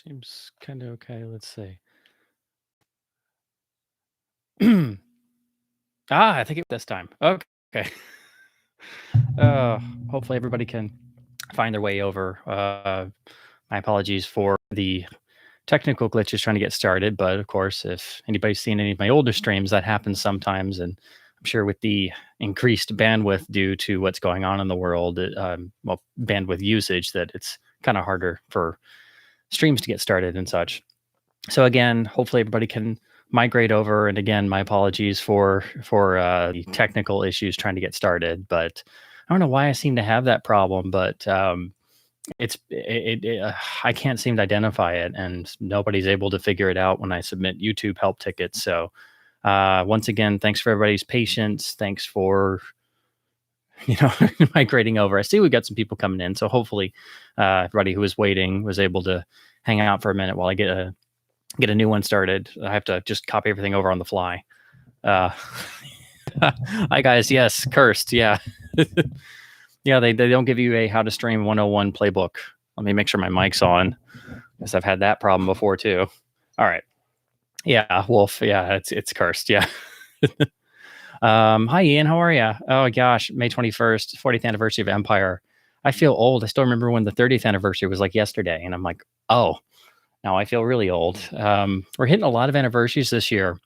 Seems kind of okay. Let's see. I think it this time. Okay. Uh, Hopefully everybody can find their way over. My apologies for the technical glitches trying to get started, but of course, if anybody's seen any of my older streams, that happens sometimes, and I'm sure with the increased bandwidth due to what's going on in the world, bandwidth usage, that it's kind of harder for streams to get started and such. So again, hopefully everybody can migrate over. And again, my apologies for the technical issues trying to get started. But I don't know why I seem to have that problem, but I can't seem to identify it, and nobody's able to figure it out when I submit YouTube help tickets. So once again, thanks for everybody's patience. Thanks for migrating over. I see we got some people coming in, so hopefully everybody who was waiting was able to hang out for a minute while I get a new one started. I have to just copy everything over on the fly. Hi guys. Yes, cursed. Yeah. Yeah, they don't give you a how to stream 101 playbook. Let me make sure my mic's on, because I've had that problem before too. All right. Yeah, Wolf. Yeah, it's cursed. Yeah. Hi Ian, how are you? Oh gosh, May 21st, 40th anniversary of Empire. I feel old. I still remember when the 30th anniversary was like yesterday, and I'm like, oh, now I feel really old. We're hitting a lot of anniversaries this year.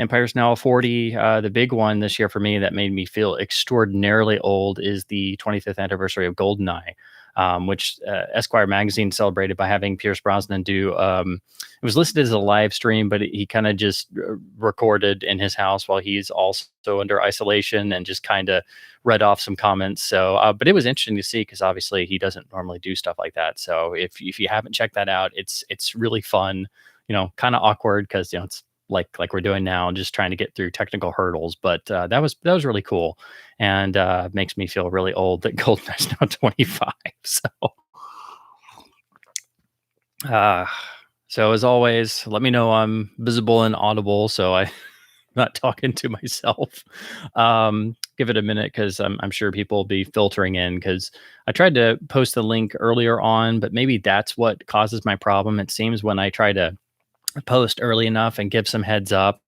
Empire's now 40. The big one this year for me that made me feel extraordinarily old is the 25th anniversary of GoldenEye, which Esquire magazine celebrated by having Pierce Brosnan do. It was listed as a live stream, but he kind of just recorded in his house while he's also under isolation and just kind of read off some comments. So, but it was interesting to see, because obviously he doesn't normally do stuff like that. So if you haven't checked that out, it's really fun. Kind of awkward because it's like we're doing now, just trying to get through technical hurdles. But that was really cool, and makes me feel really old that GoldenEye's now 25. So as always, let me know I'm visible and audible, so I'm not talking to myself. Give it a minute, because I'm sure people will be filtering in, because I tried to post the link earlier on, but maybe that's what causes my problem. It seems when I try to post early enough and give some heads up,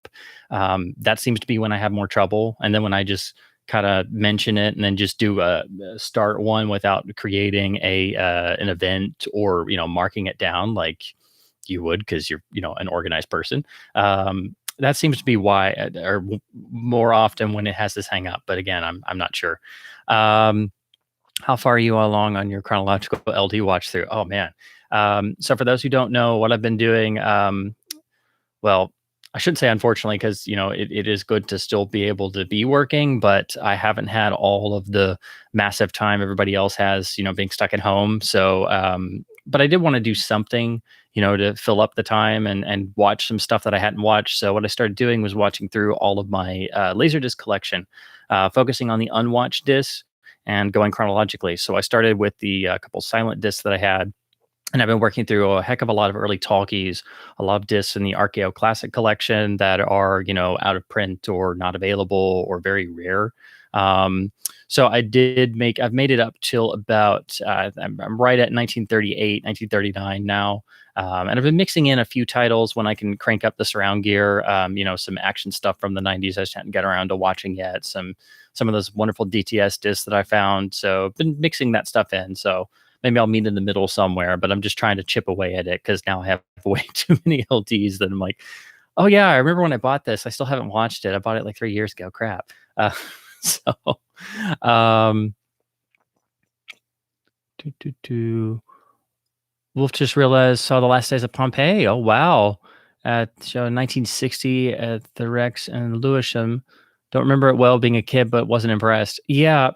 that seems to be when I have more trouble. And then when I just kind of mention it and then just do a start one without creating an event or marking it down like you would, because you're an organized person, that seems to be why, or more often when it has this hang up. But again, I'm not sure. How far are you along on your chronological LD watch through? Oh man. So for those who don't know what I've been doing, well, I shouldn't say unfortunately, because it is good to still be able to be working, but I haven't had all of the massive time everybody else has, being stuck at home. So, but I did want to do something, to fill up the time and watch some stuff that I hadn't watched. So what I started doing was watching through all of my LaserDisc collection, focusing on the unwatched discs and going chronologically. So I started with the couple silent discs that I had. And I've been working through a heck of a lot of early talkies, a lot of discs in the RKO Classic collection that are, out of print or not available or very rare. So I've made it up till about, I'm right at 1938, 1939 now. And I've been mixing in a few titles when I can crank up the surround gear, some action stuff from the 90s I just hadn't got around to watching yet, some of those wonderful DTS discs that I found. So I've been mixing that stuff in. So maybe I'll meet in the middle somewhere, but I'm just trying to chip away at it, because now I have way too many LDs that I'm like, oh yeah, I remember when I bought this. I still haven't watched it. I bought it like 3 years ago. Crap. So, Wolf just realized, saw The Last Days of Pompeii. Oh wow, at show 1960 at the Rex and Lewisham. Don't remember it well, being a kid, but wasn't impressed. Yeah.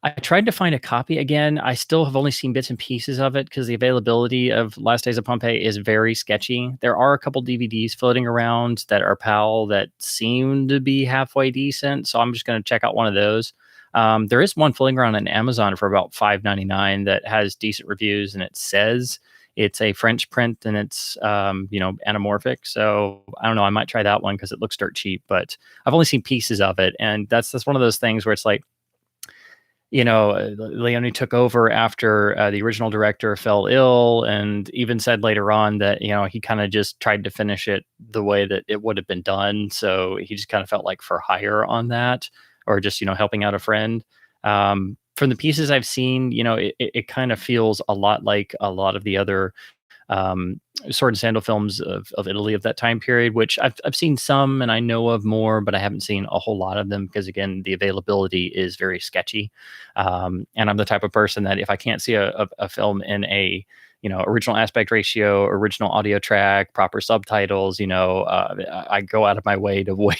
I tried to find a copy again. I still have only seen bits and pieces of it, because the availability of Last Days of Pompeii is very sketchy. There are a couple DVDs floating around that are PAL that seem to be halfway decent, so I'm just going to check out one of those. There is one floating around on Amazon for about $5.99 that has decent reviews, and it says it's a French print and it's anamorphic. So I don't know. I might try that one because it looks dirt cheap, but I've only seen pieces of it, and that's one of those things where it's like, Leone took over after the original director fell ill, and even said later on that he kind of just tried to finish it the way that it would have been done. So he just kind of felt like for hire on that, or just helping out a friend. From the pieces I've seen, it kind of feels a lot like a lot of the other um, sword and sandal films of Italy of that time period, which I've seen some and I know of more, but I haven't seen a whole lot of them because again, the availability is very sketchy. And I'm the type of person that if I can't see a film in a original aspect ratio, original audio track, proper subtitles, I go out of my way to wait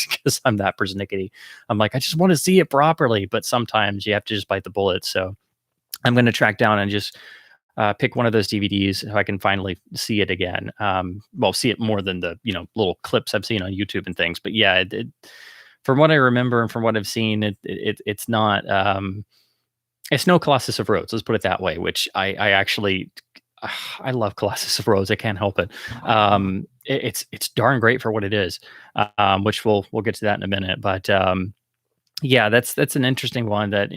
because I'm that persnickety. I'm like, I just want to see it properly, but sometimes you have to just bite the bullet. So I'm going to track down and just pick one of those DVDs so I can finally see it again. Well, see it more than the little clips I've seen on YouTube and things. But yeah, from what I remember and from what I've seen, it's not it's no Colossus of Rhodes. Let's put it that way. Which I actually I love Colossus of Rhodes. I can't help it. It's darn great for what it is. Which we'll get to that in a minute. But yeah, that's an interesting one that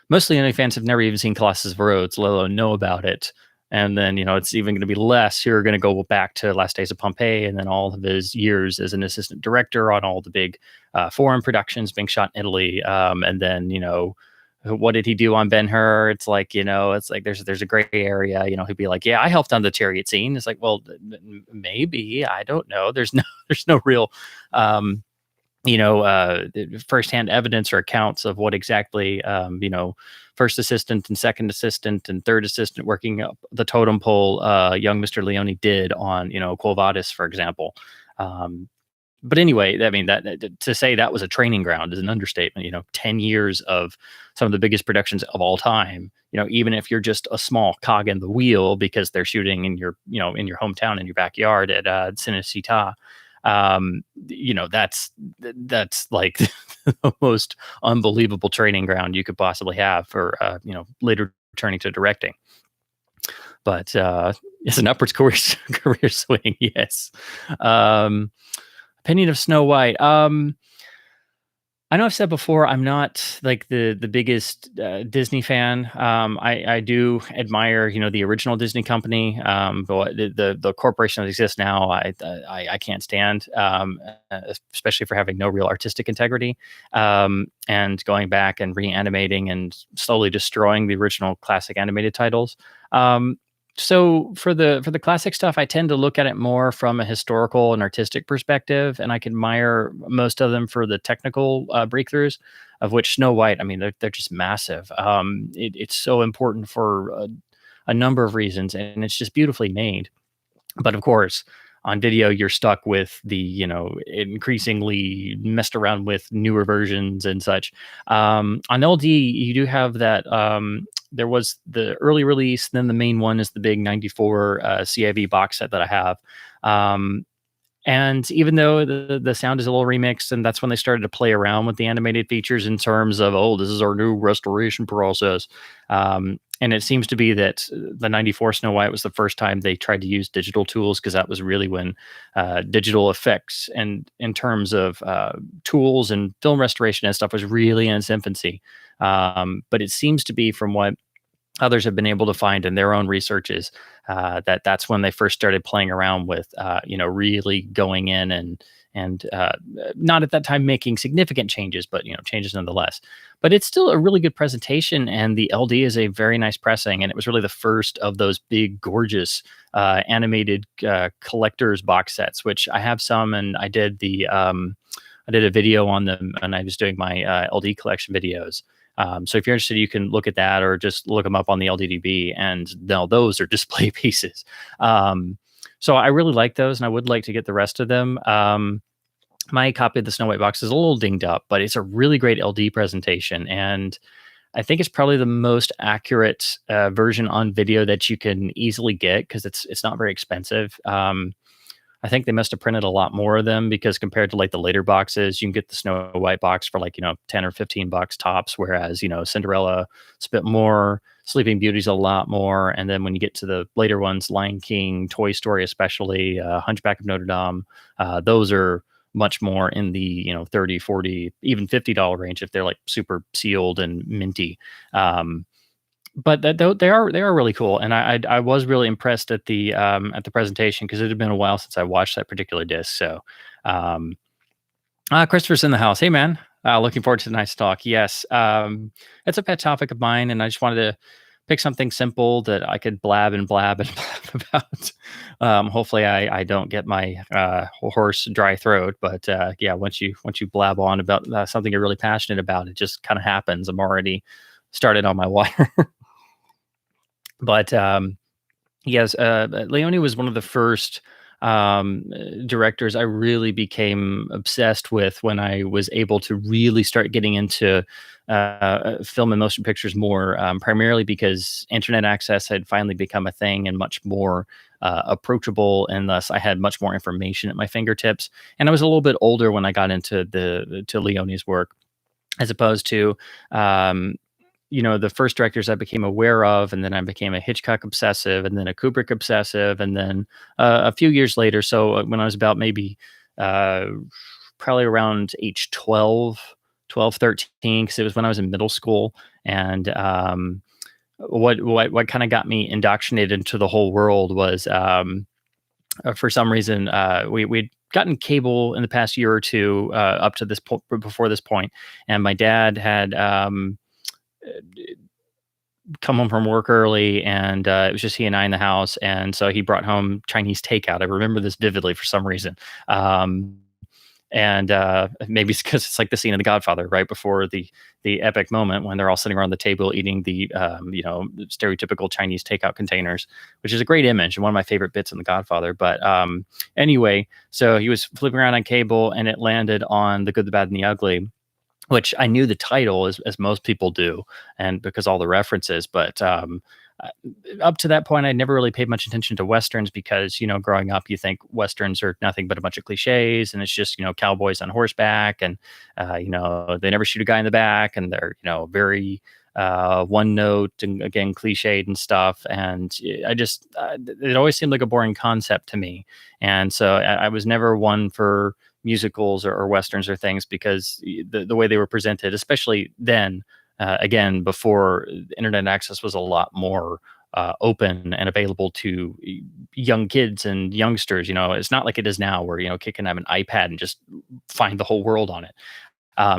mostly Leone fans have never even seen Colossus of Rhodes, let alone know about it. And then it's even going to be less who are going to go back to Last Days of Pompeii, and then all of his years as an assistant director on all the big foreign productions being shot in Italy. And then what did he do on Ben-Hur? It's like there's a gray area. He'd be like, yeah, I helped on the chariot scene. It's like, well, maybe, I don't know. There's no real firsthand evidence or accounts of what exactly, first assistant and second assistant and third assistant working up the totem pole, young Mr. Leone did on, Quo Vadis, for example. But anyway, I mean, that to say that was a training ground is an understatement. 10 years of some of the biggest productions of all time, even if you're just a small cog in the wheel because they're shooting in your hometown, in your backyard at Cinecittà. That's like the most unbelievable training ground you could possibly have for later turning to directing. But it's an upwards career swing. Yes. Opinion of Snow White. I know I've said before I'm not like the biggest Disney fan. I do admire the original Disney company, but the corporation that exists now I can't stand, especially for having no real artistic integrity, and going back and reanimating and slowly destroying the original classic animated titles. So for the classic stuff, I tend to look at it more from a historical and artistic perspective, and I can admire most of them for the technical breakthroughs, of which Snow White, I mean, they're just massive. It's so important for a number of reasons, and it's just beautifully made. But of course, on video, you're stuck with the increasingly messed around with newer versions and such. On LD, you do have that. There was the early release, then the main one is the big 94 CIV box set that I have. And even though the sound is a little remixed, and that's when they started to play around with the animated features in terms of, oh, this is our new restoration process. And it seems to be that the 94 Snow White was the first time they tried to use digital tools, because that was really when digital effects and in terms of tools and film restoration and stuff was really in its infancy. But it seems to be, from what others have been able to find in their own researches, that's when they first started playing around with, really going in and not at that time making significant changes, but changes nonetheless. But it's still a really good presentation, and the LD is a very nice pressing, and it was really the first of those big, gorgeous animated collector's box sets, which I have some, and I did I did a video on them, and I was doing my LD collection videos. So if you're interested, you can look at that or just look them up on the LDDB, and now those are display pieces. So I really like those, and I would like to get the rest of them. My copy of the Snow White box is a little dinged up, but it's a really great LD presentation, and I think it's probably the most accurate version on video that you can easily get, because it's not very expensive. I think they must have printed a lot more of them, because compared to like the later boxes, you can get the Snow White box for like, 10 or 15 bucks tops. Whereas, Cinderella, it's a bit more, Sleeping Beauty's a lot more. And then when you get to the later ones, Lion King, Toy Story, especially Hunchback of Notre Dame, those are much more in the 30, 40, even $50 range if they're like super sealed and minty. Um, but they are really cool, and I was really impressed at the presentation because it had been a while since I watched that particular disc. So, um, Christopher's in the house. Hey, man. Looking forward to the nice talk. Yes, it's a pet topic of mine, and I just wanted to pick something simple that I could blab and blab and blab about. Hopefully, I don't get my horse dry throat. But yeah, once you blab on about something you're really passionate about, it just kind of happens. I'm already started on my water. But yes, Leone was one of the first directors I really became obsessed with when I was able to really start getting into film and motion pictures more, primarily because internet access had finally become a thing and much more approachable, and thus I had much more information at my fingertips. And I was a little bit older when I got into to Leone's work, as opposed to the first directors I became aware of, and then I became a Hitchcock obsessive, and then a Kubrick obsessive, and then a few years later, so when I was about maybe uh, probably around age 12, 13, because it was when I was in middle school, and what kind of got me indoctrinated into the whole world was for some reason we'd gotten cable in the past year or two up to this point, before this point, and my dad had come home from work early, and it was just he and I in the house, and so he brought home Chinese takeout. I remember this vividly for some reason. And maybe it's because it's like the scene in The Godfather, right before the epic moment when they're all sitting around the table eating the stereotypical Chinese takeout containers, which is a great image and one of my favorite bits in The Godfather. But anyway, so he was flipping around on cable, and it landed on The Good, the Bad, and the Ugly, which I knew the title as most people do, and because all the references. But uh, up to that point, I never really paid much attention to westerns because growing up, you think westerns are nothing but a bunch of cliches, and it's just cowboys on horseback, and they never shoot a guy in the back, and they're very one note and again cliched and stuff. And I just it always seemed like a boring concept to me, and so I was never one for musicals or westerns or things because the way they were presented, especially then, again before internet access was a lot more open and available to young kids and youngsters. It's not like it is now where a kid can have an iPad and just find the whole world on it.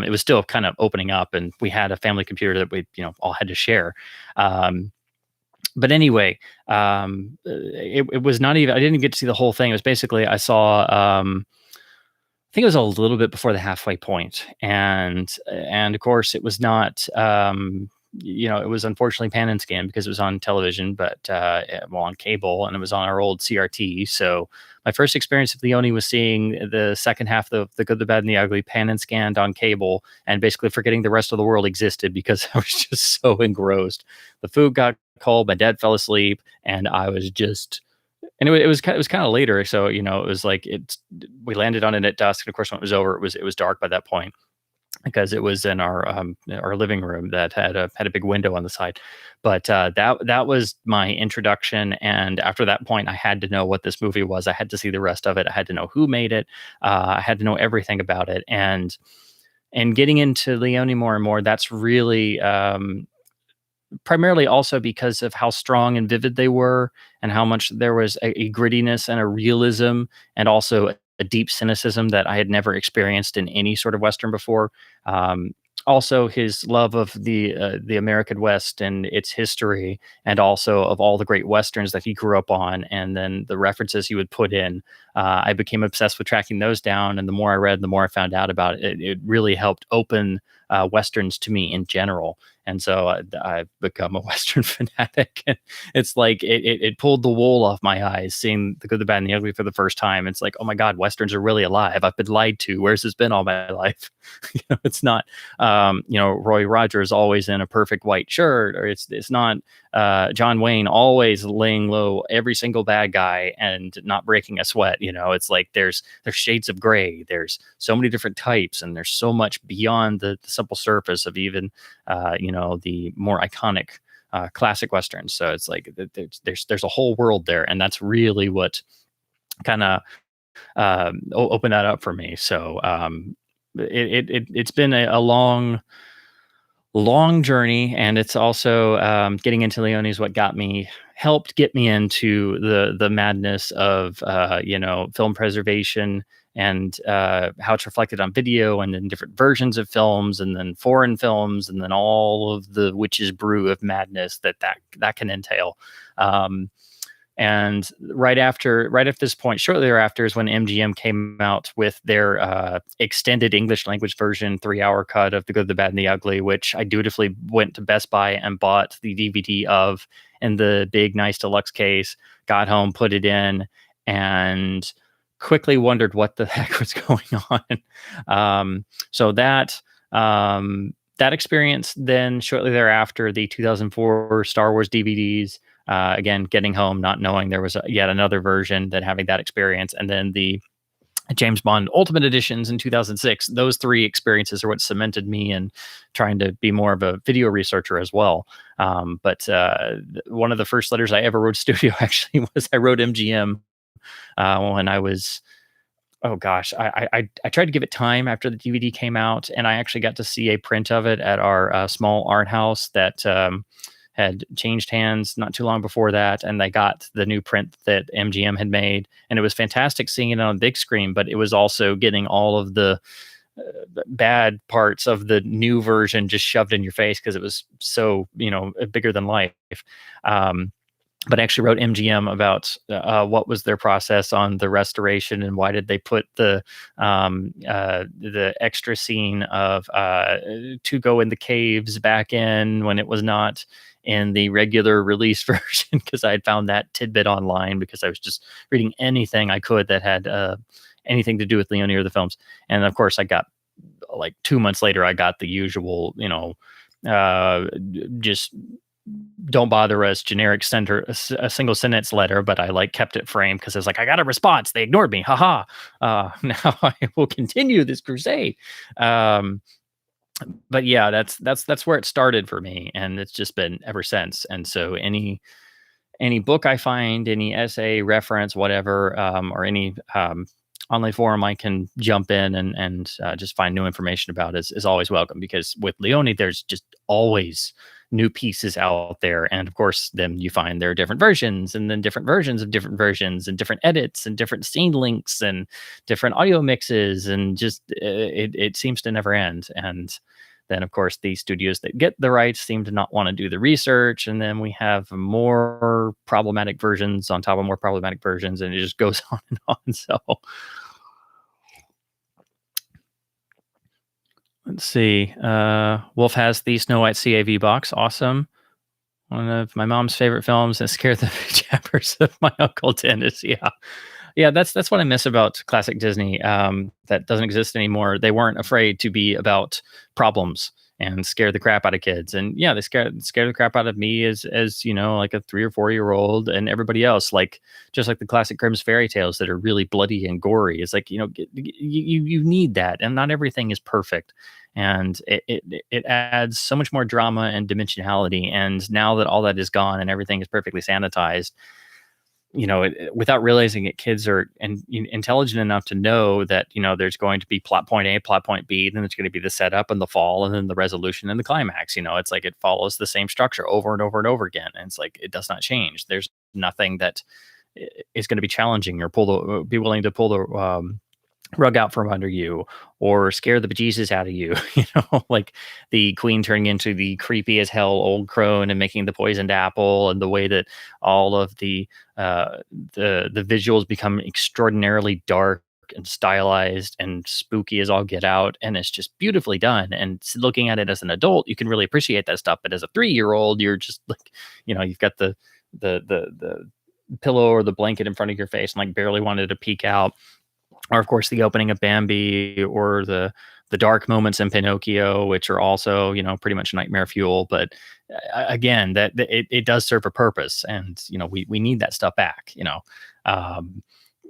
It was still kind of opening up, and we had a family computer that we all had to share. But anyway, it was not even, I didn't get to see the whole thing. It was basically, I saw, I think it was a little bit before the halfway point, and of course it was not. It was unfortunately pan and scan because it was on television, but on cable, and it was on our old CRT. So my first experience of Leone was seeing the second half of The Good, the Bad, and the Ugly pan and scanned on cable, and basically forgetting the rest of the world existed because I was just so engrossed. The food got cold, my dad fell asleep, and I was just. And it was kind of later, so it was like we landed on it at dusk, and of course when it was over, it was dark by that point because it was in our living room that had a big window on the side. But that was my introduction, and after that point, I had to know what this movie was. I had to see the rest of it. I had to know who made it. I had to know everything about it, and getting into Leone more and more. That's really primarily also because of how strong and vivid they were, and how much there was a grittiness and a realism, and also a deep cynicism that I had never experienced in any sort of Western before. Um, Also, his love of the American West and its history, and also of all the great westerns that he grew up on, and then the references he would put in. I became obsessed with tracking those down, and the more I read, the more I found out about it. It really helped open westerns to me in general, and so I've become a Western fanatic. And it's like it pulled the wool off my eyes seeing The Good, the Bad, and the Ugly for the first time. It's like, oh my God, westerns are really alive. I've been lied to. Where's this been all my life? It's not Roy Rogers always in a perfect white shirt, or it's not John Wayne always laying low every single bad guy and not breaking a sweat. It's like there's shades of gray. There's so many different types, and there's so much beyond the simple surface of even the more iconic classic westerns. So it's like there's a whole world there, and that's really what kind of open that up for me. So it's been a long journey, and it's also getting into Leone is what helped get me into the madness of film preservation, and how it's reflected on video, and then different versions of films, and then foreign films, and then all of the witch's brew of madness that can entail. And right after this point, shortly thereafter, is when MGM came out with their extended English language version, 3-hour cut of The Good, the Bad, and the Ugly, which I dutifully went to Best Buy and bought the DVD of in the big, nice deluxe case, got home, put it in, and quickly wondered what the heck was going on. So that experience, then shortly thereafter, the 2004 Star Wars DVDs, again, getting home, not knowing there was yet another version, then having that experience, and then the James Bond Ultimate Editions in 2006. Those three experiences are what cemented me in trying to be more of a video researcher as well. But one of the first letters I ever wrote studio actually was I wrote MGM when I was, oh gosh, I tried to give it time after the DVD came out, and I actually got to see a print of it at our small art house that had changed hands not too long before that, and they got the new print that MGM had made, and it was fantastic seeing it on a big screen, but it was also getting all of the bad parts of the new version just shoved in your face because it was so, bigger than life. But I actually wrote MGM about what was their process on the restoration, and why did they put the extra scene of to go in the caves back in when it was not in the regular release version, because I had found that tidbit online because I was just reading anything I could that had anything to do with Leone or the films. And of course, I got, like 2 months later, I got the usual, just don't bother us, generic a single sentence letter, but I kept it framed because I was like, I got a response. They ignored me. Haha. Now I will continue this crusade. But yeah, that's where it started for me, and it's just been ever since. And so any book I find, any essay, reference, whatever, or any online forum I can jump in and just find new information about is always welcome, because with Leone, there's just always new pieces out there. And of course, then you find there are different versions, and then different versions of different versions, and different edits, and different scene links, and different audio mixes, and just it seems to never end. And then, of course, the studios that get the rights seem to not want to do the research, and then we have more problematic versions on top of more problematic versions, and it just goes on and on. So let's see. Wolf has the Snow White CAV box. Awesome. One of my mom's favorite films, and scared the jabbers of my Uncle Dennis. Yeah, that's what I miss about classic Disney. That doesn't exist anymore. They weren't afraid to be about problems and scare the crap out of kids. And yeah, they scare the crap out of me as like a 3 or 4-year-old, and everybody else, just like the classic Grimm's fairy tales that are really bloody and gory. It's like, you need that, and not everything is perfect. And it adds so much more drama and dimensionality. And now that all that is gone and everything is perfectly sanitized, without realizing it, kids are intelligent enough to know that, there's going to be plot point A, plot point B, then it's going to be the setup and the fall, and then the resolution and the climax. It's like it follows the same structure over and over and over again. And it's like, it does not change. There's nothing that is going to be challenging or be willing to pull the rug out from under you, or scare the bejesus out of you. Like the queen turning into the creepy as hell old crone and making the poisoned apple, and the way that all of the visuals become extraordinarily dark and stylized and spooky as all get out, and it's just beautifully done. And looking at it as an adult, you can really appreciate that stuff, but as a 3-year-old, you're just like, you've got the pillow or the blanket in front of your face, and barely wanted to peek out. Or of course the opening of Bambi, or the dark moments in Pinocchio, which are also, pretty much nightmare fuel. But again, that it does serve a purpose, and we need that stuff back.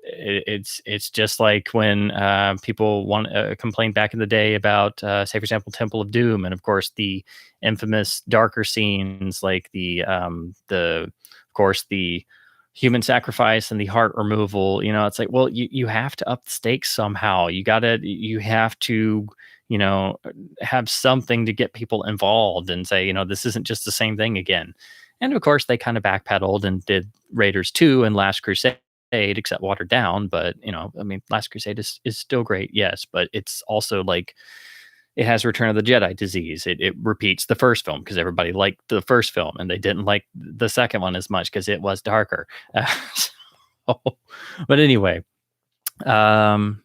It's just like when people complained back in the day about, say for example, Temple of Doom, and of course the infamous darker scenes, like the human sacrifice and the heart removal, it's like, well, you have to up the stakes somehow. You have to, you know, have something to get people involved and say, this isn't just the same thing again. And of course, they kind of backpedaled and did Raiders 2 and Last Crusade, except watered down. But, I mean, Last Crusade is still great, yes, but it's also like it has Return of the Jedi disease. It repeats the first film because everybody liked the first film and they didn't like the second one as much because it was darker. So, but anyway, um,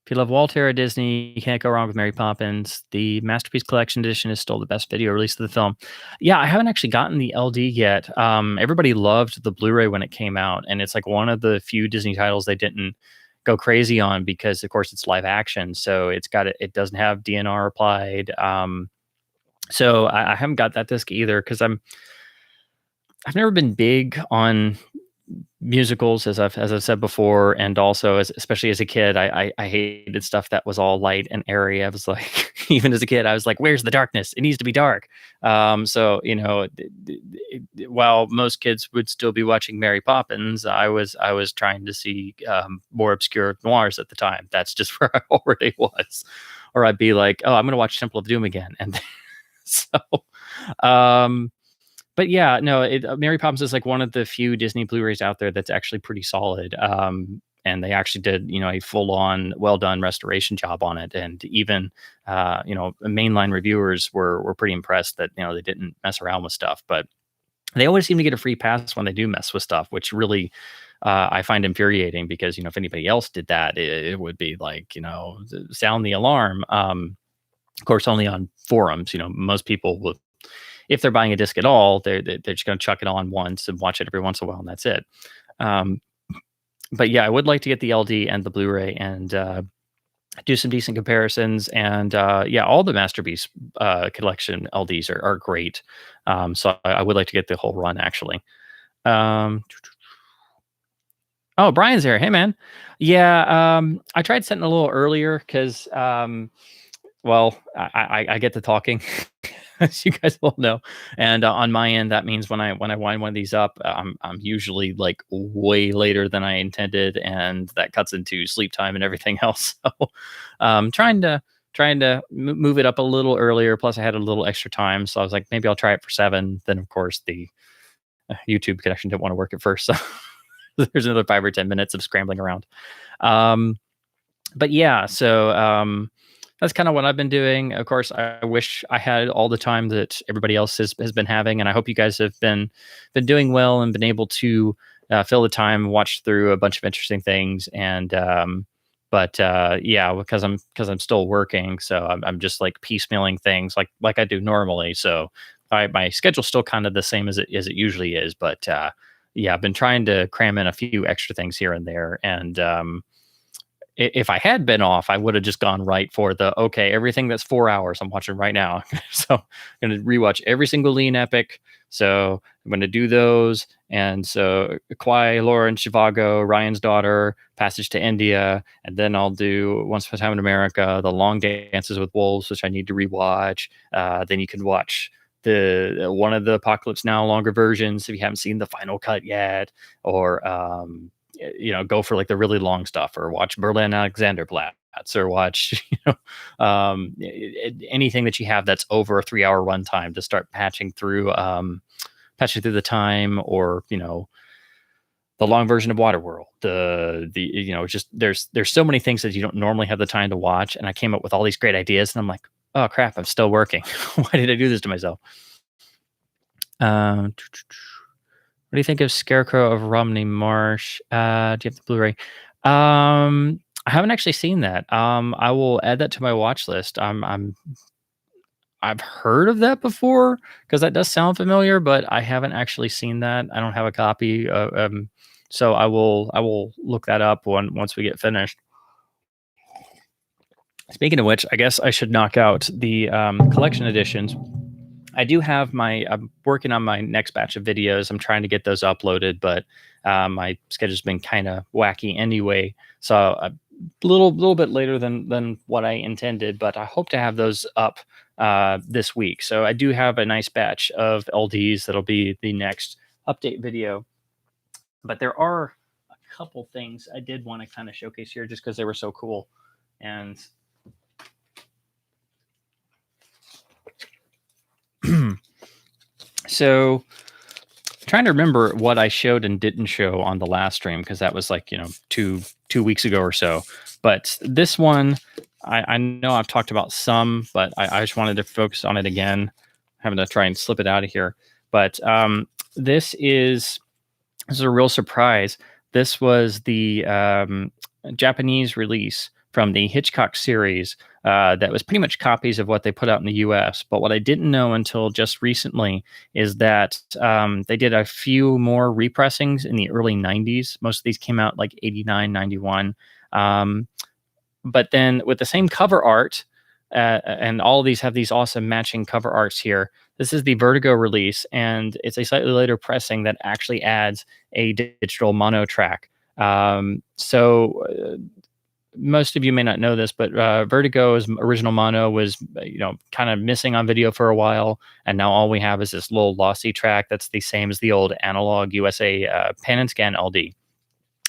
if you love Walter or Disney, you can't go wrong with Mary Poppins. The Masterpiece Collection Edition is still the best video release of the film. Yeah, I haven't actually gotten the LD yet. Everybody loved the Blu-ray when it came out, and it's like one of the few Disney titles they didn't go crazy on because, of course, it's live action, so it doesn't have DNR applied. So I haven't got that disc either because I've never been big on musicals, as I've said before, and also especially as a kid, I hated stuff that was all light and airy. I was like, even as a kid, I was like, "Where's the darkness? It needs to be dark." So while most kids would still be watching Mary Poppins, I was trying to see more obscure noirs at the time. That's just where I already was, or I'd be like, "Oh, I'm going to watch Temple of Doom again," and so. But yeah, no, Mary Poppins is like one of the few Disney Blu-rays out there that's actually pretty solid. And they actually did, a full-on, well-done restoration job on it. And even, mainline reviewers were pretty impressed that, they didn't mess around with stuff. But they always seem to get a free pass when they do mess with stuff, which really I find infuriating because, if anybody else did that, it would be like, sound the alarm. Of course, only on forums, most people will, if they're buying a disc at all, they're just going to chuck it on once and watch it every once in a while, and that's it. But yeah, I would like to get the LD and the Blu-ray and do some decent comparisons. And yeah, all the Masterpiece collection LDs are great. So I would like to get the whole run actually. Oh, Brian's here. Hey, man. Yeah, I tried setting a little earlier because, well, I get to talking, as you guys all know, and on my end, that means when I wind one of these up, I'm usually like way later than I intended, and that cuts into sleep time and everything else. So, trying to move it up a little earlier. Plus, I had a little extra time, so I was like, maybe I'll try it for 7. Then, of course, the YouTube connection didn't want to work at first, so there's another 5 or 10 minutes of scrambling around. But yeah, so that's kind of what I've been doing. Of course, I wish I had all the time that everybody else has been having, and I hope you guys have been doing well and been able to fill the time, watch through a bunch of interesting things. And but yeah, because I'm still working, so I'm just like piecemealing things like I do normally. So my schedule's still kind of the same as it usually is, but yeah, I've been trying to cram in a few extra things here and there, and if I had been off, I would have just gone right for everything that's 4 hours I'm watching right now. So I'm going to rewatch every single Lean epic. So I'm going to do those. And so Kwai, Laura and Shivago, Ryan's Daughter, Passage to India. And then I'll do Once Upon a Time in America, The Long Dances with Wolves, which I need to rewatch. Then you can watch the one of the Apocalypse Now longer versions if you haven't seen the final cut yet, or go for like the really long stuff, or watch Berlin Alexanderplatz, or watch anything that you have that's over a 3-hour runtime to start patching through the time, or the long version of Waterworld. Just there's so many things that you don't normally have the time to watch, and I came up with all these great ideas, and I'm like, oh crap, I'm still working. Why did I do this to myself? What do you think of Scarecrow of Romney Marsh? Do you have the Blu-ray? I haven't actually seen that. I will add that to my watch list. I've heard of that before because that does sound familiar, but I haven't actually seen that. I don't have a copy. So I will look that up once we get finished. Speaking of which, I guess I should knock out the collection editions. I'm working on my next batch of videos. I'm trying to get those uploaded, but my schedule's been kind of wacky anyway. So a little bit later than what I intended, but I hope to have those up this week. So I do have a nice batch of LDs that'll be the next update video. But there are a couple things I did want to kind of showcase here just because they were so cool. And so trying to remember what I showed and didn't show on the last stream, because that was like, two weeks ago or so. But this one, I know I've talked about some, but I just wanted to focus on it again. Having to try and slip it out of here. But this is a real surprise. This was the Japanese release from the Hitchcock series that was pretty much copies of what they put out in the US. But what I didn't know until just recently is that they did a few more repressings in the early 90s. Most of these came out like 89, 91. But then with the same cover art, and all of these have these awesome matching cover arts here. This is the Vertigo release, and it's a slightly later pressing that actually adds a digital mono track. So most of you may not know this, but Vertigo's original mono was, kind of missing on video for a while, and now all we have is this little lossy track that's the same as the old analog USA pan and scan LD.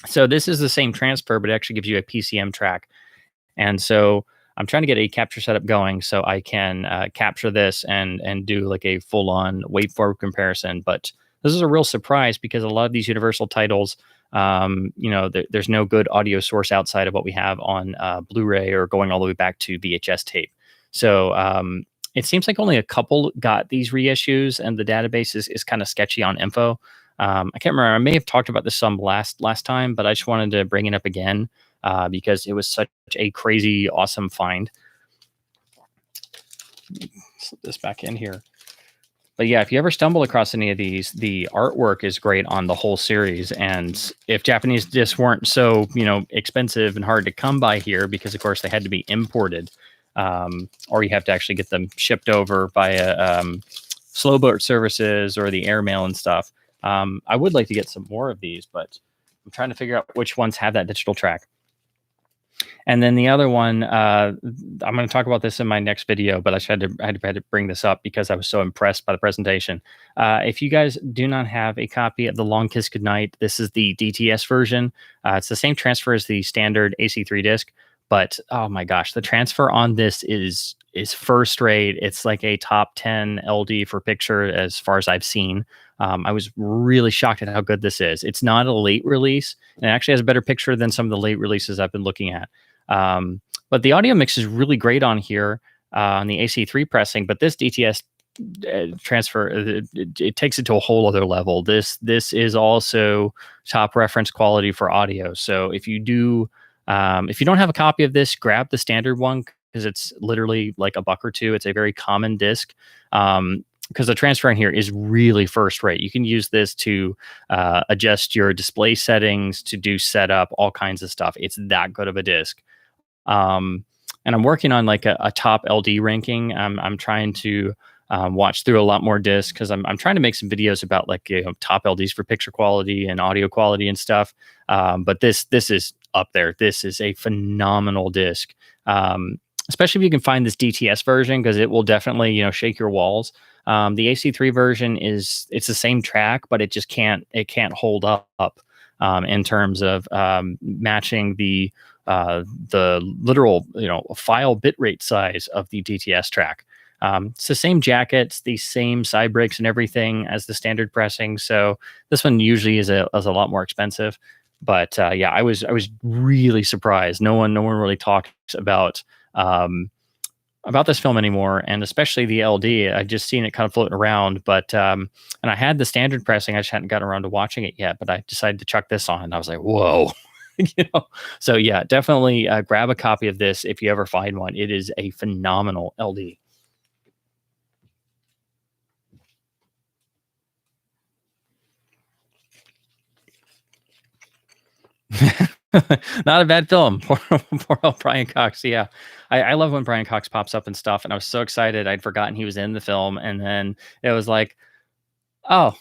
So this is the same transfer, but it actually gives you a PCM track. And so I'm trying to get a capture setup going so I can capture this and do like a full-on waveform comparison. But this is a real surprise because a lot of these Universal titles, there's no good audio source outside of what we have on Blu-ray or going all the way back to VHS tape. So it seems like only a couple got these reissues, and the database is kind of sketchy on info. I can't remember. I may have talked about this some last time, but I just wanted to bring it up again. Because it was such a crazy, awesome find. Slip this back in here. But yeah, if you ever stumble across any of these, the artwork is great on the whole series. And if Japanese discs weren't so, expensive and hard to come by here, because of course they had to be imported, or you have to actually get them shipped over via slow boat services or the airmail and stuff. I would like to get some more of these, but I'm trying to figure out which ones have that digital track. And then the other one, I'm going to talk about this in my next video, but I had to bring this up because I was so impressed by the presentation. If you guys do not have a copy of The Long Kiss Goodnight, this is the DTS version. It's the same transfer as the standard AC3 disc, but oh my gosh, the transfer on this is first rate. It's like a top 10 LD for picture as far as I've seen. I was really shocked at how good this is. It's not a late release, and it actually has a better picture than some of the late releases I've been looking at. But the audio mix is really great on here on the AC3 pressing, but this DTS transfer, it takes it to a whole other level. This is also top reference quality for audio. So if you don't have a copy of this, grab the standard one, because it's literally like $1 or $2. It's a very common disc. Because the transfer in here is really first rate. You can use this to adjust your display settings, to do setup, all kinds of stuff. It's that good of a disc. And I'm working on like a top LD ranking. I'm trying to watch through a lot more discs, because I'm trying to make some videos about like top LDs for picture quality and audio quality and stuff. But this is up there. This is a phenomenal disc. Especially if you can find this DTS version, because it will definitely, shake your walls. The AC3 version it's the same track, but it just can't hold up in terms of matching the literal, file bitrate size of the DTS track. It's the same jackets, the same side brakes and everything as the standard pressing. So this one usually is a lot more expensive. But yeah, I was really surprised. No one really talks about this film anymore, and especially the LD. I just seen it kind of floating around, but and I had the standard pressing. I just hadn't gotten around to watching it yet, but I decided to chuck this on, and I was like, whoa. So yeah, definitely grab a copy of this if you ever find one. It is a phenomenal LD. Not a bad film. Poor old Brian Cox. Yeah. I love when Brian Cox pops up and stuff, and I was so excited. I'd forgotten he was in the film, and then it was like, oh,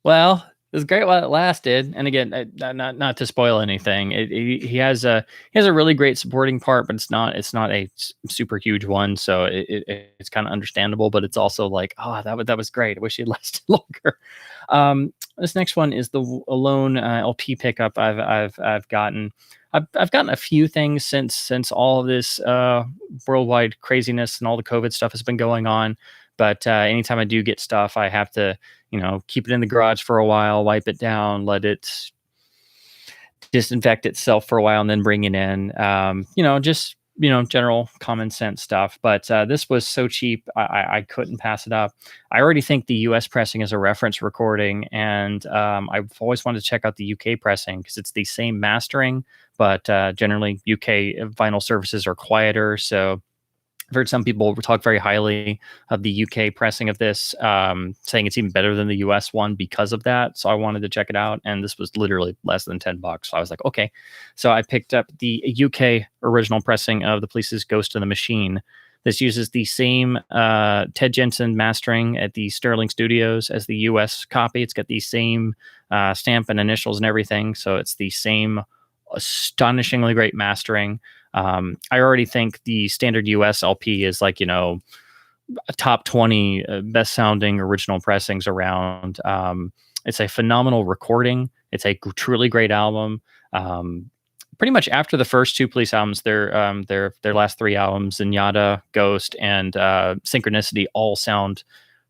well, it was great while it lasted. And again, not to spoil anything, he has a really great supporting part, but it's not a super huge one, so it's kind of understandable. But it's also like, oh, that was great. I wish he had lasted longer. This next one is the Alone LP pickup I've gotten. I've gotten a few things since all of this worldwide craziness and all the COVID stuff has been going on. But anytime I do get stuff, I have to, keep it in the garage for a while, wipe it down, let it disinfect itself for a while, and then bring it in. Just general common sense stuff. But this was so cheap, I couldn't pass it up. I already think the U.S. pressing is a reference recording, and I've always wanted to check out the UK pressing because it's the same mastering, but generally UK vinyl surfaces are quieter. So I've heard some people talk very highly of the UK pressing of this, saying it's even better than the US one because of that. So I wanted to check it out, and this was literally less than $10. So I was like, okay. So I picked up the UK original pressing of The Police's Ghost in the Machine. This uses the same Ted Jensen mastering at the Sterling Studios as the US copy. It's got the same stamp and initials and everything. So it's the same astonishingly great mastering. I already think the standard US LP is like, a top 20 best sounding original pressings around. It's a phenomenal recording. It's a truly great album. Pretty much after the first two Police albums, their last three albums, Zenyatta, Ghost, and Synchronicity, all sound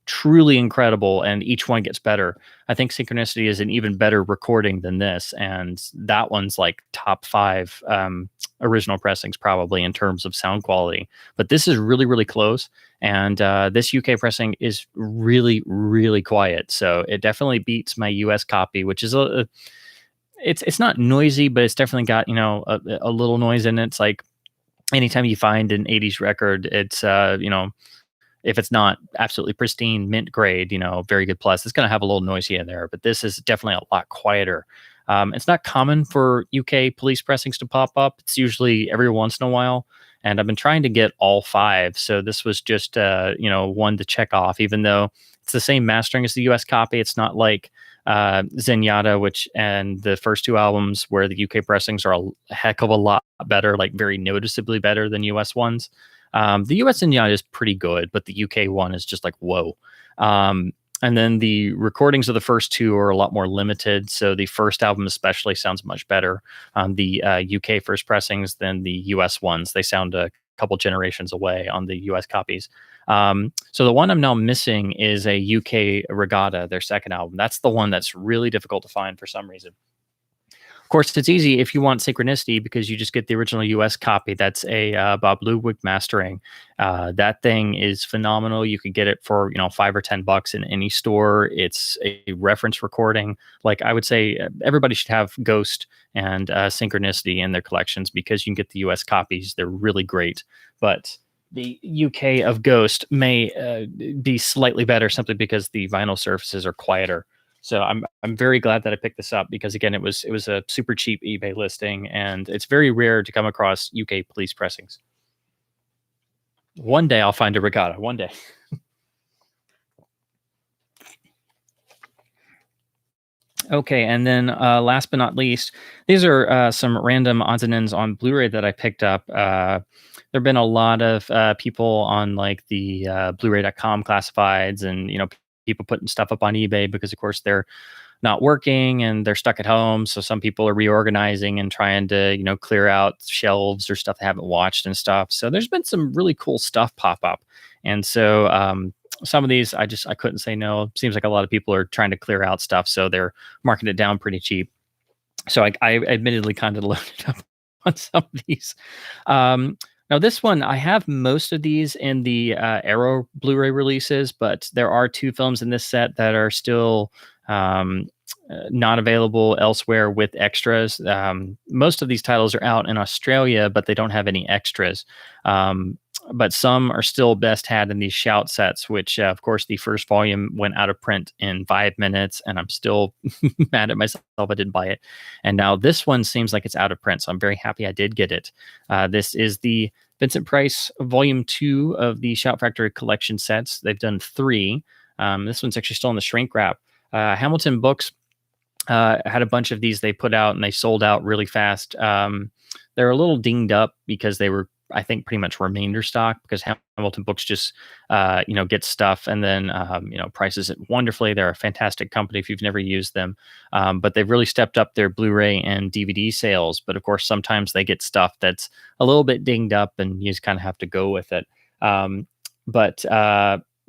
truly incredible, and each one gets better. I think Synchronicity is an even better recording than this, and that one's like top 5 original pressings probably in terms of sound quality. But this is really, really close, and this UK pressing is really, really quiet. So it definitely beats my US copy, which is it's not noisy, but it's definitely got a little noise in it. It's like anytime you find an 80s record, it's if it's not absolutely pristine, mint grade, very good plus, it's going to have a little noise here and there. But this is definitely a lot quieter. It's not common for UK police pressings to pop up. It's usually every once in a while. And I've been trying to get all 5. So this was just, one to check off, even though it's the same mastering as the US copy. It's not like Zenyatta, and the first 2 albums where the UK pressings are a heck of a lot better, like very noticeably better than US ones. The US Zenyatta is pretty good, but the UK one is just like, whoa. And then the recordings of the first 2 are a lot more limited. So the first album especially sounds much better on the UK first pressings than the US ones. They sound a couple generations away on the US copies. So the one I'm now missing is a UK Regatta, their second album. That's the one that's really difficult to find for some reason. Of course, it's easy if you want Synchronicity because you just get the original US copy. That's a Bob Ludwig mastering. That thing is phenomenal. You could get it for $5 or $10 in any store. It's a reference recording. Like I would say, everybody should have Ghost and Synchronicity in their collections because you can get the US copies. They're really great. But the UK of Ghost may be slightly better simply because the vinyl surfaces are quieter. So I'm very glad that I picked this up because again it was a super cheap eBay listing, and it's very rare to come across UK police pressings. One day I'll find a Regatta. One day. Okay, and then last but not least, these are some random odds and ends on Blu-ray that I picked up. There have been a lot of people on like the Blu-ray.com classifieds, and people putting stuff up on eBay because, of course, they're not working and they're stuck at home. So some people are reorganizing and trying to, clear out shelves or stuff they haven't watched and stuff. So there's been some really cool stuff pop up. And so some of these, I couldn't say no. Seems like a lot of people are trying to clear out stuff. So they're marking it down pretty cheap. So I admittedly kind of loaded up on some of these. Now, this one, I have most of these in the Arrow Blu-ray releases, but there are 2 films in this set that are still not available elsewhere with extras. Most of these titles are out in Australia, but they don't have any extras. But some are still best had in these shout sets, which, of course, the first volume went out of print in 5 minutes, and I'm still mad at myself I didn't buy it. And now this one seems like it's out of print, so I'm very happy I did get it. This is the Vincent Price Volume 2 of the Shout Factory collection sets. They've done 3. This one's actually still in the shrink wrap. Hamilton Books had a bunch of these they put out, and they sold out really fast. They're a little dinged up because they were I think, pretty much remainder stock because Hamilton Books just, gets stuff and then, prices it wonderfully. They're a fantastic company if you've never used them. But they've really stepped up their Blu-ray and DVD sales. But of course, sometimes they get stuff that's a little bit dinged up and you just kind of have to go with it. But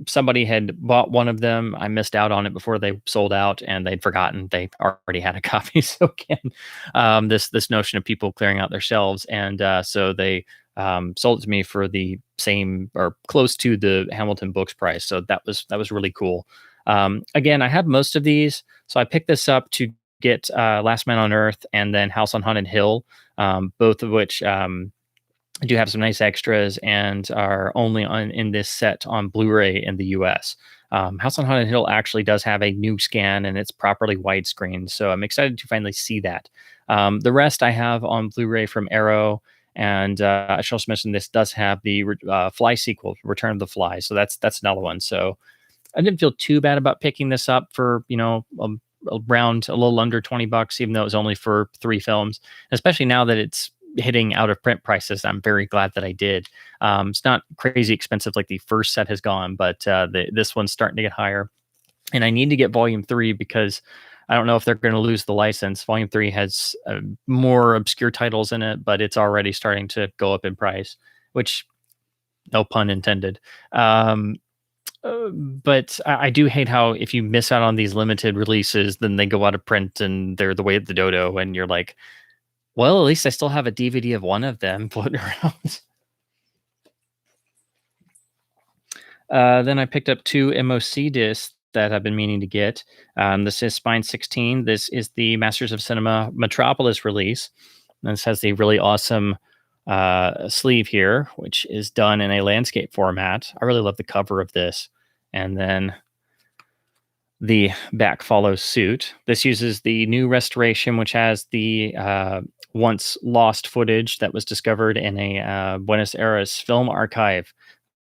somebody had bought one of them. I missed out on it before they sold out, and they'd forgotten they already had a copy. So again, this notion of people clearing out their shelves, and so they sold it to me for the same or close to the Hamilton Books price. So that was really cool. Again, I have most of these, so I picked this up to get Last Man on Earth and then House on Haunted Hill, both of which. Do have some nice extras and are only in this set on Blu-ray in the US. House on Haunted Hill actually does have a new scan and it's properly widescreen, so I'm excited to finally see that. The rest I have on Blu-ray from Arrow, and I should also mention this does have the Fly sequel, Return of the Fly, so that's another one. So I didn't feel too bad about picking this up for around a little under $20, even though it was only for 3 films, especially now that it's hitting out of print prices. I'm very glad that I did. It's not crazy expensive like the first set has gone, but this one's starting to get higher. And I need to get volume 3 because I don't know if they're going to lose the license. Volume 3 has more obscure titles in it, but it's already starting to go up in price, which no pun intended. But I do hate how if you miss out on these limited releases, then they go out of print and they're the way of the dodo. And you're like, well, at least I still have a DVD of one of them floating around. Then I picked up 2 MOC discs that I've been meaning to get. This is Spine 16. This is the Masters of Cinema Metropolis release. And this has the really awesome sleeve here, which is done in a landscape format. I really love the cover of this. And then the back follows suit. This uses the new restoration, which has the once lost footage that was discovered in a Buenos Aires film archive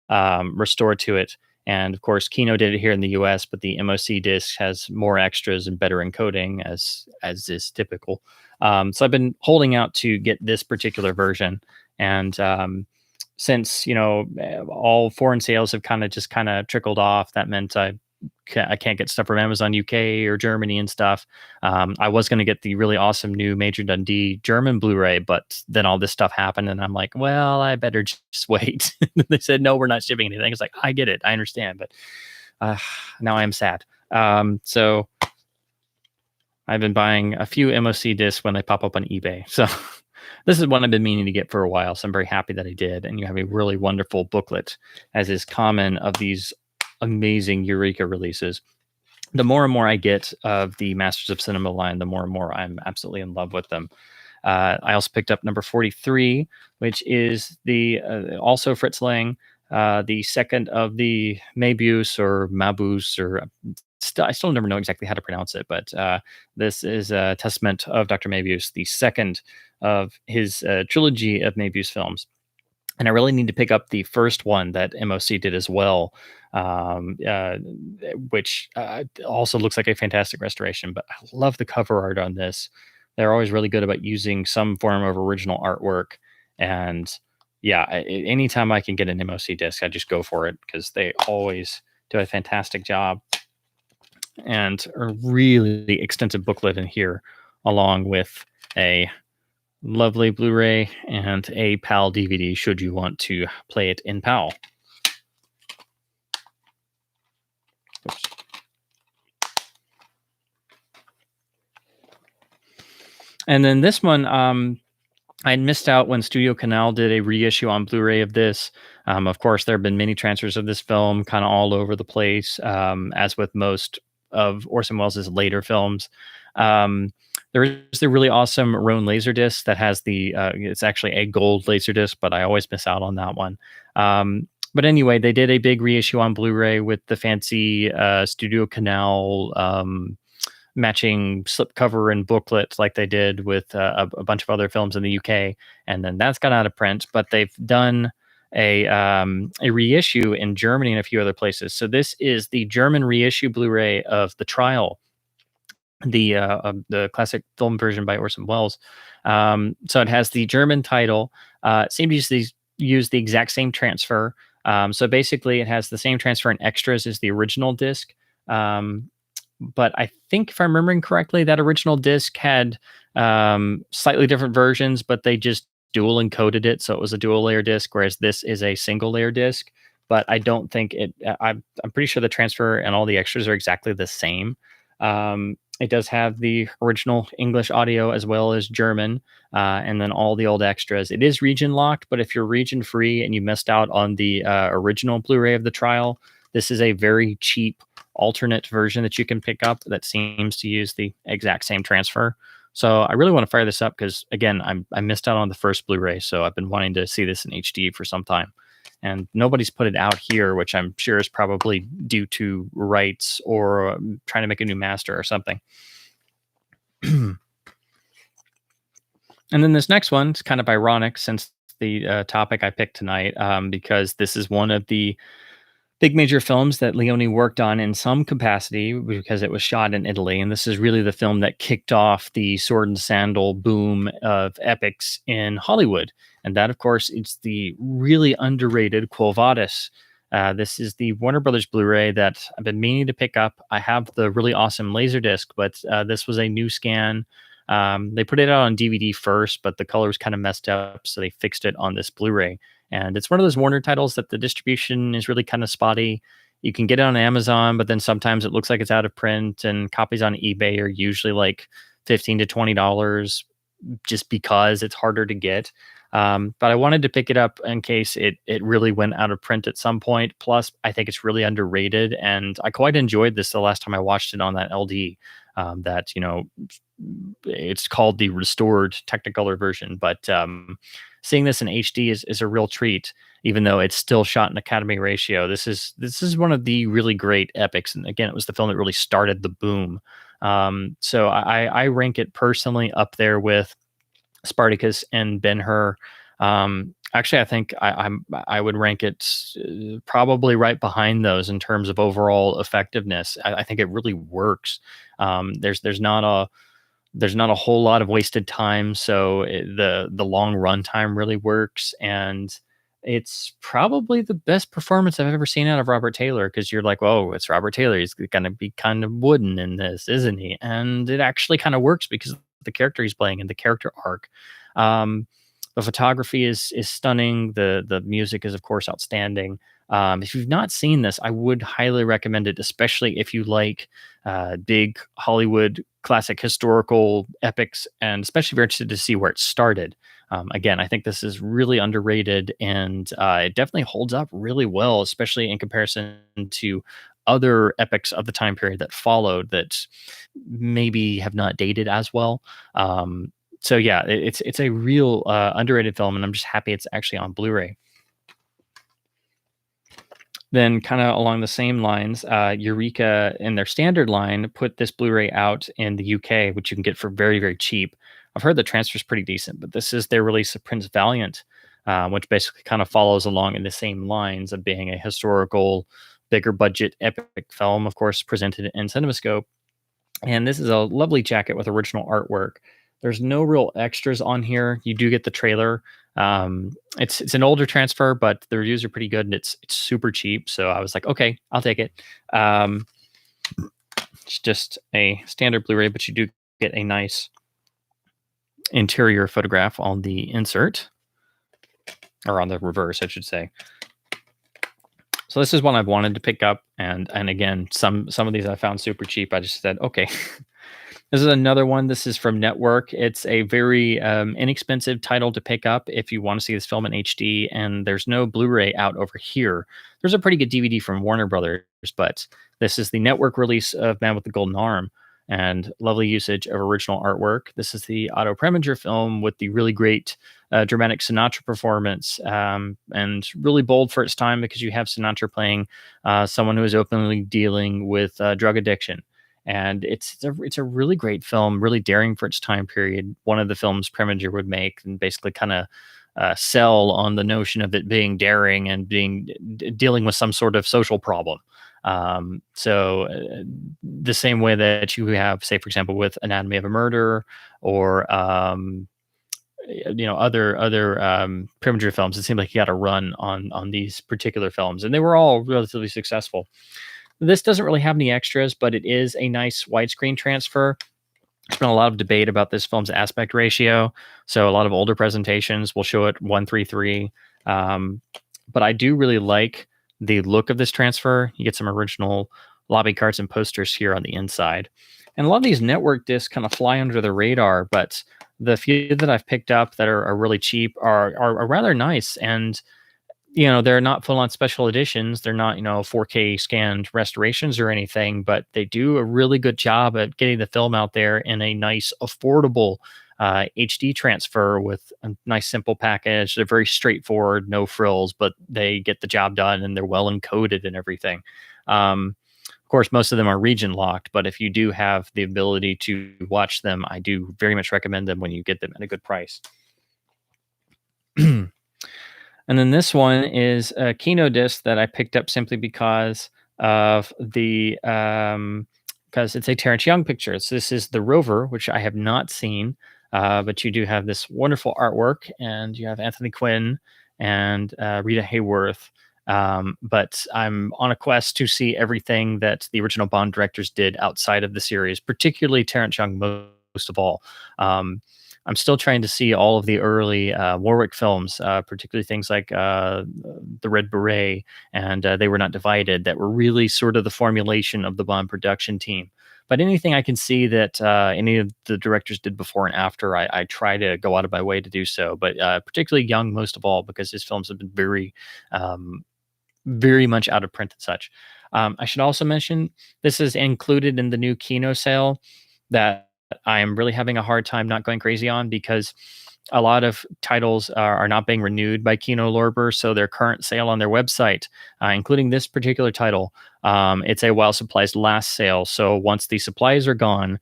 restored to it. And of course, Kino did it here in the US, but the MOC disc has more extras and better encoding, as is typical. So I've been holding out to get this particular version. And since, all foreign sales have kind of trickled off, that meant I can't get stuff from Amazon UK or Germany and stuff. I was going to get the really awesome new Major Dundee German Blu-ray, but then all this stuff happened and I'm like, well, I better just wait. They said, no, we're not shipping anything. It's like, I get it. I understand. But now I am sad. So I've been buying a few MOC discs when they pop up on eBay. So this is one I've been meaning to get for a while. So I'm very happy that I did. And you have a really wonderful booklet, as is common of these amazing Eureka releases. The more and more I get of the Masters of Cinema line, the more and more I'm absolutely in love with them. I also picked up number 43, which is the also Fritz Lang, the second of the Mabuse or Mabuse, or I still never know exactly how to pronounce it, but this is a Testament of Dr. Mabuse, the second of his trilogy of Mabuse films. And I really need to pick up the first one that MOC did as well, which also looks like a fantastic restoration. But I love the cover art on this. They're always really good about using some form of original artwork. And yeah, anytime I can get an MOC disc, I just go for it because they always do a fantastic job. And a really extensive booklet in here, along with a lovely Blu-ray and a PAL DVD should you want to play it in PAL. Oops. And then this one, I missed out when Studio Canal did a reissue on Blu-ray of this. Of course, there have been many transfers of this film kind of all over the place, as with most of Orson Welles' later films. There is the really awesome Roan Laserdisc that has the, it's actually a gold Laserdisc, but I always miss out on that one. But anyway, they did a big reissue on Blu-ray with the fancy Studio Canal matching slipcover and booklet like they did with a bunch of other films in the UK. And then that's got out of print, but they've done a reissue in Germany and a few other places. So this is the German reissue Blu-ray of The Trial, the classic film version by Orson Welles. So it has the German title. Seemed to use these use the exact same transfer. So basically, it has the same transfer and extras as the original disc. Um, but I think if I'm remembering correctly, that original disc had slightly different versions, but they just dual encoded it, so it was a dual layer disc, whereas this is a single layer disc. But I don't think it. I'm pretty sure the transfer and all the extras are exactly the same. It does have the original English audio as well as German, and then all the old extras. It is region locked, but if you're region free and you missed out on the original Blu-ray of the trial, this is a very cheap alternate version that you can pick up that seems to use the exact same transfer. So I really want to fire this up because again, I missed out on the first Blu-ray, so I've been wanting to see this in HD for some time, and nobody's put it out here, which I'm sure is probably due to rights or trying to make a new master or something. And then this next one is kind of ironic since the topic I picked tonight, because this is one of the big major films that Leone worked on in some capacity because it was shot in Italy. And this is really the film that kicked off the sword and sandal boom of epics in Hollywood. And that, of course, is the really underrated Quo Vadis. This is the Warner Brothers Blu-ray that I've been meaning to pick up. I have the really awesome LaserDisc, but this was a new scan. They put it out on DVD first, but the color was kind of messed up, so they fixed it on this Blu-ray. And it's one of those Warner titles that the distribution is really kind of spotty. You can get it on Amazon, but then sometimes it looks like it's out of print, and copies on eBay are usually like $15 to $20 just because it's harder to get. But I wanted to pick it up in case it really went out of print at some point. Plus, I think it's really underrated, and I quite enjoyed this the last time I watched it on that LD. That it's called the restored Technicolor version, but seeing this in HD is a real treat, even though it's still shot in Academy ratio. This is one of the really great epics, and again, it was the film that really started the boom. So I rank it personally up there with Spartacus and Ben-Hur. Actually, I think I would rank it probably right behind those in terms of overall effectiveness. I think it really works. There's not a whole lot of wasted time, so the long run time really works, and it's probably the best performance I've ever seen out of Robert Taylor. Because you're like, "Whoa, it's Robert Taylor. He's gonna be kind of wooden in this, isn't he?" And it actually kind of works because of the character he's playing and the character arc. Um, the photography is stunning. The music is of course outstanding. If you've not seen this, I would highly recommend it, especially if you like big Hollywood classic historical epics, and especially if you're interested to see where it started. Again, I think this is really underrated, and it definitely holds up really well, especially in comparison to other epics of the time period that followed that maybe have not dated as well. So yeah, it's a real underrated film, and I'm just happy it's actually on Blu-ray. Then, kind of along the same lines, Eureka in their standard line put this Blu-ray out in the UK, which you can get for very, very cheap. I've heard the transfer's pretty decent, but this is their release of Prince Valiant, which basically kind of follows along in the same lines of being a historical, bigger budget epic film, of course, presented in CinemaScope. And this is a lovely jacket with original artwork. There's no real extras on here. You do get the trailer. It's an older transfer, but the reviews are pretty good, and it's super cheap. So I was like, okay, I'll take it. It's just a standard Blu-ray, but you do get a nice interior photograph on the insert, or on the reverse, I should say. So this is one I've wanted to pick up, and again, some of these I found super cheap. I just said, okay. This is another one. This is from Network. It's a very inexpensive title to pick up if you want to see this film in HD, and there's no Blu-ray out over here. There's a pretty good DVD from Warner Brothers, but this is the Network release of Man with the Golden Arm, and lovely usage of original artwork. This is the Otto Preminger film with the really great dramatic Sinatra performance, and really bold for its time because you have Sinatra playing someone who is openly dealing with drug addiction. And it's a really great film, really daring for its time period. One of the films Preminger would make, and basically kind of sell on the notion of it being daring and being dealing with some sort of social problem. The same way that you have, say, for example, with Anatomy of a Murder, or other Premiere films. It seemed like he got a run on these particular films, and they were all relatively successful. This doesn't really have any extras, but it is a nice widescreen transfer. There's been a lot of debate about this film's aspect ratio. So a lot of older presentations will show it 1:3:3. Um, but I do really like the look of this transfer. You get some original lobby cards and posters here on the inside. And a lot of these network discs kind of fly under the radar, but the few that I've picked up that are really cheap are rather nice. And they're not full on special editions. They're not, 4K scanned restorations or anything, but they do a really good job at getting the film out there in a nice, affordable HD transfer with a nice, simple package. They're very straightforward, no frills, but they get the job done and they're well encoded and everything. Of course, most of them are region locked, but if you do have the ability to watch them, I do very much recommend them when you get them at a good price. And then this one is a Kino disc that I picked up simply because of because it's a Terrence Young picture. So this is The Rover, which I have not seen, but you do have this wonderful artwork, and you have Anthony Quinn and Rita Hayworth. But I'm on a quest to see everything that the original Bond directors did outside of the series, particularly Terrence Young most of all. I'm still trying to see all of the early Warwick films, particularly things like The Red Beret and They Were Not Divided, that were really sort of the formulation of the Bond production team. But anything I can see that any of the directors did before and after, I try to go out of my way to do so. But particularly Young most of all, because his films have been very much out of print and such. I should also mention this is included in the new Kino sale that I am really having a hard time not going crazy on, because a lot of titles are not being renewed by Kino Lorber. So their current sale on their website, including this particular title, it's a while supplies last sale. So once the supplies are gone,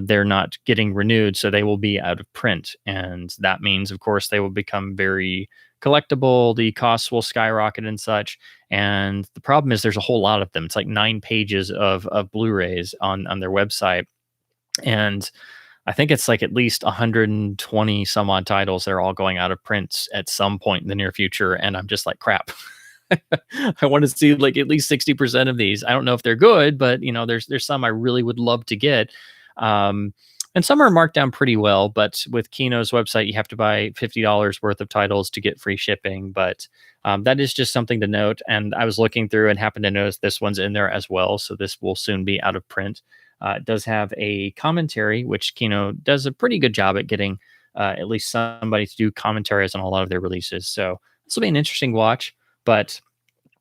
they're not getting renewed. So they will be out of print. And that means, of course, they will become very collectible. The costs will skyrocket and such. And the problem is there's a whole lot of them. It's like 9 pages of Blu-rays on their website. And I think it's like at least 120 some odd titles that are all going out of print at some point in the near future. And I'm just like, crap. I want to see like at least 60% of these. I don't know if they're good, but there's some I really would love to get. And some are marked down pretty well, but with Kino's website, you have to buy $50 worth of titles to get free shipping. But that is just something to note. And I was looking through and happened to notice this one's in there as well. So this will soon be out of print. It does have a commentary, which Kino does a pretty good job at getting at least somebody to do commentaries on a lot of their releases. So this will be an interesting watch. But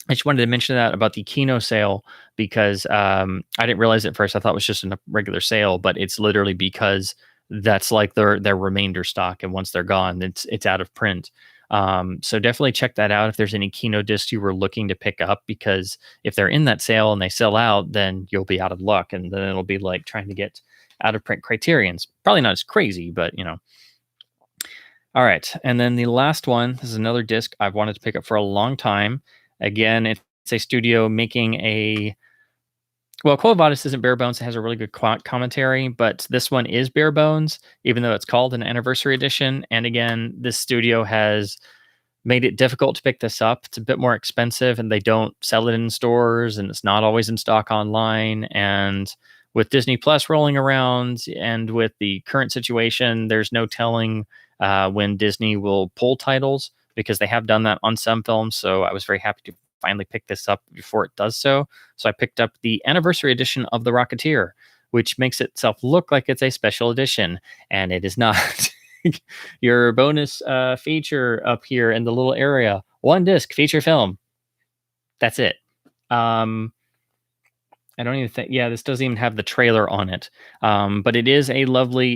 I just wanted to mention that about the Kino sale, because I didn't realize at first. I thought it was just a regular sale, but it's literally because that's like their remainder stock, and once they're gone, it's out of print. So definitely check that out if there's any Kino discs you were looking to pick up, because if they're in that sale and they sell out, then you'll be out of luck, and then it'll be like trying to get out of print Criterions. Probably not as crazy, but All right, and then the last one, this is another disc I've wanted to pick up for a long time. Again, it's a studio making Code of Odyssey isn't bare bones. It has a really good commentary, but this one is bare bones, even though it's called an anniversary edition. And again, this studio has made it difficult to pick this up. It's a bit more expensive, and they don't sell it in stores, and it's not always in stock online. And with Disney Plus rolling around, and with the current situation, there's no telling when Disney will pull titles, because they have done that on some films. So I was very happy to finally pick this up before it does so. So I picked up the anniversary edition of The Rocketeer, which makes itself look like it's a special edition, and it is not. Your bonus feature up here in the little area, 1 disc feature film. That's it. I don't even think, this doesn't even have the trailer on it. But it is a lovely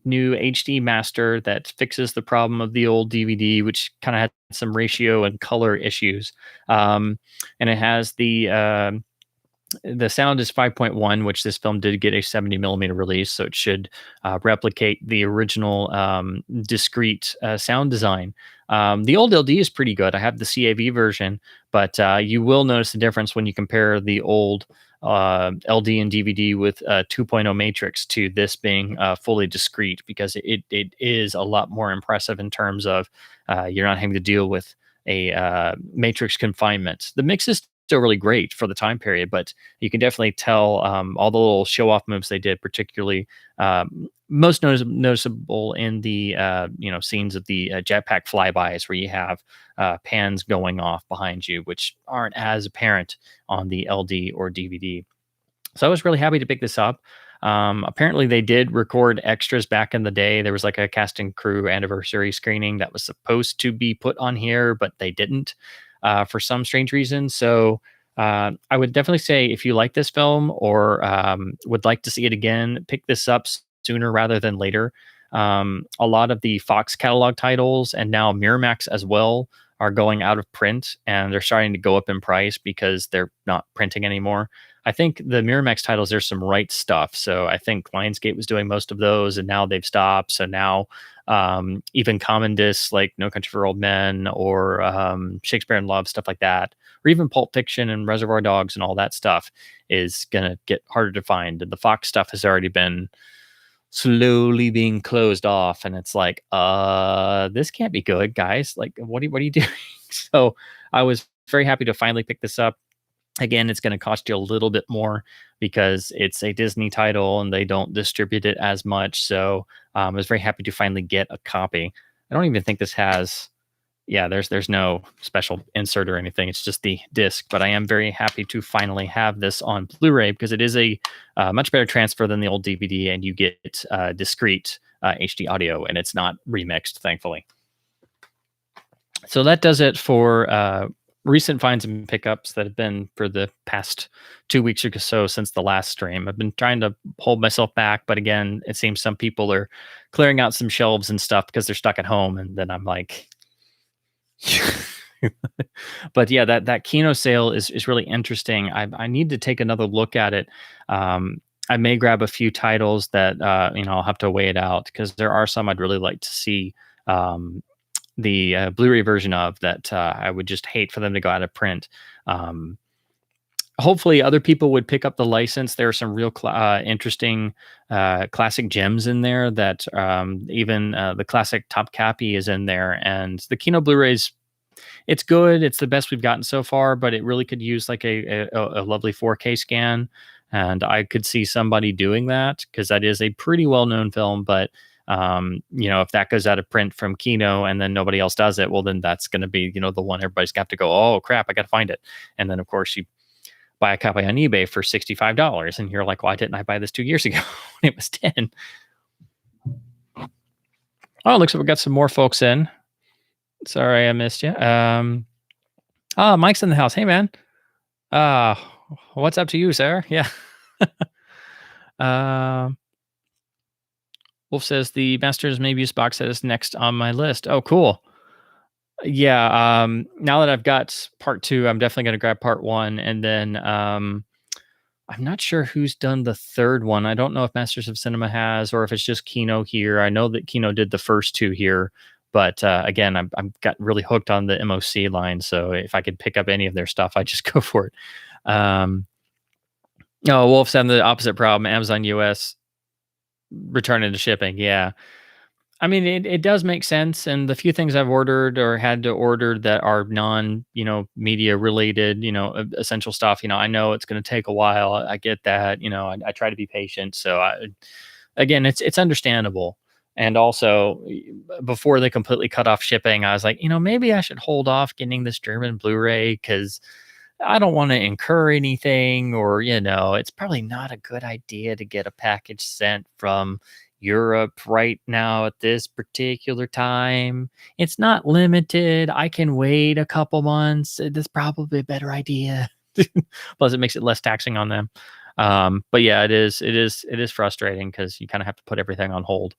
new HD master that fixes the problem of the old DVD, which kind of had some ratio and color issues. And it has the sound is 5.1, which this film did get a 70 millimeter release, so it should replicate the original discrete sound design. The old LD is pretty good. I have the CAV version, but you will notice the difference when you compare the old LD and DVD with 2.0 matrix to this being fully discrete, because it is a lot more impressive in terms of you're not having to deal with a matrix confinement. The mix is still really great for the time period, but you can definitely tell all the little show off moves they did, particularly most noticeable in the scenes of the jetpack flybys, where you have pans going off behind you, which aren't as apparent on the LD or DVD. So I was really happy to pick this up. Apparently, they did record extras back in the day. There was like a cast and crew anniversary screening that was supposed to be put on here, but they didn't for some strange reason. So I would definitely say, if you like this film or would like to see it again, pick this up sooner rather than later. A lot of the Fox catalog titles, and now Miramax as well, are going out of print, and they're starting to go up in price because they're not printing anymore. I think the Miramax titles, there's some right stuff. So I think Lionsgate was doing most of those, and now they've stopped. So now even common discs like No Country for Old Men or Shakespeare in Love, stuff like that, or even Pulp Fiction and Reservoir Dogs and all that stuff is going to get harder to find. And the Fox stuff has already been slowly being closed off, and it's like, this can't be good, guys. Like, what are you doing? So I was very happy to finally pick this up. Again, it's going to cost you a little bit more because it's a Disney title and they don't distribute it as much. So I was very happy to finally get a copy. I don't even think this has, there's no special insert or anything. It's just the disc. But I am very happy to finally have this on Blu-ray, because it is a much better transfer than the old DVD, and you get discrete HD audio, and it's not remixed, thankfully. So that does it for recent finds and pickups that have been for the past 2 weeks or so since the last stream. I've been trying to hold myself back, but again, it seems some people are clearing out some shelves and stuff because they're stuck at home, and then I'm like, but yeah, that Kino sale is really interesting. I need to take another look at it. I may grab a few titles that I'll have to weigh it out, because there are some I'd really like to see the Blu-ray version of that. I would just hate for them to go out of print. Hopefully other people would pick up the license. There are some real interesting classic gems in there that even the classic Topkapi is in there. And the Kino Blu-rays, it's good. It's the best we've gotten so far, but it really could use like a lovely 4K scan. And I could see somebody doing that, because that is a pretty well-known film. But if that goes out of print from Kino and then nobody else does it, well, then that's going to be, the one everybody's got to go, oh crap, I got to find it. And then of course you buy a copy on eBay for $65, and you're like, why didn't I buy this 2 years ago when it was 10? Oh, it looks like we got some more folks in. Sorry, I missed you. Mike's in the house. Hey, man. What's up to you, sir? Yeah. Wolf says the Masters Maybe box set is next on my list. Oh, cool. Yeah. Now that I've got part 2, I'm definitely going to grab part 1, and then I'm not sure who's done the third one. I don't know if Masters of Cinema has, or if it's just Kino here. I know that Kino did the first 2 here, but again, I'm got really hooked on the MOC line. So if I could pick up any of their stuff, I just go for it. Wolf's having the opposite problem. Amazon US returning to shipping. Yeah. I mean, it does make sense. And the few things I've ordered or had to order that are non, media related, essential stuff, I know it's going to take a while. I get that, I try to be patient. So again, it's understandable. And also, before they completely cut off shipping, I was like, maybe I should hold off getting this German Blu-ray, because I don't want to incur anything, or, it's probably not a good idea to get a package sent from Europe right now at this particular time. It's not limited. I can wait a couple months. That's probably a better idea. Plus, it makes it less taxing on them. But yeah, it is frustrating, because you kind of have to put everything on hold.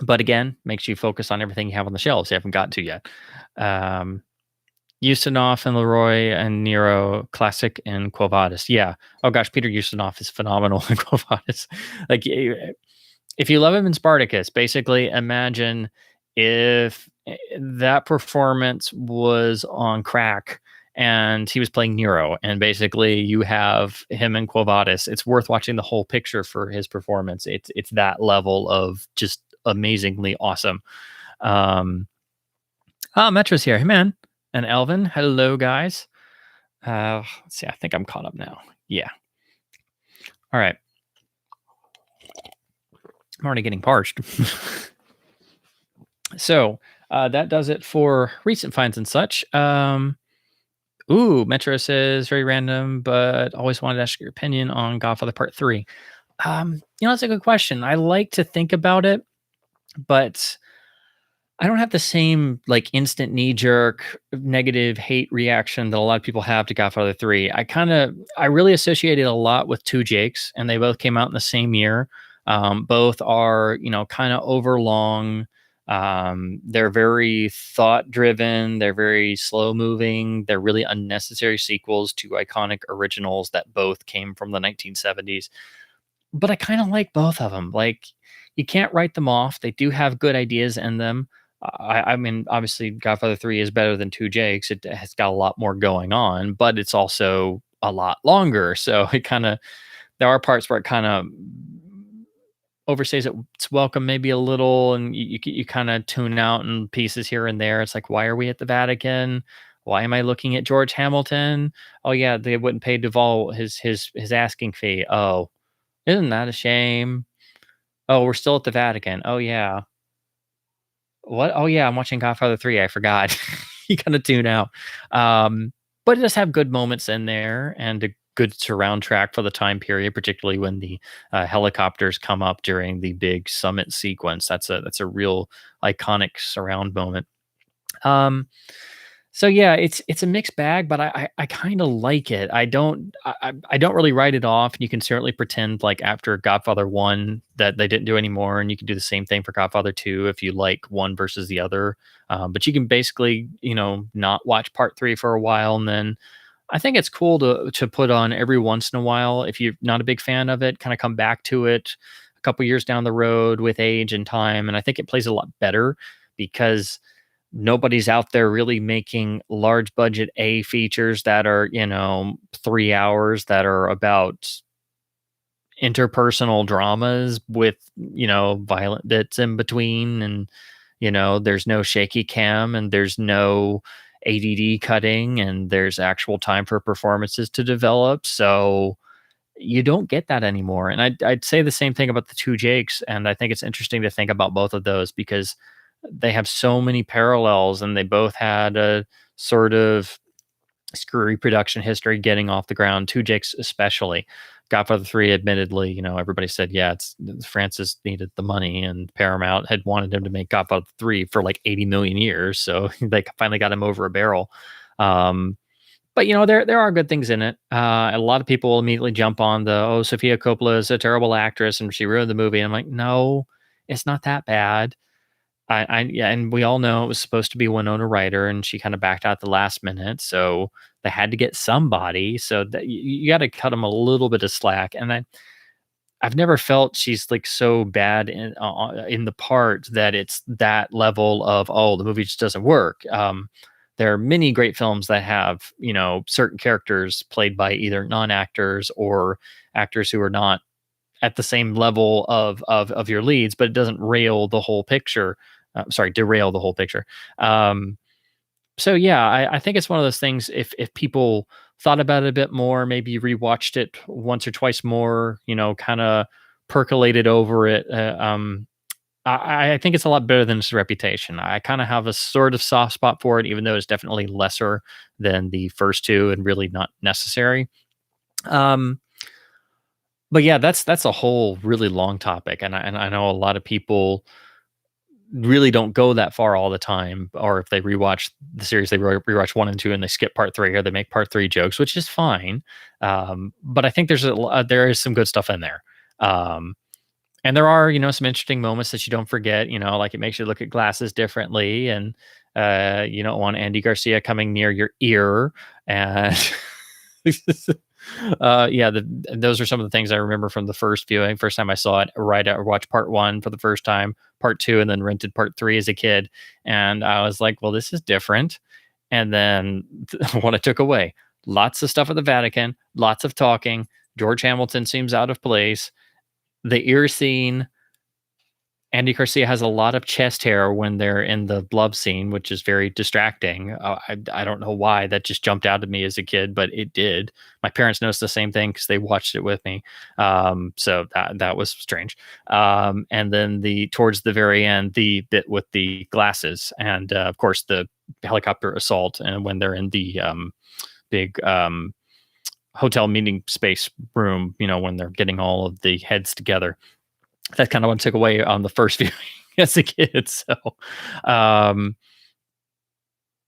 But again, makes you focus on everything you have on the shelves you haven't gotten to yet. Ustinov and Leroy and Nero, classic in Quo Vadis. Yeah. Oh gosh, Peter Ustinov is phenomenal in Quo Vadis. Like, if you love him in Spartacus, basically imagine if that performance was on crack and he was playing Nero. And basically, you have him and Quo Vadis. It's worth watching the whole picture for his performance. It's that level of just amazingly awesome. Um, Metro's here. Hey, man. And Elvin. Hello, guys. Let's see. I think I'm caught up now. Yeah. All right. I'm already getting parched. So that does it for recent finds and such. Metro says very random, but always wanted to ask your opinion on Godfather Part 3. That's a good question. I like to think about it, but I don't have the same like instant knee jerk negative hate reaction that a lot of people have to Godfather 3. I really associate it a lot with Two Jakes, and they both came out in the same year. Both are, kind of overlong. They're very thought driven. They're very slow moving. They're really unnecessary sequels to iconic originals that both came from the 1970s. But I kind of like both of them. Like, you can't write them off. They do have good ideas in them. I mean, obviously, Godfather 3 is better than Two Jakes. It has got a lot more going on, but it's also a lot longer. So there are parts where it kind of overstays its welcome maybe a little, and you kind of tune out in pieces here and there. It's like, why are we at the Vatican? Why am I looking at George Hamilton? Oh yeah, they wouldn't pay Duvall his asking fee. Oh, isn't that a shame? Oh, we're still at the Vatican. Oh yeah. What? Oh yeah, I'm watching Godfather 3. I forgot. You kind of tune out. But it does have good moments in there and a good surround track for the time period, particularly when the helicopters come up during the big summit sequence. That's a real iconic surround moment. So yeah, it's a mixed bag, but I kind of like it. I don't really write it off. You can certainly pretend like after Godfather 1 that they didn't do anymore, and you can do the same thing for Godfather 2 if you like one versus the other. But you can basically, not watch Part 3 for a while, and then I think it's cool to put on every once in a while if you're not a big fan of it. Kind of come back to it a couple years down the road with age and time, and I think it plays a lot better because nobody's out there really making large budget A features that are, 3 hours that are about interpersonal dramas with, violent bits in between. And, there's no shaky cam and there's no ADD cutting and there's actual time for performances to develop. So you don't get that anymore. And I'd say the same thing about the Two Jakes. And I think it's interesting to think about both of those because they have so many parallels and they both had a sort of screwy production history getting off the ground. Two Jakes especially. Godfather 3, admittedly, everybody said, yeah, Francis needed the money and Paramount had wanted him to make Godfather 3 for like 80 million years. So they finally got him over a barrel. But there are good things in it. A lot of people immediately jump on Sofia Coppola is a terrible actress and she ruined the movie. And I'm like, no, it's not that bad. Yeah, and we all know it was supposed to be Winona Ryder, and she kind of backed out at the last minute, so they had to get somebody. So that you got to cut them a little bit of slack. And I've never felt she's like so bad in the part that it's that level of the movie just doesn't work. There are many great films that have certain characters played by either non-actors or actors who are not at the same level of your leads, but it doesn't derail the whole picture. So yeah, I think it's one of those things. If people thought about it a bit more, maybe rewatched it once or twice more, kind of percolated over it. I think it's a lot better than its reputation. I kind of have a sort of soft spot for it, even though it's definitely lesser than the first two and really not necessary. But yeah, that's a whole really long topic, and I know a lot of people really don't go that far all the time, or if they rewatch the series, they rewatch 1 and 2 and they skip Part 3, or they make Part 3 jokes, which is fine. But I think there is some good stuff in there. And there are, some interesting moments that you don't forget, like it makes you look at glasses differently, and you don't want Andy Garcia coming near your ear. And those are some of the things I remember from the first viewing. First time I saw it, I watched Part 1 for the first time, Part 2, and then rented Part 3 as a kid. And I was like, well, this is different. And then what I took away, lots of stuff at the Vatican, lots of talking. George Hamilton seems out of place. The ear scene, Andy Garcia has a lot of chest hair when they're in the love scene, which is very distracting. I don't know why that just jumped out at me as a kid, but it did. My parents noticed the same thing because they watched it with me. So that was strange. And then the towards the very end, the bit with the glasses, and of course the helicopter assault, and when they're in the big hotel meeting space room, when they're getting all of the heads together. That's kind of what I took away on the first viewing as a kid. So, um,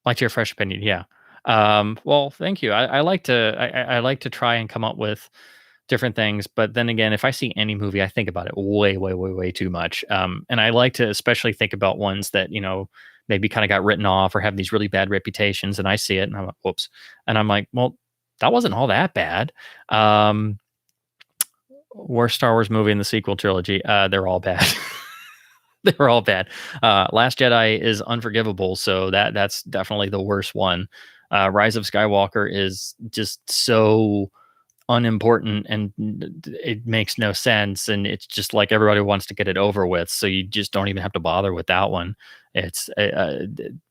like your fresh opinion, yeah. Well, thank you. I like to I like to try and come up with different things, but then again, if I see any movie, I think about it way, way, way, way too much. And I like to especially think about ones that maybe kind of got written off or have these really bad reputations, and I see it and I'm like, whoops, and I'm like, well, that wasn't all that bad. Um, Worst Star Wars movie in the sequel trilogy. They're all bad. They're all bad. Last Jedi is unforgivable, so that's definitely the worst one. Rise of Skywalker is just so unimportant and it makes no sense, and it's just like everybody wants to get it over with, so you just don't even have to bother with that one. It's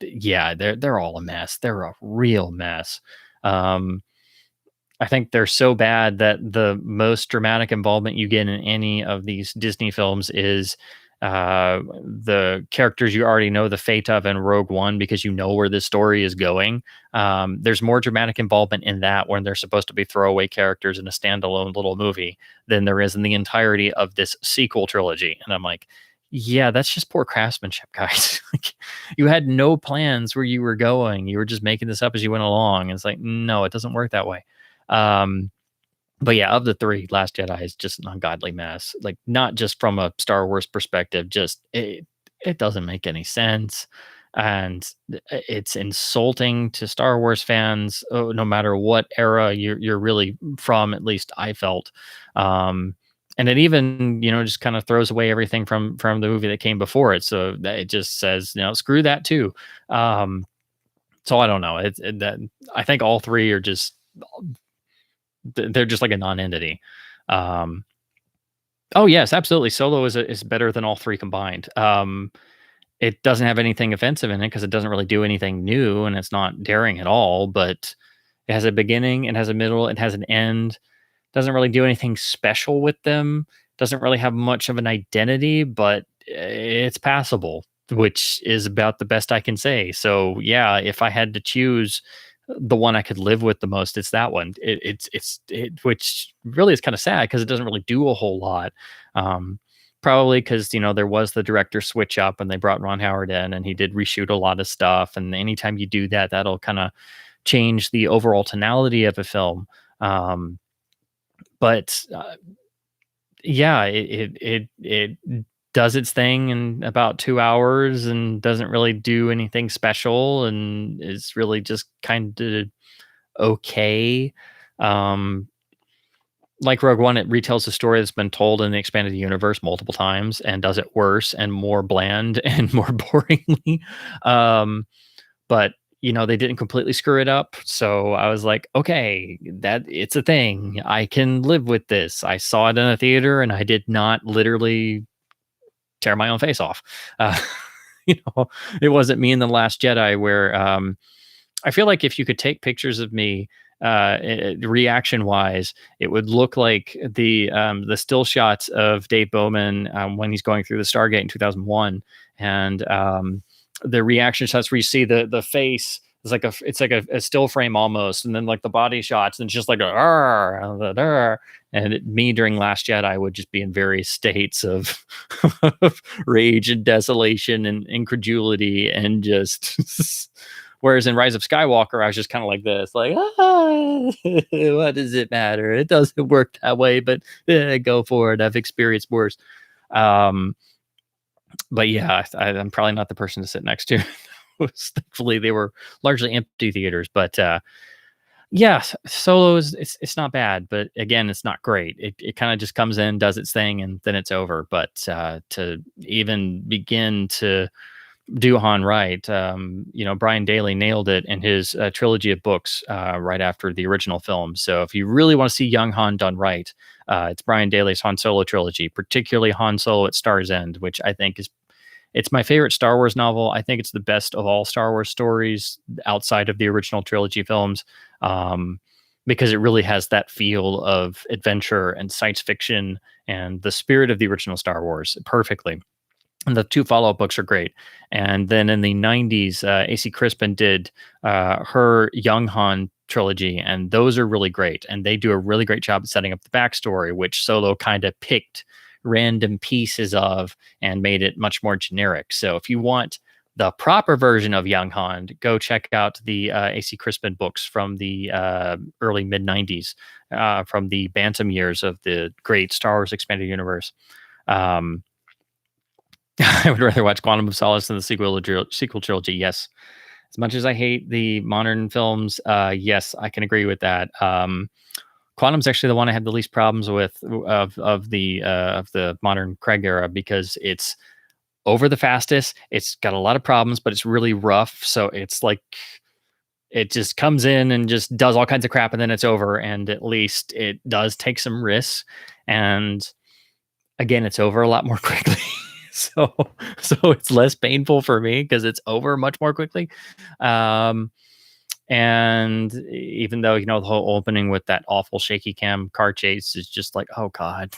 yeah, they're all a mess. They're a real mess. Um, I think they're so bad that the most dramatic involvement you get in any of these Disney films is the characters you already know the fate of in Rogue One because you know where this story is going. There's more dramatic involvement in that when they're supposed to be throwaway characters in a standalone little movie than there is in the entirety of this sequel trilogy. And I'm like, yeah, that's just poor craftsmanship, guys. Like, you had no plans where you were going. You were just making this up as you went along. And it's like, no, it doesn't work that way. Um, but yeah, of the three, Last Jedi is just an ungodly mess. Like, not just from a Star Wars perspective, just it doesn't make any sense, and it's insulting to Star Wars fans, no matter what era you're really from. At least I felt, and it even just kind of throws away everything from the movie that came before it. So that it just says screw that too. Um, so I don't know. That I think all three are just they're just like a non-entity. Um, oh yes, absolutely. Solo is better than all three combined. It doesn't have anything offensive in it because it doesn't really do anything new and it's not daring at all. But it has a beginning, it has a middle, it has an end. Doesn't really do anything special with them. Doesn't really have much of an identity, but it's passable, which is about the best I can say. So yeah, if I had to choose the one I could live with the most, it's that one. Which really is kind of sad because it doesn't really do a whole lot. Um, Probably because there was the director switch up and they brought Ron Howard in and he did reshoot a lot of stuff. And anytime you do that, that'll kind of change the overall tonality of a film. But yeah, it does its thing in about 2 hours and doesn't really do anything special and is really just kind of okay. Um, like Rogue One, it retells a story that's been told in the expanded universe multiple times and does it worse and more bland and more boringly. Um, but they didn't completely screw it up. So I was like, okay, that it's a thing. I can live with this. I saw it in a theater and I did not literally tear my own face off. Uh, you know, it wasn't me in The Last Jedi where I feel like if you could take pictures of me reaction wise, it would look like the still shots of Dave Bowman when he's going through the Stargate in 2001, and the reaction shots where you see the face. It's like a still frame almost, and then like the body shots, and it's just like me during Last Jedi would just be in various states of, of rage and desolation and incredulity and just whereas in Rise of Skywalker, I was just kind of like this, like, what does it matter? It doesn't work that way, but go for it. I've experienced worse. Um, but yeah, I'm probably not the person to sit next to. Thankfully, they were largely empty theaters, but yeah, Solo is it's not bad, but again, it's not great. It kind of just comes in, does its thing, and then it's over. But to even begin to do Han right. Brian Daley nailed it in his trilogy of books right after the original film. So if you really want to see young Han done right, it's Brian Daley's Han Solo trilogy, particularly Han Solo at Star's End, which I think it's my favorite Star Wars novel. I think it's the best of all Star Wars stories outside of the original trilogy films, because it really has that feel of adventure and science fiction and the spirit of the original Star Wars perfectly. And the two follow-up books are great. And then in the 90s, AC Crispin did her Young Han trilogy, and those are really great. And they do a really great job of setting up the backstory, which Solo kind of picked random pieces of and made it much more generic. So if you want the proper version of Young Han, go check out the AC Crispin books from the early mid-90s, from the Bantam years of the great Star Wars Expanded Universe. I would rather watch Quantum of Solace than the sequel trilogy. Yes, as much as I hate the modern films, yes, I can agree with that. Quantum's actually the one I had the least problems with of the modern Craig era, because it's over the fastest. It's got a lot of problems, but it's really rough. So it's like it just comes in and just does all kinds of crap, and then it's over. And at least it does take some risks, and again, it's over a lot more quickly. So it's less painful for me because it's over much more quickly. And even though, the whole opening with that awful shaky cam car chase is just like, oh God,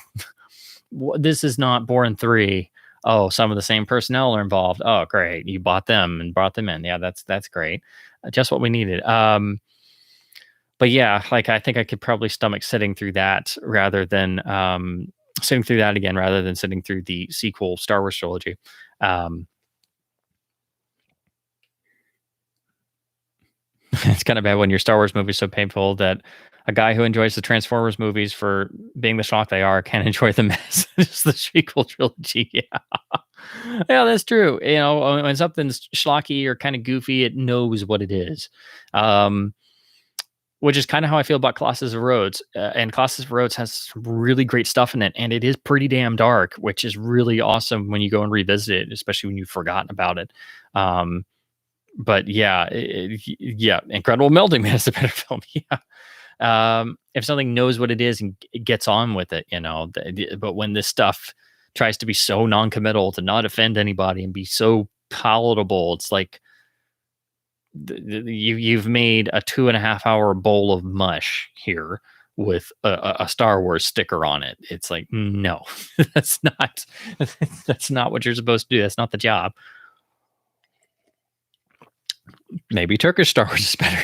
this is not Bourne 3. Oh, some of the same personnel are involved. Oh, great. You bought them and brought them in. Yeah, that's great. Just what we needed. But yeah, like I think I could probably stomach sitting through that sitting through that again rather than sitting through the sequel Star Wars trilogy. It's kind of bad when your Star Wars movie is so painful that a guy who enjoys the Transformers movies for being the schlock they are can't enjoy them as just the sequel trilogy. Yeah. Yeah, that's true. When something's schlocky or kind of goofy, it knows what it is. Which is kind of how I feel about Colossus of Rhodes. And Colossus of Rhodes has some really great stuff in it, and it is pretty damn dark, which is really awesome when you go and revisit it, especially when you've forgotten about it. But yeah, Incredible Melting Man is a better film. Yeah. If something knows what it is and it gets on with it, but when this stuff tries to be so non-committal to not offend anybody and be so palatable, it's like, you've made a 2.5 hour bowl of mush here with a Star Wars sticker on it. It's like, no, that's not what you're supposed to do. That's not the job. Maybe Turkish Star Wars is better.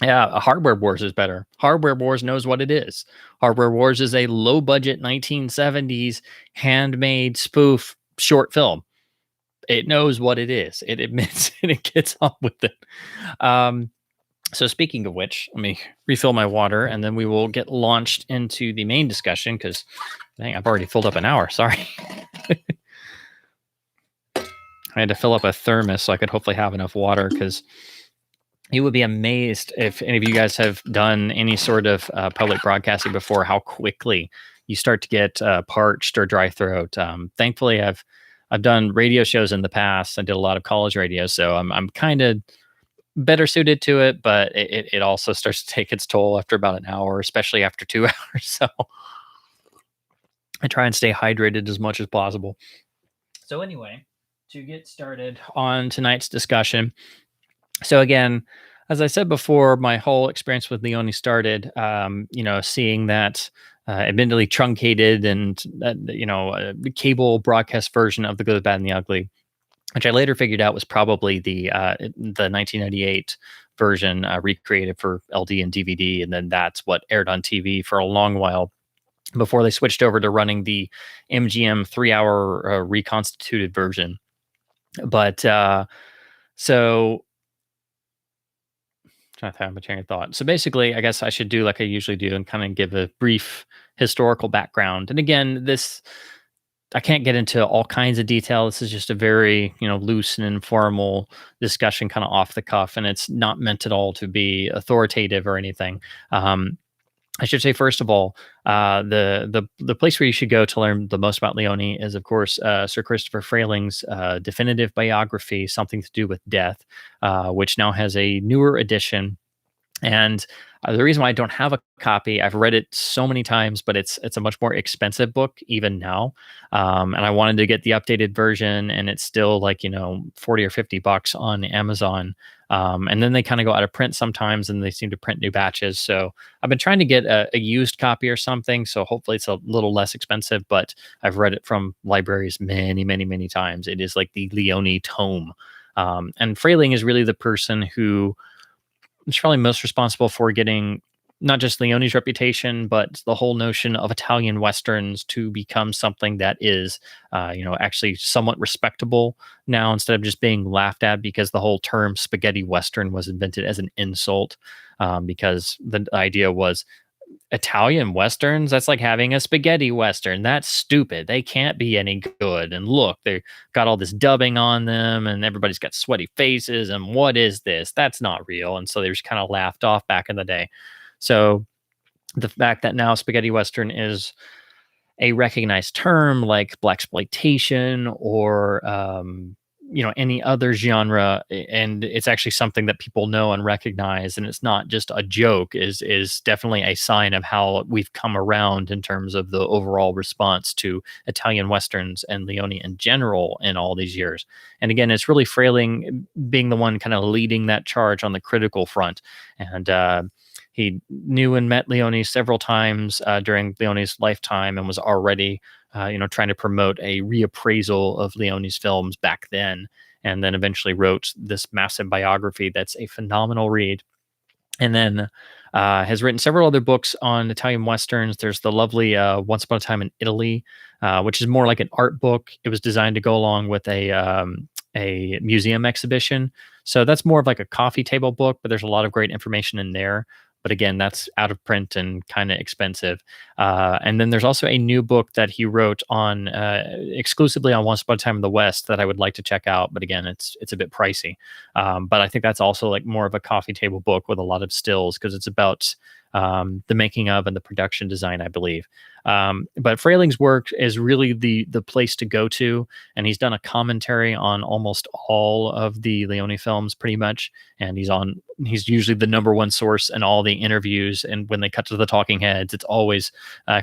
Yeah, Hardware Wars is better. Hardware Wars knows what it is. Hardware Wars is a low budget 1970s handmade spoof short film. It knows what it is. It admits and it gets on with it. So speaking of which, let me refill my water and then we will get launched into the main discussion because I've already filled up an hour. Sorry. I had to fill up a thermos so I could hopefully have enough water, because you would be amazed if any of you guys have done any sort of public broadcasting before, how quickly you start to get parched or dry throat. Thankfully, I've done radio shows in the past. I did a lot of college radio, so I'm kind of better suited to it, but it also starts to take its toll after about an hour, especially after 2 hours. So I try and stay hydrated as much as possible. So anyway, to get started on tonight's discussion. So again, as I said before, my whole experience with Leone started, seeing that admittedly truncated and the cable broadcast version of The Good, the Bad, and the Ugly, which I later figured out was probably the 1998 version recreated for LD and DVD, and then that's what aired on TV for a long while before they switched over to running the MGM 3-hour reconstituted version. But so trying to have a train of thought. So basically, I guess I should do like I usually do and kind of give a brief historical background. And again, I can't get into all kinds of detail. This is just a very, loose and informal discussion, kind of off the cuff, and it's not meant at all to be authoritative or anything. I should say, first of all, the place where you should go to learn the most about Leone is, of course, Sir Christopher Frayling's definitive biography, Something to Do with Death, which now has a newer edition. And the reason why I don't have a copy, I've read it so many times, but it's a much more expensive book even now. And I wanted to get the updated version, and it's still like, 40 or $50 on Amazon. And then they kind of go out of print sometimes, and they seem to print new batches. So I've been trying to get a used copy or something. So hopefully it's a little less expensive, but I've read it from libraries many, many, many times. It is like the Leone tome. And Frayling is really the person who is probably most responsible for getting not just Leone's reputation, but the whole notion of Italian westerns to become something that is, actually somewhat respectable now, instead of just being laughed at, because the whole term spaghetti western was invented as an insult. Because the idea was, Italian westerns, that's like having a spaghetti western. That's stupid. They can't be any good. And look, they got all this dubbing on them, and everybody's got sweaty faces. And what is this? That's not real. And so they just kind of laughed off back in the day. So the fact that now spaghetti western is a recognized term like blaxploitation or any other genre, and it's actually something that people know and recognize, and it's not just a joke, is definitely a sign of how we've come around in terms of the overall response to Italian westerns and Leone in general in all these years. And again, it's really Frayling being the one kind of leading that charge on the critical front. And he knew and met Leone several times during Leone's lifetime, and was already, trying to promote a reappraisal of Leone's films back then. And then eventually wrote this massive biography that's a phenomenal read. And then has written several other books on Italian westerns. There's the lovely Once Upon a Time in Italy, which is more like an art book. It was designed to go along with a museum exhibition. So that's more of like a coffee table book, but there's a lot of great information in there. But again, that's out of print and kind of expensive. And then there's also a new book that he wrote on exclusively on Once Upon a Time in the West that I would like to check out. But again, it's a bit pricey. But I think that's also like more of a coffee table book with a lot of stills, because it's about the making of and the production design, I believe. But Frayling's work is really the place to go to, and he's done a commentary on almost all of the Leone films, pretty much. And he's usually the number one source in all the interviews. And when they cut to the talking heads, it's always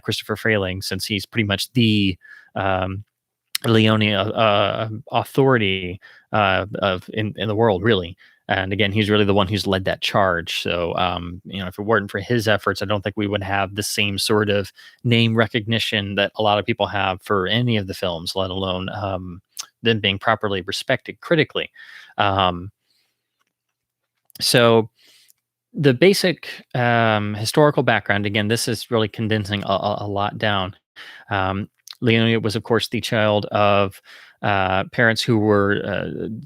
Christopher Frayling, since he's pretty much the Leone authority in the world, really. And again, he's really the one who's led that charge. So, if it weren't for his efforts, I don't think we would have the same sort of name recognition that a lot of people have for any of the films, let alone them being properly respected critically. So, the basic historical background, again, this is really condensing a lot down. Leone was, of course, the child of parents who were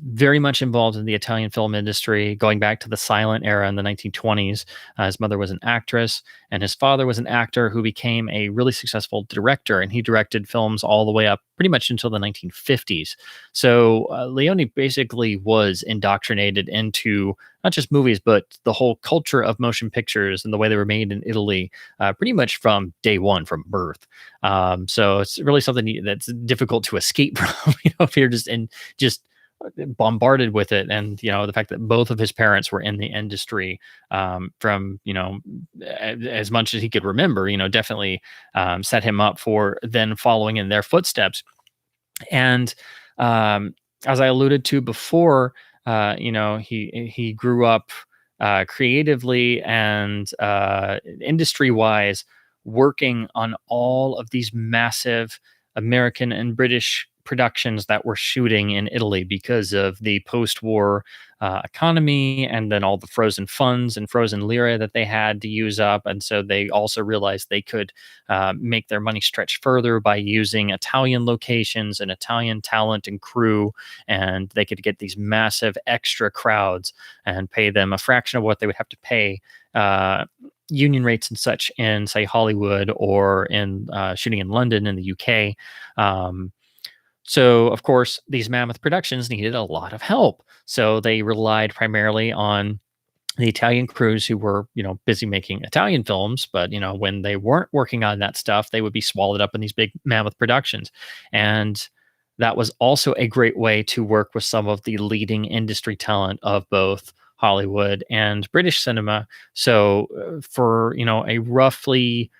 very much involved in the Italian film industry, going back to the silent era in the 1920s. His mother was an actress, and his father was an actor who became a really successful director, and he directed films all the way up pretty much until the 1950s. So Leone basically was indoctrinated into not just movies, but the whole culture of motion pictures and the way they were made in Italy, pretty much from day one, from birth. So it's really something that's difficult to escape from, if you're just bombarded with it. And, the fact that both of his parents were in the industry from, as much as he could remember, definitely set him up for then following in their footsteps. And as I alluded to before, he grew up creatively and industry wise, working on all of these massive American and British productions that were shooting in Italy because of the post-war economy, and then all the frozen funds and frozen lira that they had to use up. And so they also realized they could make their money stretch further by using Italian locations and Italian talent and crew, and they could get these massive extra crowds and pay them a fraction of what they would have to pay union rates and such in, say, Hollywood or in shooting in London in the UK. So, of course, these mammoth productions needed a lot of help. So they relied primarily on the Italian crews who were, busy making Italian films, but when they weren't working on that stuff, they would be swallowed up in these big mammoth productions. And that was also a great way to work with some of the leading industry talent of both Hollywood and British cinema. So for, a roughly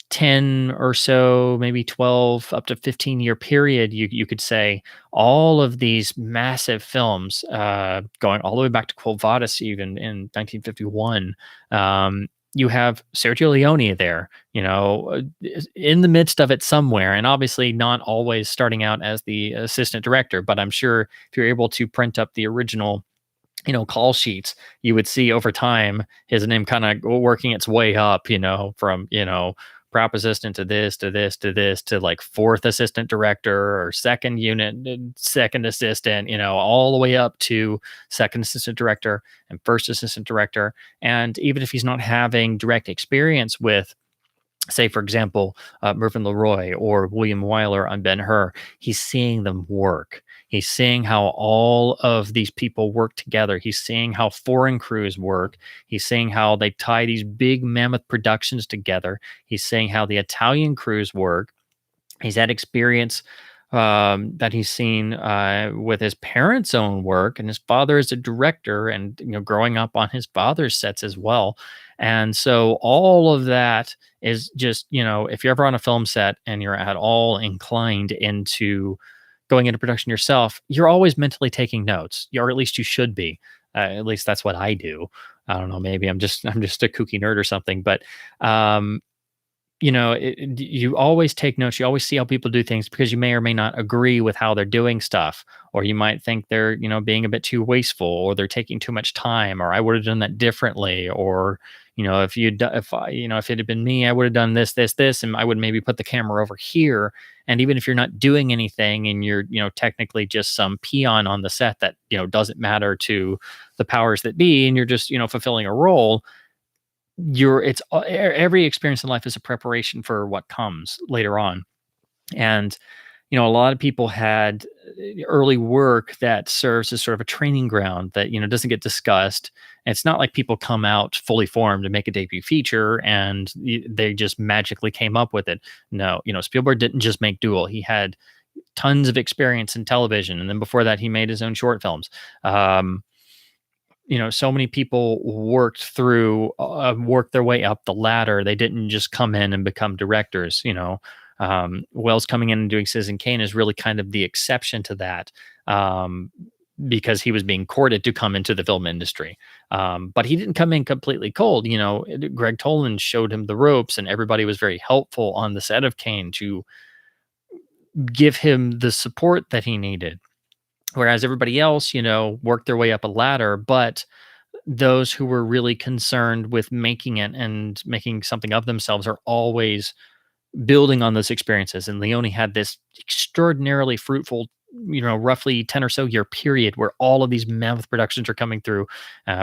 10 or so, maybe 12 up to 15-year period, you could say all of these massive films, going all the way back to Quo Vadis, even in 1951. You have Sergio Leone there, in the midst of it somewhere, and obviously not always starting out as the assistant director, but I'm sure if you're able to print up the original call sheets, you would see over time his name kind of working its way up, from, prop assistant to this, to this, to this, to like fourth assistant director or second unit, second assistant, all the way up to second assistant director and first assistant director. And even if he's not having direct experience with, say, for example, Mervyn LeRoy or William Wyler on Ben-Hur, he's seeing them work. He's seeing how all of these people work together. He's seeing how foreign crews work. He's seeing how they tie these big mammoth productions together. He's seeing how the Italian crews work. He's had experience that he's seen with his parents' own work, and his father is a director, and growing up on his father's sets as well. And so all of that is just, if you're ever on a film set and you're at all inclined into going into production yourself, you're always mentally taking notes, or at least you should be. At least that's what I do. I don't know. Maybe I'm just a kooky nerd or something, but you always take notes. You always see how people do things because you may or may not agree with how they're doing stuff, or you might think they're, being a bit too wasteful, or they're taking too much time, or I would have done that differently, or if it had been me, I would have done this, this, this, and I would maybe put the camera over here. And even if you're not doing anything and you're, technically just some peon on the set that doesn't matter to the powers that be, and you're just fulfilling a role, every experience in life is a preparation for what comes later on. And a lot of people had early work that serves as sort of a training ground that doesn't get discussed. And it's not like people come out fully formed to make a debut feature and they just magically came up with it. No, Spielberg didn't just make Duel. He had tons of experience in television, and then before that he made his own short films. So many people worked their way up the ladder. They didn't just come in and become directors. Wells coming in and doing Citizen Kane is really kind of the exception to that, because he was being courted to come into the film industry. But he didn't come in completely cold. Greg Toland showed him the ropes, and everybody was very helpful on the set of Kane to give him the support that he needed. Whereas everybody else, worked their way up a ladder, but those who were really concerned with making it and making something of themselves are always building on those experiences. And Leone had this extraordinarily fruitful, roughly 10 or so year period where all of these mammoth productions are coming through,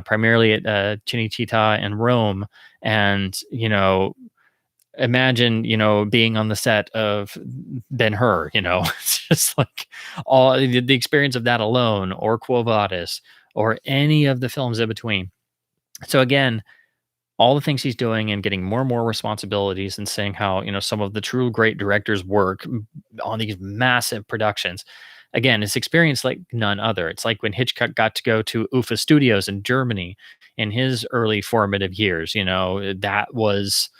primarily at Cinecittà and Rome. And, imagine, being on the set of Ben-Hur, it's just like all the experience of that alone, or Quo Vadis, or any of the films in between. So again, all the things he's doing and getting more and more responsibilities, and seeing how, some of the true great directors work on these massive productions. Again, it's experience like none other. It's like when Hitchcock got to go to UFA Studios in Germany in his early formative years, that was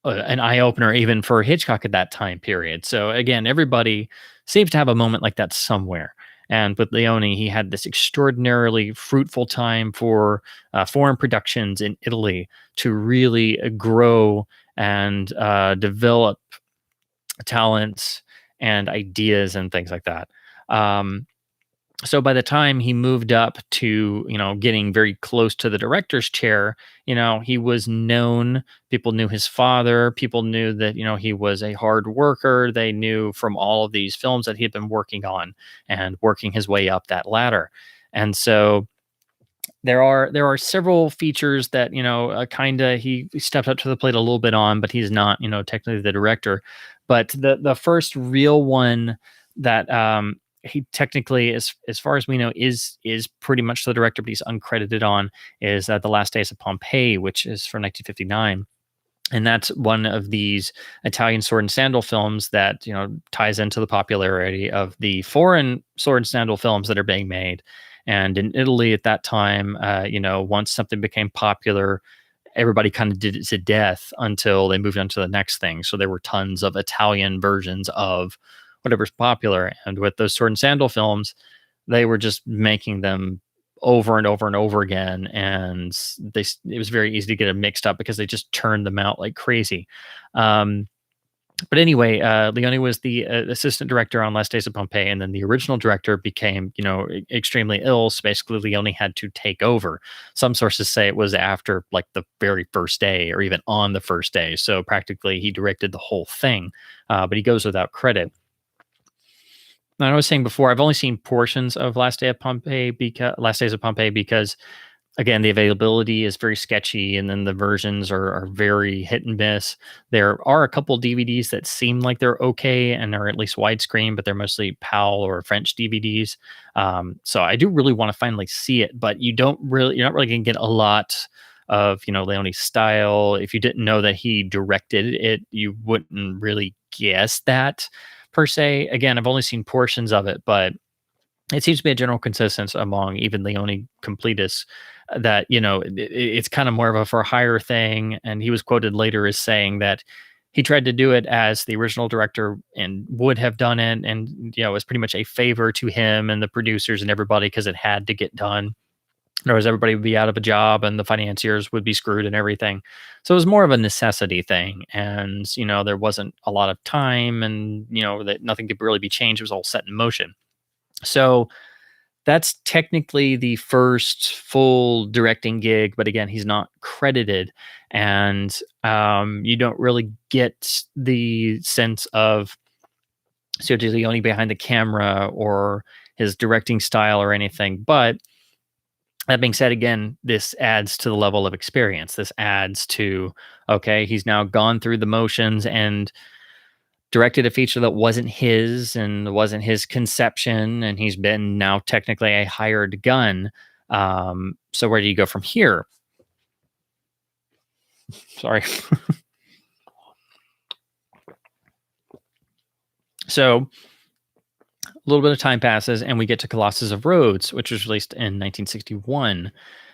an eye opener even for Hitchcock at that time period. So again, everybody seems to have a moment like that somewhere. And with Leone, he had this extraordinarily fruitful time for foreign productions in Italy to really grow and develop talents and ideas and things like that. So by the time he moved up to, getting very close to the director's chair, he was known. People knew his father. People knew that, he was a hard worker. They knew from all of these films that he had been working on and working his way up that ladder. And so there are several features that, kind of he stepped up to the plate a little bit on, but he's not, technically the director. But the first real one that he technically, as far as we know, is pretty much the director, but he's uncredited on is The Last Days of Pompeii, which is from 1959. And that's one of these Italian sword and sandal films that ties into the popularity of the foreign sword and sandal films that are being made. And in Italy at that time, once something became popular, everybody kind of did it to death until they moved on to the next thing. So there were tons of Italian versions of whatever's popular. And with those sword and sandal films, they were just making them over and over and over again. And it was very easy to get them mixed up because they just turned them out like crazy. Um, but anyway, Leone was the assistant director on Last Days of Pompeii, and then the original director became, extremely ill. So basically, Leone had to take over. Some sources say it was after like the very first day, or even on the first day. So practically, he directed the whole thing, but he goes without credit. And I was saying before, I've only seen portions of Last Days of Pompeii because again, the availability is very sketchy, and then the versions are very hit and miss. There are a couple DVDs that seem like they're okay and are at least widescreen, but they're mostly PAL or French DVDs. So I do really want to finally see it, but you're not really going to get a lot of Leone's style. If you didn't know that he directed it, you wouldn't really guess that per se. Again, I've only seen portions of it, but it seems to be a general consensus among even Leone completists that it's kind of more of a for hire thing. And he was quoted later as saying that he tried to do it as the original director and would have done it, and it was pretty much a favor to him and the producers and everybody because it had to get done. Otherwise, everybody would be out of a job and the financiers would be screwed and everything. So it was more of a necessity thing, and there wasn't a lot of time, and that nothing could really be changed. It was all set in motion. So that's technically the first full directing gig, but again, he's not credited, and you don't really get the sense of Sergio Leone behind the camera or his directing style or anything. But that being said, again, this adds to the level of experience. This adds to, okay, he's now gone through the motions and directed a feature that wasn't his and wasn't his conception, and he's been now technically a hired gun. So where do you go from here? Sorry. So a little bit of time passes, and we get to Colossus of Rhodes, which was released in 1961.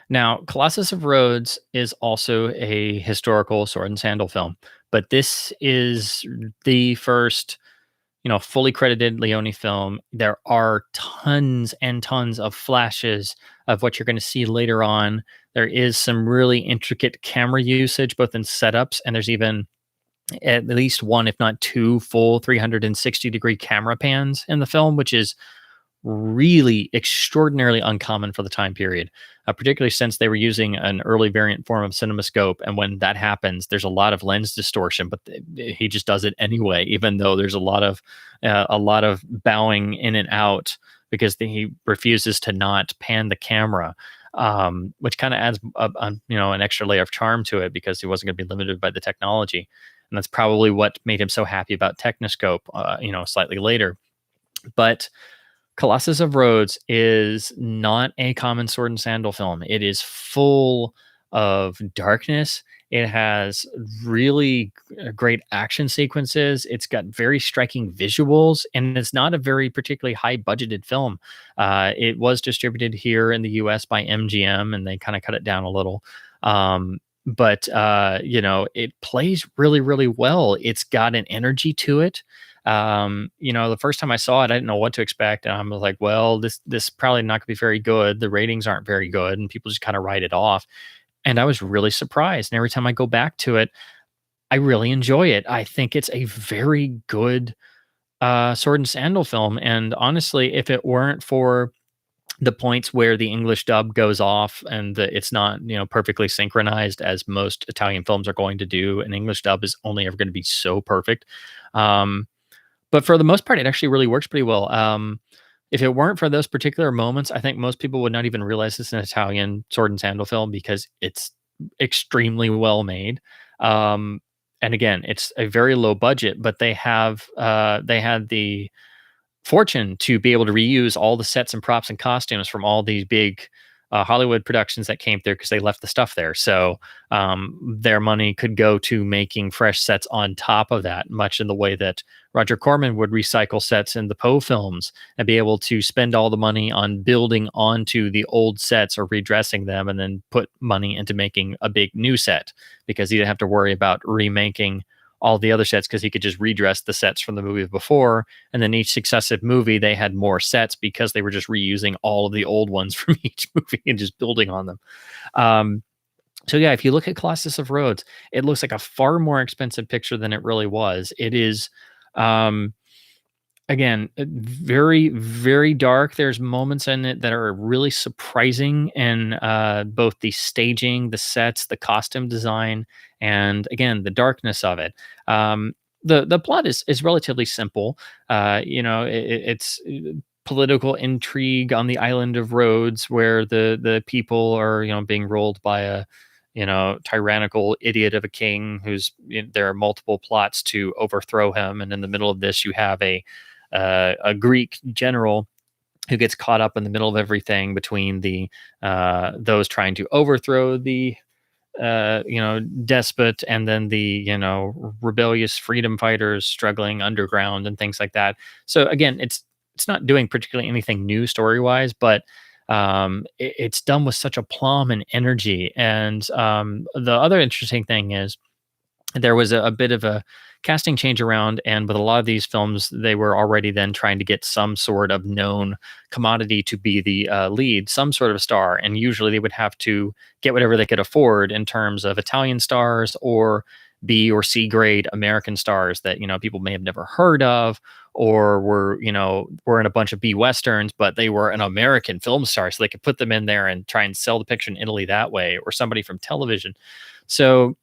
Now, Colossus of Rhodes is also a historical sword and sandal film, but this is the first fully credited Leone film. There are tons and tons of flashes of what you're going to see later on. There is some really intricate camera usage, both in setups, and there's even at least one, if not two, full 360-degree camera pans in the film, which is really extraordinarily uncommon for the time period, particularly since they were using an early variant form of CinemaScope. And when that happens, there's a lot of lens distortion, but he just does it anyway, even though there's a lot of bowing in and out because he refuses to not pan the camera, which kind of adds an extra layer of charm to it because he wasn't going to be limited by the technology. And that's probably what made him so happy about Technoscope, slightly later. But Colossus of Rhodes is not a common sword and sandal film. It is full of darkness. It has really great action sequences. It's got very striking visuals, and it's not a very particularly high budgeted film. It was distributed here in the US by MGM, and they kind of cut it down a little. But it plays really, really well. It's got an energy to it. The first time I saw it, I didn't know what to expect. And I was like, well, this probably not gonna be very good. The ratings aren't very good, and people just kind of write it off. And I was really surprised. And every time I go back to it, I really enjoy it. I think it's a very good sword and sandal film. And honestly, if it weren't for the points where the English dub goes off and it's not, perfectly synchronized as most Italian films are going to do, an English dub is only ever going to be so perfect. But for the most part, it actually really works pretty well. If it weren't for those particular moments, I think most people would not even realize it's an Italian sword and sandal film because it's extremely well made. And again, it's a very low budget, but they had the fortune to be able to reuse all the sets and props and costumes from all these big Hollywood productions that came through because they left the stuff there. So their money could go to making fresh sets on top of that, much in the way that Roger Corman would recycle sets in the Poe films and be able to spend all the money on building onto the old sets or redressing them and then put money into making a big new set because he didn't have to worry about remaking all the other sets because he could just redress the sets from the movie before. And then each successive movie, they had more sets because they were just reusing all of the old ones from each movie and just building on them. Um, so yeah, if you look at Colossus of Rhodes, it looks like a far more expensive picture than it really was. It is, um, again, very, very dark. There's moments in it that are really surprising in both the staging, the sets, the costume design, and again, the darkness of it. The plot is relatively simple. It's political intrigue on the island of Rhodes, where the people are being ruled by a tyrannical idiot of a king there are multiple plots to overthrow him, and in the middle of this, you have a Greek general who gets caught up in the middle of everything between the those trying to overthrow the despot and then the rebellious freedom fighters struggling underground and things like that. So again, it's not doing particularly anything new story wise, but it's done with such aplomb and energy. And the other interesting thing is there was a bit of a casting change around, and with a lot of these films they were already then trying to get some sort of known commodity to be the lead, some sort of star, and usually they would have to get whatever they could afford in terms of Italian stars or B or C grade American stars that people may have never heard of, or were in a bunch of B westerns, but they were an American film star, so they could put them in there and try and sell the picture in Italy that way, or somebody from television. So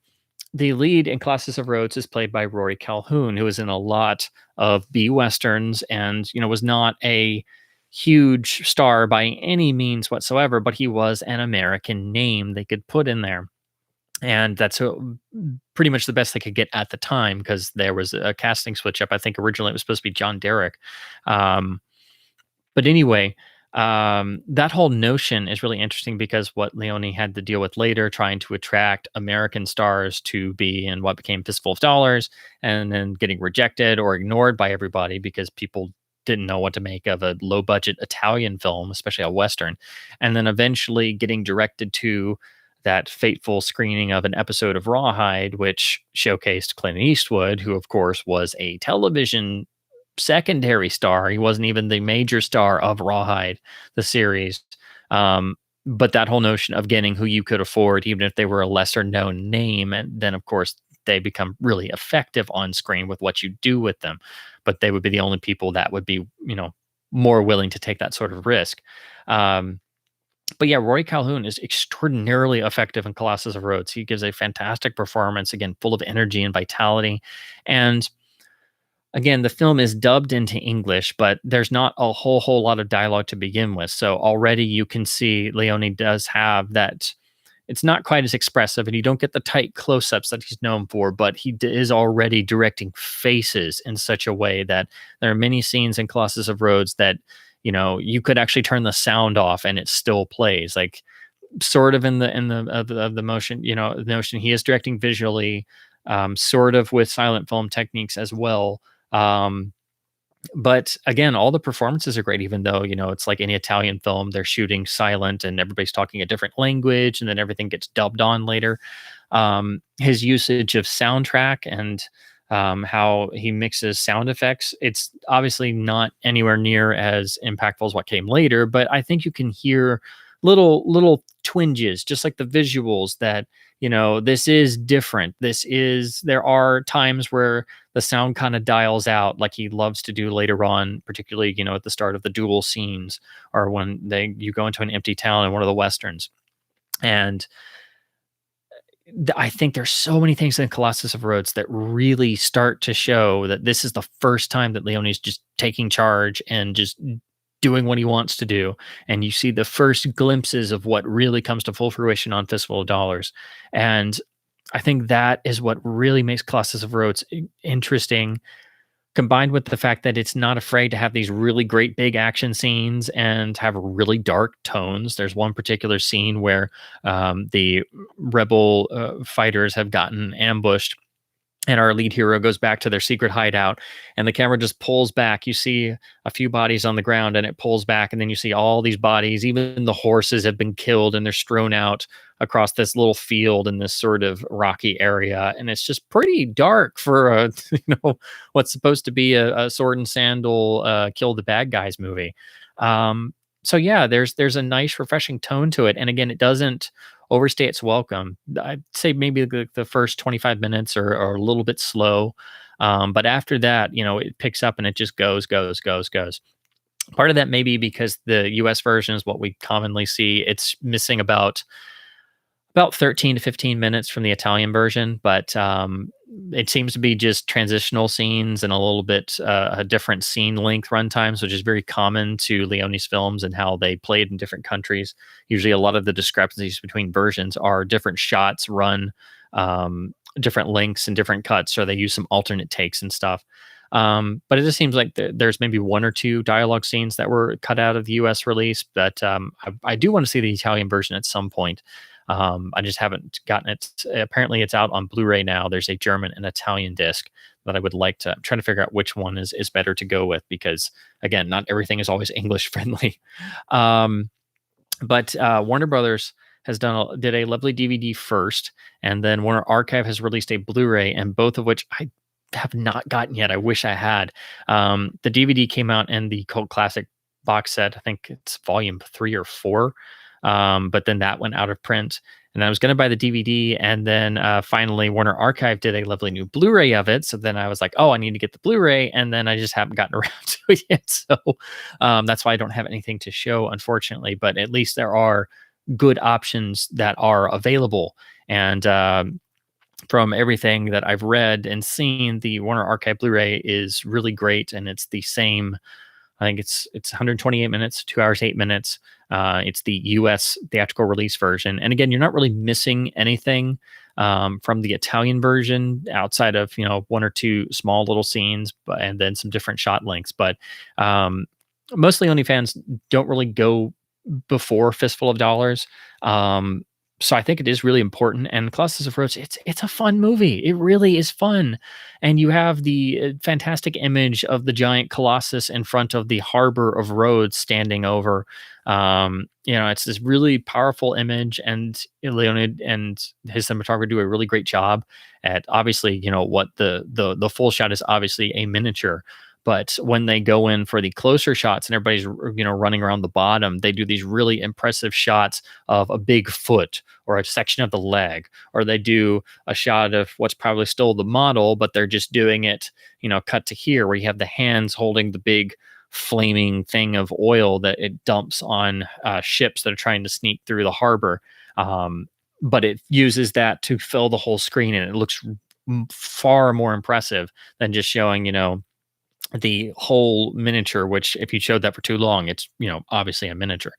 the lead in Colossus of Rhodes is played by Rory Calhoun, who is in a lot of B westerns and was not a huge star by any means whatsoever, but he was an American name they could put in there. And that's pretty much the best they could get at the time, because there was a casting switch up. I think originally it was supposed to be John Derek. But anyway, that whole notion is really interesting because what Leone had to deal with later, trying to attract American stars to be in what became Fistful of Dollars, and then getting rejected or ignored by everybody because people didn't know what to make of a low budget Italian film, especially a Western, and then eventually getting directed to that fateful screening of an episode of Rawhide, which showcased Clint Eastwood, who of course was a television secondary star. He wasn't even the major star of Rawhide, the series. But that whole notion of getting who you could afford, even if they were a lesser known name, and then of course they become really effective on screen with what you do with them. But they would be the only people that would be, more willing to take that sort of risk. But yeah, Roy Calhoun is extraordinarily effective in Colossus of Rhodes. He gives a fantastic performance, again, full of energy and vitality. And again, the film is dubbed into English, but there's not a whole lot of dialogue to begin with. So already you can see Leone does have that. It's not quite as expressive, and you don't get the tight close-ups that he's known for, but he is already directing faces in such a way that there are many scenes in Colossus of Rhodes that you could actually turn the sound off and it still plays, like sort of in the motion, the notion he is directing visually, sort of with silent film techniques as well. But again, all the performances are great, even though, it's like any Italian film, they're shooting silent and everybody's talking a different language and then everything gets dubbed on later. His usage of soundtrack and how he mixes sound effects, it's obviously not anywhere near as impactful as what came later, but I think you can hear little twinges, just like the visuals, that this is different. There are times where the sound kind of dials out, like he loves to do later on, particularly at the start of the duel scenes, or when you go into an empty town in one of the westerns. And I think there's so many things in Colossus of Rhodes that really start to show that this is the first time that Leone's just taking charge and just doing what he wants to do. And you see the first glimpses of what really comes to full fruition on Fistful of Dollars. And I think that is what really makes Colossus of Rhodes interesting combined with the fact that it's not afraid to have these really great big action scenes and have really dark tones. There's one particular scene where the rebel fighters have gotten ambushed, and our lead hero goes back to their secret hideout, and the camera just pulls back. You see a few bodies on the ground, and it pulls back, and then you see all these bodies. Even the horses have been killed, and they're strewn out across this little field in this sort of rocky area, and it's just pretty dark for a what's supposed to be a sword and sandal kill the bad guys movie. So yeah, there's a nice refreshing tone to it, and again, it doesn't overstay its welcome. I'd say maybe the first 25 minutes are a little bit slow. But after that, it picks up and it just goes, goes, goes, goes. Part of that may be because the US version is what we commonly see. It's missing about 13 to 15 minutes from the Italian version, but it seems to be just transitional scenes and a little bit a different scene length runtimes, which is very common to Leone's films and how they played in different countries. Usually, a lot of the discrepancies between versions are different shots run different lengths and different cuts, or they use some alternate takes and stuff. But it just seems like there's maybe one or two dialogue scenes that were cut out of the US release, but I do want to see the Italian version at some point. I just haven't gotten it. Apparently, it's out on Blu-ray now. There's a German and Italian disc that I would like to. I'm trying to figure out which one is better to go with because, again, not everything is always English friendly. But Warner Brothers did a lovely DVD first, and then Warner Archive has released a Blu-ray, and both of which I have not gotten yet. I wish I had. The DVD came out in the cult classic box set. I think it's volume 3 or 4. But then that went out of print, and I was going to buy the DVD, and then finally Warner Archive did a lovely new Blu-ray of it. So then I was like, oh, I need to get the Blu-ray, and then I just haven't gotten around to it yet. So that's why I don't have anything to show, unfortunately. But at least there are good options that are available, and from everything that I've read and seen, the Warner Archive Blu-ray is really great, and it's the same. I think it's 128 minutes, 2 hours, 8 minutes. It's the US theatrical release version. And again, you're not really missing anything from the Italian version outside of, one or two small little scenes, and then some different shot lengths. But most Leone fans don't really go before Fistful of Dollars. So I think it is really important. And Colossus of Rhodes, it's a fun movie. It really is fun. And you have the fantastic image of the giant Colossus in front of the harbor of Rhodes standing over. It's this really powerful image, and Leone and his cinematographer do a really great job at, obviously, what the full shot is obviously a miniature. But when they go in for the closer shots and everybody's running around the bottom, they do these really impressive shots of a big foot or a section of the leg, or they do a shot of what's probably still the model, but they're just doing it, cut to here, where you have the hands holding the big flaming thing of oil that it dumps on ships that are trying to sneak through the harbor. But it uses that to fill the whole screen, and it looks far more impressive than just showing, the whole miniature, which if you showed that for too long, it's, obviously a miniature.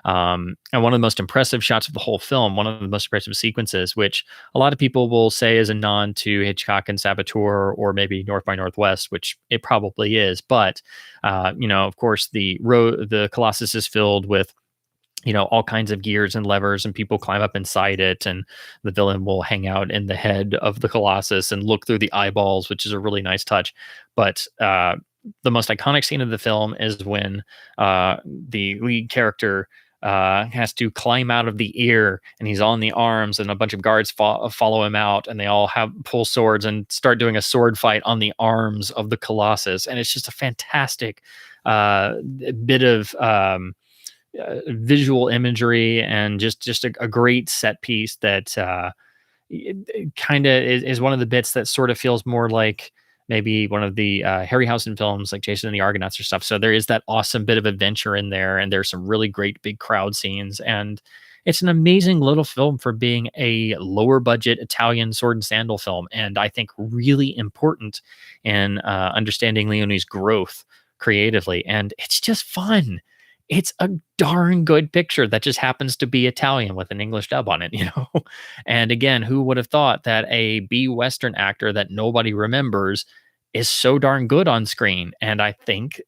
And one of the most impressive shots of the whole film, one of the most impressive sequences, which a lot of people will say is a nod to Hitchcock and Saboteur, or maybe North by Northwest, which it probably is. But, of course, the Colossus is filled with all kinds of gears and levers, and people climb up inside it, and the villain will hang out in the head of the Colossus and look through the eyeballs, which is a really nice touch. But the most iconic scene of the film is when the lead character has to climb out of the ear, and he's on the arms, and a bunch of guards follow him out, and they all pull swords and start doing a sword fight on the arms of the Colossus. And it's just a fantastic bit of visual imagery, and just a great set piece that kind of is one of the bits that sort of feels more like maybe one of the Harryhausen films, like Jason and the Argonauts or stuff. So there is that awesome bit of adventure in there, and there's some really great big crowd scenes, and it's an amazing little film for being a lower budget Italian sword and sandal film, and I think really important in understanding Leone's growth creatively. And it's just fun. It's a darn good picture that just happens to be Italian with an English dub on it, And again, who would have thought that a B Western actor that nobody remembers is so darn good on screen. And I think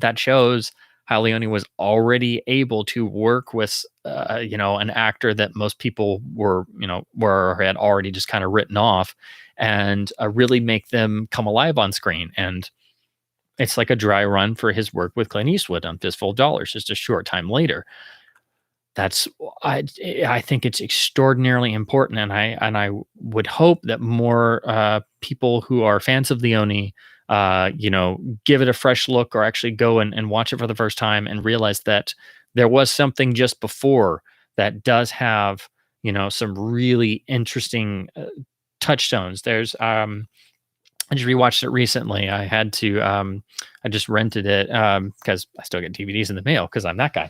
that shows how Leone was already able to work with, an actor that most people were had already just kind of written off, and really make them come alive on screen. And it's like a dry run for his work with Clint Eastwood on Fistful of Dollars, just a short time later. That's I think it's extraordinarily important, and I would hope that more people who are fans of Leone, give it a fresh look, or actually go and watch it for the first time and realize that there was something just before that does have some really interesting touchstones. There's I just rewatched it recently. I just rented it because I still get DVDs in the mail because I'm that guy.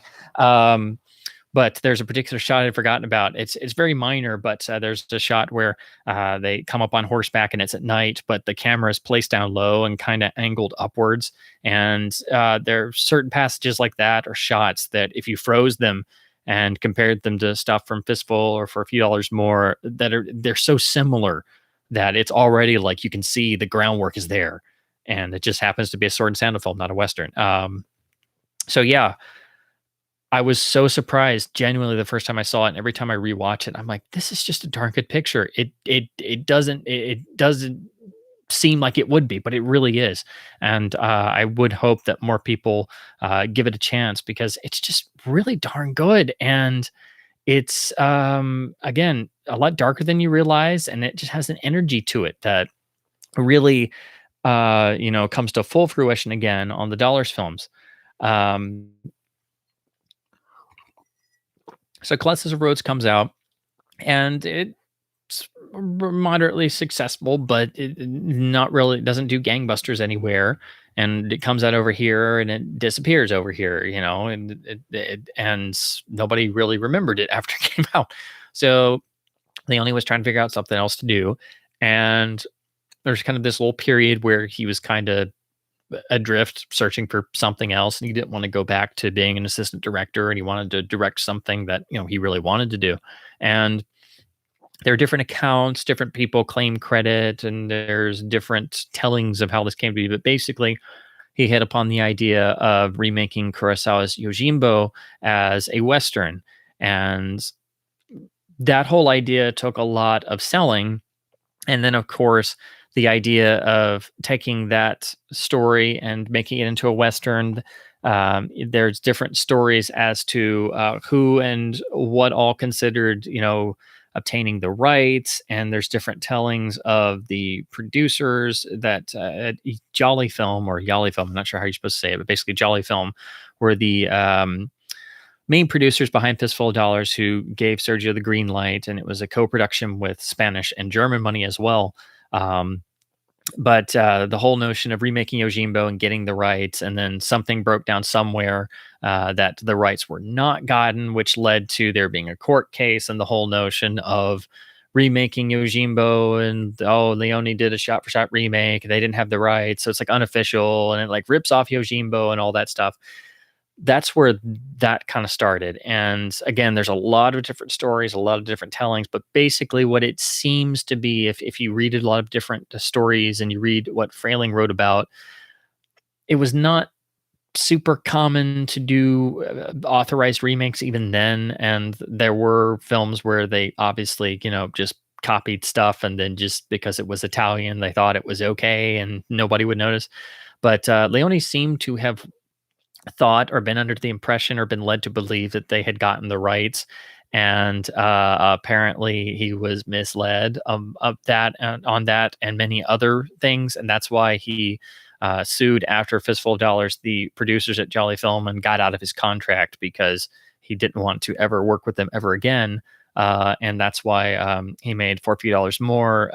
But there's a particular shot I'd forgotten about. It's very minor, but there's a shot where they come up on horseback and it's at night, but the camera is placed down low and kind of angled upwards. And there are certain passages like that, or shots that if you froze them and compared them to stuff from Fistful or For a Few Dollars More, they're so similar that it's already like you can see the groundwork is there, and it just happens to be a sword and sandal film, not a western. So yeah, I was so surprised genuinely the first time I saw it, and every time I rewatch it, I'm like, this is just a darn good picture. It doesn't seem like it would be, but it really is. And I would hope that more people give it a chance, because it's just really darn good. And it's again a lot darker than you realize, and it just has an energy to it that really comes to full fruition again on the Dollars films. Um, So Colossus of Rhodes comes out, and it's moderately successful, but it not really doesn't do gangbusters anywhere. And it comes out over here and it disappears over here, and nobody really remembered it after it came out. So Leone was trying to figure out something else to do, and there's kind of this little period where he was kind of adrift searching for something else, and he didn't want to go back to being an assistant director, and he wanted to direct something that he really wanted to do. And there are different accounts, different people claim credit, and there's different tellings of how this came to be, but basically he hit upon the idea of remaking Kurosawa's Yojimbo as a western. And that whole idea took a lot of selling. And then of course the idea of taking that story and making it into a western. There's different stories as to who and what all considered, obtaining the rights, and there's different tellings of the producers that Jolly Film, or Yali Film, I'm not sure how you're supposed to say it, but basically Jolly Film were the main producers behind Fistful of Dollars, who gave Sergio the green light, and it was a co-production with Spanish and German money as well. But the whole notion of remaking Yojimbo and getting the rights, and then something broke down somewhere that the rights were not gotten, which led to there being a court case, and the whole notion of remaking Yojimbo, and Leone did a shot-for-shot remake, they didn't have the rights, so it's like unofficial, and it like rips off Yojimbo and all that stuff. That's where that kind of started. And again, there's a lot of different stories, a lot of different tellings, but basically what it seems to be, if you read a lot of different stories and you read what Frayling wrote about, it was not super common to do authorized remakes even then. And there were films where they obviously, just copied stuff, and then just because it was Italian, they thought it was okay and nobody would notice. But Leone seemed to have thought, or been under the impression, or been led to believe that they had gotten the rights, and apparently he was misled of that, on that and many other things, and that's why he sued after Fistful of Dollars the producers at Jolly Film, and got out of his contract because he didn't want to ever work with them ever again. And that's why he made For a Few Dollars More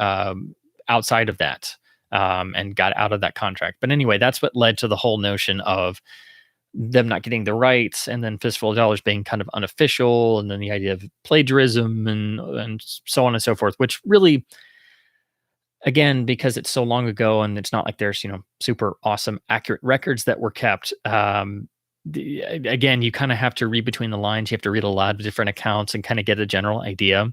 outside of that, and got out of that contract. But anyway, that's what led to the whole notion of them not getting the rights, and then Fistful of Dollars being kind of unofficial, and then the idea of plagiarism and so on and so forth, which really, again, because it's so long ago and it's not like there's super awesome accurate records that were kept, again, you kind of have to read between the lines. You have to read a lot of different accounts and kind of get a general idea.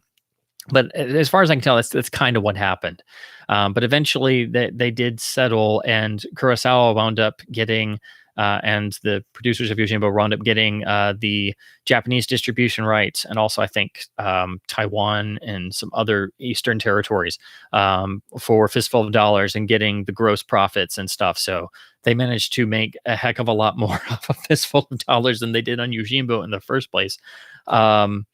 But as far as I can tell, that's kind of what happened. But eventually, they did settle, and Kurosawa wound up getting, and the producers of Yojimbo wound up getting the Japanese distribution rights, and also I think Taiwan and some other Eastern territories for Fistful of Dollars, and getting the gross profits and stuff. So they managed to make a heck of a lot more off a Fistful of Dollars than they did on Yojimbo in the first place. Um,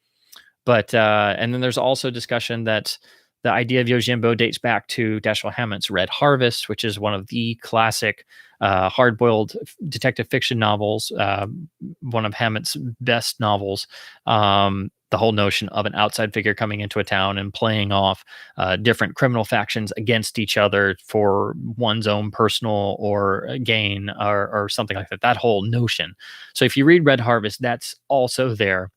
but and then there's also discussion that the idea of Yojimbo dates back to Dashiell Hammett's Red Harvest, which is one of the classic hard-boiled detective fiction novels, one of Hammett's best novels. The whole notion of an outside figure coming into a town and playing off different criminal factions against each other for one's own personal or gain, or something like that. That whole notion. So if you read Red Harvest, that's also there,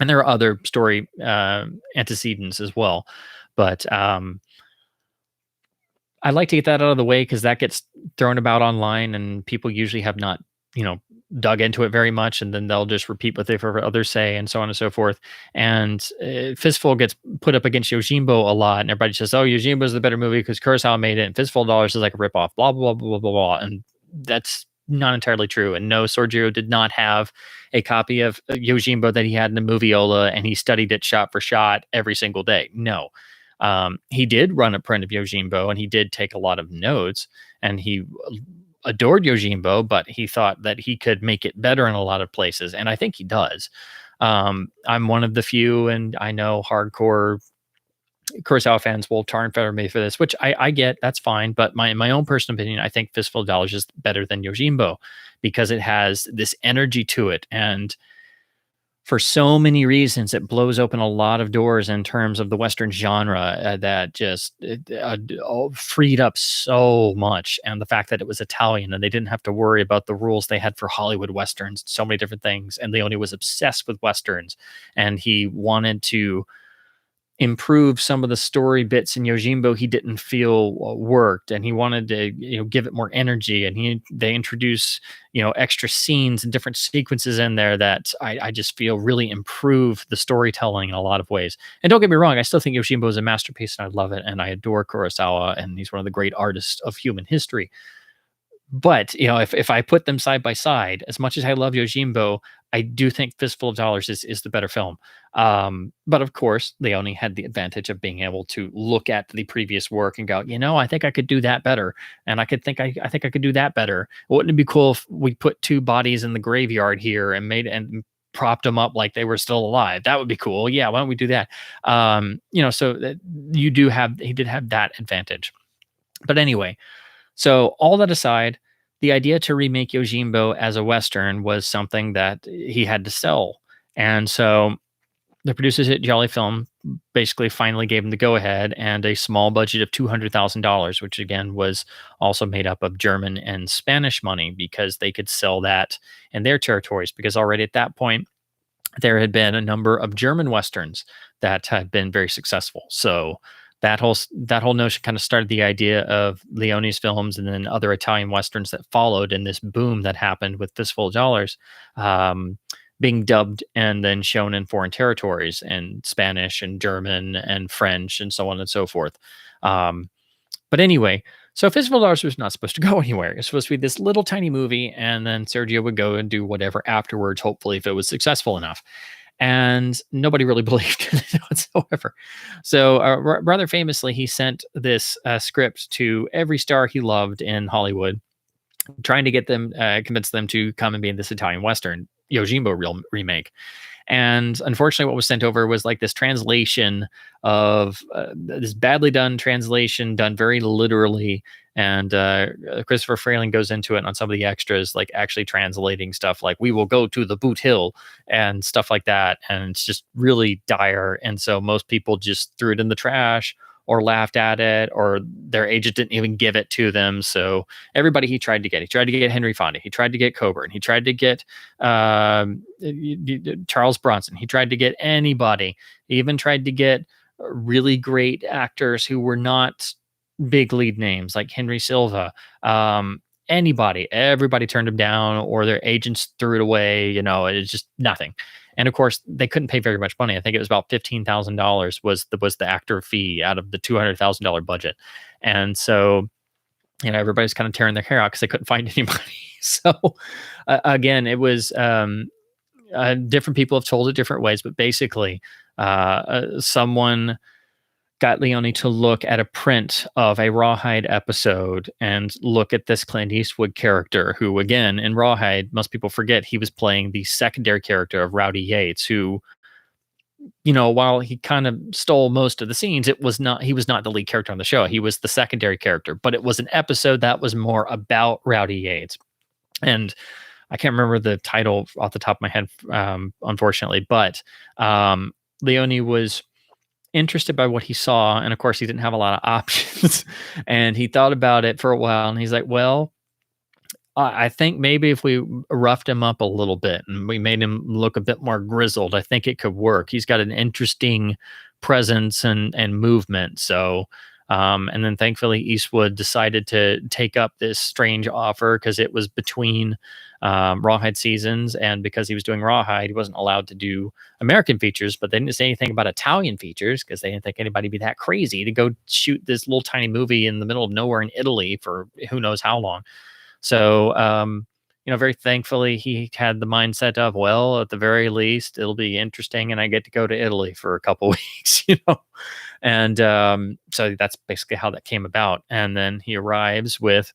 and there are other story antecedents as well. But I like to get that out of the way because that gets thrown about online, and people usually have not, dug into it very much, and then they'll just repeat what they've heard others say, and so on and so forth. And Fistful gets put up against Yojimbo a lot, and everybody says, "Oh, Yojimbo is the better movie because Kurosawa made it, and Fistful of Dollars is like a ripoff." Blah blah blah blah blah blah, and that's not entirely true. And no, Sergio did not have a copy of Yojimbo that he had in the moviola, and he studied it shot for shot every single day. No, he did run a print of Yojimbo, and he did take a lot of notes, and he adored Yojimbo, but he thought that he could make it better in a lot of places, and I think he does. I'm one of the few, and I know hardcore Kurosawa fans will tar and feather me for this, which I get. That's fine. But my own personal opinion, I think Fistful of Dollars is better than Yojimbo because it has this energy to it. And for so many reasons, it blows open a lot of doors in terms of the Western genre that just freed up so much. And the fact that it was Italian and they didn't have to worry about the rules they had for Hollywood Westerns, so many different things. And Leone was obsessed with Westerns, and he wanted to improve some of the story bits in Yojimbo he didn't feel worked, and he wanted to give it more energy, and they introduce extra scenes and different sequences in there that I just feel really improve the storytelling in a lot of ways. And don't get me wrong, I still think Yojimbo is a masterpiece, and I love it, and I adore Kurosawa, and he's one of the great artists of human history. But if I put them side by side, as much as I love Yojimbo, I do think Fistful of Dollars is the better film. But of course, Leone had the advantage of being able to look at the previous work and go, I think I could do that better, and I think I could do that better. Wouldn't it be cool if we put two bodies in the graveyard here and propped them up like they were still alive? That would be cool. Yeah, why don't we do that? So that he did have that advantage. But anyway. So all that aside, the idea to remake Yojimbo as a Western was something that he had to sell. And so the producers at Jolly Film basically finally gave him the go-ahead and a small budget of $200,000, which again was also made up of German and Spanish money because they could sell that in their territories. Because already at that point, there had been a number of German Westerns that had been very successful. So that whole notion kind of started the idea of Leone's films and then other Italian Westerns that followed in this boom that happened with Fistful of Dollars being dubbed and then shown in foreign territories in Spanish and German and French and so on and so forth. But anyway, so Fistful of Dollars was not supposed to go anywhere. It was supposed to be this little tiny movie, and then Sergio would go and do whatever afterwards, hopefully, if it was successful enough. And nobody really believed in it whatsoever. So rather famously, he sent this script to every star he loved in Hollywood, trying to get them, convince them to come and be in this Italian Western Yojimbo remake. And unfortunately, what was sent over was like this translation of this badly done translation, done very literally. And Christopher Frayling goes into it on some of the extras, like actually translating stuff like "we will go to the Boot Hill" and stuff like that. And it's just really dire. And so most people just threw it in the trash or laughed at it, or their agent didn't even give it to them. So everybody he tried to get Henry Fonda, he tried to get Coburn, he tried to get Charles Bronson, he tried to get anybody. He even tried to get really great actors who were not big lead names like Henry Silva. Everybody turned him down, or their agents threw it away. It's just nothing. And of course, they couldn't pay very much money. I think it was about $15,000 was the actor fee out of the $200,000 budget. And so, everybody's kind of tearing their hair out because they couldn't find anybody. So, again, it was different people have told it different ways, but basically, someone got Leone to look at a print of a Rawhide episode and look at this Clint Eastwood character, who, again, in Rawhide, most people forget he was playing the secondary character of Rowdy Yates, who, while he kind of stole most of the scenes, he was not the lead character on the show. He was the secondary character, but it was an episode that was more about Rowdy Yates. And I can't remember the title off the top of my head, unfortunately, but Leone was interested by what he saw. And of course, he didn't have a lot of options. And he thought about it for a while. And he's like, well, I think maybe if we roughed him up a little bit and we made him look a bit more grizzled, I think it could work. He's got an interesting presence and movement. So, and then thankfully Eastwood decided to take up this strange offer because it was between Rawhide seasons, and because he was doing Rawhide, he wasn't allowed to do American features. But they didn't say anything about Italian features because they didn't think anybody would be that crazy to go shoot this little tiny movie in the middle of nowhere in Italy for who knows how long. So, very thankfully, he had the mindset of, well, at the very least, it'll be interesting, and I get to go to Italy for a couple weeks, And so that's basically how that came about. And then he arrives with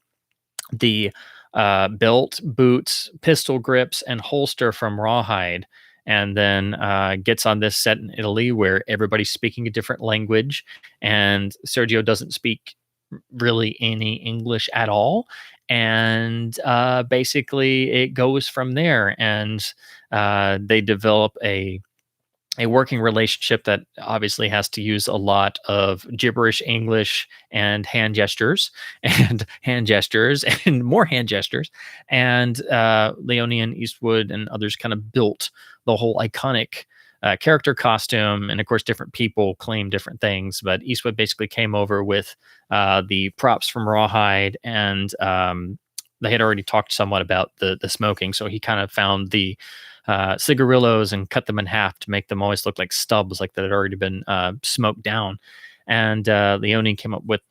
the belt, boots, pistol grips, and holster from Rawhide, and then gets on this set in Italy where everybody's speaking a different language, and Sergio doesn't speak really any English at all. And basically it goes from there, and they develop a working relationship that obviously has to use a lot of gibberish English and hand gestures and more hand gestures. And Leone and Eastwood and others kind of built the whole iconic character costume. And of course, different people claim different things, but Eastwood basically came over with the props from Rawhide, and they had already talked somewhat about the smoking. So he kind of found the cigarillos and cut them in half to make them always look like stubs, like that had already been smoked down. And Leone came up with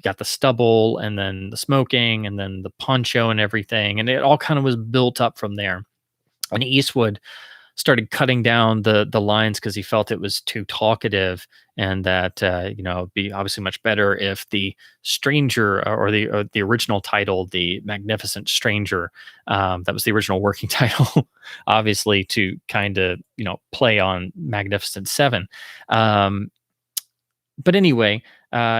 got the stubble and then the smoking and then the poncho and everything. And it all kind of was built up from there. And Eastwood started cutting down the lines because he felt it was too talkative, and that it'd be obviously much better if the stranger, or the original title, the Magnificent Stranger, that was the original working title, obviously to kind of play on Magnificent Seven. But anyway,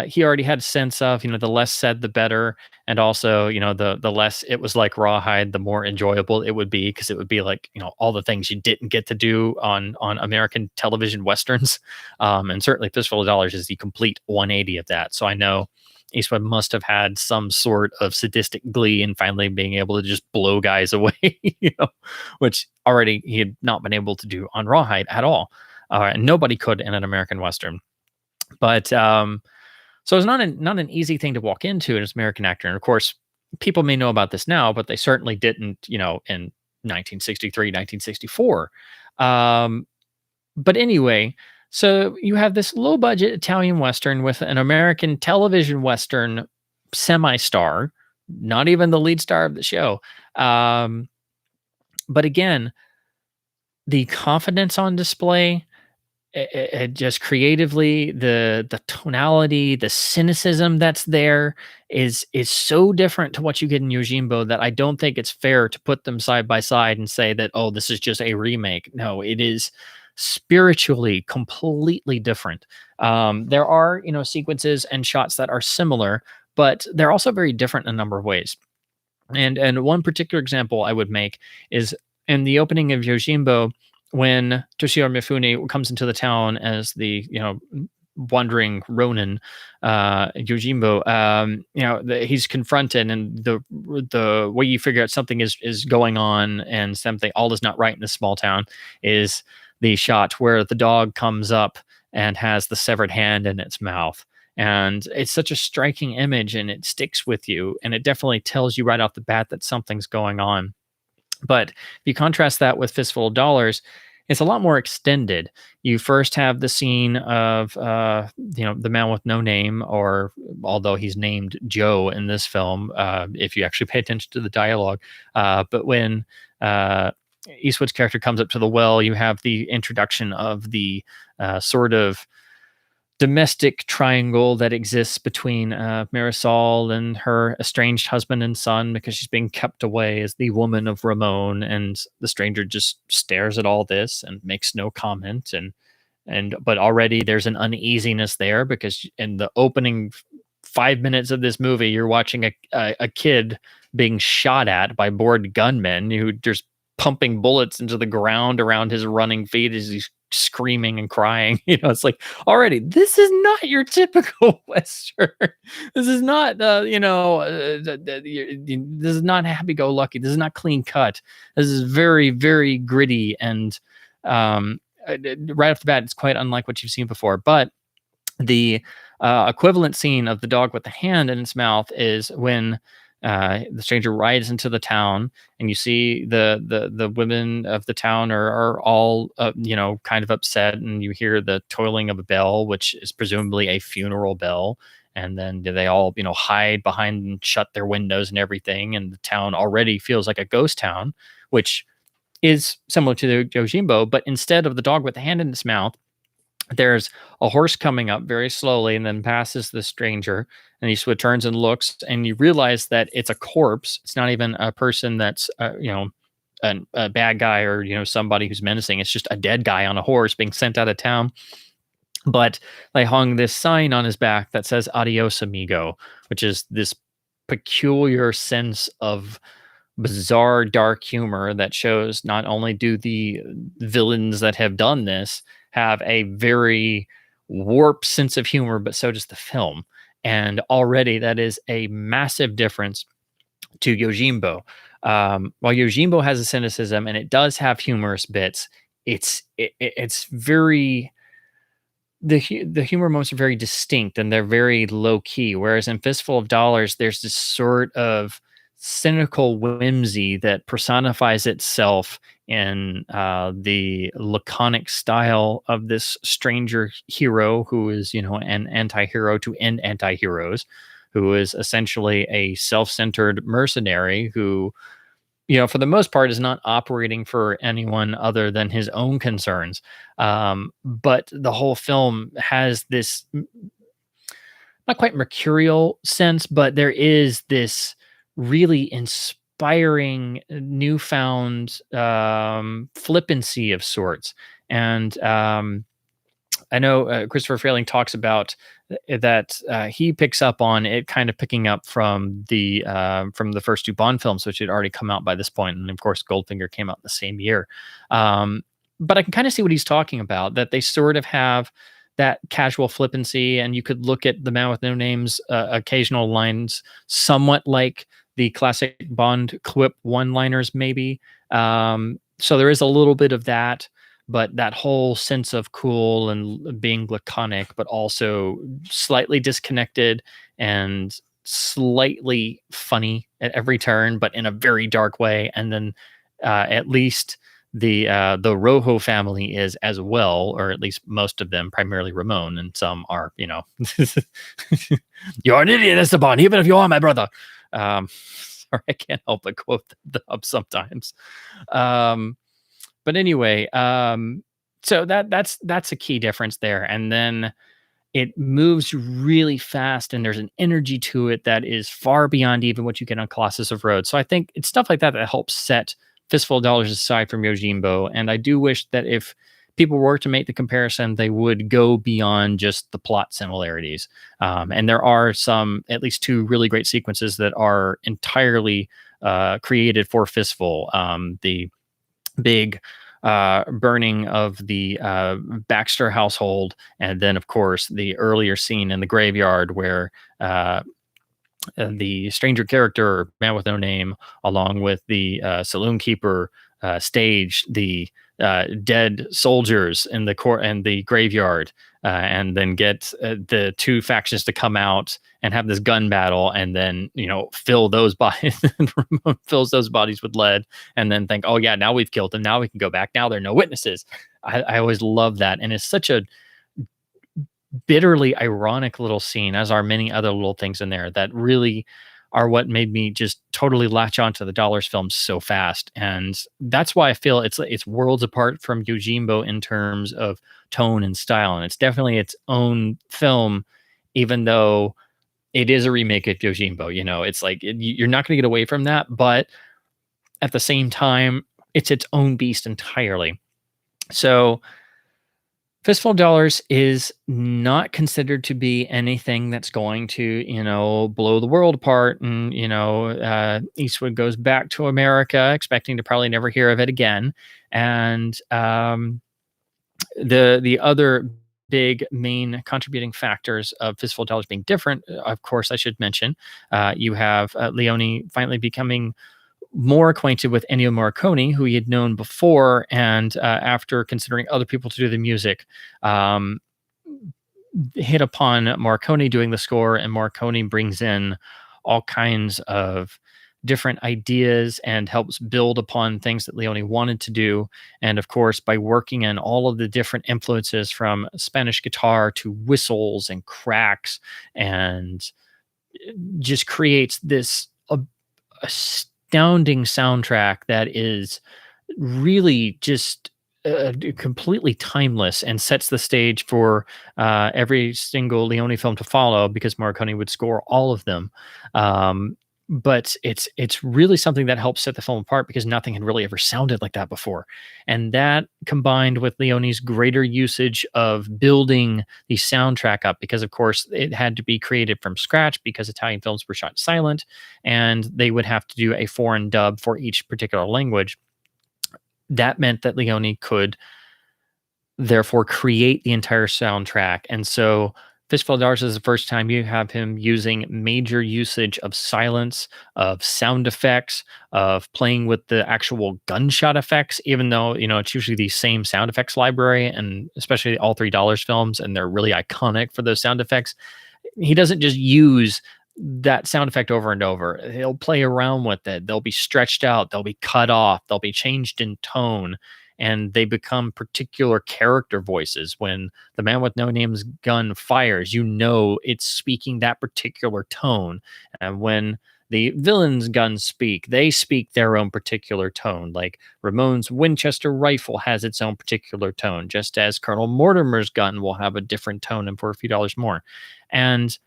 he already had a sense of, the less said, the better. And also, the less it was like Rawhide, the more enjoyable it would be, because it would be like, all the things you didn't get to do on American television Westerns. And certainly Fistful of Dollars is the complete 180 of that. So I know Eastwood must have had some sort of sadistic glee in finally being able to just blow guys away, which already he had not been able to do on Rawhide at all. And nobody could in an American Western. But so it's not an easy thing to walk into as an American actor. And of course, people may know about this now, but they certainly didn't, in 1963, 1964. But anyway, so you have this low budget Italian Western with an American television Western semi-star, not even the lead star of the show. But again, the confidence on display, it just creatively, the tonality, the cynicism that's there is so different to what you get in Yojimbo that I don't think it's fair to put them side by side and say that, oh, this is just a remake. No, it is spiritually completely different. There are, sequences and shots that are similar, but they're also very different in a number of ways. And one particular example I would make is in the opening of Yojimbo, when Toshio Mifune comes into the town as the, wandering Ronin, Yojimbo, he's confronted, and the way you figure out something is going on and something all is not right in this small town is the shot where the dog comes up and has the severed hand in its mouth. And it's such a striking image, and it sticks with you, and it definitely tells you right off the bat that something's going on. But if you contrast that with Fistful of Dollars, it's a lot more extended. You first have the scene of the man with no name, or although he's named Joe in this film, if you actually pay attention to the dialogue. But when Eastwood's character comes up to the well, you have the introduction of the sort of domestic triangle that exists between Marisol and her estranged husband and son, because she's being kept away as the woman of Ramon, and the stranger just stares at all this and makes no comment. And but already there's an uneasiness there, because in the opening 5 minutes of this movie, you're watching a kid being shot at by bored gunmen who just pumping bullets into the ground around his running feet as he's screaming and crying. It's like, already, this is not your typical Western. This is not, this is not happy-go-lucky. This is not clean cut. This is very, very gritty, and right off the bat, it's quite unlike what you've seen before. But the equivalent scene of the dog with the hand in its mouth is when the stranger rides into the town, and you see the women of the town are all kind of upset, and you hear the tolling of a bell, which is presumably a funeral bell. And then they all hide behind and shut their windows and everything, and the town already feels like a ghost town, which is similar to the Yojimbo. But instead of the dog with the hand in its mouth, there's a horse coming up very slowly and then passes the stranger, and Eastwood turns and looks, and you realize that it's a corpse. It's not even a person that's a bad guy, or somebody who's menacing. It's just a dead guy on a horse being sent out of town. But they hung this sign on his back that says "Adios, amigo," which is this peculiar sense of bizarre dark humor that shows not only do the villains that have done this have a very warped sense of humor, but so does the film. And already that is a massive difference to Yojimbo. While Yojimbo has a cynicism and it does have humorous bits, it's very, the humor moments are very distinct and they're very low key. Whereas in Fistful of Dollars, there's this sort of cynical whimsy that personifies itself in the laconic style of this stranger hero, who is, an anti-hero to end anti-heroes, who is essentially a self-centered mercenary who, for the most part, is not operating for anyone other than his own concerns. But the whole film has this not quite mercurial sense, but there is this really inspiring newfound flippancy of sorts. And I know Christopher Frayling talks about that he picks up on it kind of picking up from the first two Bond films, which had already come out by this point. And of course, Goldfinger came out the same year. But I can kind of see what he's talking about, that they sort of have that casual flippancy, and you could look at The Man with No Name's occasional lines somewhat like the classic Bond quip one-liners, maybe. So there is a little bit of that, but that whole sense of cool and being laconic, but also slightly disconnected and slightly funny at every turn, but in a very dark way. And then at least the Rojo family is as well, or at least most of them, primarily Ramon, and some are, you're an idiot, Esteban, even if you are my brother. Sorry, I can't help but quote them up sometimes. But anyway, so that's a key difference there. And then it moves really fast, and there's an energy to it that is far beyond even what you get on Colossus of Rhodes. So I think it's stuff like that that helps set Fistful of Dollars aside from Yojimbo. And I do wish that if people were to make the comparison, they would go beyond just the plot similarities. And there are at least two really great sequences that are entirely created for Fistful. The big burning of the Baxter household, and then of course the earlier scene in the graveyard where the stranger character, Man with No Name, along with the saloon keeper, stage the dead soldiers in the court and the graveyard, and then get the two factions to come out and have this gun battle, and then fill those bodies, fills those bodies with lead, and then think, oh yeah, now we've killed them, now we can go back, now there are no witnesses. I always love that, and it's such a bitterly ironic little scene, as are many other little things in there that really are what made me just totally latch onto the Dollars films so fast. And that's why I feel it's worlds apart from Yojimbo in terms of tone and style. And it's definitely its own film, even though it is a remake of Yojimbo. It's like you're not going to get away from that, but at the same time, it's its own beast entirely. So Fistful of Dollars is not considered to be anything that's going to, blow the world apart. And, Eastwood goes back to America, expecting to probably never hear of it again. And the other big main contributing factors of Fistful of Dollars being different, of course, I should mention, you have Leone finally becoming more acquainted with Ennio Morricone, who he had known before, and after considering other people to do the music, hit upon Morricone doing the score, and Morricone brings in all kinds of different ideas and helps build upon things that Leone wanted to do. And of course, by working in all of the different influences from Spanish guitar to whistles and cracks, and just creates this astounding soundtrack that is really just completely timeless, and sets the stage for every single Leone film to follow, because Morricone would score all of them. But it's really something that helps set the film apart, because nothing had really ever sounded like that before. And that, combined with Leone's greater usage of building the soundtrack up, because of course it had to be created from scratch, because Italian films were shot silent and they would have to do a foreign dub for each particular language. That meant that Leone could therefore create the entire soundtrack. And so Fistful of Dollars is the first time you have him using major usage of silence, of sound effects, of playing with the actual gunshot effects, even though, it's usually the same sound effects library, and especially all three Dollars films, and they're really iconic for those sound effects. He doesn't just use that sound effect over and over. He'll play around with it. They'll be stretched out, they'll be cut off, they'll be changed in tone, and they become particular character voices. When the man with no name's gun fires, it's speaking that particular tone. And when the villain's guns speak, they speak their own particular tone. Like Ramon's Winchester rifle has its own particular tone, just as Colonel Mortimer's gun will have a different tone, and for a few dollars more. And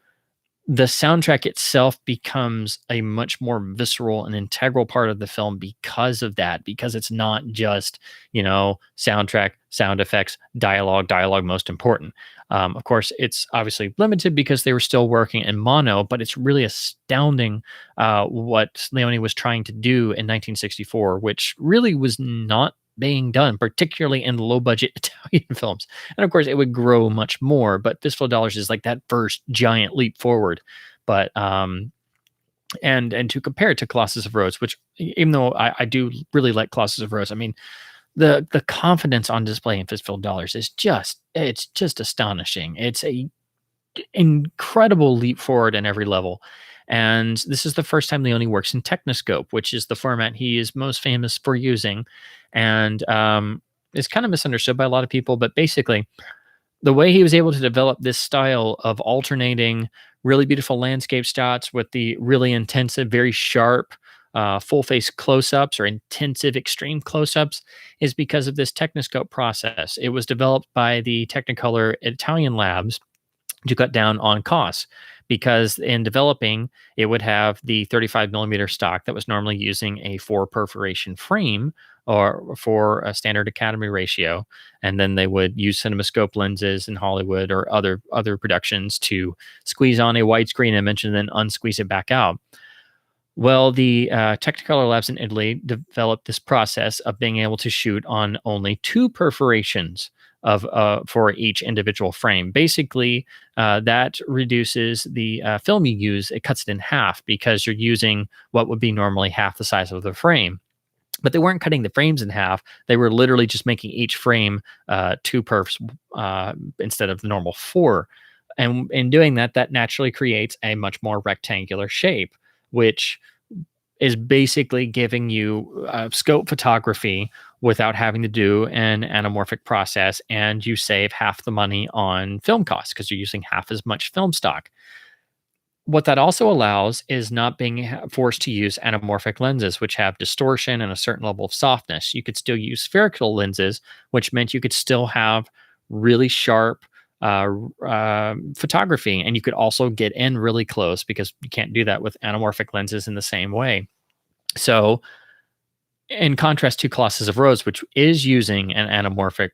the soundtrack itself becomes a much more visceral and integral part of the film because of that, because it's not just, soundtrack, sound effects, dialogue most important. Of course, it's obviously limited because they were still working in mono, but it's really astounding what Leone was trying to do in 1964, which really was not being done, particularly in low budget Italian films. And of course, it would grow much more, but Fistful of Dollars is like that first giant leap forward. But and to compare it to Colossus of Rhodes, which, even though I do really like Colossus of Rhodes, I mean, the confidence on display in Fistful of Dollars is just astonishing. It's a incredible leap forward in every level. And this is the first time Leone works in Technoscope, which is the format he is most famous for using. And it's kind of misunderstood by a lot of people, but basically, the way he was able to develop this style of alternating really beautiful landscape shots with the really intensive, very sharp, full face close-ups or intensive extreme close-ups is because of this Technoscope process. It was developed by the Technicolor Italian labs to cut down on costs, because in developing, it would have the 35 millimeter stock that was normally using a 4 perforation frame, or for a standard Academy ratio. And then they would use CinemaScope lenses in Hollywood or other productions to squeeze on a widescreen image and then unsqueeze it back out. Well, the Technicolor labs in Italy developed this process of being able to shoot on only 2 perforations of for each individual frame. Basically, that reduces the film you use. It cuts it in half, because you're using what would be normally half the size of the frame. but they weren't cutting the frames in half. They were literally just making each frame 2 perfs instead of the normal 4. And in doing that, that naturally creates a much more rectangular shape, which is basically giving you scope photography without having to do an anamorphic process, and you save half the money on film costs because you're using half as much film stock. What that also allows is not being forced to use anamorphic lenses, which have distortion and a certain level of softness. You could still use spherical lenses, which meant you could still have really sharp photography, and you could also get in really close because you can't do that with anamorphic lenses in the same way. So, in contrast to Colossus of Rhodes, which is using an anamorphic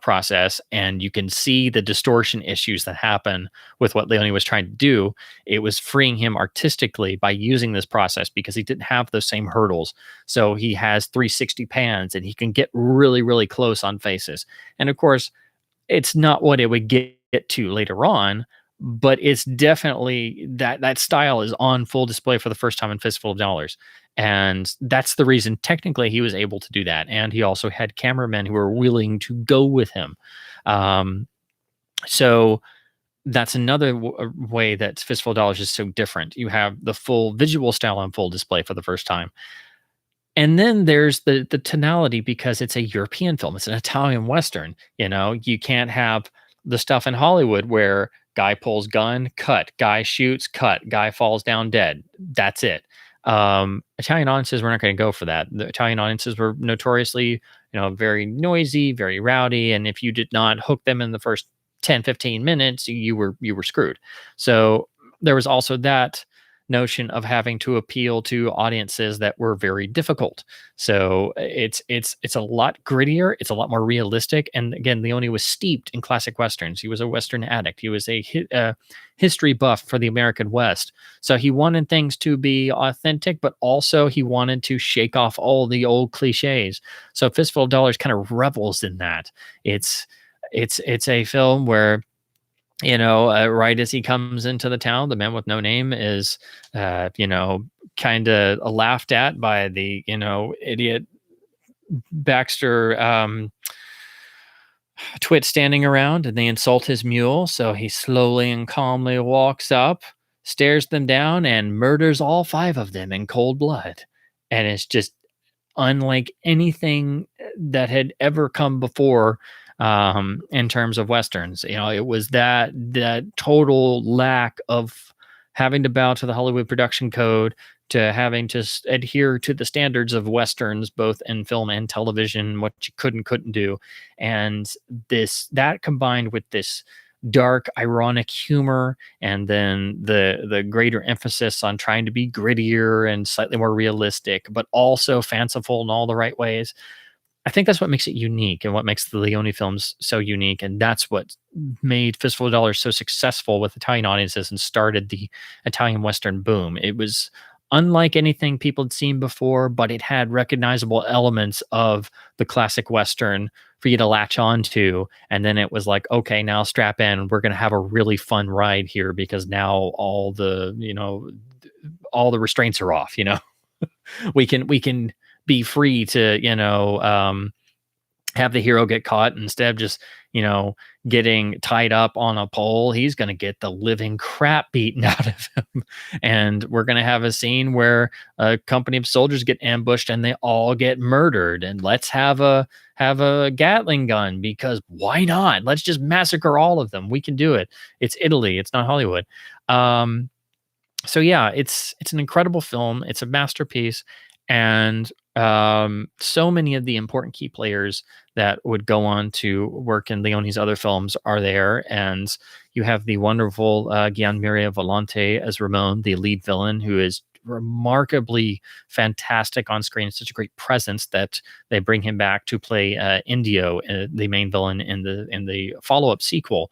process, and you can see the distortion issues that happen with what Leone was trying to do, it was freeing him artistically by using this process because he didn't have those same hurdles. So he has 360 pans and he can get really, really close on faces. And of course, it's not what it would get to later on, but it's definitely that style is on full display for the first time in Fistful of Dollars. And that's the reason technically he was able to do that. And he also had cameramen who were willing to go with him. So that's another way that Fistful of Dollars is so different. You have the full visual style on full display for the first time. And then there's the tonality because it's a European film. It's an Italian Western. You can't have the stuff in Hollywood where guy pulls gun, cut, guy shoots, cut, guy falls down dead. That's it. Italian audiences were not going to go for that. The Italian audiences were notoriously, very noisy, very rowdy. And if you did not hook them in the first 10, 15 minutes, you were screwed. So there was also that notion of having to appeal to audiences that were very difficult. So it's a lot grittier, it's a lot more realistic. And again, Leone was steeped in classic westerns. He was a western addict. He was a history buff for the American West. So he wanted things to be authentic, but also he wanted to shake off all the old cliches. So Fistful of Dollars kind of revels in that. It's a film where right as he comes into the town, the man with no name is, kind of laughed at by the, idiot Baxter twit standing around, and they insult his mule. So he slowly and calmly walks up, stares them down, and murders all 5 of them in cold blood. And it's just unlike anything that had ever come before. In terms of westerns, it was that total lack of having to bow to the Hollywood production code, to having to adhere to the standards of westerns, both in film and television, what you could and couldn't do, and that combined with this dark, ironic humor, and then the greater emphasis on trying to be grittier and slightly more realistic, but also fanciful in all the right ways. I think that's what makes it unique and what makes the Leone films so unique. And that's what made Fistful of Dollars so successful with Italian audiences and started the Italian Western boom. It was unlike anything people had seen before, but it had recognizable elements of the classic Western for you to latch on to. And then it was like, okay, now strap in. We're going to have a really fun ride here because now all the restraints are off, we can be free to, have the hero get caught instead of just, getting tied up on a pole. He's going to get the living crap beaten out of him. And we're going to have a scene where a company of soldiers get ambushed and they all get murdered. And let's have a Gatling gun because why not? Let's just massacre all of them. We can do it. It's Italy. It's not Hollywood. So yeah, it's an incredible film. It's a masterpiece. And so many of the important key players that would go on to work in Leone's other films are there. And you have the wonderful Gianmaria Volonté as Ramon, the lead villain, who is remarkably fantastic on screen. It's such a great presence that they bring him back to play Indio, the main villain in the follow-up sequel.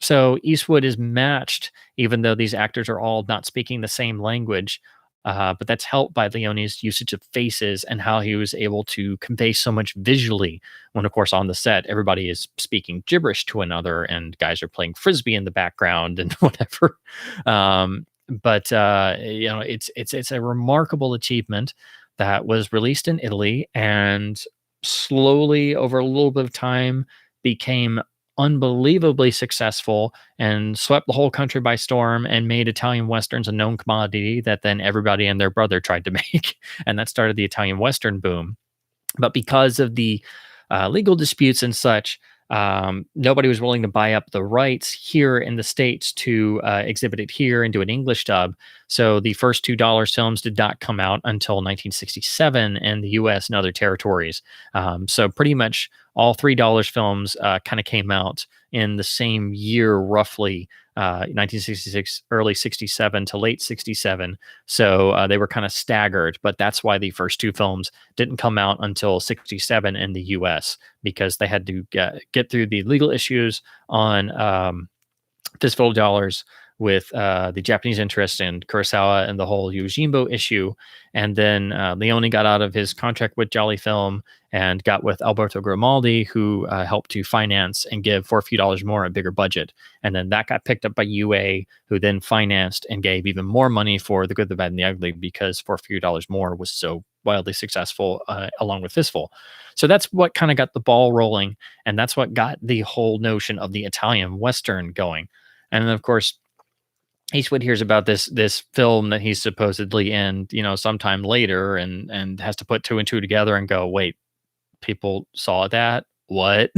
So Eastwood is matched, even though these actors are all not speaking the same language. But that's helped by Leone's usage of faces and how he was able to convey so much visually when, of course, on the set, everybody is speaking gibberish to another and guys are playing Frisbee in the background and whatever. But it's a remarkable achievement that was released in Italy and slowly over a little bit of time became unbelievably successful and swept the whole country by storm and made Italian westerns a known commodity that then everybody and their brother tried to make. And that started the Italian western boom. But because of the legal disputes and such, nobody was willing to buy up the rights here in the States to exhibit it here and do an English dub. So the first two Dollars films did not come out until 1967 in the US and other territories. So pretty much all three Dollars films kind of came out in the same year, roughly. 1966, early 67 to late 67. So they were kind of staggered, but that's why the first two films didn't come out until 67 in the US, because they had to get through the legal issues on Fistful of Dollars with the Japanese interest in Kurosawa and the whole Yojimbo issue. And then Leone got out of his contract with Jolly Film and got with Alberto Grimaldi, who helped to finance and give for a few dollars more a bigger budget. And then that got picked up by UA, who then financed and gave even more money for The Good, the Bad, and the Ugly, because for a few dollars more was so wildly successful along with Fistful. So that's what kind of got the ball rolling. And that's what got the whole notion of the Italian Western going. And then, of course, Eastwood hears about this film that he's supposedly in, sometime later, and has to put two and two together and go, wait, people saw that? What?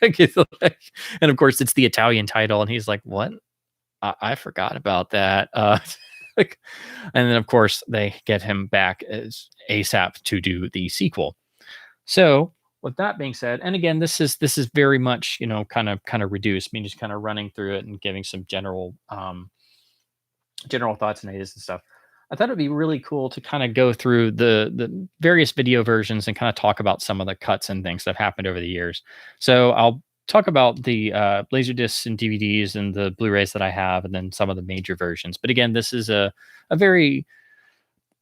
And of course, it's the Italian title, and he's like, what? I forgot about that. And then, of course, they get him back as ASAP to do the sequel. So, with that being said, and again, this is very much kind of reduced. I mean, just kind of running through it and giving some general thoughts and ideas and stuff. I thought it'd be really cool to kind of go through the various video versions and kind of talk about some of the cuts and things that have happened over the years. So I'll talk about the Laserdiscs and DVDs and the Blu-rays that I have, and then some of the major versions. But again, this is a very,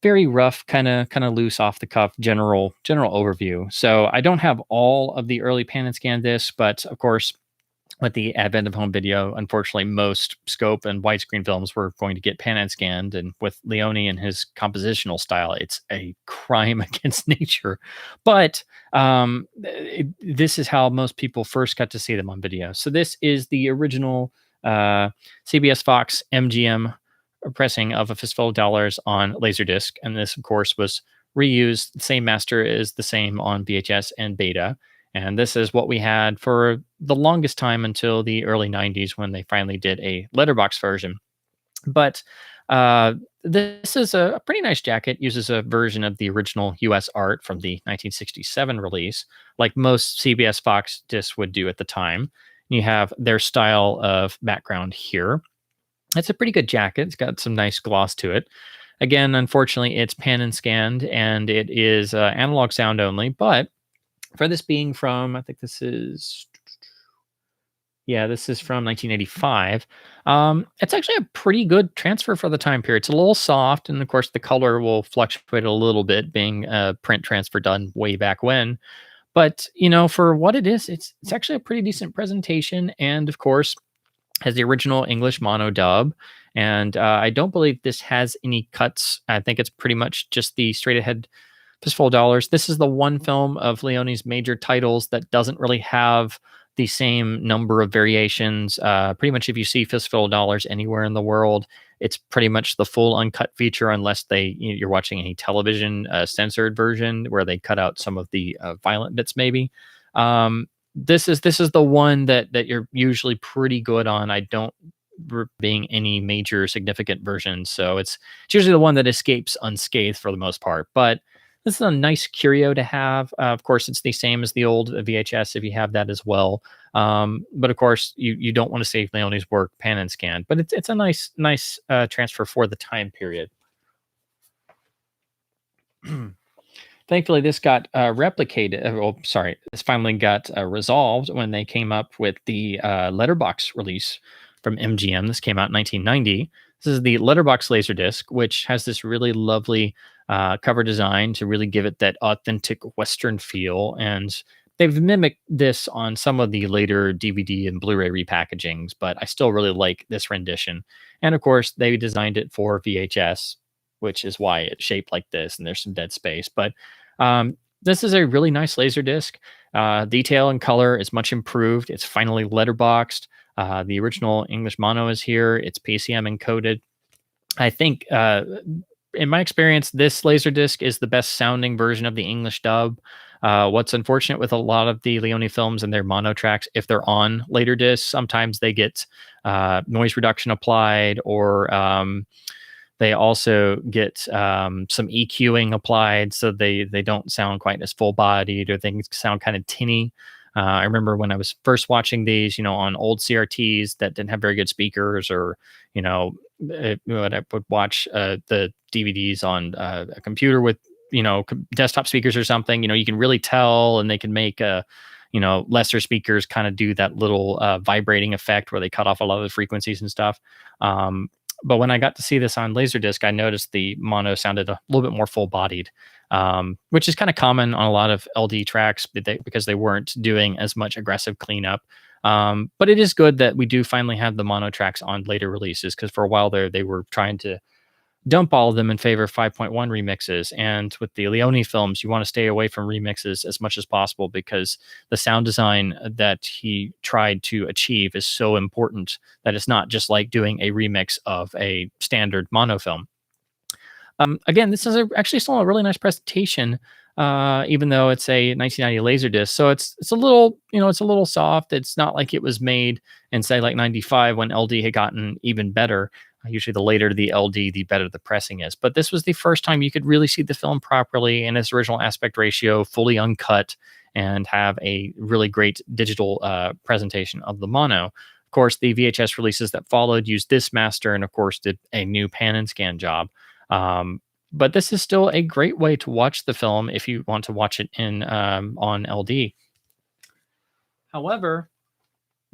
very rough, kind of loose, off the cuff general overview. So I don't have all of the early pan and scan discs, but of course, with the advent of home video, unfortunately, most scope and widescreen films were going to get pan and scanned. And with Leone and his compositional style, it's a crime against nature. But this is how most people first got to see them on video. So this is the original CBS Fox MGM pressing of A Fistful of Dollars on Laserdisc. And this, of course, was reused. The same master is the same on VHS and Beta. And this is what we had for the longest time until the early 90s, when they finally did a letterbox version. But this is a pretty nice jacket, uses a version of the original US art from the 1967 release, like most CBS Fox discs would do at the time. You have their style of background here. It's a pretty good jacket. It's got some nice gloss to it. Again, unfortunately, it's pan and scanned, and it is analog sound only, but for this being from, I think this is from 1985. It's actually a pretty good transfer for the time period. It's a little soft, and of course the color will fluctuate a little bit, being a print transfer done way back when. But for what it is, it's actually a pretty decent presentation, and of course has the original English mono dub. And I don't believe this has any cuts. I think it's pretty much just the straight ahead Fistful of Dollars. This is the one film of Leone's major titles that doesn't really have the same number of variations. Pretty much if you see Fistful of Dollars anywhere in the world, it's pretty much the full uncut feature, unless you're watching any television censored version where they cut out some of the violent bits maybe. This is the one that you're usually pretty good on. I don't being any major significant versions, so it's usually the one that escapes unscathed for the most part. But this is a nice curio to have. Of course, it's the same as the old VHS if you have that as well. But of course, you don't want to save Leone's work pan and scan. But it's a nice transfer for the time period. Thankfully, this got replicated. This finally got resolved when they came up with the letterbox release from MGM. This came out in 1990. This is the letterbox Laserdisc, which has this really lovely cover design to really give it that authentic Western feel. And they've mimicked this on some of the later DVD and Blu-ray repackagings, but I still really like this rendition. And of course, they designed it for VHS, which is why it's shaped like this, and there's some dead space. But this is a really nice Laserdisc. Detail and color is much improved. It's finally letterboxed. The original English mono is here. It's PCM encoded. I think, in my experience, this Laserdisc is the best sounding version of the English dub. What's unfortunate with a lot of the Leone films and their mono tracks, if they're on later discs, sometimes they get noise reduction applied, or they also get some EQing applied, so they don't sound quite as full bodied, or things sound kind of tinny. I remember when I was first watching these, on old CRTs that didn't have very good speakers, or when I would watch the DVDs on a computer with desktop speakers or something. You can really tell, and they can make lesser speakers kind of do that little vibrating effect where they cut off a lot of the frequencies and stuff. But when I got to see this on Laserdisc, I noticed the mono sounded a little bit more full-bodied, which is kind of common on a lot of LD tracks because they weren't doing as much aggressive cleanup. But it is good that we do finally have the mono tracks on later releases, because for a while there, they were trying to dump all of them in favor of 5.1 remixes. And with the Leone films, you want to stay away from remixes as much as possible, because the sound design that he tried to achieve is so important that it's not just like doing a remix of a standard mono film. Again, this is actually still a really nice presentation, even though it's a 1990 Laserdisc. So it's a little, it's a little soft. It's not like it was made in, say, like 95, when LD had gotten even better. Usually the later the LD, the better the pressing is. But this was the first time you could really see the film properly in its original aspect ratio, fully uncut, and have a really great digital presentation of the mono. Of course, the VHS releases that followed used this master, and of course did a new pan and scan job. But this is still a great way to watch the film if you want to watch it in on LD. However,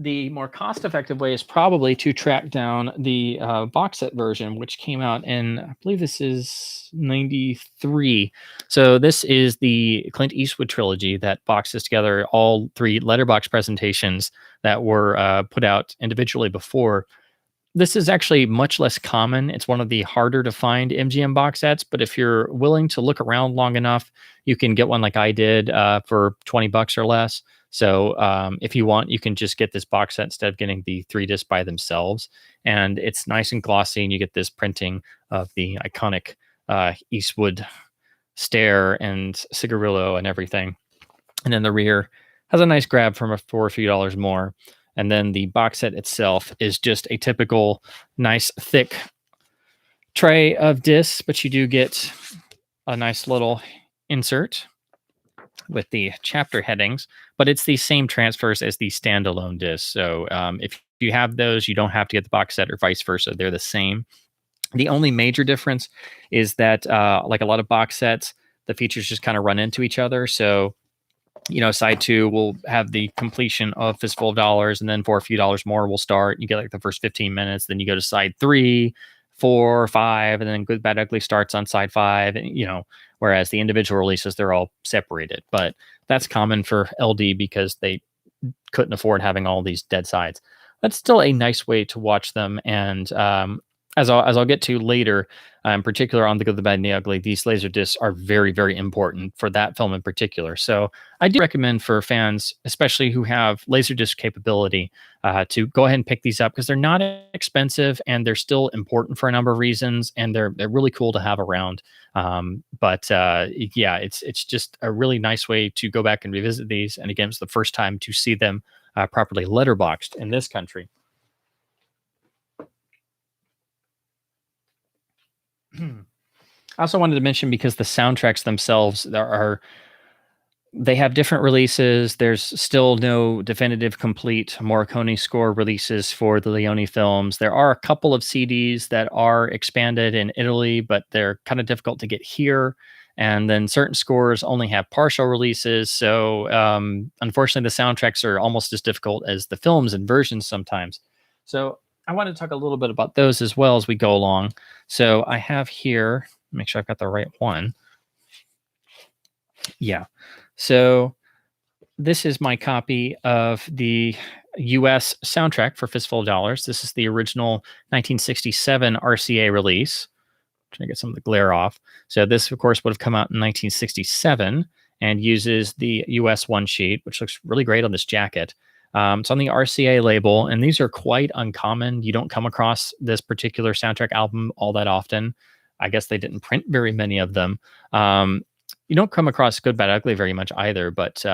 the more cost-effective way is probably to track down the box set version, which came out in, I believe this is 93. So this is the Clint Eastwood trilogy that boxes together all 3 letterbox presentations that were put out individually before. This is actually much less common. It's one of the harder to find MGM box sets, but if you're willing to look around long enough, you can get one like I did for $20 or less. So if you want, you can just get this box set instead of getting the 3 discs by themselves. And it's nice and glossy, and you get this printing of the iconic Eastwood stare and cigarillo and everything. And then the rear has a nice grab for a few dollars more. And then the box set itself is just a typical nice thick tray of discs, but you do get a nice little insert with the chapter headings, but it's the same transfers as the standalone disc. So if you have those, you don't have to get the box set, or vice versa. They're the same. The only major difference is that, like a lot of box sets, the features just kind of run into each other. So, side 2 will have the completion of Fistful of Dollars, and then for a few dollars more, we'll start. You get like the first 15 minutes, then you go to side 3, 4, 5, and then Good, Bad, Ugly starts on side 5. And, whereas the individual releases, they're all separated. But that's common for LD because they couldn't afford having all these dead sides. That's still a nice way to watch them. And as I'll get to later, in particular on The Good, the Bad, and the Ugly, these Laserdiscs are very, very important for that film in particular. So I do recommend for fans, especially who have Laserdisc capability, to go ahead and pick these up, because they're not expensive and they're still important for a number of reasons, and they're really cool to have around. Yeah, it's just a really nice way to go back and revisit these. And again, it's the first time to see them properly letterboxed in this country. I also wanted to mention, because the soundtracks themselves they have different releases. There's still no definitive complete Morricone score releases for the Leone films. There are a couple of CDs that are expanded in Italy, but they're kind of difficult to get here. And then certain scores only have partial releases. So unfortunately, the soundtracks are almost as difficult as the films and versions sometimes. So I want to talk a little bit about those as well as we go along. So I have here, make sure I've got the right one. Yeah. So this is my copy of the US soundtrack for Fistful of Dollars. This is the original 1967 RCA release. Trying to get some of the glare off. So this, of course, would have come out in 1967 and uses the US one sheet, which looks really great on this jacket. It's on the RCA label, and these are quite uncommon. You don't come across this particular soundtrack album all that often. I guess they didn't print very many of them. You don't come across Good, Bad, Ugly very much either, but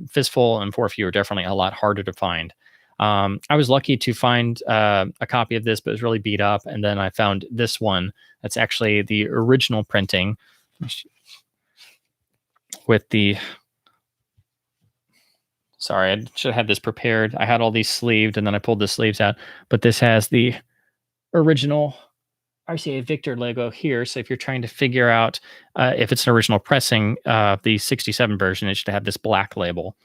Fistful and For Few are definitely a lot harder to find. I was lucky to find a copy of this, but it was really beat up. And then I found this one that's actually the original printing with the... Sorry, I should have had this prepared. I had all these sleeved, and then I pulled the sleeves out. But this has the original RCA Victor logo here. So if you're trying to figure out if it's an original pressing, the 67 version, it should have this black label.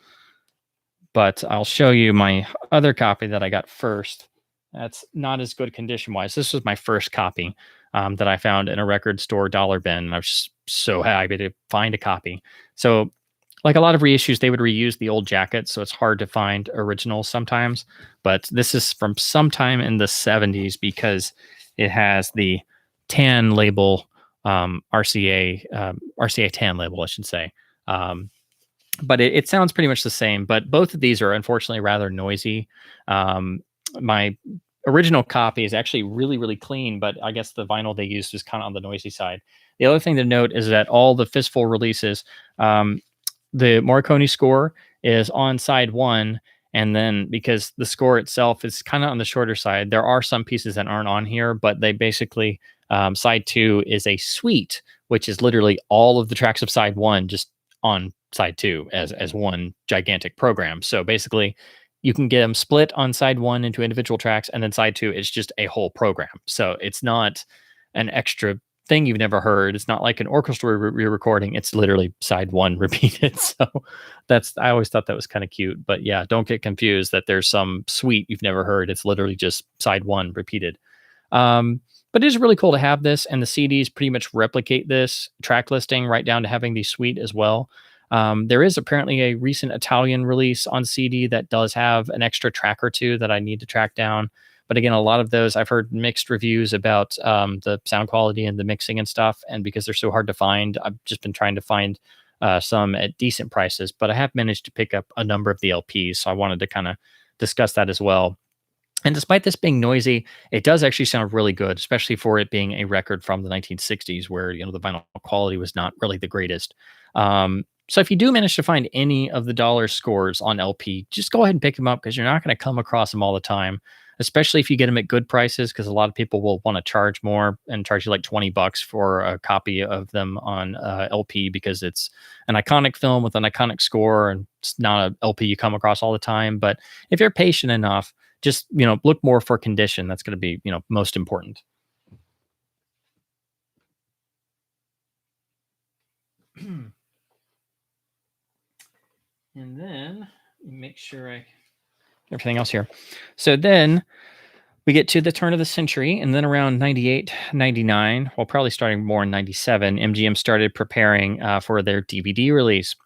But I'll show you my other copy that I got first. That's not as good condition-wise. This was my first copy that I found in a record store dollar bin. And I was just so happy to find a copy. So like a lot of reissues, they would reuse the old jacket, so it's hard to find originals sometimes. But this is from sometime in the 70s because it has the tan label, RCA tan label, I should say. But it sounds pretty much the same. But both of these are unfortunately rather noisy. My original copy is actually really, really clean, but I guess the vinyl they used was kind of on the noisy side. The other thing to note is that all the Fistful releases, the Morricone score is on side one, and then because the score itself is kind of on the shorter side, there are some pieces that aren't on here, but they basically, side two is a suite, which is literally all of the tracks of side one just on side two as one gigantic program. So basically, you can get them split on side one into individual tracks, and then side two is just a whole program. So it's not an extra thing you've never heard. It's not like an orchestra re-recording. It's literally side one repeated. So I always thought that was kind of cute. But yeah, don't get confused that there's some suite you've never heard. It's literally just side one repeated. But it is really cool to have this, and the CDs pretty much replicate this track listing right down to having the suite as well. There is apparently a recent Italian release on CD that does have an extra track or two that I need to track down. But again, a lot of those I've heard mixed reviews about the sound quality and the mixing and stuff. And because they're so hard to find, I've just been trying to find some at decent prices. But I have managed to pick up a number of the LPs. So I wanted to kind of discuss that as well. And despite this being noisy, it does actually sound really good, especially for it being a record from the 1960s where, the vinyl quality was not really the greatest. So if you do manage to find any of the dollar scores on LP, just go ahead and pick them up because you're not going to come across them all the time, especially if you get them at good prices, because a lot of people will want to charge more and charge you like $20 for a copy of them on LP because it's an iconic film with an iconic score and it's not a LP you come across all the time. But if you're patient enough, just, look more for condition. That's going to be, most important. And then make sure I everything else here. So then we get to the turn of the century, and then around 98, 99, well, probably starting more in 97, MGM started preparing for their DVD release.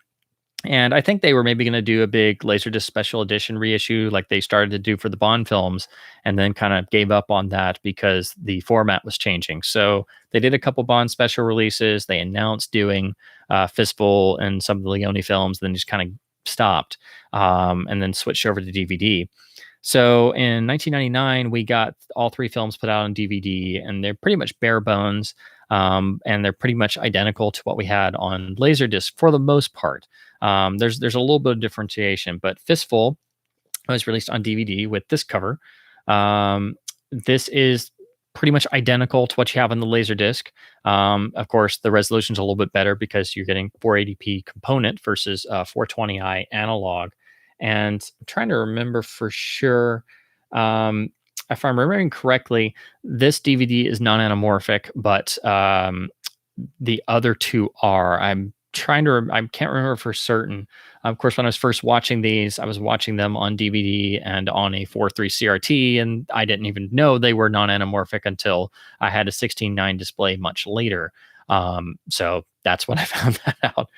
And I think they were maybe going to do a big LaserDisc special edition reissue like they started to do for the Bond films, and then kind of gave up on that because the format was changing. So they did a couple Bond special releases. They announced doing Fistful and some of the Leone films, then just kind of stopped and then switched over to DVD. So in 1999, we got all three films put out on DVD, and they're pretty much bare bones. And they're pretty much identical to what we had on LaserDisc for the most part. There's a little bit of differentiation, but Fistful was released on DVD with this cover. This is pretty much identical to what you have on the LaserDisc. Of course, the resolution's a little bit better because you're getting 480p component versus 420i analog. And I'm trying to remember for sure. If I'm remembering correctly, this DVD is non-anamorphic, but the other two are. I can't remember for certain. Of course, when I was first watching these, I was watching them on DVD and on a 4.3 CRT, and I didn't even know they were non-anamorphic until I had a 16:9 display much later. So that's when I found that out.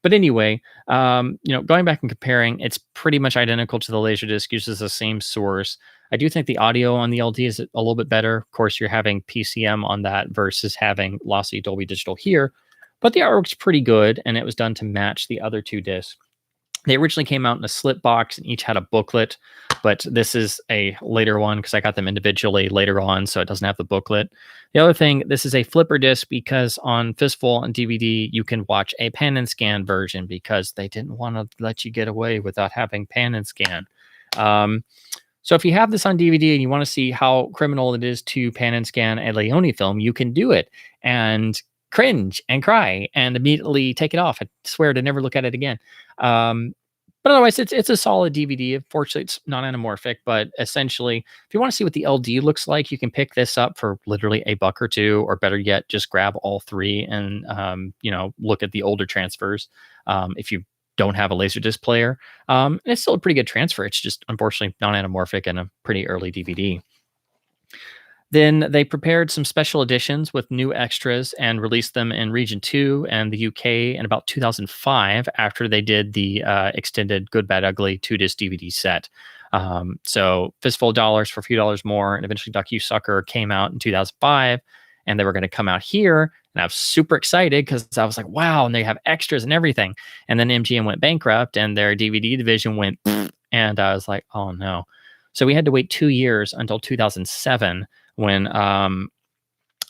But anyway, going back and comparing, it's pretty much identical to the LaserDisc, uses the same source. I do think the audio on the LD is a little bit better. Of course, you're having PCM on that versus having lossy Dolby Digital here, but the artwork's pretty good, and it was done to match the other two discs. They originally came out in a slip box and each had a booklet, but this is a later one because I got them individually later on, so it doesn't have the booklet. The other thing, this is a flipper disc because on Fistful and DVD, you can watch a pan and scan version because they didn't want to let you get away without having pan and scan. So if you have this on DVD and you want to see how criminal it is to pan and scan a Leone film, you can do it and cringe and cry and immediately take it off. I swear to never look at it again. But otherwise, it's a solid DVD. Unfortunately, it's not anamorphic, but essentially, if you want to see what the LD looks like, you can pick this up for literally $1 or $2, or better yet, just grab all three and look at the older transfers. If you don't have a LaserDisc player, and it's still a pretty good transfer. It's just unfortunately non-anamorphic and a pretty early DVD. Then they prepared some special editions with new extras and released them in Region 2 and the UK in about 2005 after they did the extended Good, Bad, Ugly 2-disc DVD set. So Fistful of Dollars for a few dollars more, and eventually Duck You Sucker came out in 2005, and they were going to come out here. And I was super excited because I was like, wow, and they have extras and everything. And then MGM went bankrupt and their DVD division went, and I was like, oh no. So we had to wait 2 years until 2007 when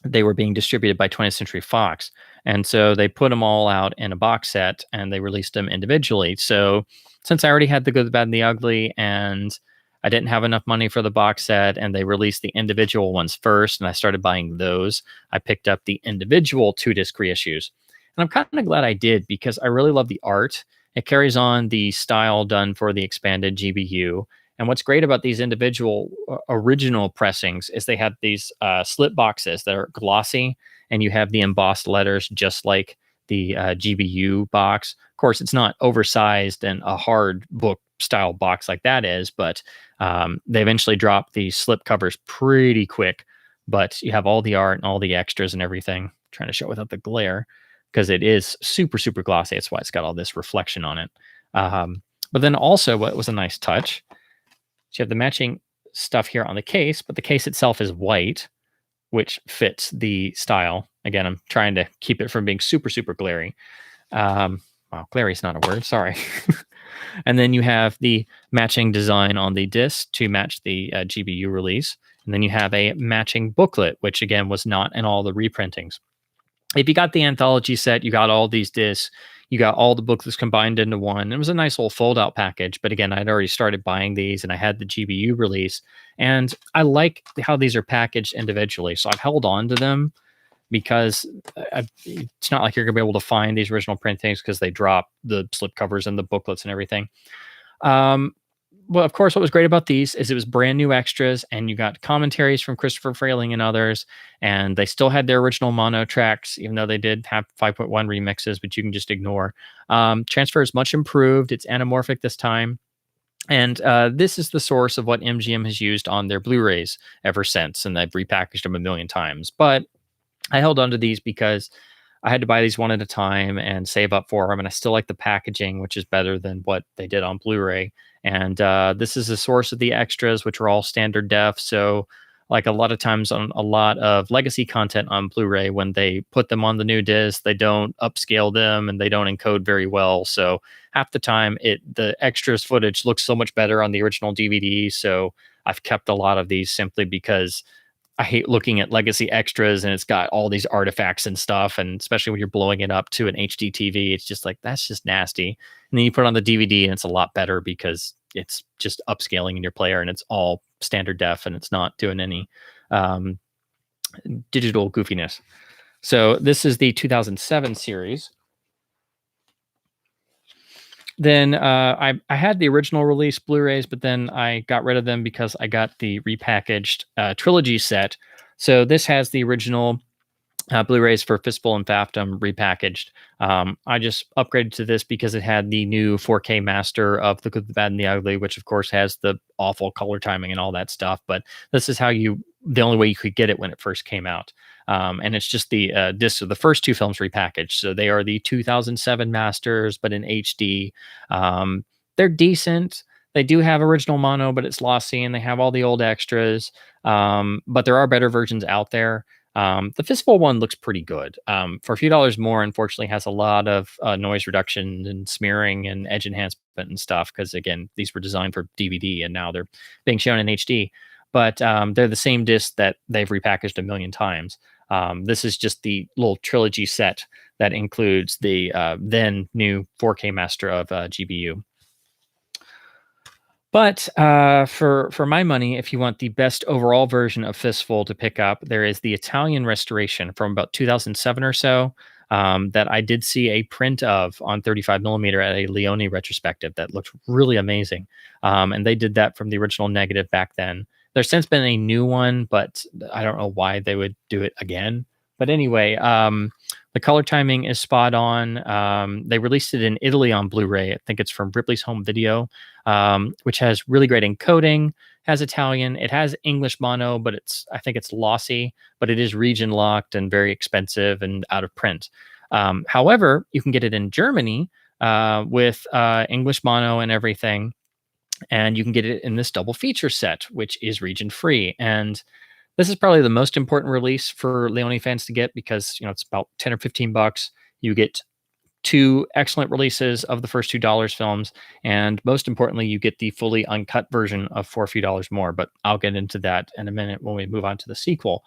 they were being distributed by 20th Century Fox. And so they put them all out in a box set and they released them individually. So since I already had The Good, the Bad, and the Ugly, and I didn't have enough money for the box set, and they released the individual ones first, and I started buying those, I picked up the individual 2-disc reissues. And I'm kind of glad I did because I really love the art. It carries on the style done for the expanded GBU. And what's great about these individual original pressings is they have these slip boxes that are glossy, and you have the embossed letters just like the GBU box. Of course, it's not oversized and a hard book style box like that is, but they eventually drop the slip covers pretty quick. But you have all the art and all the extras and everything. I'm trying to show it without the glare because it is super, super glossy. That's why it's got all this reflection on it. But then also what was a nice touch, you have the matching stuff here on the case, but the case itself is white, which fits the style. Again, I'm trying to keep it from being super, super glary. Wow, glary is not a word. Sorry. And then you have the matching design on the disc to match the GBU release. And then you have a matching booklet, which again was not in all the reprintings. If you got the anthology set, you got all these discs, you got all the booklets combined into one. It was a nice little fold-out package. But again, I'd already started buying these, and I had the GBU release. And I like how these are packaged individually. So I've held on to them because it's not like you're going to be able to find these original printings because they drop the slipcovers and the booklets and everything. Well, of course, what was great about these is it was brand new extras, and you got commentaries from Christopher Frayling and others, and they still had their original mono tracks, even though they did have 5.1 remixes, but you can just ignore. Transfer is much improved. It's anamorphic this time. And this is the source of what MGM has used on their Blu-rays ever since, and they've repackaged them a million times. But I held on to these because I had to buy these one at a time and save up for them, and I still like the packaging, which is better than what they did on Blu-ray. And this is the source of the extras, which are all standard def. So like a lot of times on a lot of legacy content on Blu-ray, when they put them on the new disc, they don't upscale them and they don't encode very well. So half the time the extras footage looks so much better on the original DVD. So I've kept a lot of these simply because I hate looking at legacy extras and it's got all these artifacts and stuff. And especially when you're blowing it up to an HD TV, it's just like, that's just nasty. And then you put it on the DVD and it's a lot better because it's just upscaling in your player and it's all standard def and it's not doing any digital goofiness. So this is the 2007 series. Then I had the original release Blu-rays, but then I got rid of them because I got the repackaged trilogy set. So this has the original Blu-rays for Fistful and Phantom repackaged. I just upgraded to this because it had the new 4K master of The Good, the Bad, and the Ugly, which of course has the awful color timing and all that stuff. But this is the only way you could get it when it first came out. And it's just the discs of the first two films repackaged. So they are the 2007 masters, but in HD. They're decent. They do have original mono, but it's lossy, and they have all the old extras. But there are better versions out there. The Fistful one looks pretty good. For a few dollars more, unfortunately, has a lot of noise reduction and smearing and edge enhancement and stuff. Because again, these were designed for DVD, and now they're being shown in HD. But they're the same disc that they've repackaged a million times. This is just the little trilogy set that includes the then new 4K master of GBU. But for my money, if you want the best overall version of Fistful to pick up, there is the Italian restoration from about 2007 or so that I did see a print of on 35 millimeter at a Leone retrospective that looked really amazing. And they did that from the original negative back then. There's since been a new one, but I don't know why they would do it again. But anyway, the color timing is spot on. They released it in Italy on Blu-ray. I think it's from Ripley's Home Video, which has really great encoding, has Italian. It has English mono, but I think it's lossy, but it is region locked and very expensive and out of print. However, you can get it in Germany with English mono and everything. And you can get it in this double feature set, which is region free. And this is probably the most important release for Leone fans to get because, it's about 10 or 15 bucks. You get two excellent releases of the first two Dollars films. And most importantly, you get the fully uncut version for a few dollars more. But I'll get into that in a minute when we move on to the sequel.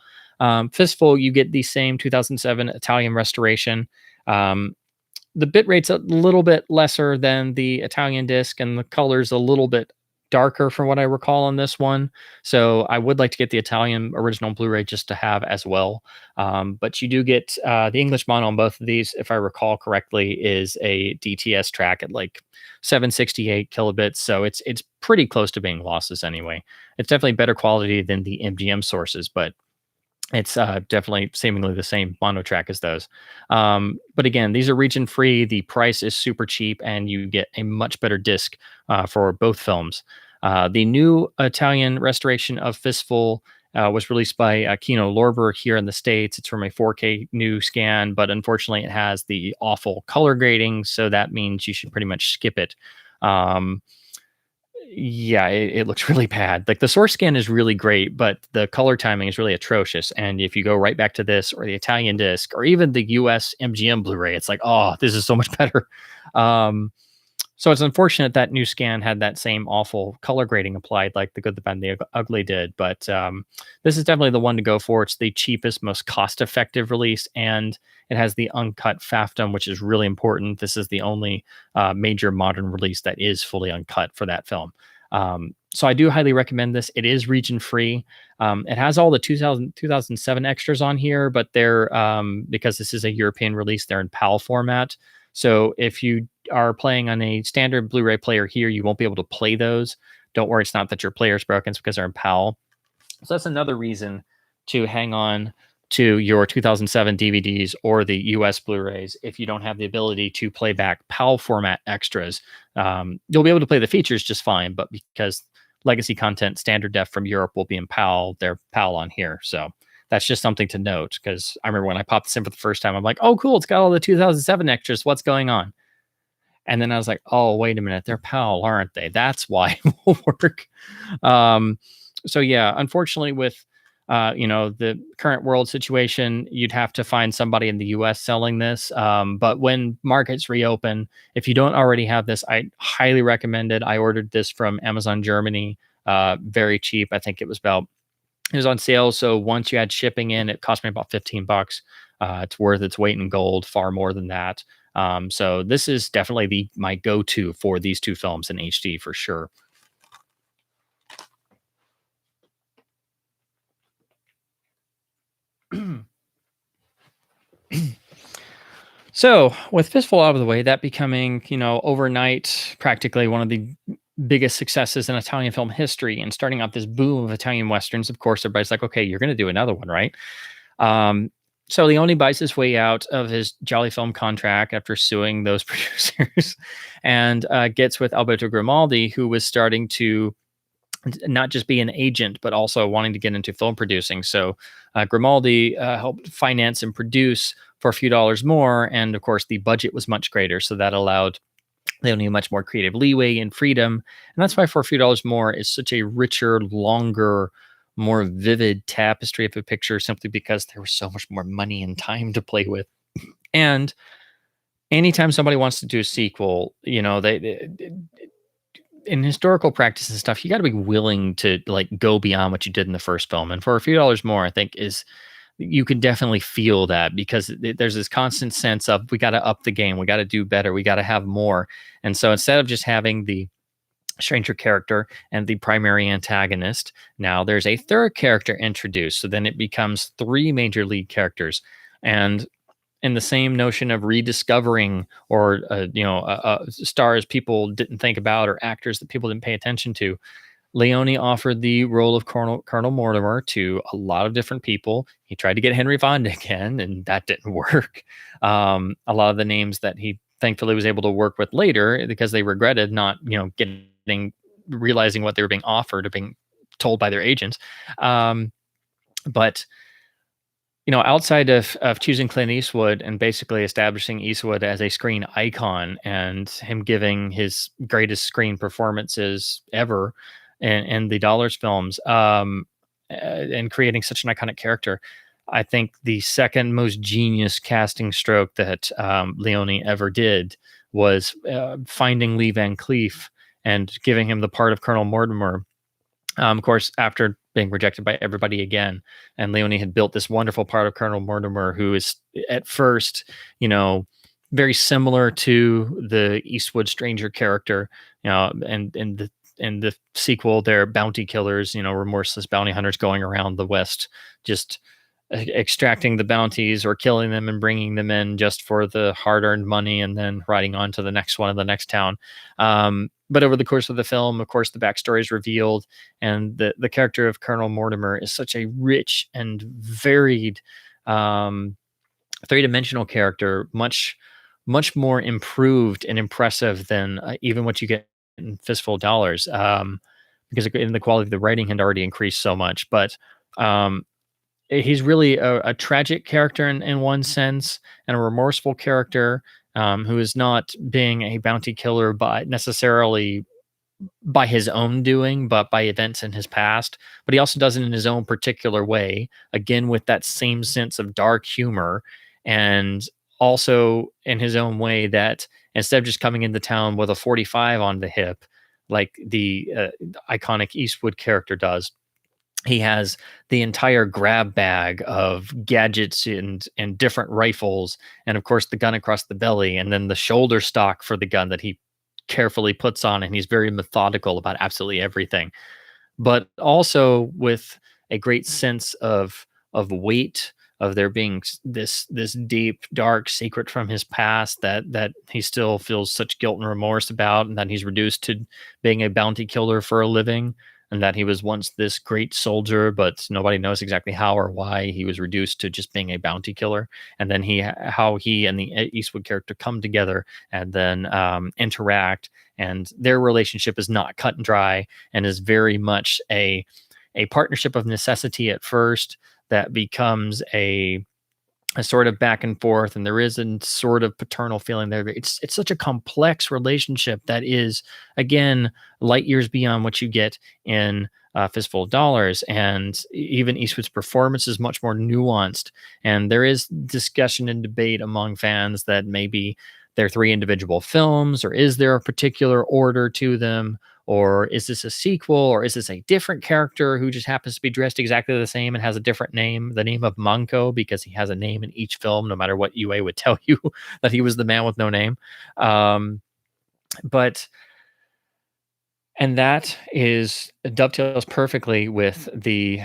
Fistful, you get the same 2007 Italian restoration. The bit rate's a little bit lesser than the Italian disc, and the color's a little bit darker from what I recall on this one. So I would like to get the Italian original Blu-ray just to have as well. But you do get the English mono on both of these, if I recall correctly, is a DTS track at like 768 kilobits. So it's pretty close to being lossless anyway. It's definitely better quality than the MGM sources, but it's definitely seemingly the same mono track as those. But again, these are region free. The price is super cheap, and you get a much better disc for both films. The new Italian restoration of Fistful was released by Kino Lorber here in the States. It's from a 4K new scan, but unfortunately it has the awful color grading, so that means you should pretty much skip it. Yeah, it looks really bad. Like the source scan is really great, but the color timing is really atrocious. And if you go right back to this or the Italian disc or even the US MGM Blu-ray, it's like, oh, this is so much better. So it's unfortunate that new scan had that same awful color grading applied like The Good, the Bad, and the Ugly did. But this is definitely the one to go for. It's the cheapest, most cost-effective release, and it has the uncut FAFTM, which is really important. This is the only major modern release that is fully uncut for that film. So I do highly recommend this. It is region-free. It has all the 2007 extras on here, but they're, because this is a European release, they're in PAL format. So if you are playing on a standard Blu-ray player here, you won't be able to play those. Don't worry, it's not that your player's broken, it's because they're in PAL. So that's another reason to hang on to your 2007 DVDs or the US Blu-rays if you don't have the ability to play back PAL format extras. You'll be able to play the features just fine, but because legacy content standard def from Europe will be in PAL, they're PAL on here. So that's just something to note, because I remember when I popped this in for the first time, I'm like, oh, cool, it's got all the 2007 extras. What's going on? And then I was like, oh, wait a minute, they're PAL, aren't they? That's why it will work. So yeah, unfortunately with the current world situation, you'd have to find somebody in the US selling this. But when markets reopen, if you don't already have this, I highly recommend it. I ordered this from Amazon Germany, very cheap. I think it was on sale. So once you add shipping in, it cost me about 15 bucks. It's worth its weight in gold, far more than that. So this is definitely my go-to for these two films in HD for sure. So with Fistful out of the way, that becoming, overnight, practically one of the biggest successes in Italian film history, and starting out this boom of Italian Westerns, of course, everybody's like, okay, you're going to do another one, right? So Leone buys his way out of his Jolly Film contract after suing those producers and gets with Alberto Grimaldi, who was starting to not just be an agent, but also wanting to get into film producing. So Grimaldi helped finance and produce for a few dollars more, and of course the budget was much greater, so that allowed Leone much more creative leeway and freedom, and that's why for a few dollars more is such a richer, longer, more vivid tapestry of a picture, simply because there was so much more money and time to play with. And anytime somebody wants to do a sequel, they in historical practice and stuff, you got to be willing to like go beyond what you did in the first film. And for a few dollars more, I think is you can definitely feel that, because there's this constant sense of we got to up the game, we got to do better, we got to have more. And so instead of just having the stranger character and the primary antagonist, now there's a third character introduced. So then it becomes three major lead characters. And in the same notion of rediscovering, or stars people didn't think about, or actors that people didn't pay attention to, Leone offered the role of Colonel Mortimer to a lot of different people. He tried to get Henry Fonda again, and that didn't work. A lot of the names that he thankfully was able to work with later, because they regretted not, realizing what they were being offered or being told by their agents. But outside of choosing Clint Eastwood and basically establishing Eastwood as a screen icon, and him giving his greatest screen performances ever in the Dollars films, and creating such an iconic character, I think the second most genius casting stroke that Leone ever did was finding Lee Van Cleef and giving him the part of Colonel Mortimer. Of course, after being rejected by everybody again, and Leone had built this wonderful part of Colonel Mortimer, who is at first, very similar to the Eastwood stranger character, and the sequel, they're bounty killers, remorseless bounty hunters going around the West, just extracting the bounties or killing them and bringing them in just for the hard-earned money, and then riding on to the next one in the next town. But over the course of the film, of course, the backstory is revealed, and the character of Colonel Mortimer is such a rich and varied, three-dimensional character, much more improved and impressive than even what you get in Fistful of Dollars, because in the quality of the writing had already increased so much. But he's really a tragic character in one sense, and a remorseful character, who is not being a bounty killer by necessarily by his own doing, but by events in his past. But he also does it in his own particular way, again with that same sense of dark humor, and also in his own way, that instead of just coming into town with a 45 on the hip, like the iconic Eastwood character does, he has the entire grab bag of gadgets and different rifles, and of course the gun across the belly, and then the shoulder stock for the gun that he carefully puts on, and he's very methodical about absolutely everything, but also with a great sense of weight, of there being this deep dark secret from his past that he still feels such guilt and remorse about, and that he's reduced to being a bounty killer for a living, and that he was once this great soldier, but nobody knows exactly how or why he was reduced to just being a bounty killer. And then how he and the Eastwood character come together, and then interact, and their relationship is not cut and dry, and is very much a partnership of necessity at first, that becomes a sort of back and forth, and there is a sort of paternal feeling there. It's such a complex relationship that is, again, light years beyond what you get in Fistful of Dollars, and even Eastwood's performance is much more nuanced. And there is discussion and debate among fans that maybe they're three individual films, or is there a particular order to them, or is this a sequel, or is this a different character who just happens to be dressed exactly the same and has a different name, the name of Manco, because he has a name in each film, no matter what UA would tell you, that he was the man with no name. But and that is dovetails perfectly with the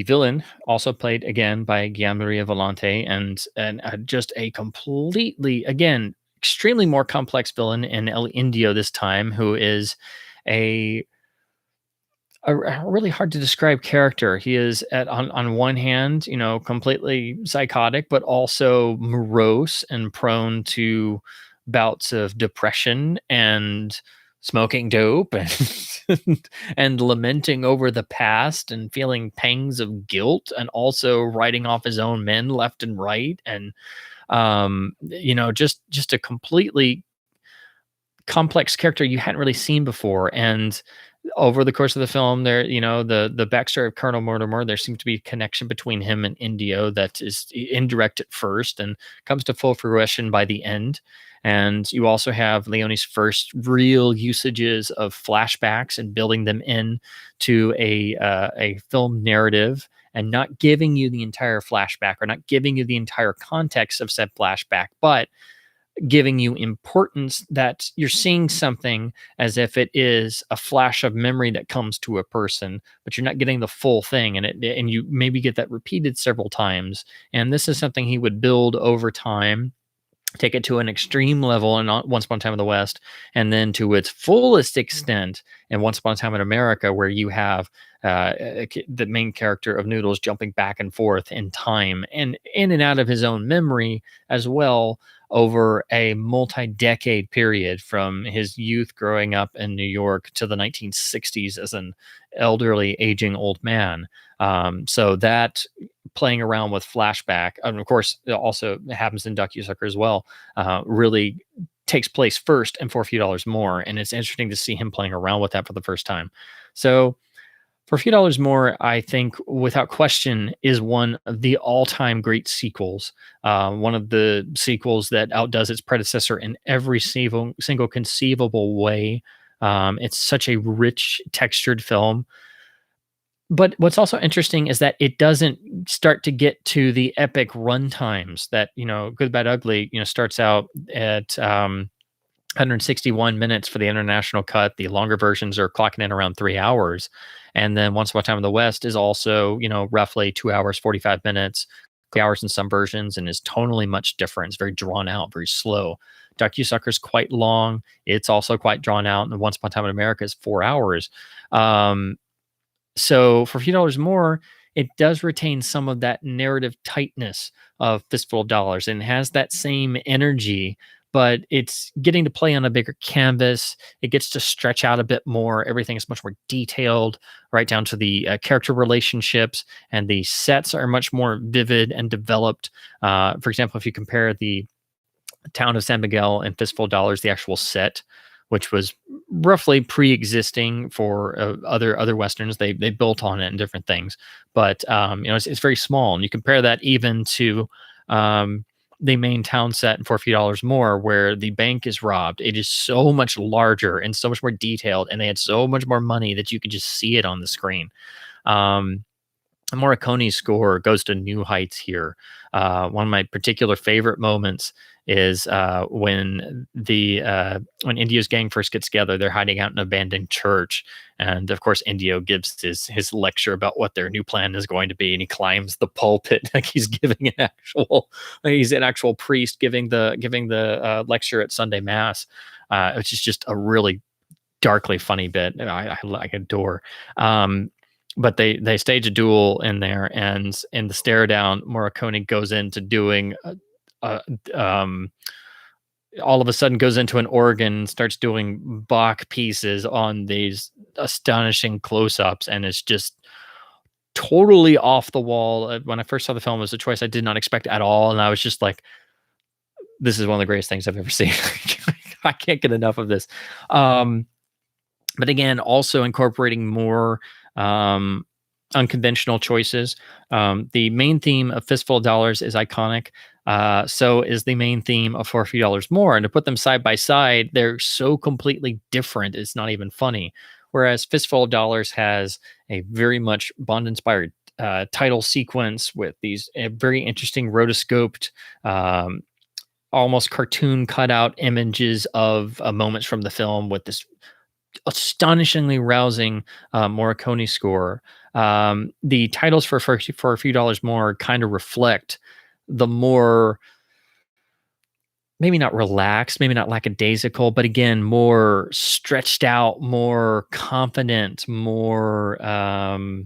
villain, also played again by Gian Maria Volante, and just a completely, again, extremely more complex villain in El Indio this time, who is a a really hard to describe character. He is on one hand, completely psychotic, but also morose and prone to bouts of depression and smoking dope and lamenting over the past and feeling pangs of guilt and also writing off his own men left and right and just a completely complex character you hadn't really seen before. And over the course of the film, there, the backstory of Colonel Mortimer, there seems to be a connection between him and Indio that is indirect at first and comes to full fruition by the end. And you also have Leone's first real usages of flashbacks and building them in to a film narrative and not giving you the entire flashback or not giving you the entire context of said flashback, but giving you importance that you're seeing something as if it is a flash of memory that comes to a person, but you're not getting the full thing. And you maybe get that repeated several times. And this is something he would build over time, take it to an extreme level in Once Upon a Time in the West, and then to its fullest extent in Once Upon a Time in America, where you have the main character of Noodles jumping back and forth in time and in and out of his own memory as well over a multi-decade period from his youth growing up in New York to the 1960s as an elderly, aging old man. So that playing around with flashback, and of course, it also happens in Duck You Sucker as well, really takes place first and For a Few Dollars More. And it's interesting to see him playing around with that for the first time. So For a Few Dollars More, I think, without question, is one of the all-time great sequels. One of the sequels that outdoes its predecessor in every single conceivable way. It's such a rich, textured film. But what's also interesting is that it doesn't start to get to the epic run times that, Good, Bad, Ugly, starts out at 161 minutes for the international cut. The longer versions are clocking in around 3 hours. And then Once Upon a Time in the West is also, roughly 2 hours, 45 minutes, 3 hours in some versions, and is tonally much different. It's very drawn out, very slow. Duck You Sucker is quite long. It's also quite drawn out. And Once Upon a Time in America is 4 hours. So for a few dollars more, it does retain some of that narrative tightness of Fistful of Dollars and has that same energy, but it's getting to play on a bigger canvas. It gets to stretch out a bit more. Everything is much more detailed, right down to the character relationships, and the sets are much more vivid and developed. For example, if you compare the town of San Miguel and Fistful of Dollars, the actual set, which was roughly pre-existing for other westerns. They built on it and different things, but it's very small. And you compare that even to the main town set in For a Few Dollars More, where the bank is robbed. It is so much larger and so much more detailed, and they had so much more money that you could just see it on the screen. Morricone's score goes to new heights here. One of my particular favorite moments is when Indio's gang first gets together. They're hiding out in an abandoned church, and of course, Indio gives his lecture about what their new plan is going to be, and he climbs the pulpit like he's an actual priest giving the lecture at Sunday Mass, which is just a really darkly funny bit. I adore. But they stage a duel in there, and in the stare down, Morricone goes into doing all of a sudden goes into an organ, starts doing Bach pieces on these astonishing close-ups, and it's just totally off the wall. When I first saw the film, it was a choice I did not expect at all, and I was just like, this is one of the greatest things I've ever seen. I can't get enough of this. But again, also incorporating more unconventional choices. The main theme of Fistful of Dollars is iconic. So is the main theme of For a Few Dollars More. And to put them side by side, they're so completely different, it's not even funny. Whereas Fistful of Dollars has a very much Bond-inspired title sequence with these very interesting rotoscoped, almost cartoon cutout images of moments from the film with this astonishingly rousing Morricone score. The titles for a Few Dollars More kind of reflect the more, maybe not relaxed, maybe not lackadaisical, but again, more stretched out, more confident, more, I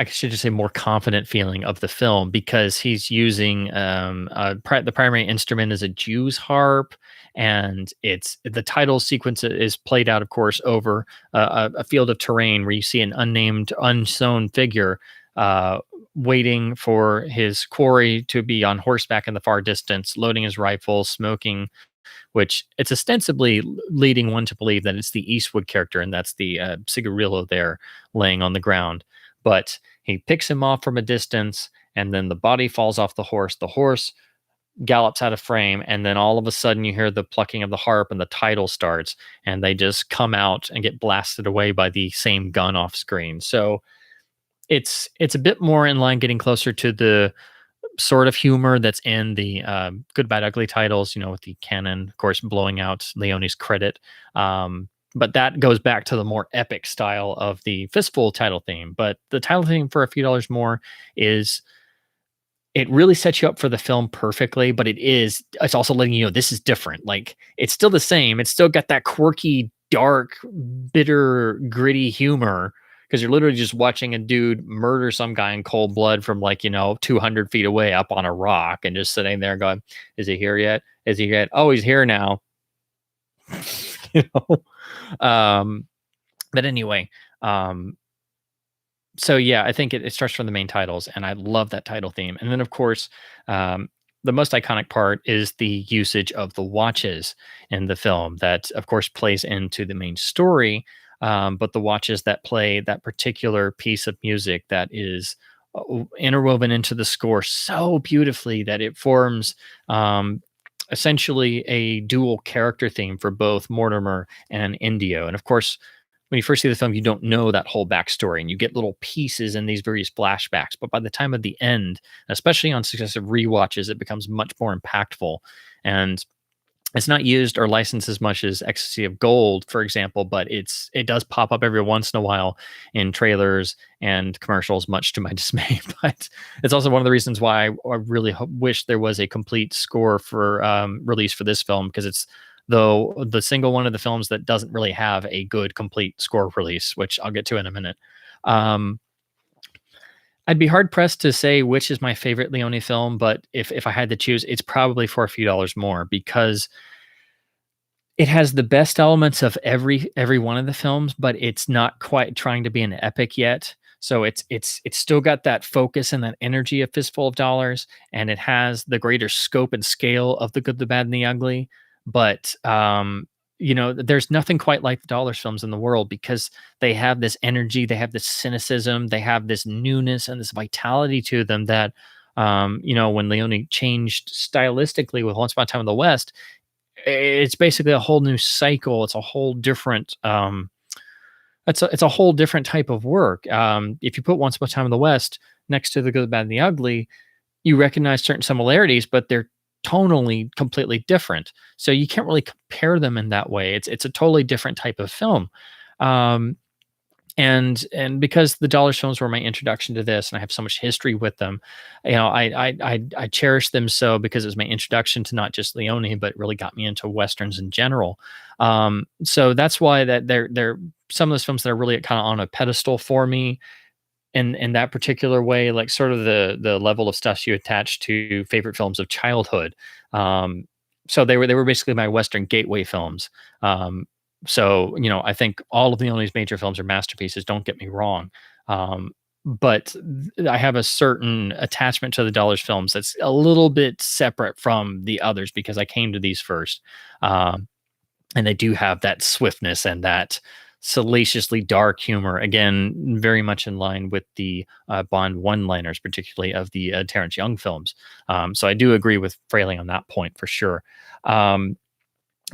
should just say more confident feeling of the film, because he's using the primary instrument is a Jew's harp, and it's the title sequence is played out, of course, over a field of terrain where you see an unnamed, unsown figure uh, waiting for his quarry to be on horseback in the far distance, loading his rifle, smoking, which it's ostensibly leading one to believe that it's the Eastwood character, and that's the cigarillo there laying on the ground. But he picks him off from a distance, and then the body falls off the horse. The horse gallops out of frame, and then all of a sudden you hear the plucking of the harp, and the title starts, and they just come out and get blasted away by the same gun off screen. So it's a bit more in line, getting closer to the sort of humor that's in the Good, Bad, Ugly titles, with the canon, of course, blowing out Leone's credit. But that goes back to the more epic style of the Fistful title theme. But the title theme for A Few Dollars More is, it really sets you up for the film perfectly, but it's also letting you know this is different. Like, it's still the same. It's still got that quirky, dark, bitter, gritty humor, because you're literally just watching a dude murder some guy in cold blood from, like, 200 feet away up on a rock, and just sitting there going, is he here yet? Is he yet? Oh, he's here now. you know? But anyway, so yeah, I think it starts from the main titles, and I love that title theme. And then, of course, the most iconic part is the usage of the watches in the film. That, of course, plays into the main story, but the watches that play that particular piece of music that is interwoven into the score so beautifully that it forms essentially a dual character theme for both Mortimer and Indio. And of course, when you first see the film, you don't know that whole backstory, and you get little pieces in these various flashbacks. But by the time of the end, especially on successive rewatches, it becomes much more impactful. And it's not used or licensed as much as Ecstasy of Gold, for example, but it does pop up every once in a while in trailers and commercials, much to my dismay. But it's also one of the reasons why I really wish there was a complete score for release for this film, because it's the single one of the films that doesn't really have a good complete score release, which I'll get to in a minute. Um, I'd be hard pressed to say which is my favorite Leone film, but if I had to choose, it's probably For a Few Dollars More, because it has the best elements of every one of the films, but it's not quite trying to be an epic yet. So it's still got that focus and that energy of Fistful of Dollars, and it has the greater scope and scale of The Good, the Bad, and the Ugly. But there's nothing quite like the Dollars films in the world, because they have this energy, they have this cynicism, they have this newness and this vitality to them that, when Leone changed stylistically with Once Upon a Time in the West, it's basically a whole new cycle. It's a whole different, it's a whole different type of work. If you put Once Upon a Time in the West next to The Good, the Bad, and the Ugly, you recognize certain similarities, but they're tonally completely different. So you can't really compare them in that way. It's a totally different type of film. And because the Dollars films were my introduction to this, and I have so much history with them, I cherish them so, because it was my introduction to not just Leone, but it really got me into westerns in general. So that's why that they're some of those films that are really kind of on a pedestal for me in that particular way, like sort of the level of stuff you attach to favorite films of childhood. So they were basically my Western gateway films. So, I think all of Leone's major films are masterpieces, don't get me wrong. But I have a certain attachment to the Dollars films that's a little bit separate from the others, because I came to these first. And they do have that swiftness and that salaciously dark humor, again, very much in line with the Bond one-liners, particularly of the Terrence Young films. So I do agree with Fraley on that point for sure.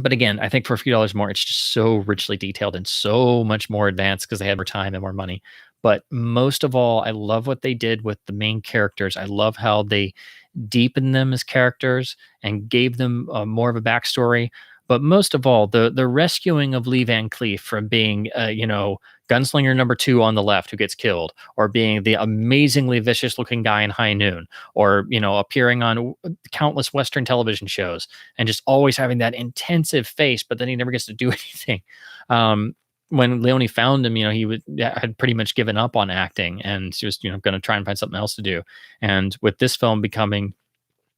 But again, I think For a Few Dollars More, it's just so richly detailed and so much more advanced, because they had more time and more money. But most of all, I love what they did with the main characters. I love how they deepened them as characters and gave them more of a backstory. But most of all, the rescuing of Lee Van Cleef from being, gunslinger number 2 on the left who gets killed, or being the amazingly vicious looking guy in High Noon, or, appearing on countless Western television shows and just always having that intensive face, but then he never gets to do anything. When Leone found him, had pretty much given up on acting, and he was, going to try and find something else to do. And with this film becoming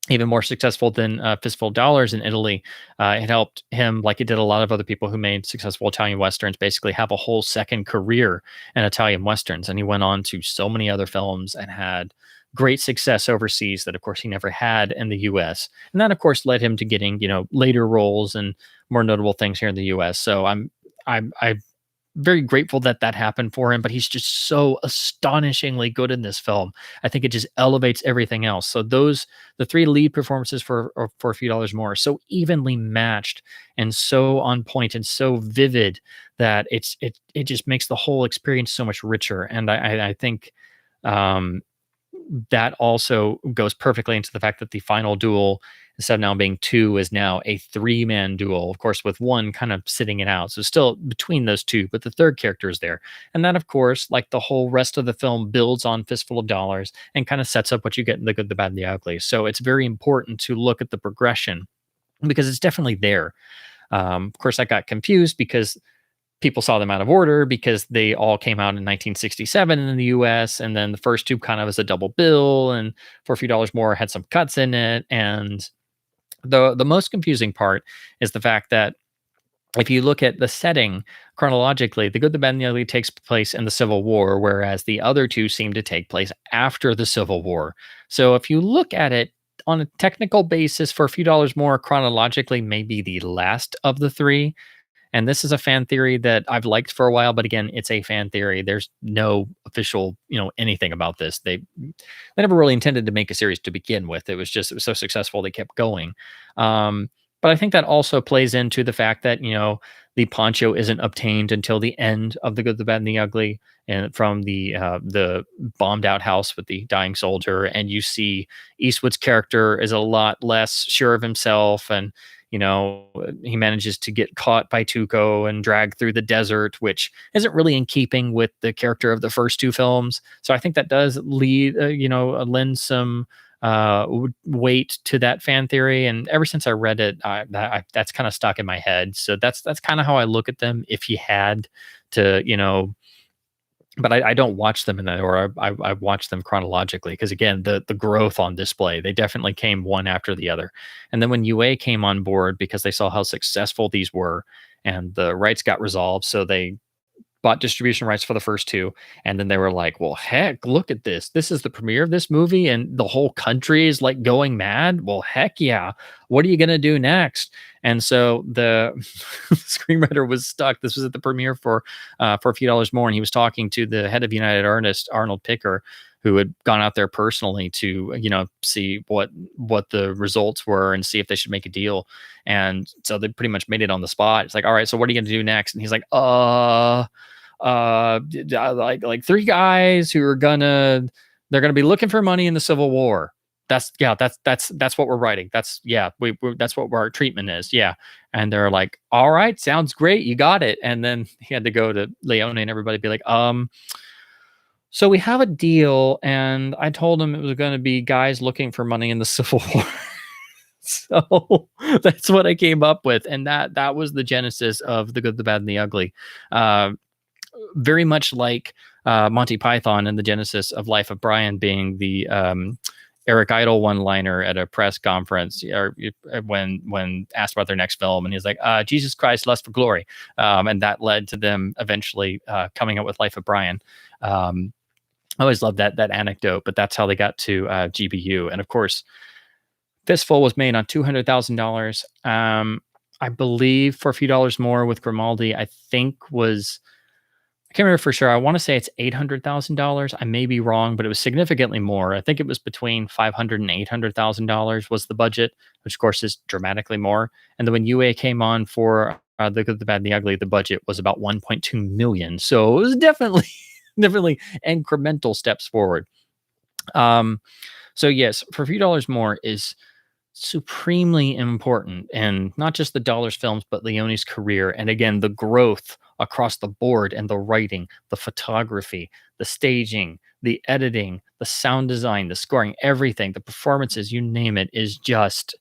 even more successful than Fistful of Dollars in Italy. It helped him, like it did a lot of other people who made successful Italian westerns, basically have a whole second career in Italian westerns. And he went on to so many other films and had great success overseas that, of course, he never had in the U.S. And that, of course, led him to getting later roles and more notable things here in the U.S. So I'm very grateful that that happened for him, but he's just so astonishingly good in this film. I think it just elevates everything else. So the three lead performances for a few dollars more, are so evenly matched and so on point and so vivid that it just makes the whole experience so much richer. And I think um, that also goes perfectly into the fact that the final duel, instead of now being two, is now a three-man duel, of course, with one kind of sitting it out. So still between those two, but the third character is there. And that, of course, like the whole rest of the film, builds on Fistful of Dollars and kind of sets up what you get in The Good, the Bad, and the Ugly. So it's very important to look at the progression because it's definitely there. Of course, I got confused because people saw them out of order because they all came out in 1967 in the US. And then the first two kind of as a double bill, and for a few dollars more had some cuts in it. And the most confusing part is the fact that if you look at the setting chronologically, The Good, the Bad, and the Ugly takes place in the Civil War, whereas the other two seem to take place after the Civil War. So if you look at it on a technical basis, for a few dollars more, chronologically, maybe the last of the three. And this is a fan theory that I've liked for a while, but again, it's a fan theory. There's no official, anything about this. They never really intended to make a series to begin with. It was so successful they kept going. But I think that also plays into the fact that the poncho isn't obtained until the end of The Good, the Bad, and the Ugly, and from the bombed out house with the dying soldier, and you see Eastwood's character is a lot less sure of himself, and he manages to get caught by Tuco and dragged through the desert, which isn't really in keeping with the character of the first two films. So I think that does lend some weight to that fan theory. And ever since I read it, that's kind of stuck in my head. So that's kind of how I look at them. If you had to, but I don't watch them in that order. I watch them chronologically because, again, the growth on display, they definitely came one after the other. And then when UA came on board, because they saw how successful these were, and the rights got resolved, so they bought distribution rights for the first two, and then they were like, well, heck, look at this. This is the premiere of this movie, and the whole country is like going mad. Well, heck yeah. What are you going to do next? And so the screenwriter was stuck. This was at the premiere for a few dollars more, and he was talking to the head of United Artists, Arnold Picker, who had gone out there personally to see what the results were and see if they should make a deal. And so they pretty much made it on the spot. It's like, all right, so what are you going to do next? And he's like, like three guys who are they're gonna be looking for money in the Civil War. That's what we're writing. That's what our treatment is. Yeah. And they're like, all right, sounds great, you got it. And then he had to go to Leone and everybody be like, so we have a deal, and I told him it was going to be guys looking for money in the Civil War. So that's what I came up with, and that was the genesis of The Good, the Bad, and the Ugly. Very much like Monty Python and the genesis of Life of Brian being the Eric Idle one-liner at a press conference, or when asked about their next film, and he's like, Jesus Christ, lust for glory. And that led to them eventually coming up with Life of Brian. I always loved that anecdote, but that's how they got to GBU. And of course, Fistful was made on $200,000. I believe for a few dollars more with Grimaldi, I can't remember for sure. I want to say it's $800,000. I may be wrong, but it was significantly more. I think it was between $500,000 and $800,000 was the budget, which of course is dramatically more. And then when UA came on for The Good, the Bad, and the Ugly, the budget was about $1.2 million. So it was definitely incremental steps forward. So yes, for a few dollars more is supremely important, and not just the Dollars films, but Leone's career. And again, the growth across the board, and the writing, the photography, the staging, the editing, the sound design, the scoring, everything, the performances, you name it, is just,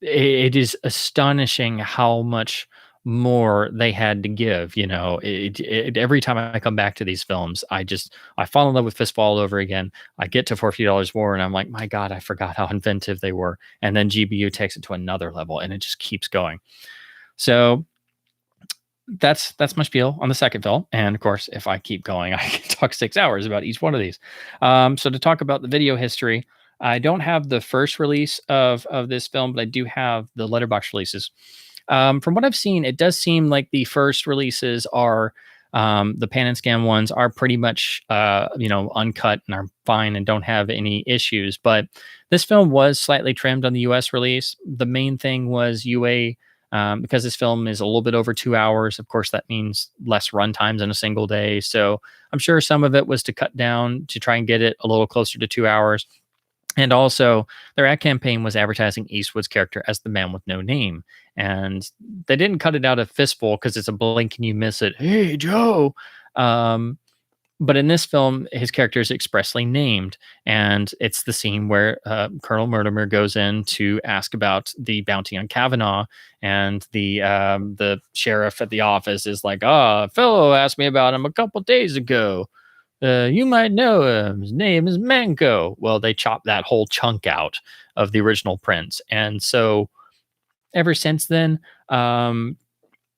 it is astonishing how much more they had to give. Every time I come back to these films, I fall in love with Fistful all over again. I get to For a Few Dollars More, and I'm like, my God, I forgot how inventive they were. And then GBU takes it to another level, and it just keeps going. So that's my spiel on the second film. And of course, if I keep going, I can talk 6 hours about each one of these. So to talk about the video history, I don't have the first release of this film, but I do have the letterbox releases. From what I've seen, it does seem like the first releases are the pan and scan ones are pretty much uncut and are fine and don't have any issues. But this film was slightly trimmed on the US release. The main thing was UA. Because this film is a little bit over 2 hours. Of course, that means less run times in a single day. So I'm sure some of it was to cut down to try and get it a little closer to 2 hours. And also, their ad campaign was advertising Eastwood's character as the man with no name. And they didn't cut it out of Fistful because it's a blink and you miss it. Hey, Joe. But in this film, his character is expressly named, and it's the scene where Colonel Mortimer goes in to ask about the bounty on Kavanaugh, and the sheriff at the office is like, a fellow asked me about him a couple days ago. You might know him. His name is Manco. Well, they chopped that whole chunk out of the original prints, and so ever since then,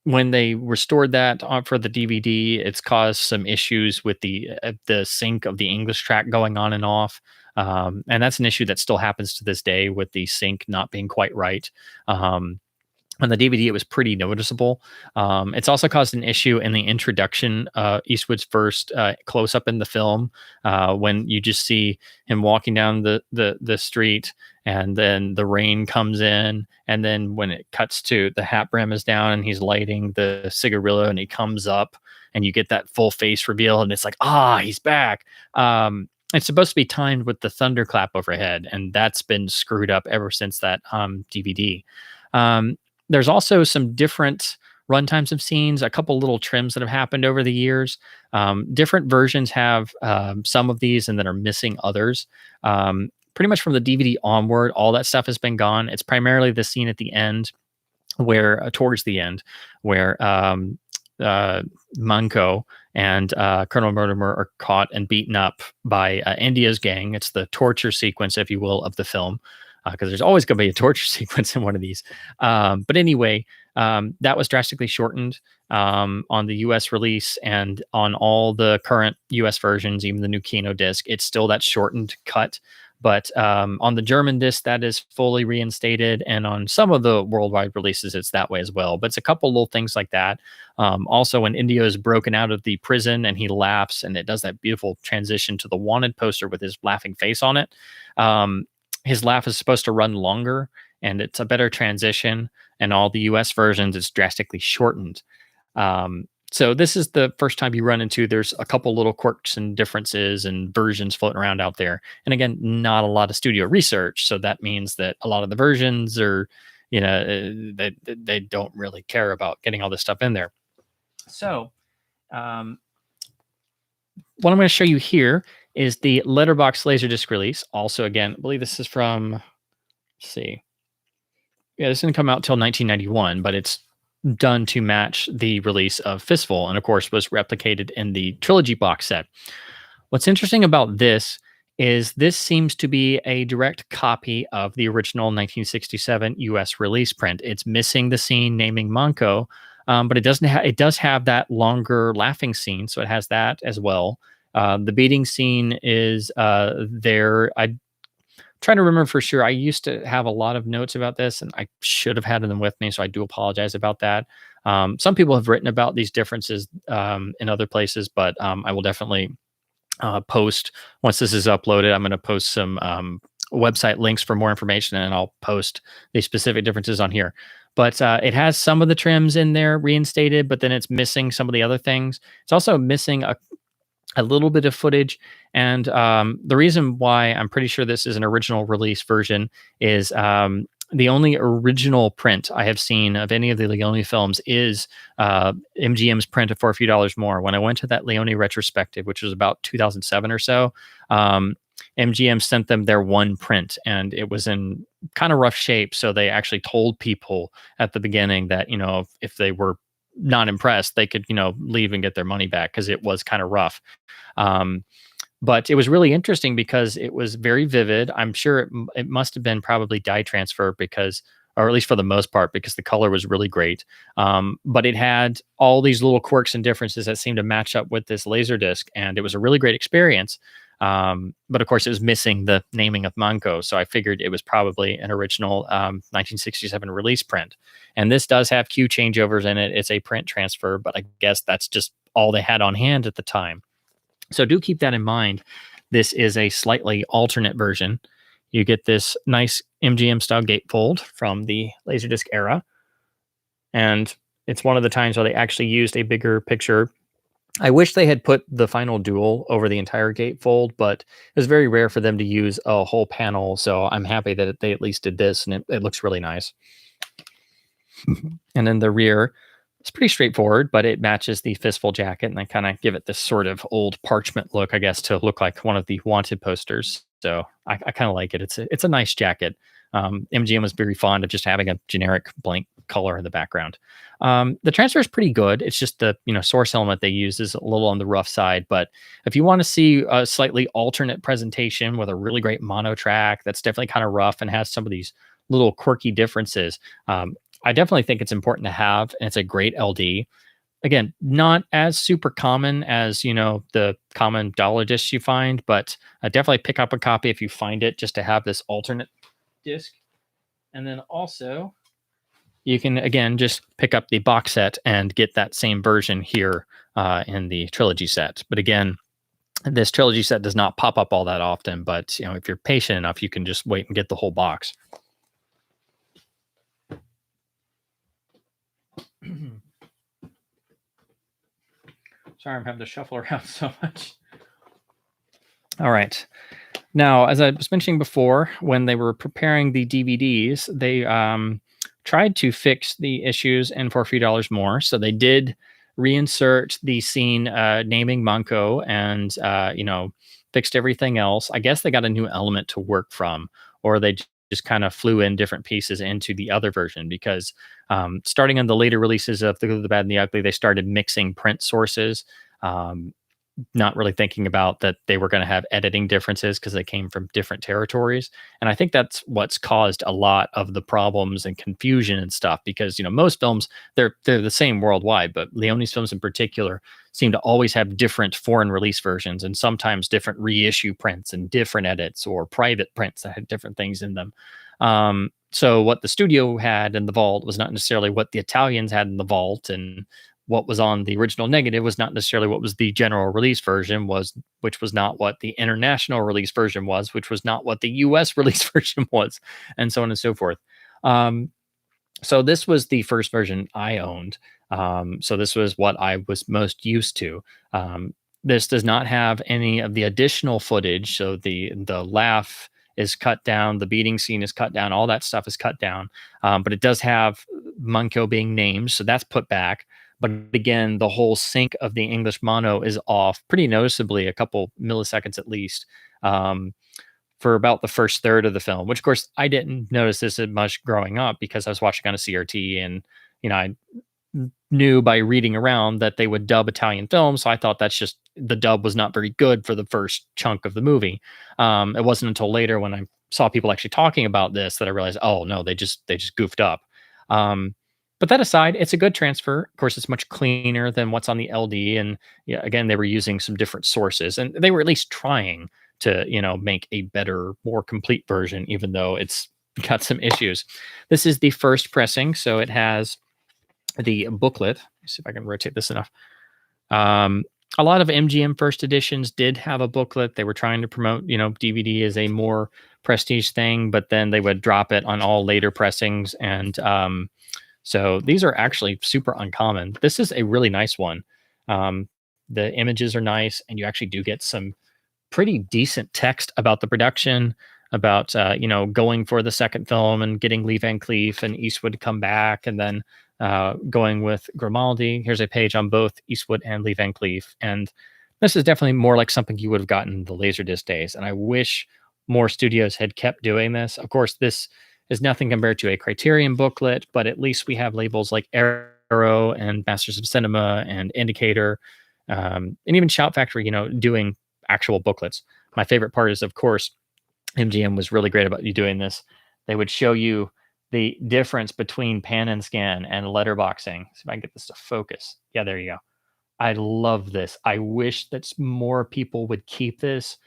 when they restored that for the DVD, it's caused some issues with the sync of the English track going on and off. And that's an issue that still happens to this day with the sync not being quite right. On the DVD, it was pretty noticeable. It's also caused an issue in the introduction, Eastwood's first close-up in the film, when you just see him walking down the street, and then the rain comes in, and then when it cuts to the hat brim is down and he's lighting the cigarillo and he comes up and you get that full face reveal and it's like, he's back. It's supposed to be timed with the thunderclap overhead, and that's been screwed up ever since that DVD. There's also some different runtimes of scenes, a couple little trims that have happened over the years. Different versions have some of these and then are missing others. Pretty much from the DVD onward, all that stuff has been gone. It's primarily the scene at the end towards the end, where Manco and Colonel Mortimer are caught and beaten up by India's gang. It's the torture sequence, if you will, of the film, because there's always going to be a torture sequence in one of these. But anyway, that was drastically shortened on the US release, and on all the current US versions, even the new Kino disc, it's still that shortened cut. But on the German disc, that is fully reinstated. And on some of the worldwide releases, it's that way as well. But it's a couple little things like that. Also, when Indio is broken out of the prison and he laughs, and it does that beautiful transition to the Wanted poster with his laughing face on it. His laugh is supposed to run longer, and it's a better transition. And all the US versions, it's drastically shortened. So this is the first time you run into, there's a couple little quirks and differences and versions floating around out there. And again, not a lot of studio research. So that means that a lot of the versions are, they don't really care about getting all this stuff in there. So what I'm going to show you here is the letterbox Laserdisc release. Also, again, I believe this is from, let's see. Yeah, this didn't come out till 1991, but it's done to match the release of Fistful, and of course was replicated in the trilogy box set. What's interesting about this is this seems to be a direct copy of the original 1967 US release print. It's missing the scene naming Manco, but it doesn't. It does have that longer laughing scene, so it has that as well. The beating scene is there. I trying to remember for sure. I used to have a lot of notes about this, and I should have had them with me, so I do apologize about that. Some people have written about these differences in other places, but I will definitely post, once this is uploaded, I'm going to post some website links for more information, and I'll post the specific differences on here. But it has some of the trims in there reinstated, but then it's missing some of the other things. It's also missing a little bit of footage. And the reason why I'm pretty sure this is an original release version is the only original print I have seen of any of the Leone films is MGM's print of For a Few Dollars More. When I went to that Leone retrospective, which was about 2007 or so, MGM sent them their one print, and it was in kind of rough shape. So they actually told people at the beginning that, if they were not impressed, they could, leave and get their money back because it was kind of rough. Um, but it was really interesting because it was very vivid. I'm sure it must have been probably dye transfer because, or at least for the most part, because the color was really great. But it had all these little quirks and differences that seemed to match up with this Laserdisc, and it was a really great experience. But of course, it was missing the naming of Manco, so I figured it was probably an original 1967 release print. And this does have Q changeovers in it. It's a print transfer, but I guess that's just all they had on hand at the time. So do keep that in mind. This is a slightly alternate version. You get this nice MGM style gatefold from the Laserdisc era. And it's one of the times where they actually used a bigger picture. I wish they had put the final duel over the entire gatefold, but it was very rare for them to use a whole panel. So I'm happy that they at least did this, and it looks really nice. And then the rear, it's pretty straightforward, but it matches the fistful jacket, and they kind of give it this sort of old parchment look, I guess, to look like one of the Wanted posters. So I kind of like it. It's a nice jacket. MGM was very fond of just having a generic blank color in the background. The transfer is pretty good. It's just the source element they use is a little on the rough side. But if you want to see a slightly alternate presentation with a really great mono track that's definitely kind of rough and has some of these little quirky differences, I definitely think it's important to have, and it's a great LD. Again, not as super common as, the common dollar discs you find, but definitely pick up a copy if you find it, just to have this alternate disc. And then also, you can, again, just pick up the box set and get that same version here in the trilogy set. But again, this trilogy set does not pop up all that often, but, if you're patient enough, you can just wait and get the whole box. Sorry, I'm having to shuffle around so much. All right. Now, as I was mentioning before, when they were preparing the DVDs, they tried to fix the issues, and for a few dollars more. So they did reinsert the scene naming Manco and, fixed everything else. I guess they got a new element to work from, or they just kind of flew in different pieces into the other version, because starting on the later releases of The Good, the Bad, and the Ugly, they started mixing print sources, not really thinking about that they were going to have editing differences because they came from different territories. And I think that's what's caused a lot of the problems and confusion and stuff, because, most films, they're the same worldwide, but Leone's films in particular seem to always have different foreign release versions, and sometimes different reissue prints and different edits or private prints that had different things in them. So what the studio had in the vault was not necessarily what the Italians had in the vault, and what was on the original negative was not necessarily what was the general release version which was not what the international release version was, which was not what the US release version was, and so on and so forth. So this was the first version I owned. So this was what I was most used to. This does not have any of the additional footage. So the laugh is cut down, the beating scene is cut down, all that stuff is cut down. But it does have Manco being named, so that's put back. But again, the whole sync of the English mono is off pretty noticeably, a couple milliseconds at least, for about the first third of the film, which of course I didn't notice this as much growing up because I was watching on a CRT, and, I knew by reading around that they would dub Italian films. So I thought that's just, the dub was not very good for the first chunk of the movie. It wasn't until later when I saw people actually talking about this that I realized, oh no, they just goofed up. But that aside, it's a good transfer. Of course, it's much cleaner than what's on the LD. And yeah, again, they were using some different sources, and they were at least trying to, make a better, more complete version, even though it's got some issues. This is the first pressing, so it has the booklet. Let's see if I can rotate this enough. A lot of MGM first editions did have a booklet. They were trying to promote, DVD as a more prestige thing, but then they would drop it on all later pressings. And so these are actually super uncommon. This is a really nice one. The images are nice, and you actually do get some pretty decent text about the production, about going for the second film and getting Lee Van Cleef and Eastwood to come back, and then going with Grimaldi. Here's a page on both Eastwood and Lee Van Cleef, and This is definitely more like something you would have gotten in the Laserdisc days, and I wish more studios had kept doing this. Of course, this is nothing compared to a Criterion booklet, but at least we have labels like Arrow and Masters of Cinema and Indicator, and even Shout Factory, doing actual booklets. My favorite part is, of course, MGM was really great about you doing this. They would show you the difference between pan and scan and letterboxing. See if I can get this to focus. Yeah, there you go. I love this. I wish that more people would keep this.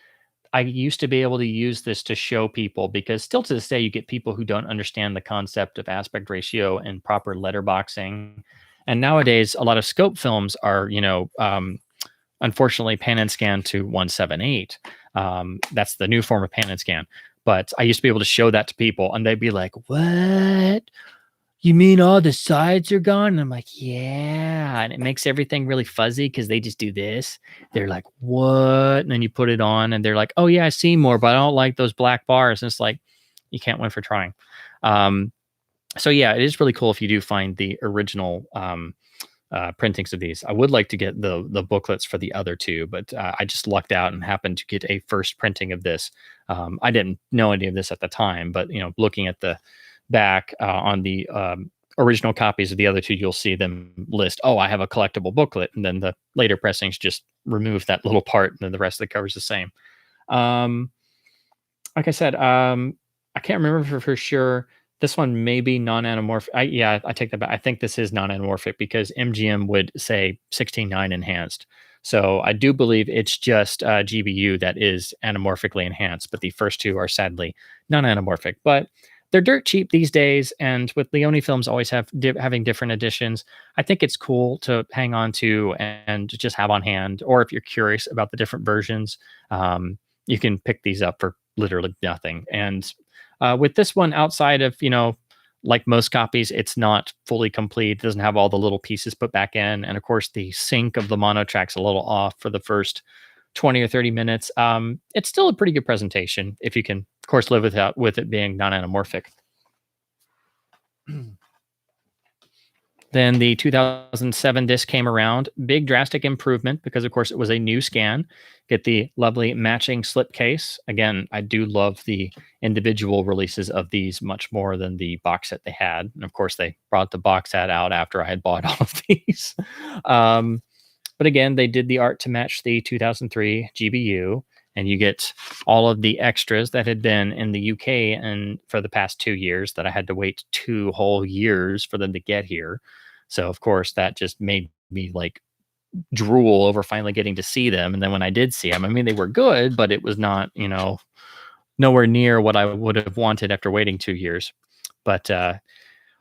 I used to be able to use this to show people because still to this day, you get people who don't understand the concept of aspect ratio and proper letterboxing. And nowadays, a lot of scope films are, unfortunately, pan and scan to 178. That's the new form of pan and scan. But I used to be able to show that to people, and they'd be like, "What? You mean all the sides are gone?" And I'm like, "Yeah." And it makes everything really fuzzy because they just do this. They're like, "What?" And then you put it on, and they're like, "Oh yeah, I see more, but I don't like those black bars." And it's like, you can't win for trying. Um, so yeah, it is really cool if you do find the original printings of these. I would like to get the booklets for the other two, but I just lucked out and happened to get a first printing of this. I didn't know any of this at the time, but looking at the back on the original copies of the other two, you'll see them list, "Oh, I have a collectible booklet," and then the later pressings just remove that little part, and then the rest of the cover is the same. Um, like I said, I can't remember for sure. This one may be non-anamorphic. Yeah, I take that back. I think this is non-anamorphic because MGM would say 16:9 enhanced. So I do believe it's just GBU that is anamorphically enhanced, but the first two are sadly non-anamorphic. But they're dirt cheap these days, and with Leone films always having different editions, I think it's cool to hang on to and just have on hand. Or if you're curious about the different versions, you can pick these up for literally nothing. And with this one, outside of, like most copies, it's not fully complete. It doesn't have all the little pieces put back in. And of course, the sync of the mono track's a little off for the first 20 or 30 minutes. It's still a pretty good presentation if you can, of course, live with it being non anamorphic. Then the 2007 disc came around. Big drastic improvement because, of course, it was a new scan. Get the lovely matching slipcase. Again, I do love the individual releases of these much more than the box set they had. And of course, they brought the box set out after I had bought all of these. But again, they did the art to match the 2003 GBU, and you get all of the extras that had been in the UK and for the past 2 years that I had to wait 2 whole years for them to get here. So of course that just made me like drool over finally getting to see them. And then when I did see them, I mean, they were good, but it was not, nowhere near what I would have wanted after waiting 2 years. But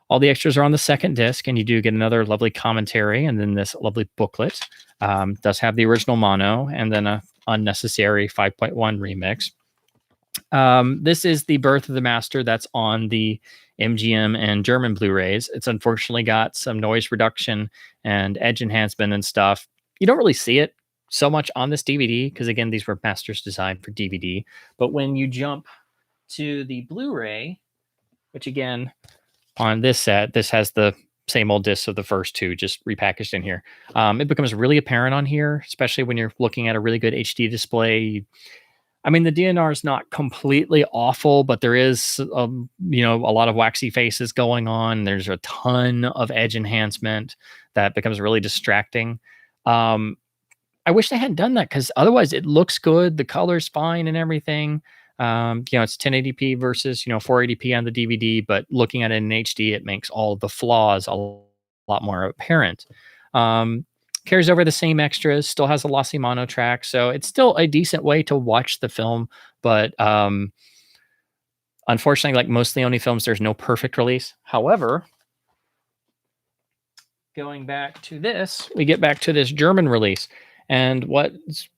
all the extras are on the second disc, and you do get another lovely commentary and then this lovely booklet. Does have the original mono and then a unnecessary 5.1 remix. This is the Birth of the Master that's on the MGM and German Blu-rays. It's unfortunately got some noise reduction and edge enhancement and stuff. You don't really see it so much on this DVD because, again, these were masters designed for DVD. But when you jump to the Blu-ray, which again, on this set, this has the same old discs of the first two, just repackaged in here. It becomes really apparent on here, especially when you're looking at a really good HD display. I mean, the DNR is not completely awful, but there is, a lot of waxy faces going on. There's a ton of edge enhancement that becomes really distracting. I wish they hadn't done that because otherwise it looks good. The color's fine and everything. It's 1080p versus, 480p on the DVD, but looking at it in HD, it makes all of the flaws a lot more apparent. Carries over the same extras, still has a lossy mono track, so it's still a decent way to watch the film. But unfortunately, like most Leone films, there's no perfect release. However, going back to this, we get back to this German release. And what's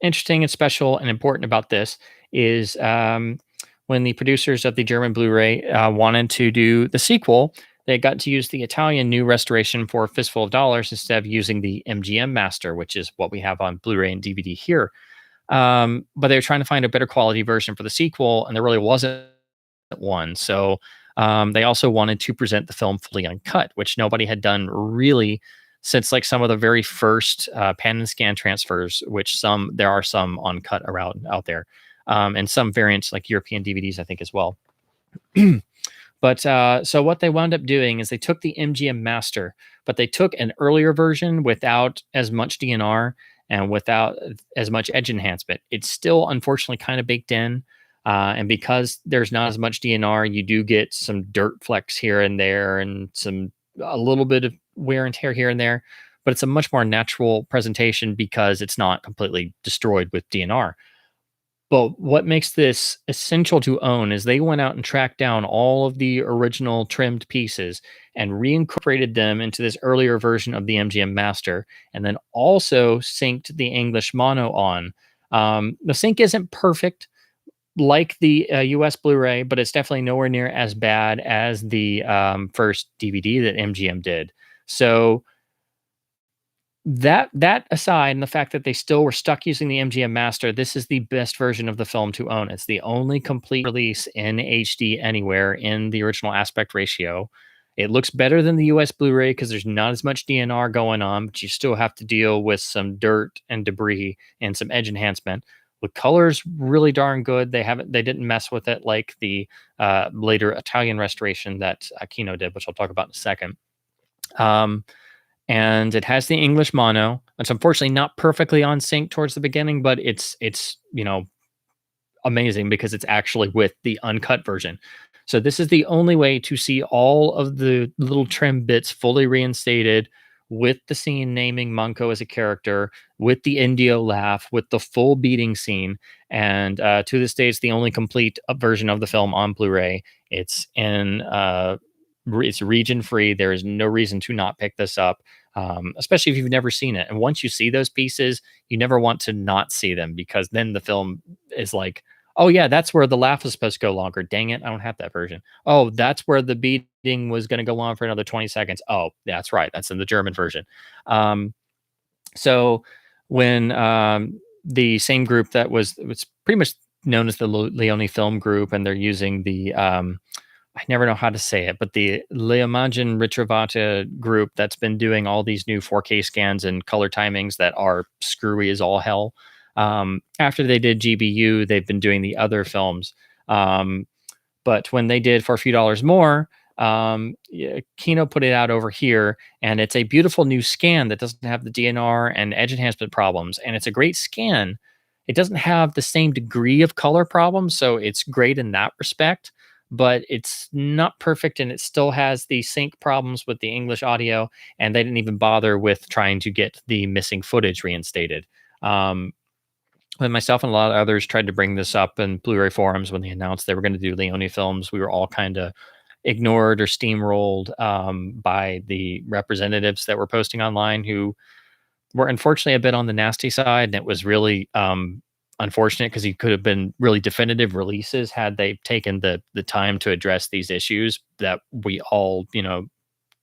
interesting and special and important about this is when the producers of the German Blu-ray wanted to do the sequel, they got to use the Italian new restoration for Fistful of Dollars instead of using the MGM master, which is what we have on Blu-ray and DVD here. But they were trying to find a better quality version for the sequel, and there really wasn't one. So they also wanted to present the film fully uncut, which nobody had done really since like some of the very first pan and scan transfers, which there are some on cut around out there, and some variants like European DVDs, I think as well. But so what they wound up doing is they took the MGM master, but they took an earlier version without as much DNR and without as much edge enhancement. It's still unfortunately kind of baked in. And because there's not as much DNR, you do get some dirt flecks here and there and a little bit of wear and tear here and there. But it's a much more natural presentation because it's not completely destroyed with DNR. But what makes this essential to own is they went out and tracked down all of the original trimmed pieces and reincorporated them into this earlier version of the MGM Master, and then also synced the English mono on. The sync isn't perfect like the US Blu-ray, but it's definitely nowhere near as bad as the first DVD that MGM did. So that aside, and the fact that they still were stuck using the MGM Master, this is the best version of the film to own. It's the only complete release in HD anywhere in the original aspect ratio. It looks better than the US Blu-ray because there's not as much DNR going on, but you still have to deal with some dirt and debris and some edge enhancement. The color's really darn good. They didn't mess with it like the later Italian restoration that Kino did, which I'll talk about in a second. And it has the English mono. It's unfortunately not perfectly on sync towards the beginning, but it's amazing because it's actually with the uncut version. So this is the only way to see all of the little trim bits fully reinstated with the scene naming Manco as a character, with the Indio laugh, with the full beating scene. And to this day, it's the only complete version of the film on Blu-ray. It's region free. There is no reason to not pick this up, especially if you've never seen it. And once you see those pieces, you never want to not see them because then the film is like, oh yeah, that's where the laugh was supposed to go longer. Dang it, I don't have that version. Oh, that's where the beating was going to go on for another 20 seconds. Oh, that's right. That's in the German version. So when the same group that was pretty much known as the Leone Film Group, and they're using the I never know how to say it, but the L'immagine Ritrovata group that's been doing all these new 4K scans and color timings that are screwy as all hell. After they did GBU, they've been doing the other films. But when they did For a Few Dollars More, Kino put it out over here, and it's a beautiful new scan that doesn't have the DNR and edge enhancement problems. And it's a great scan. It doesn't have the same degree of color problems, so it's great in that respect. But it's not perfect, and it still has the sync problems with the English audio, and they didn't even bother with trying to get the missing footage reinstated. When myself and a lot of others tried to bring this up in Blu-ray forums when they announced they were going to do Leone films, we were all kind of ignored or steamrolled by the representatives that were posting online, who were unfortunately a bit on the nasty side, and it was really unfortunate because he could have been really definitive releases had they taken the time to address these issues that we all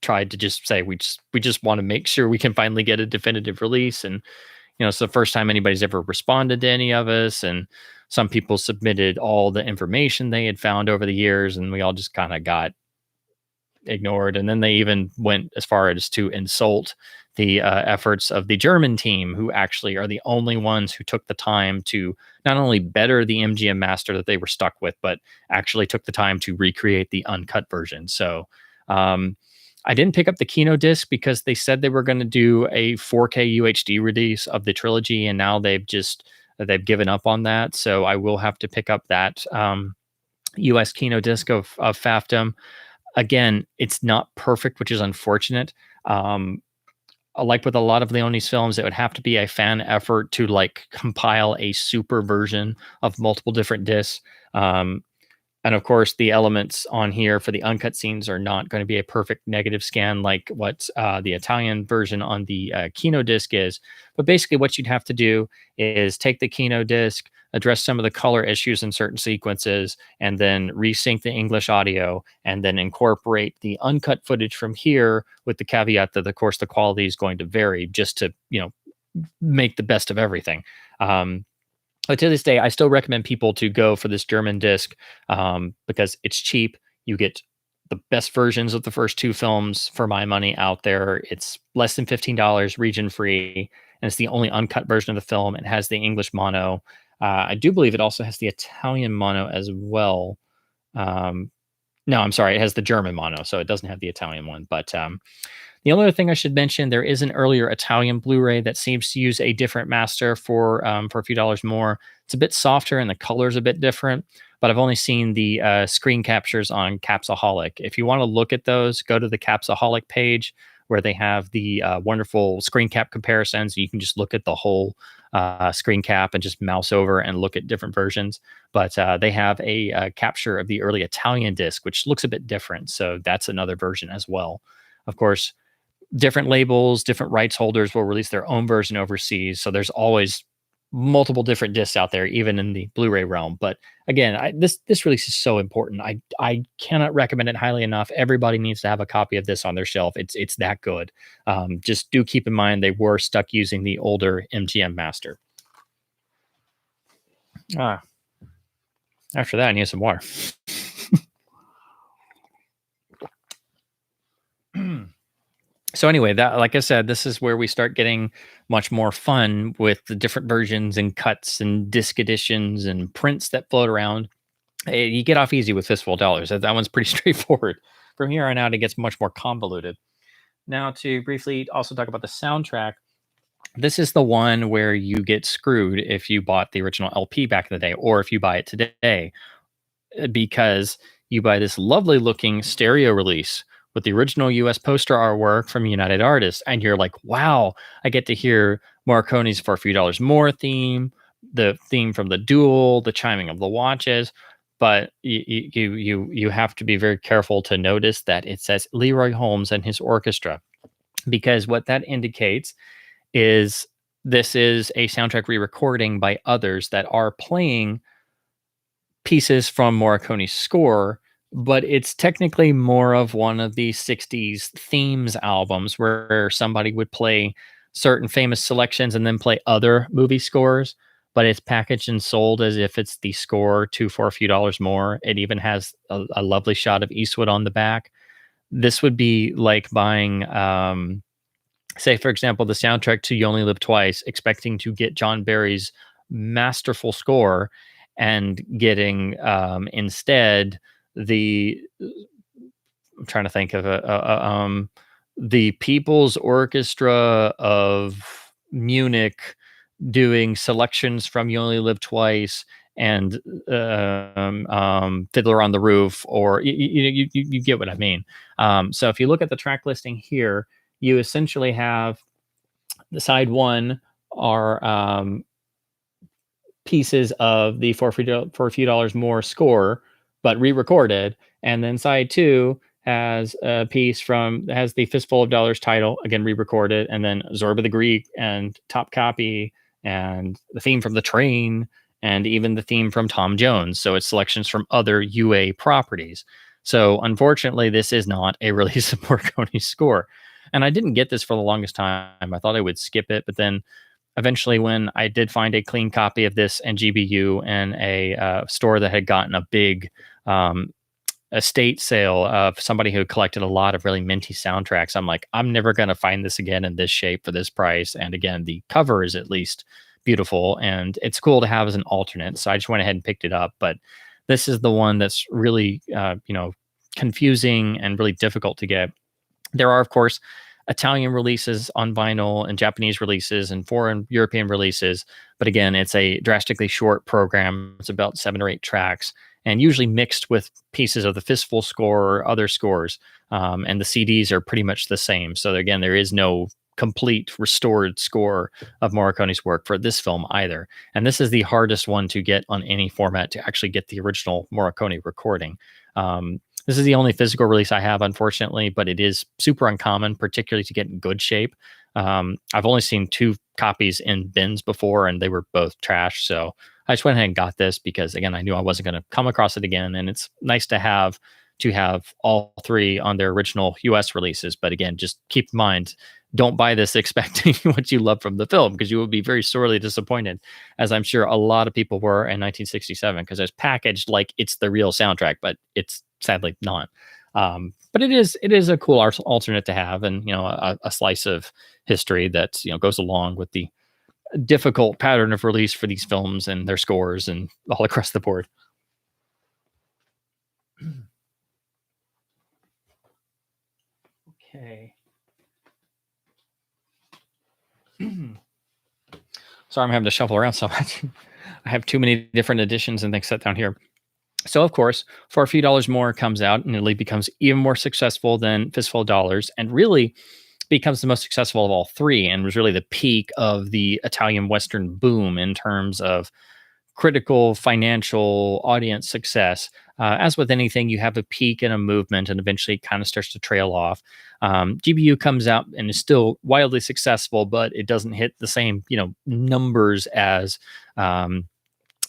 tried to just say we just want to make sure we can finally get a definitive release. And it's the first time anybody's ever responded to any of us, and some people submitted all the information they had found over the years, and we all just kind of got ignored. And then they even went as far as to insult the efforts of the German team, who actually are the only ones who took the time to not only better the MGM Master that they were stuck with, but actually took the time to recreate the uncut version. So I didn't pick up the Kino disc because they said they were going to do a 4K UHD release of the trilogy, and now they've given up on that. So I will have to pick up that US Kino disc of FAFDM. Again, it's not perfect, which is unfortunate. Like with a lot of Leone's films, it would have to be a fan effort to compile a super version of multiple different discs. And of course, the elements on here for the uncut scenes are not going to be a perfect negative scan like what the Italian version on the Kino disc is. But basically what you'd have to do is take the Kino disc, address some of the color issues in certain sequences, and then resync the English audio, and then incorporate the uncut footage from here with the caveat that, of course, the quality is going to vary just to, make the best of everything. But to this day, I still recommend people to go for this German disc because it's cheap. You get the best versions of the first two films for my money out there. It's less than $15, region free, and it's the only uncut version of the film. It has the English mono. I do believe it also has the Italian mono as well. No, I'm sorry, it has the German mono, so it doesn't have the Italian one. But the only other thing I should mention, there is an earlier Italian Blu-ray that seems to use a different master for a few dollars more. It's a bit softer and the color's a bit different, but I've only seen the screen captures on Capsaholic. If you want to look at those, go to the Capsaholic page where they have the wonderful screen cap comparisons. You can just look at the whole screen cap and just mouse over and look at different versions. But they have a capture of the early Italian disc, which looks a bit different. So that's another version as well. Of course, different labels, different rights holders will release their own version overseas. So there's always multiple different discs out there, even in the Blu-ray realm. But again, this release is so important. I cannot recommend it highly enough. Everybody needs to have a copy of this on their shelf. It's that good. Just do keep in mind they were stuck using the older MGM master. After that, I need some water. So anyway, that, like I said, this is where we start getting much more fun with the different versions and cuts and disc editions and prints that float around. You get off easy with Fistful of Dollars. That one's pretty straightforward. From here on out, it gets much more convoluted. Now, to briefly also talk about the soundtrack, this is the one where you get screwed if you bought the original LP back in the day, or if you buy it today, because you buy this lovely looking stereo release with the original US poster artwork from United Artists, and you're like, wow, I get to hear Morricone's For a Few Dollars More theme, the theme from the Duel, the chiming of the watches. But you have to be very careful to notice that it says Leroy Holmes and his orchestra, because what that indicates is this is a soundtrack re-recording by others that are playing pieces from Morricone's score, but it's technically more of one of the 60s themes albums where somebody would play certain famous selections and then play other movie scores, but it's packaged and sold as if it's the score to For a Few Dollars More. It even has a lovely shot of Eastwood on the back. This would be like buying, say, for example, the soundtrack to You Only Live Twice, expecting to get John Barry's masterful score and getting instead I'm trying to think of the People's Orchestra of Munich doing selections from You Only Live Twice and Fiddler on the Roof, or you get what I mean. So if you look at the track listing here, you essentially have the side one are pieces of the For a Few Dollars More score, but re-recorded, and then side two has a piece has the Fistful of Dollars title, again re-recorded, and then Zorba the Greek and Top Copy and the theme from The Train and even the theme from Tom Jones. So it's selections from other UA properties. So unfortunately, this is not a release of Morricone's score. And I didn't get this for the longest time. I thought I would skip it, but then eventually, when I did find a clean copy of this and GBU in a store that had gotten a big estate sale of somebody who collected a lot of really minty soundtracks, I'm like, I'm never going to find this again in this shape for this price. And again, the cover is at least beautiful, and it's cool to have as an alternate. So I just went ahead and picked it up. But this is the one that's really, confusing and really difficult to get. There are, of course, Italian releases on vinyl and Japanese releases and foreign European releases. But again, it's a drastically short program. It's about 7 or 8 tracks, and usually mixed with pieces of the Fistful score or other scores. And the CDs are pretty much the same. So again, there is no complete restored score of Morricone's work for this film either. And this is the hardest one to get on any format, to actually get the original Morricone recording. This is the only physical release I have, unfortunately, but it is super uncommon, particularly to get in good shape. I've only seen 2 copies in bins before, and they were both trash. So I just went ahead and got this because, again, I knew I wasn't going to come across it again. And it's nice to have all 3 on their original US releases. But again, just keep in mind, don't buy this expecting what you love from the film, because you will be very sorely disappointed, as I'm sure a lot of people were in 1967, because it's packaged like it's the real soundtrack, but it's sadly not. But it is a cool alternate to have, and a slice of history that goes along with the difficult pattern of release for these films and their scores and all across the board. Okay. Sorry, I'm having to shuffle around so much. I have too many different editions and things set down here. So, of course, For a Few Dollars More comes out and it becomes even more successful than Fistful of Dollars, and really becomes the most successful of all three, and was really the peak of the Italian Western boom in terms of critical, financial, audience success. As with anything, you have a peak and a movement, and eventually it kind of starts to trail off. GBU comes out and is still wildly successful, but it doesn't hit the same, numbers as For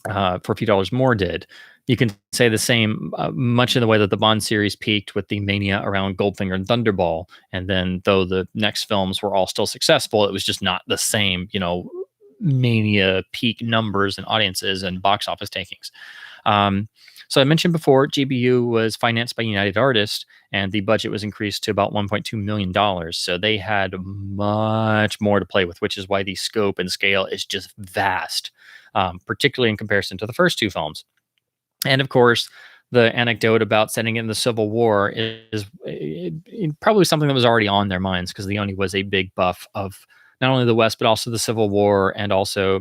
a Few Dollars More did. You can say the same, much in the way that the Bond series peaked with the mania around Goldfinger and Thunderball. And then, though the next films were all still successful, it was just not the same, mania peak numbers and audiences and box office takings. So I mentioned before, GBU was financed by United Artists, and the budget was increased to about $1.2 million. So they had much more to play with, which is why the scope and scale is just vast, particularly in comparison to the first two films. And of course, the anecdote about setting in the Civil War is probably something that was already on their minds, because Leone was a big buff of not only the West, but also the Civil War, and also,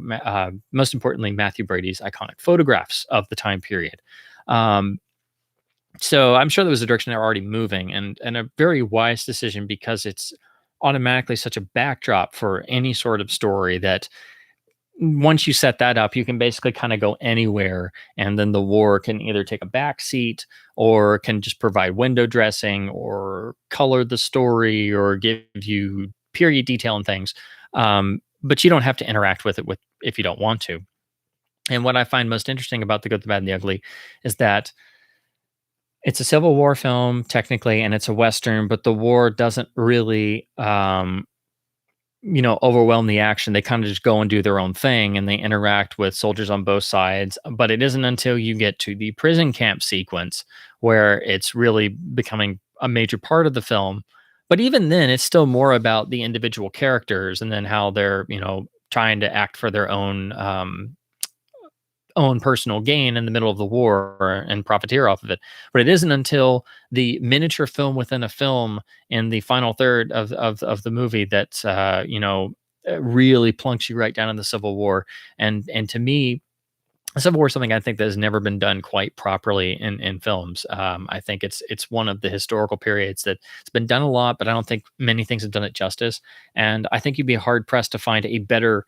most importantly, Matthew Brady's iconic photographs of the time period. So I'm sure there was a direction they were already moving, and a very wise decision, because it's automatically such a backdrop for any sort of story that once you set that up, you can basically kind of go anywhere, and then the war can either take a back seat, or can just provide window dressing, or color the story, or give you period detail and things. But you don't have to interact with it if you don't want to. And what I find most interesting about The Good, the Bad, and the Ugly is that it's a Civil War film technically, and it's a Western, but the war doesn't really overwhelm the action. They kind of just go and do their own thing, and they interact with soldiers on both sides. But it isn't until you get to the prison camp sequence where it's really becoming a major part of the film. But even then, it's still more about the individual characters, and then how they're, trying to act for their own personal gain in the middle of the war and profiteer off of it. But it isn't until the miniature film within a film in the final third of the movie that really plunks you right down in the Civil War. And to me, the Civil War is something I think that has never been done quite properly in films. I think it's one of the historical periods that it's been done a lot, but I don't think many things have done it justice. And I think you'd be hard pressed to find a better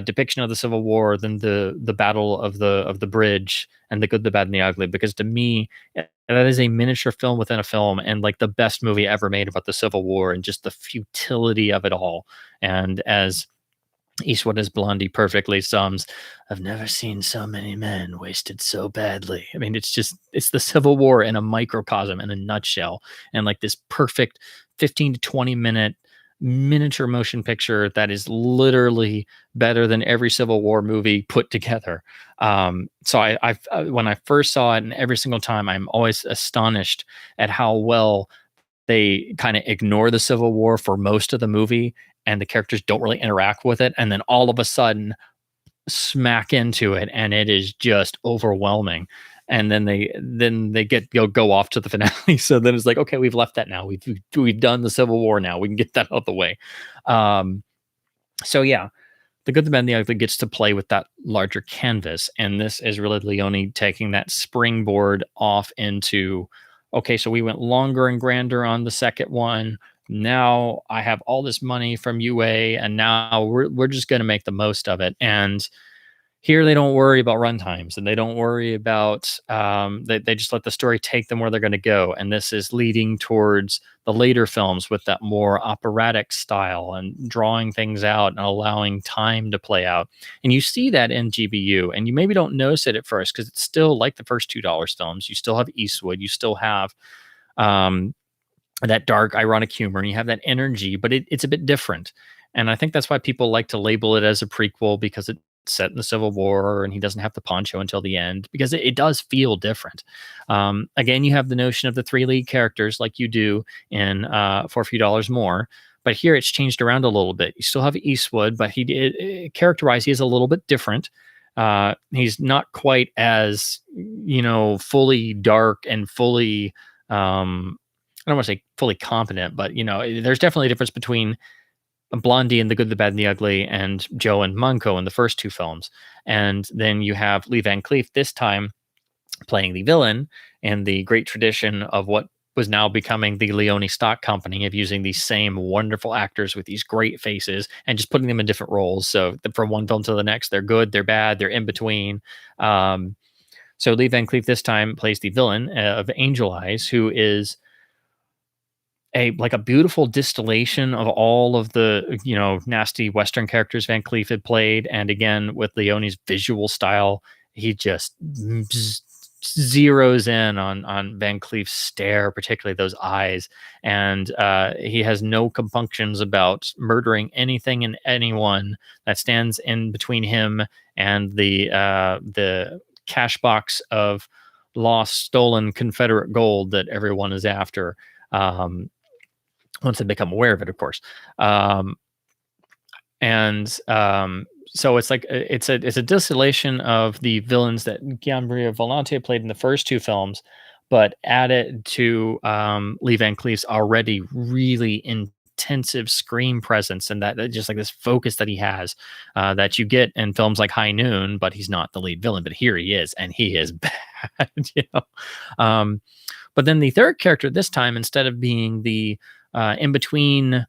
depiction of the Civil War than the Battle of the Bridge and The Good, the Bad, and the Ugly. Because to me, that is a miniature film within a film, and like the best movie ever made about the Civil War and just the futility of it all. And as Eastwood as Blondie perfectly sums, I've never seen so many men wasted so badly. I mean, it's the Civil War in a microcosm, in a nutshell, and like this perfect 15 to 20 minute miniature motion picture that is literally better than every Civil War movie put together. So when I first saw it, and every single time, I'm always astonished at how well they kind of ignore the Civil War for most of the movie, and the characters don't really interact with it, and then all of a sudden smack into it, and it is just overwhelming. And then they go off to the finale. So then it's like, okay, we've left that now. We've done the Civil War now. We can get that out of the way. So yeah, The Good, the Bad, and the Ugly gets to play with that larger canvas, and this is really Leone taking that springboard off into, okay, so we went longer and grander on the second one. Now I have all this money from UA, and now we're just going to make the most of it. And here they don't worry about runtimes, and they don't worry about they just let the story take them where they're going to go. And this is leading towards the later films with that more operatic style, and drawing things out and allowing time to play out. And you see that in GBU, and you maybe don't notice it at first, because it's still like the first $2 films. You still have Eastwood, you still have that dark, ironic humor, and you have that energy, but it's a bit different. And I think that's why people like to label it as a prequel, because it set in the Civil War, and he doesn't have the poncho until the end, because it does feel different. Again, you have the notion of the three lead characters like you do in For a Few Dollars More, but here it's changed around a little bit. You still have Eastwood, but character-wise, he is a little bit different. He's not quite as, fully dark and fully, I don't want to say fully competent, but there's definitely a difference between Blondie and The Good, the Bad, and the Ugly, and Joe and Munko in the first two films. And then you have Lee Van Cleef this time playing the villain, and the great tradition of what was now becoming the Leone stock company of using these same wonderful actors with these great faces and just putting them in different roles. So from one film to the next, they're good, they're bad, they're in between. So Lee Van Cleef this time plays the villain of Angel Eyes, who is a beautiful distillation of all of the nasty Western characters Van Cleef had played, and again with Leone's visual style, he just zeroes in on Van Cleef's stare, particularly those eyes, and he has no compunctions about murdering anything and anyone that stands in between him and the cash box of lost, stolen Confederate gold that everyone is after. Once they become aware of it, of course. So it's like it's a distillation of the villains that Gianmaria Volonté played in the first two films, but added to Lee Van Cleef's already really intensive screen presence, and that just like this focus that he has that you get in films like High Noon, but he's not the lead villain, but here he is, and he is bad. But then the third character this time, instead of being the in between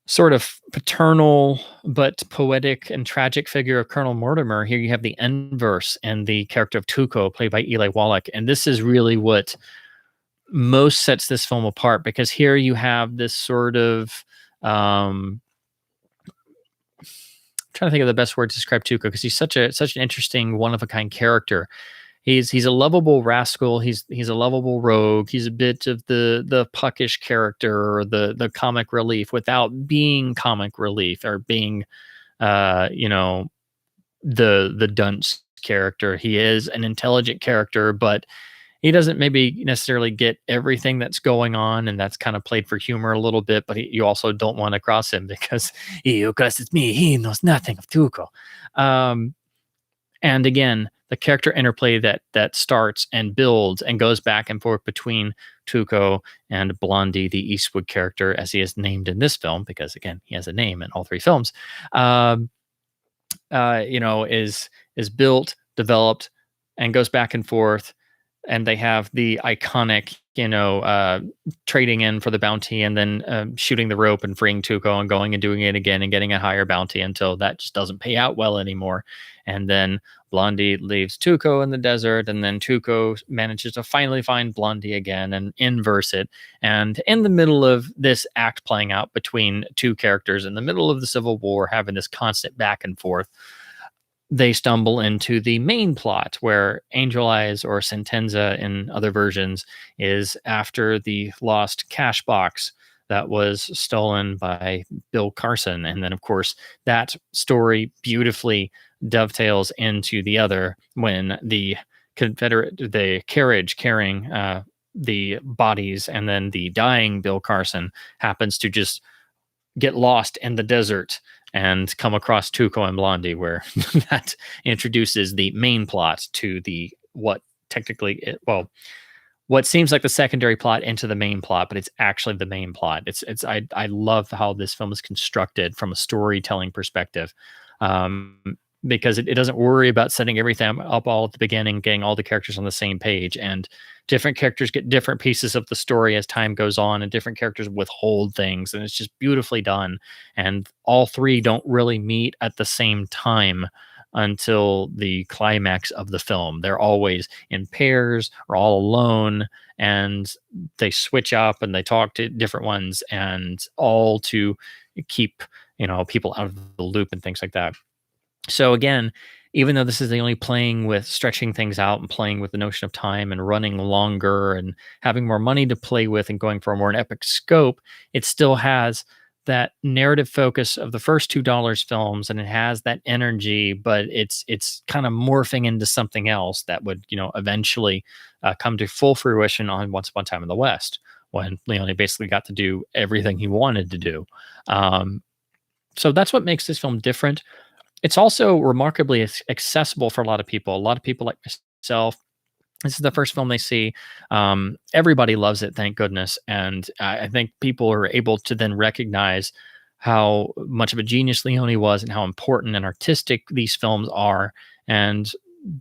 sort of paternal but poetic and tragic figure of Colonel Mortimer, here you have the inverse and the character of Tuco, played by Eli Wallach. And this is really what most sets this film apart, because here you have this sort of trying to think of the best word to describe Tuco, because he's such an interesting, one of a kind character. He's a lovable rascal. He's a lovable rogue. He's a bit of the puckish character, or the comic relief, without being comic relief or being, the dunce character. He is an intelligent character, but he doesn't maybe necessarily get everything that's going on, and that's kind of played for humor a little bit. But you also don't want to cross him, because he who crosses me, he knows nothing of Tuco. And again, the character interplay that starts and builds and goes back and forth between Tuco and Blondie, the Eastwood character, as he is named in this film, because again, he has a name in all three films, is built, developed, and goes back and forth. And they have the iconic, trading in for the bounty, and then shooting the rope and freeing Tuco, and going and doing it again and getting a higher bounty until that just doesn't pay out well anymore. And then Blondie leaves Tuco in the desert, and then Tuco manages to finally find Blondie again and inverse it. And in the middle of this act playing out between two characters in the middle of the Civil War, having this constant back and forth, they stumble into the main plot, where Angel Eyes, or Sentenza in other versions, is after the lost cash box that was stolen by Bill Carson. And then, of course, that story beautifully dovetails into the other, when the carriage carrying the bodies and then the dying Bill Carson happens to just get lost in the desert and come across Tuco and Blondie, where that introduces the main plot to what seems like the secondary plot into the main plot, but it's actually the main plot. I love how this film is constructed from a storytelling perspective, because it doesn't worry about setting everything up all at the beginning, getting all the characters on the same page, and different characters get different pieces of the story as time goes on, and different characters withhold things, and it's just beautifully done. And all three don't really meet at the same time until the climax of the film. They're always in pairs or all alone, and they switch up and they talk to different ones, and all to keep people out of the loop and things like that. So again, even though this is the only playing with stretching things out and playing with the notion of time and running longer and having more money to play with and going for a more epic scope, it still has that narrative focus of the first two Dollars films, and it has that energy, but it's kind of morphing into something else that would eventually come to full fruition on Once Upon a Time in the West, when Leone basically got to do everything he wanted to do. Um, so that's what makes this film different. It's also remarkably accessible for a lot of people. A lot of people like myself, this is the first film they see. Everybody loves it, thank goodness. And I think people are able to then recognize how much of a genius Leone was and how important and artistic these films are. And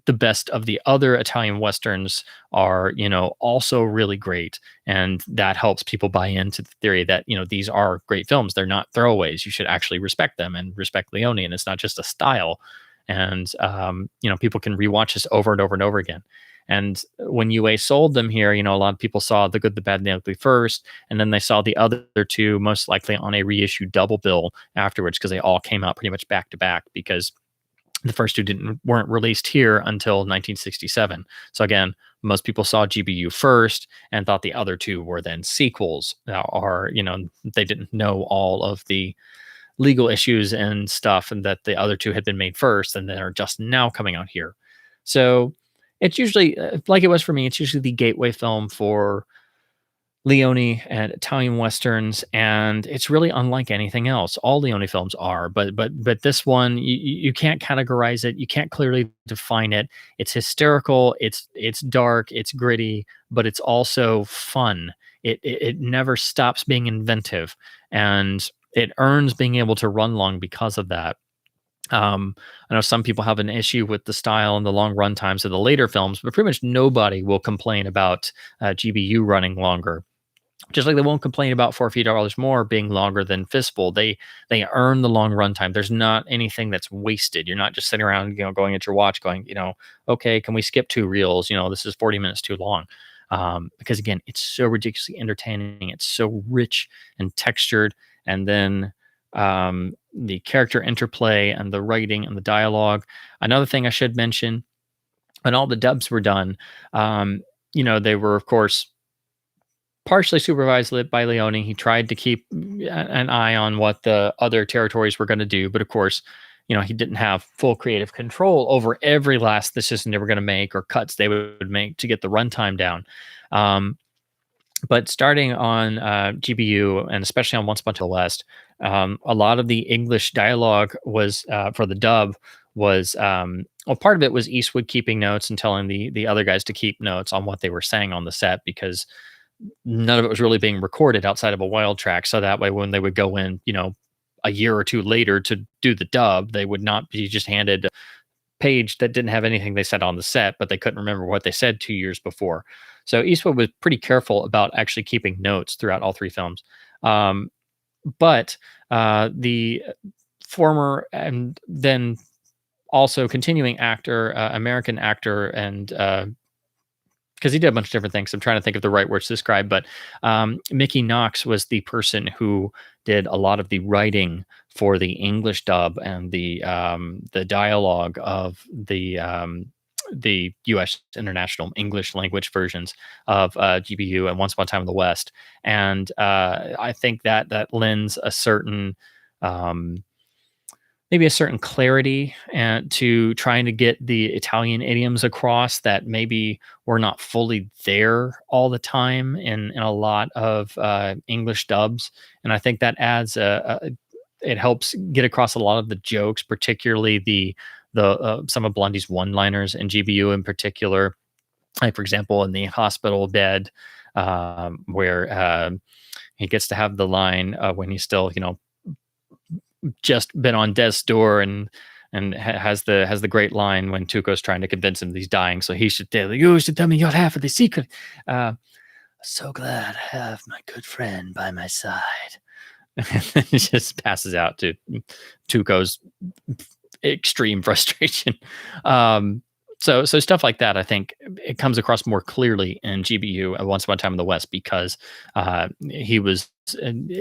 the best of the other Italian westerns are, also really great. And that helps people buy into the theory that, these are great films. They're not throwaways. You should actually respect them and respect Leone. And it's not just a style. And, people can rewatch this over and over and over again. And when UA sold them here, a lot of people saw The Good, the Bad, and the Ugly first, and then they saw the other two most likely on a reissue double bill afterwards, because they all came out pretty much back to back, because the first two weren't released here until 1967. So again, most people saw GBU first and thought the other two were then sequels, or they didn't know all of the legal issues and stuff, and that the other two had been made first and then are just now coming out here. So it's usually, like it was for me, it's usually the gateway film for Leone and Italian westerns, and it's really unlike anything else. All Leone films are, but this one, you can't categorize it, you can't clearly define it. It's hysterical, it's dark, it's gritty, but it's also fun. It never stops being inventive, and it earns being able to run long because of that. I know some people have an issue with the style and the long run times of the later films, but pretty much nobody will complain about GBU running longer. Just like they won't complain about $4 More being longer than Fistful. They earn the long run time. There's not anything that's wasted. You're not just sitting around, going at your watch, going, okay, can we skip 2 reels? This is 40 minutes too long. Because again, it's so ridiculously entertaining. It's so rich and textured, and then the character interplay and the writing and the dialogue. Another thing I should mention, when all the dubs were done, they were, of course, partially supervised by Leone. He tried to keep an eye on what the other territories were going to do, but of course, he didn't have full creative control over every last decision they were going to make or cuts they would make to get the runtime down. But starting on GBU, and especially on Once Upon a Time in the West, a lot of the English dialogue was for the dub was part of it was Eastwood keeping notes and telling the other guys to keep notes on what they were saying on the set, because none of it was really being recorded outside of a wild track. So that way, when they would go in, a year or two later to do the dub, they would not be just handed a page that didn't have anything they said on the set, but they couldn't remember what they said 2 years before. So Eastwood was pretty careful about actually keeping notes throughout all 3 films. But the former and then also continuing actor, American actor, and because he did a bunch of different things. I'm trying to think of the right words to describe, but Mickey Knox was the person who did a lot of the writing for the English dub and the dialogue of the U.S. international English language versions of GBU and Once Upon a Time in the West. And I think that lends a certain maybe a certain clarity and to trying to get the Italian idioms across that maybe were not fully there all the time in a lot of English dubs. And I think that adds it helps get across a lot of the jokes, particularly the some of Blondie's one-liners in GBU in particular. Like, for example, in the hospital bed, where he gets to have the line when he's still, just been on death's door, and has the great line when Tuco's trying to convince him that he's dying, so you should tell me your half of the secret. So glad I have my good friend by my side. And then he just passes out to Tuco's extreme frustration. So stuff like that, I think it comes across more clearly in GBU at Once Upon a Time in the West, because he was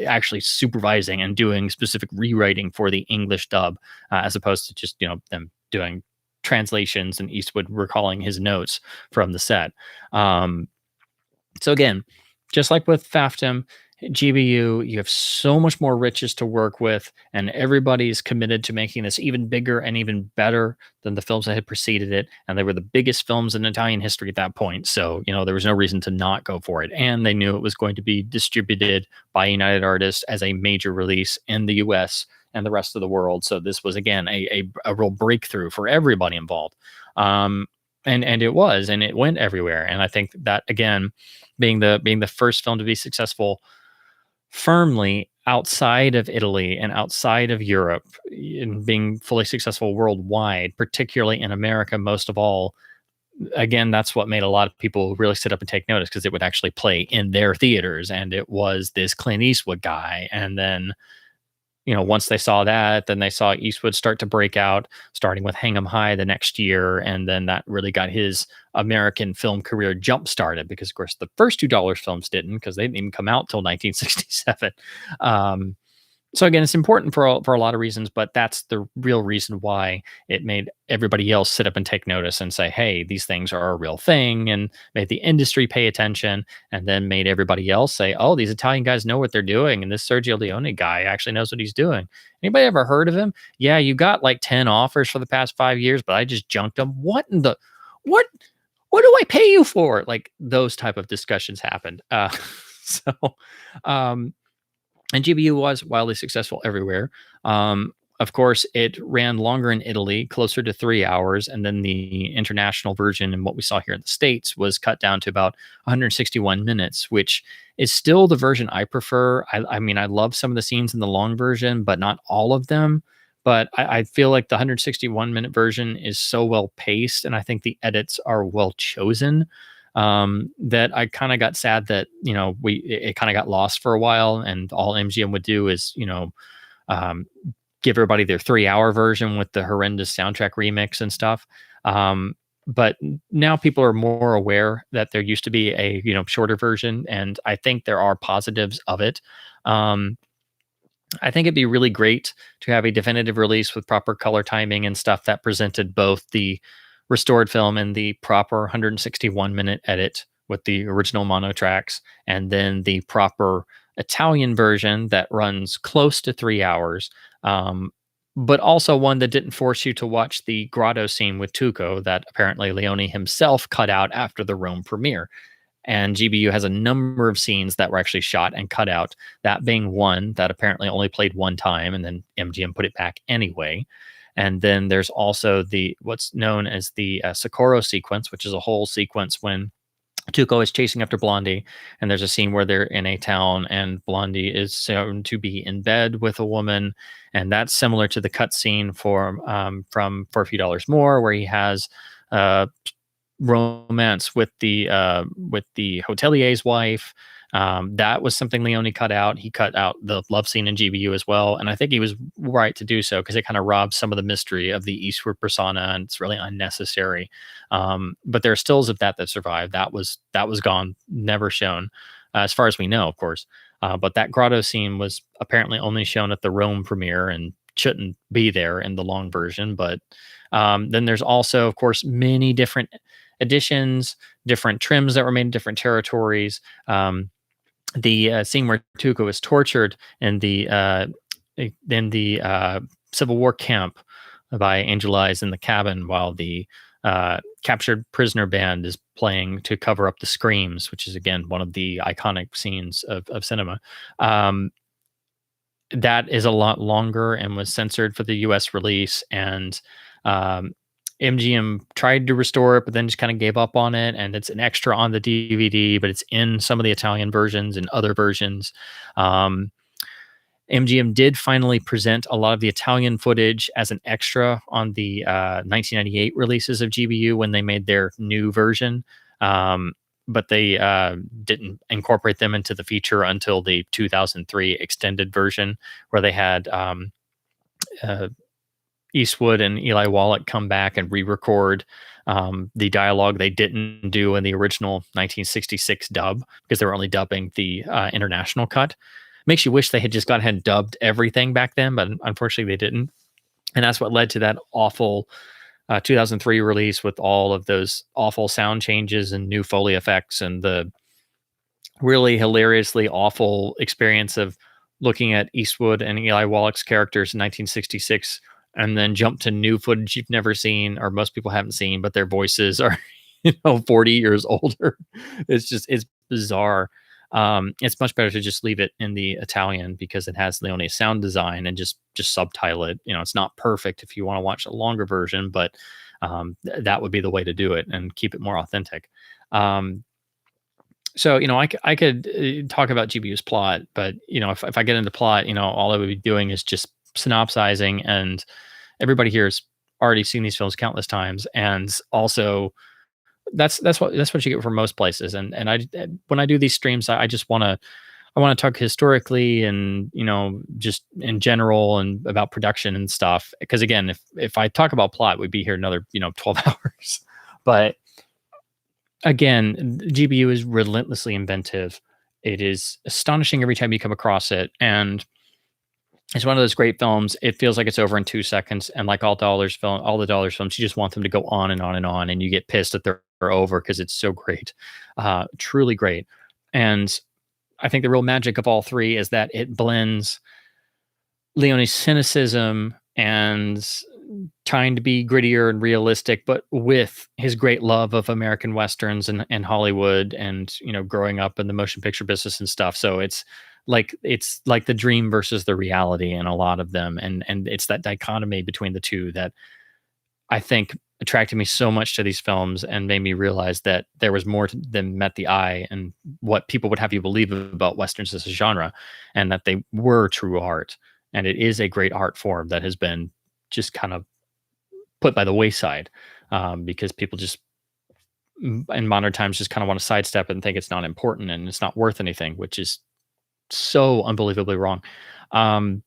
actually supervising and doing specific rewriting for the English dub, as opposed to just them doing translations and Eastwood recalling his notes from the set. So again, just like with Faftum, GBU, you have so much more riches to work with, and everybody's committed to making this even bigger and even better than the films that had preceded it. And they were the biggest films in Italian history at that point. So, there was no reason to not go for it. And they knew it was going to be distributed by United Artists as a major release in the US and the rest of the world. So this was again a real breakthrough for everybody involved. And it was, and it went everywhere. And I think that again, being the first film to be successful firmly outside of Italy and outside of Europe, and being fully successful worldwide, particularly in America, most of all. Again, that's what made a lot of people really sit up and take notice, because it would actually play in their theaters, and it was this Clint Eastwood guy. And then, once they saw that, then they saw Eastwood start to break out, starting with Hang 'em High the next year. And then that really got his American film career jump started, because, of course, the first two Dollars films didn't, because they didn't even come out till 1967. Um, so again, it's important for a lot of reasons, but that's the real reason why it made everybody else sit up and take notice and say, "Hey, these things are a real thing," and made the industry pay attention, and then made everybody else say, "Oh, these Italian guys know what they're doing, and this Sergio Leone guy actually knows what he's doing." Anybody ever heard of him? Yeah, you got like 10 offers for the past 5 years, but I just junked them. What in the what? What do I pay you for? Like, those type of discussions happened. So. Um, and GBU was wildly successful everywhere. Of course, it ran longer in Italy, closer to 3 hours, and then the international version and what we saw here in the States was cut down to about 161 minutes, which is still the version I prefer. I mean, I love some of the scenes in the long version, but not all of them. But I feel like the 161-minute version is so well paced, and I think the edits are well chosen, that I kind of got sad that it kind of got lost for a while, and all MGM would do is um, give everybody their 3 hour version with the horrendous soundtrack remix and stuff. But now people are more aware that there used to be a shorter version, and I think there are positives of it. Um, I think it'd be really great to have a definitive release with proper color timing and stuff that presented both the restored film and the proper 161-minute edit with the original mono tracks, and then the proper Italian version that runs close to 3 hours, but also one that didn't force you to watch the grotto scene with Tuco that apparently Leone himself cut out after the Rome premiere. And GBU has a number of scenes that were actually shot and cut out, that being one that apparently only played one time, and then MGM put it back anyway. And then there's also the what's known as the Socorro sequence, which is a whole sequence when Tuco is chasing after Blondie, and there's a scene where they're in a town and Blondie is shown to be in bed with a woman, and that's similar to the cut scene from For a Few Dollars More, where he has romance with the hotelier's wife. That was something Leone cut out. He cut out the love scene in GBU as well, and I think he was right to do so, because it kind of robs some of the mystery of the Eastwood persona, and it's really unnecessary. But there are stills of that survived. That was gone, never shown, as far as we know, of course. But that grotto scene was apparently only shown at the Rome premiere and shouldn't be there in the long version. But then there's also, of course, many different editions, different trims that were made in different territories. The scene where Tuco is tortured in the Civil War camp by Angel Eyes in the cabin, while the captured prisoner band is playing to cover up the screams, which is again one of the iconic scenes of cinema. That is a lot longer and was censored for the US release, and MGM tried to restore it, but then just kind of gave up on it. And it's an extra on the DVD, but it's in some of the Italian versions and other versions. MGM did finally present a lot of the Italian footage as an extra on the 1998 releases of GBU when they made their new version. But they didn't incorporate them into the feature until the 2003 extended version, where they had Eastwood and Eli Wallach come back and re-record the dialogue they didn't do in the original 1966 dub, because they were only dubbing the international cut. Makes you wish they had just gone ahead and dubbed everything back then, but unfortunately they didn't. And that's what led to that awful 2003 release with all of those awful sound changes and new Foley effects, and the really hilariously awful experience of looking at Eastwood and Eli Wallach's characters in 1966 and then jump to new footage you've never seen or most people haven't seen, but their voices are, 40 years older. It's bizarre. It's much better to just leave it in the Italian because it has Leone's sound design and just subtitle it. It's not perfect if you want to watch a longer version, but that would be the way to do it and keep it more authentic. Um, so I could talk about GBU's plot, but if I get into plot, all I would be doing is just synopsizing, and everybody here has already seen these films countless times, and also that's what you get from most places. And when I do these streams, I just I want to talk historically and just in general and about production and stuff. Because again, if I talk about plot, we'd be here another 12 hours. But again, GBU is relentlessly inventive. It is astonishing every time you come across it, and it's one of those great films. It feels like it's over in 2 seconds, and like all the Dollars films, you just want them to go on and on and on, and you get pissed that they're over because it's so great, truly great. And I think the real magic of all three is that it blends Leone's cynicism and trying to be grittier and realistic, but with his great love of American westerns and Hollywood, and growing up in the motion picture business and stuff. So it's like the dream versus the reality in a lot of them, and it's that dichotomy between the two that I think attracted me so much to these films and made me realize that there was more than met the eye and what people would have you believe about westerns as a genre, and that they were true art. And it is a great art form that has been just kind of put by the wayside, because people just in modern times just kind of want to sidestep and think it's not important and it's not worth anything, which is so unbelievably wrong. Um,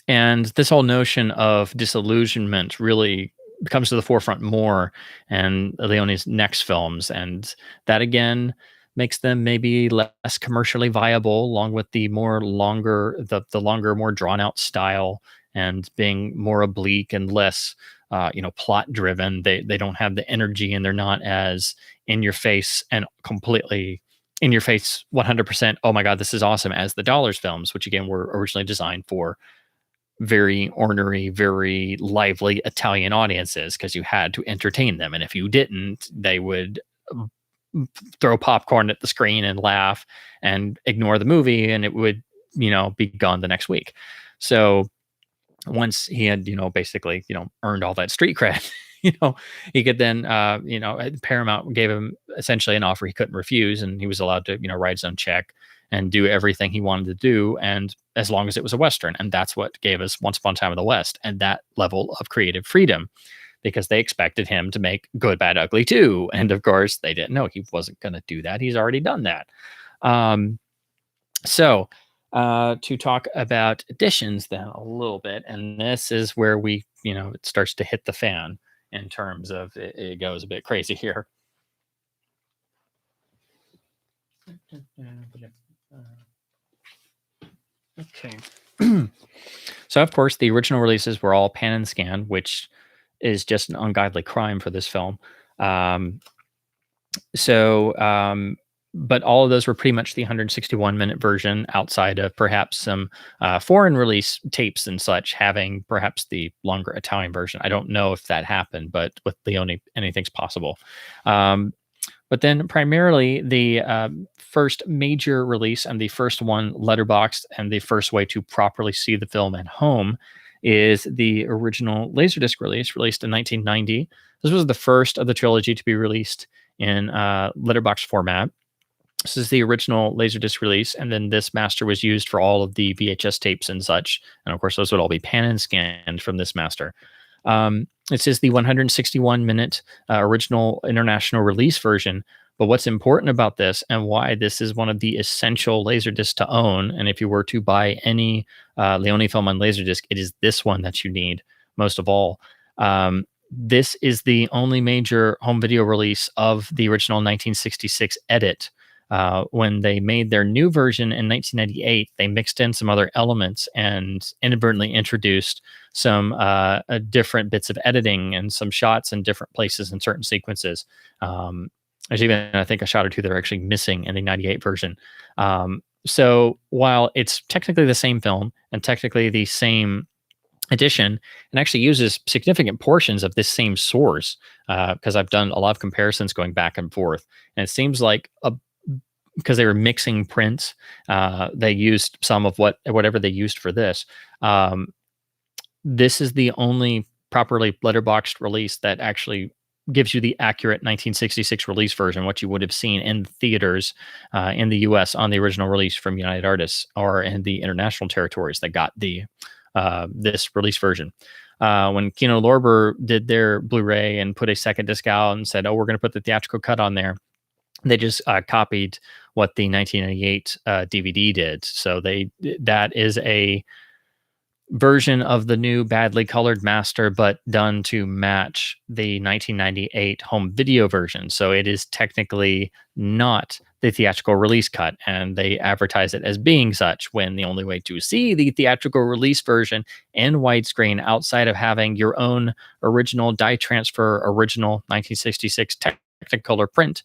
and this whole notion of disillusionment really comes to the forefront more in Leone's next films, and that again makes them maybe less commercially viable, along with the longer, more drawn out style, and being more oblique and less, plot driven. They don't have the energy, and they're not as in your face and completely in your face 100%. Oh my God, this is awesome, as the Dollars films, which again were originally designed for very ornery, very lively Italian audiences because you had to entertain them. And if you didn't, they would throw popcorn at the screen and laugh and ignore the movie, and it would, be gone the next week. So once he had, basically, earned all that street cred, he could then, Paramount gave him essentially an offer he couldn't refuse, and he was allowed to, write his own check and do everything he wanted to do, and as long as it was a Western. And that's what gave us Once Upon a Time in the West, and that level of creative freedom, because they expected him to make Good, Bad, Ugly too. And of course, they didn't know he wasn't going to do that. He's already done that. So to talk about editions then a little bit, and this is where it starts to hit the fan in terms of it goes a bit crazy here. Okay. So, of course, the original releases were all pan and scan, which is just an ungodly crime for this film. Um, but all of those were pretty much the 161-minute version, outside of perhaps some foreign release tapes and such having perhaps the longer Italian version. I don't know if that happened, but with Leone, anything's possible. But then primarily the first major release, and the first one letterboxed, and the first way to properly see the film at home, is the original Laserdisc release, released in 1990. This was the first of the trilogy to be released in letterbox format. This is the original Laserdisc release, and then this master was used for all of the VHS tapes and such. And of course, those would all be pan and scanned from this master. This is the 161-minute original international release version. But what's important about this, and why this is one of the essential Laserdiscs to own, and if you were to buy any Leone film on Laserdisc, it is this one that you need most of all. This is the only major home video release of the original 1966 edit. When they made their new version in 1998, they mixed in some other elements and inadvertently introduced some different bits of editing and some shots in different places in certain sequences. There's even, I think, a shot or two that are actually missing in the 98 version. So while it's technically the same film and technically the same edition, and actually uses significant portions of this same source, because I've done a lot of comparisons going back and forth, and it seems like because they were mixing prints, they used some of whatever they used for this. Um, this is the only properly letterboxed release that actually gives you the accurate 1966 release version, what you would have seen in theaters in the US on the original release from United Artists, or in the international territories that got the this release version. When Kino Lorber did their Blu-ray and put a second disc out and said, "Oh, we're going to put the theatrical cut on there," they just copied what the 1998 DVD did. So that is a version of the new badly colored master, but done to match the 1998 home video version. So it is technically not the theatrical release cut, and they advertise it as being such, when the only way to see the theatrical release version in widescreen, outside of having your own original dye transfer original 1966 Technicolor print,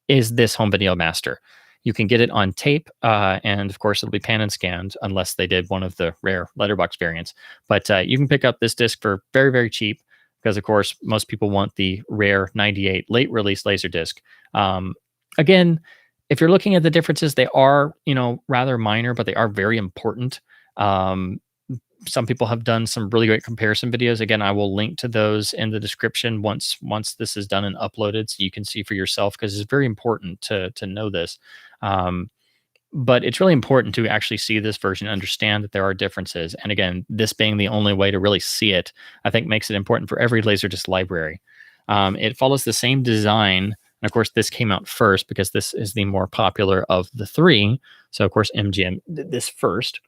is this home video master. You can get it on tape, and of course, it'll be pan and scanned, unless they did one of the rare letterbox variants. But you can pick up this disc for very, very cheap, because, of course, most people want the rare 98 late release Laserdisc. Again, if you're looking at the differences, they are, rather minor, but they are very important. Some people have done some really great comparison videos. Again, I will link to those in the description once this is done and uploaded, so you can see for yourself, because it's very important to know this. But it's really important to actually see this version, understand that there are differences. And again, this being the only way to really see it, I think makes it important for every Laserdisc library. It follows the same design. And of course, this came out first because this is the more popular of the three. So of course, MGM did this first.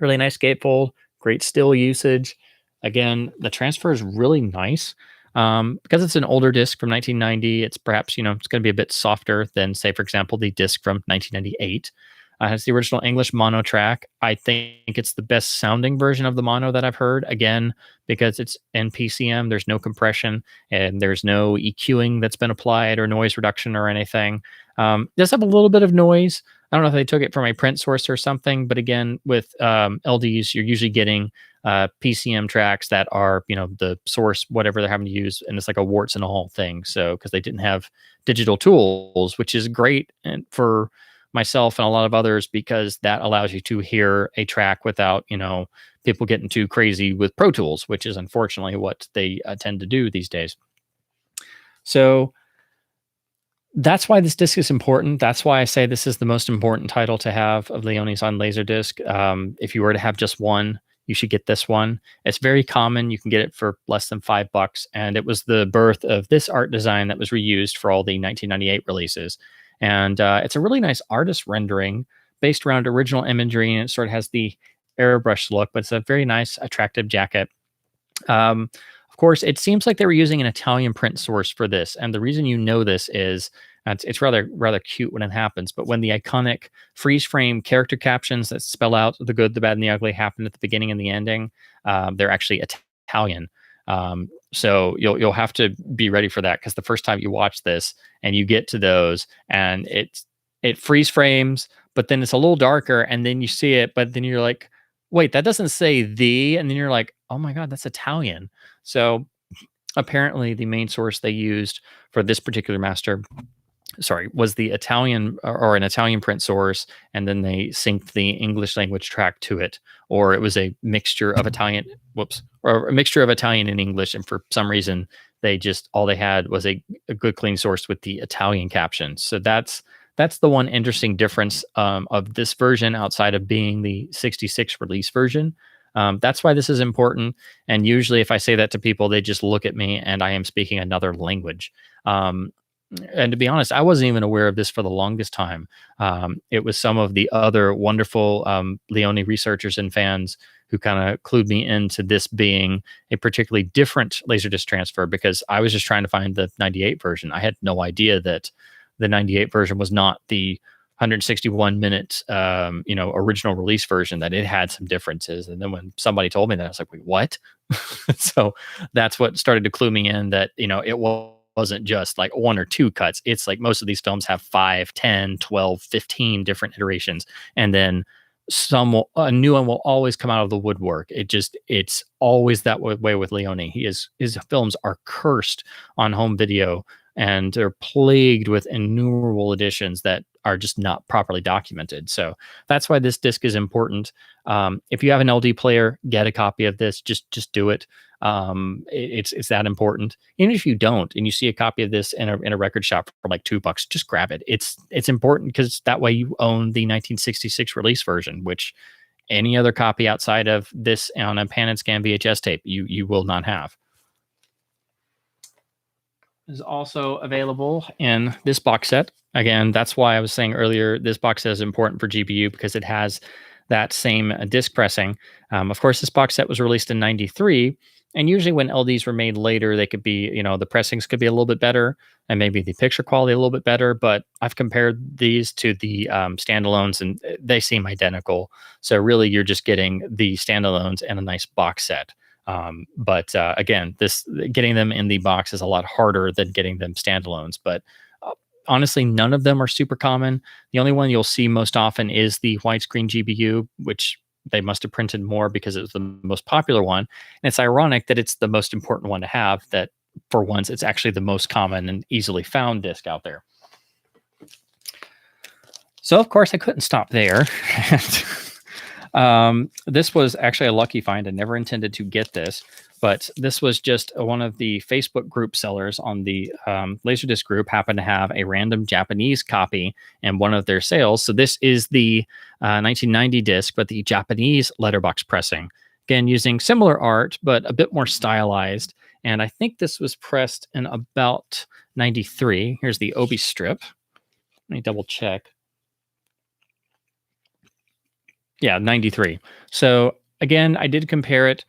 Really nice gatefold, great still usage. Again, the transfer is really nice. Because it's an older disc from 1990, it's perhaps, it's going to be a bit softer than, say, for example, the disc from 1998. It has the original English mono track. I think it's the best sounding version of the mono that I've heard. Again, because it's NPCM, there's no compression and there's no EQing that's been applied, or noise reduction or anything. It does have a little bit of noise. I don't know if they took it from a print source or something, but again, with LDs, you're usually getting PCM tracks that are, the source, whatever they're having to use, and it's like a warts and all thing. So, because they didn't have digital tools, which is great and for myself and a lot of others, because that allows you to hear a track without, people getting too crazy with Pro Tools, which is unfortunately what they tend to do these days. So that's why this disc is important. That's why I say this is the most important title to have of Leone's on Laserdisc. If you were to have just one, you should get this one. It's very common. You can get it for less than $5. And it was the birth of this art design that was reused for all the 1998 releases. And it's a really nice artist rendering based around original imagery. And it sort of has the airbrush look, but it's a very nice, attractive jacket. Of course, it seems like they were using an Italian print source for this. And the reason this is it's rather cute when it happens. But when the iconic freeze frame character captions that spell out the good, the bad, and the ugly happen at the beginning and the ending, they're actually Italian. So you'll have to be ready for that, because the first time you watch this and you get to those, and it freeze frames, but then it's a little darker, and then you see it, but then you're like, wait, that doesn't say the, and then you're like, oh my God, that's Italian. So apparently the main source they used for this particular master, was the Italian, or an Italian print source, and then they synced the English language track to it, or it was a mixture of Italian, or a mixture of Italian and English, and for some reason all they had was a good clean source with the Italian captions. So that's the one interesting difference of this version, outside of being the 66 release version. That's why this is important. And usually if I say that to people, they just look at me and I am speaking another language. And to be honest, I wasn't even aware of this for the longest time. It was some of the other wonderful Leone researchers and fans who kind of clued me into this being a particularly different Laserdisc transfer, because I was just trying to find the 98 version. I had no idea that the 98 version was not the 161 minute, original release version, that it had some differences. And then when somebody told me that, I was like, wait, what? So that's what started to clue me in that, it wasn't just like one or two cuts. It's like most of these films have 5, 10, 12, 15 different iterations. And then a new one will always come out of the woodwork. It's always that way with Leone. His films are cursed on home video, and they're plagued with innumerable editions that are just not properly documented. So that's why this disc is important. If you have an LD player, get a copy of this. Just do it. It's that important. Even if you don't, and you see a copy of this in a record shop for like $2, just grab it. It's important because that way you own the 1966 release version, which any other copy outside of this on a pan and scan VHS tape you will not have. Is also available in this box set. Again, that's why I was saying earlier this box set is important for GPU, because it has that same disc pressing. Of course, this box set was released in '93, and usually when LDs were made later, they could be, the pressings could be a little bit better, and maybe the picture quality a little bit better. But I've compared these to the standalones, and they seem identical. So really, you're just getting the standalones and a nice box set. But again, getting them in the box is a lot harder than getting them standalones. But honestly, none of them are super common. The only one you'll see most often is the widescreen GPU, which they must have printed more because it was the most popular one. And it's ironic that it's the most important one to have, that for once it's actually the most common and easily found disc out there. So of course I couldn't stop there. This was actually a lucky find. I never intended to get this, but this was just one of the Facebook group sellers on the LaserDisc group happened to have a random Japanese copy in one of their sales. So this is the 1990 disc, but the Japanese letterbox pressing. Again, using similar art, but a bit more stylized. And I think this was pressed in about 93. Here's the obi strip. Let me double check. Yeah, 93. So again, I did compare it.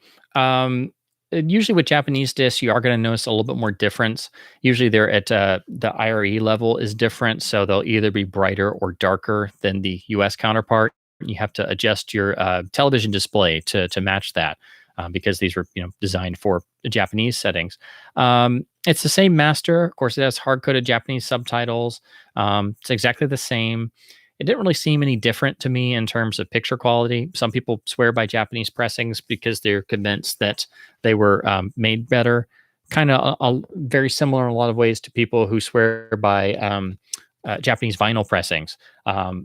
Usually with Japanese discs, you are going to notice a little bit more difference. Usually they're at the IRE level is different. So they'll either be brighter or darker than the US counterpart. You have to adjust your television display to match that because these were designed for Japanese settings. It's the same master. Of course, it has hard-coded Japanese subtitles. It's exactly the same. It didn't really seem any different to me in terms of picture quality. Some people swear by Japanese pressings because they're convinced that they were made better. Kind of very similar in a lot of ways to people who swear by Japanese vinyl pressings,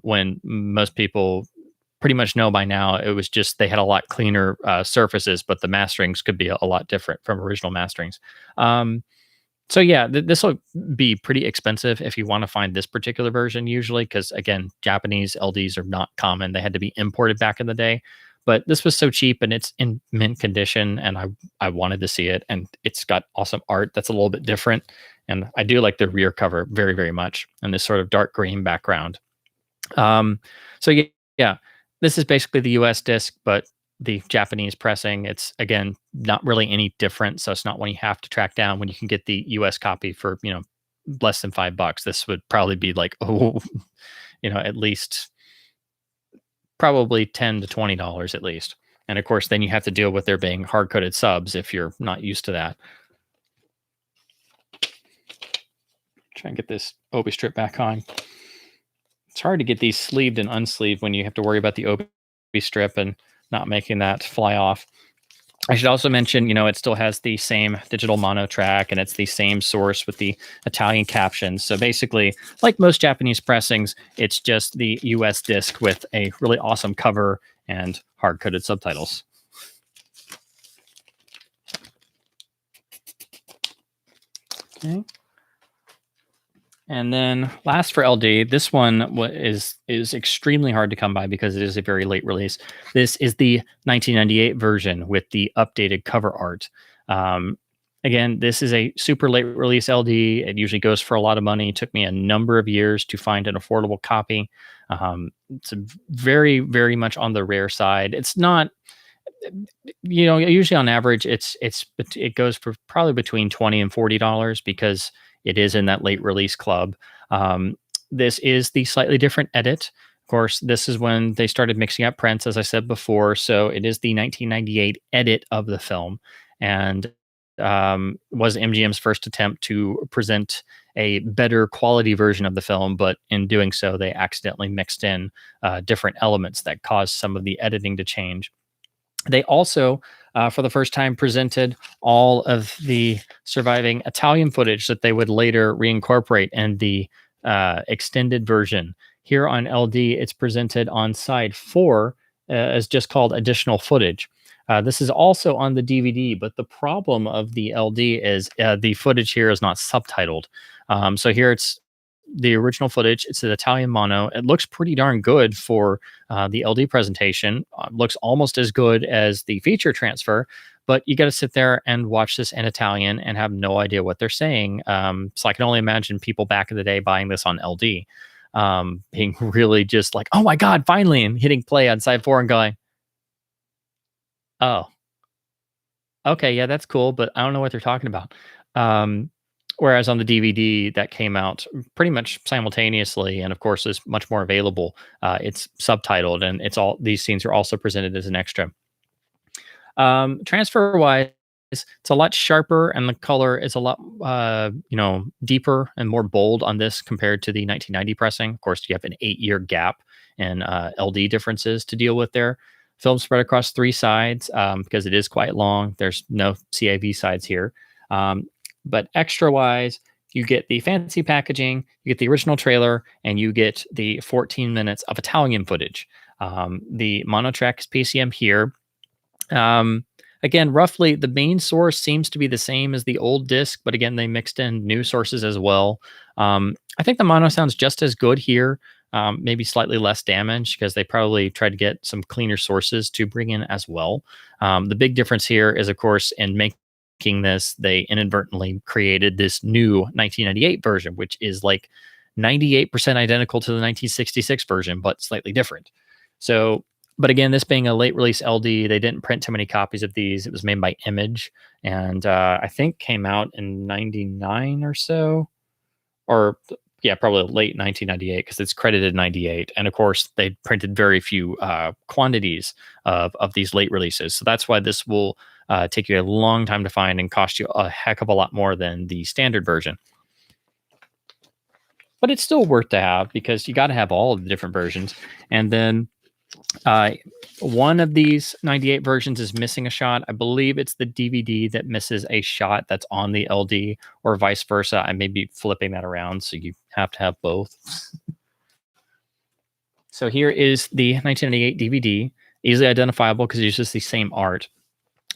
when most people pretty much know by now it was just they had a lot cleaner surfaces, but the masterings could be a lot different from original masterings. So yeah, this will be pretty expensive if you want to find this particular version usually, because again, Japanese LDs are not common. They had to be imported back in the day, but this was so cheap and it's in mint condition, and I wanted to see it, and it's got awesome art that's a little bit different, and I do like the rear cover very, very much, and this sort of dark green background. So yeah, this is basically the US disc, but the Japanese pressing. It's again not really any different, so it's not one you have to track down when you can get the US copy for less than $5. This would probably be like at least probably $10 to $20 at least. And of course, then you have to deal with there being hard coded subs if you're not used to that. Try and get this obi strip back on. It's hard to get these sleeved and unsleeved when you have to worry about the obi strip and not making that fly off. I should also mention, it still has the same digital mono track, and it's the same source with the Italian captions. So basically, like most Japanese pressings, it's just the US disc with a really awesome cover and hard-coded subtitles. Okay. And then last for LD, this one is extremely hard to come by because it is a very late release. This is the 1998 version with the updated cover art. Again, this is a super late release LD. It usually goes for a lot of money. It took me a number of years to find an affordable copy. It's very, very much on the rare side. It's not, usually on average, it goes for probably between $20 and $40 because it is in that late release club. This is the slightly different edit. Of course, this is when they started mixing up prints, as I said before. So it is the 1998 edit of the film. And was MGM's first attempt to present a better quality version of the film, but in doing so, they accidentally mixed in different elements that caused some of the editing to change. They also, for the first time, presented all of the surviving Italian footage that they would later reincorporate in the extended version. Here on LD, it's presented on side 4 as just called additional footage. This is also on the DVD, but the problem of the LD is the footage here is not subtitled. So here it's the original footage. It's an Italian mono. It looks pretty darn good for the LD presentation. Looks almost as good as the feature transfer, but you got to sit there and watch this in Italian and have no idea what they're saying. So I can only imagine people back in the day buying this on LD, being really just like, "Oh my god, finally!" and hitting play on side 4 and going, "Oh, okay, yeah, that's cool, but I don't know what they're talking about." Um, Whereas on the DVD that came out pretty much simultaneously, and of course is much more available. It's subtitled, and it's all these scenes are also presented as an extra. Transfer wise, it's a lot sharper, and the color is a lot deeper and more bold on this compared to the 1990 pressing. Of course, you have an 8-year gap in LD differences to deal with there. Film spread across 3 sides because it is quite long. There's no CAV sides here. But extra wise, you get the fancy packaging, you get the original trailer, and you get the 14 minutes of Italian footage. The monotrack is PCM here. Again, roughly the main source seems to be the same as the old disc, but again, they mixed in new sources as well. I think the mono sounds just as good here, maybe slightly less damage because they probably tried to get some cleaner sources to bring in as well. The big difference here is, of course, in making this, they inadvertently created this new 1998 version, which is like 98% identical to the 1966 version, but slightly different. So, but again, this being a late release LD, they didn't print too many copies of these. It was made by Image, and I think came out in 99 or so, or yeah, probably late 1998 because it's credited 98. And of course, they printed very few quantities of these late releases. So that's why this will take you a long time to find and cost you a heck of a lot more than the standard version. But it's still worth to have because you got to have all of the different versions. And then one of these 98 versions is missing a shot. I believe it's the DVD that misses a shot that's on the LD, or vice versa. I may be flipping that around, so you have to have both. So here is the 1998 DVD, easily identifiable because it uses the same art.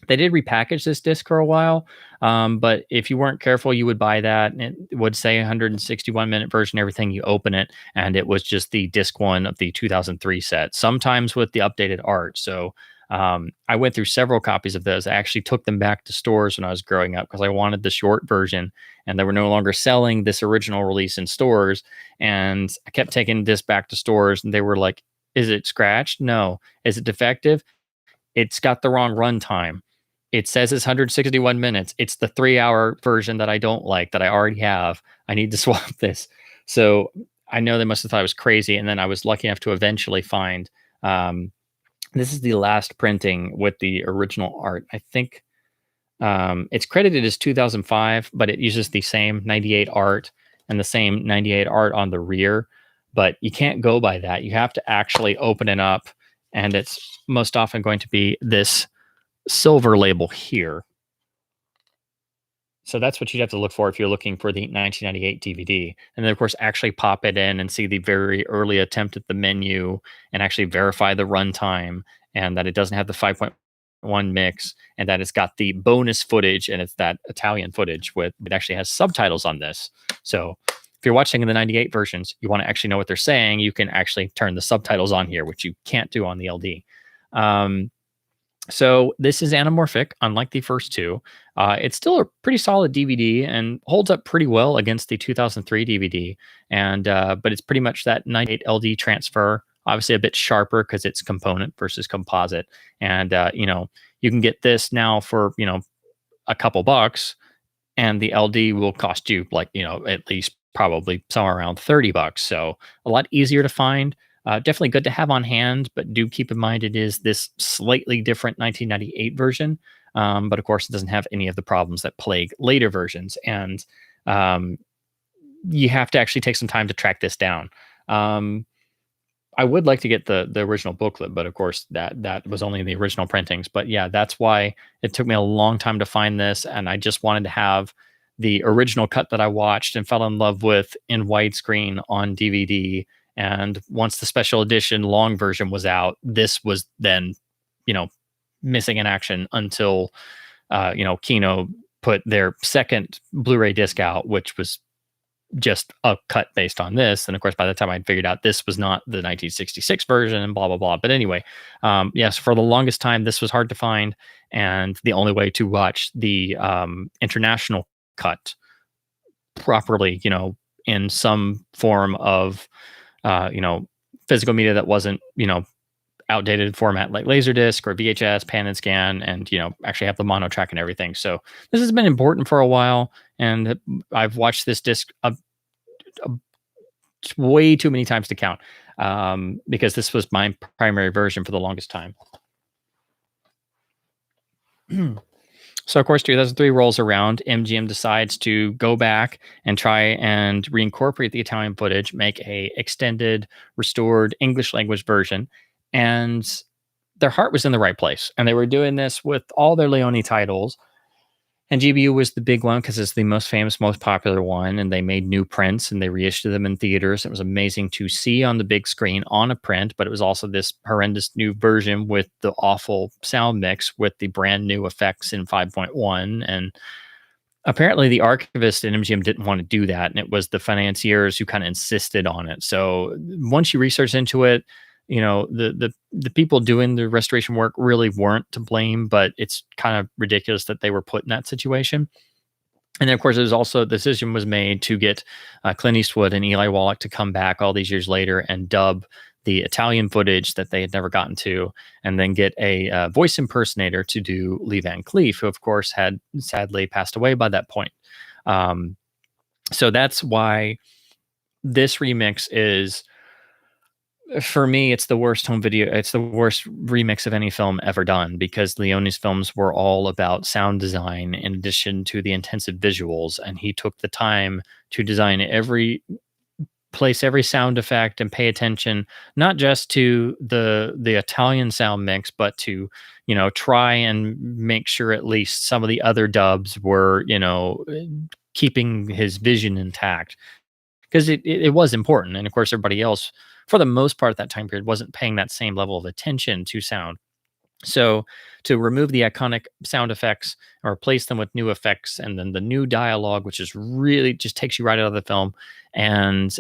They did repackage this disc for a while, but if you weren't careful, you would buy that, and it would say 161-minute version, everything. You open it, and it was just the disc 1 of the 2003 set, sometimes with the updated art. So I went through several copies of those. I actually took them back to stores when I was growing up because I wanted the short version, and they were no longer selling this original release in stores. And I kept taking this back to stores, and they were like, "Is it scratched? No. Is it defective? It's got the wrong runtime. It says it's 161 minutes. It's the 3-hour version that I don't like, that I already have. I need to swap this." So I know they must have thought I was crazy. And then I was lucky enough to eventually find this is the last printing with the original art. I think it's credited as 2005, but it uses the same 98 art and the same 98 art on the rear. But you can't go by that. You have to actually open it up, and it's most often going to be this silver label here. So that's what you'd have to look for if you're looking for the 1998 DVD. And then, of course, actually pop it in and see the very early attempt at the menu and actually verify the runtime and that it doesn't have the 5.1 mix and that it's got the bonus footage, and it's that Italian footage with it actually has subtitles on this. So if you're watching the 98 versions, you want to actually know what they're saying, you can actually turn the subtitles on here, which you can't do on the LD. So this is anamorphic, unlike the first two. It's still a pretty solid DVD and holds up pretty well against the 2003 DVD. And but it's pretty much that 98 LD transfer. Obviously, a bit sharper because it's component versus composite. And you can get this now for a couple bucks, and the LD will cost you at least probably somewhere around $30. So a lot easier to find. Definitely good to have on hand, but do keep in mind it is this slightly different 1998 version. But of course, it doesn't have any of the problems that plague later versions. And um, you have to actually take some time to track this down. Um, I would like to get the original booklet, but of course that was only in the original printings. But yeah, that's why it took me a long time to find this, and I just wanted to have the original cut that I watched and fell in love with in widescreen on DVD. And once the special edition long version was out, this was then, you know, missing in action until Kino put their second Blu-ray disc out, which was just a cut based on this. And of course, by the time I'd figured out this was not the 1966 version and blah, blah, blah. But anyway, yes, for the longest time, this was hard to find. And the only way to watch the international cut properly, in some form of, physical media that wasn't, outdated format like Laserdisc or VHS, pan and scan, and actually have the mono track and everything. So this has been important for a while, and I've watched this disc way too many times to count, because this was my primary version for the longest time. So of course, 2003 rolls around. MGM decides to go back and try and reincorporate the Italian footage, make a extended, restored English language version, and their heart was in the right place. And they were doing this with all their Leone titles. And GBU was the big one because it's the most famous, most popular one. And they made new prints and they reissued them in theaters. It was amazing to see on the big screen on a print, but it was also this horrendous new version with the awful sound mix with the brand new effects in 5.1. And apparently the archivist at MGM didn't want to do that. And it was the financiers who kind of insisted on it. So once you research into it, the people doing the restoration work really weren't to blame, but it's kind of ridiculous that they were put in that situation. And then, of course, there's also the decision was made to get Clint Eastwood and Eli Wallach to come back all these years later and dub the Italian footage that they had never gotten to, and then get a voice impersonator to do Lee Van Cleef, who, of course, had sadly passed away by that point. So that's why this remix is, for me, it's the worst home video. It's the worst remix of any film ever done, because Leone's films were all about sound design in addition to the intensive visuals. And he took the time to design every sound effect and pay attention, not just to the Italian sound mix, but to, try and make sure at least some of the other dubs were, keeping his vision intact, because it was important. And of course, everybody else, for the most part, at that time period, wasn't paying that same level of attention to sound. So to remove the iconic sound effects or replace them with new effects, and then the new dialogue, which is really just takes you right out of the film, and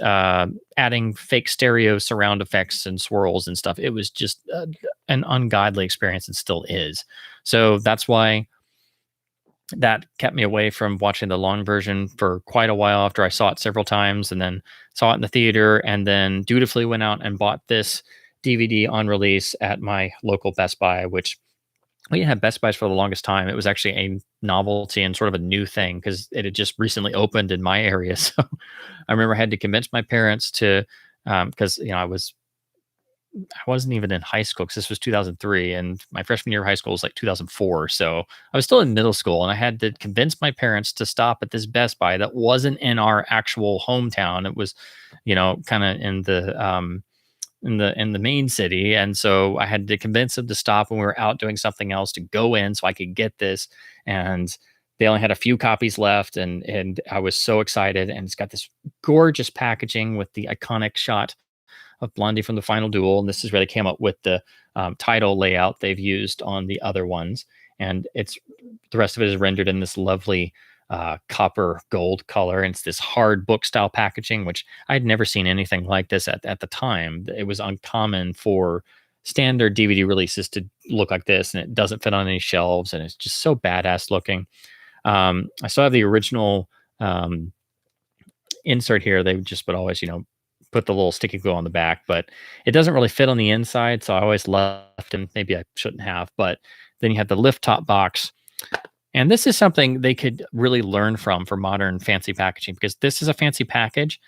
adding fake stereo surround effects and swirls and stuff, it was just an ungodly experience, and still is. So that's why that kept me away from watching the long version for quite a while after I saw it several times, and then saw it in the theater, and then dutifully went out and bought this DVD on release at my local Best Buy, which we didn't have Best Buys for the longest time. It was actually a novelty and sort of a new thing because it had just recently opened in my area. So I remember I had to convince my parents to, because I wasn't even in high school, because this was 2003, and my freshman year of high school was like 2004. So I was still in middle school, and I had to convince my parents to stop at this Best Buy that wasn't in our actual hometown. It was, kind of in the main city. And so I had to convince them to stop when we were out doing something else to go in so I could get this. And they only had a few copies left, and I was so excited. And it's got this gorgeous packaging with the iconic shot of Blondie from The Final Duel. And this is where they came up with the title layout they've used on the other ones. And the rest of it is rendered in this lovely copper gold color. And it's this hard book style packaging, which I'd never seen anything like this at the time. It was uncommon for standard DVD releases to look like this, and it doesn't fit on any shelves, and it's just so badass looking. I still have the original insert here. They just would always, put the little sticky glue on the back, but it doesn't really fit on the inside. So I always left, and maybe I shouldn't have, but then you have the lift top box. And this is something they could really learn from for modern fancy packaging, because this is a fancy package,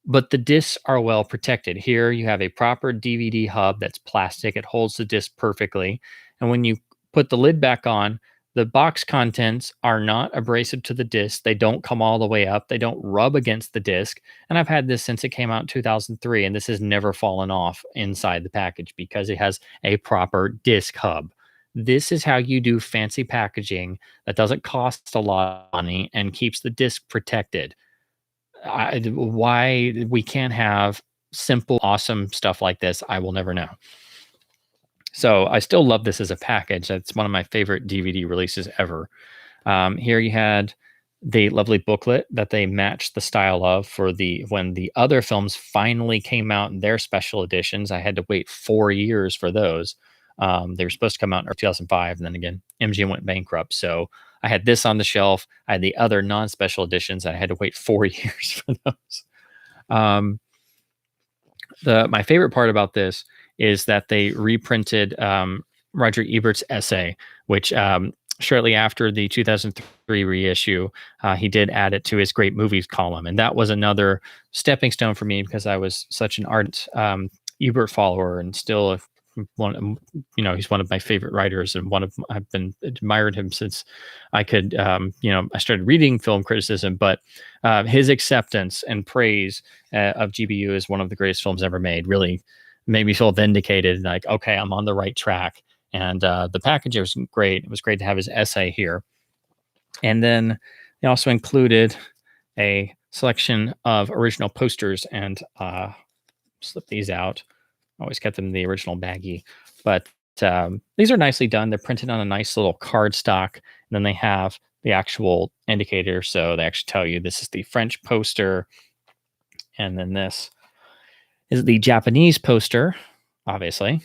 but the discs are well protected. Here you have a proper DVD hub that's plastic. It holds the disc perfectly. And when you put the lid back on, The box contents are not abrasive to the disc. They don't come all the way up. They don't rub against the disc. And I've had this since it came out in 2003, and this has never fallen off inside the package because it has a proper disc hub. This is how you do fancy packaging that doesn't cost a lot of money and keeps the disc protected. Why we can't have simple, awesome stuff like this, I will never know. So I still love this as a package. It's one of my favorite DVD releases ever. Here you had the lovely booklet that they matched the style of for when the other films finally came out in their special editions. I had to wait 4 years for those. They were supposed to come out in 2005, and then again, MGM went bankrupt. So I had this on the shelf. I had the other non-special editions. And I had to wait 4 years for those. My favorite part about this is that they reprinted Roger Ebert's essay, which shortly after the 2003 reissue, he did add it to his great movies column. And that was another stepping stone for me because I was such an ardent Ebert follower and still he's one of my favorite writers and I've been admired him since I could, I started reading film criticism, but his acceptance and praise of GBU as one of the greatest films ever made really made me feel vindicated. Like, okay, I'm on the right track. And the package was great. It was great to have his essay here. And then they also included a selection of original posters and slip these out. Always kept them in the original baggie, but these are nicely done. They're printed on a nice little card stock. And then they have the actual indicator. So they actually tell you this is the French poster. And then this is the Japanese poster, obviously.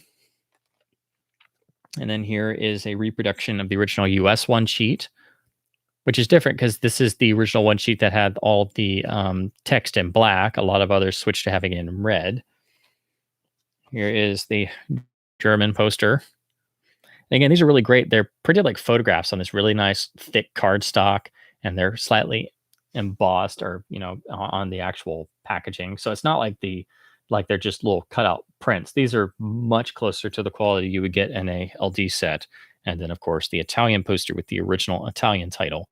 And then here is a reproduction of the original US one sheet, which is different because this is the original one sheet that had all the text in black. A lot of others switched to having it in red. Here is the German poster. And again, these are really great. They're printed like photographs on this really nice thick cardstock, and they're slightly embossed or, on the actual packaging. So it's not like they're just little cutout prints. These are much closer to the quality you would get in a LD set. And then, of course, the Italian poster with the original Italian title.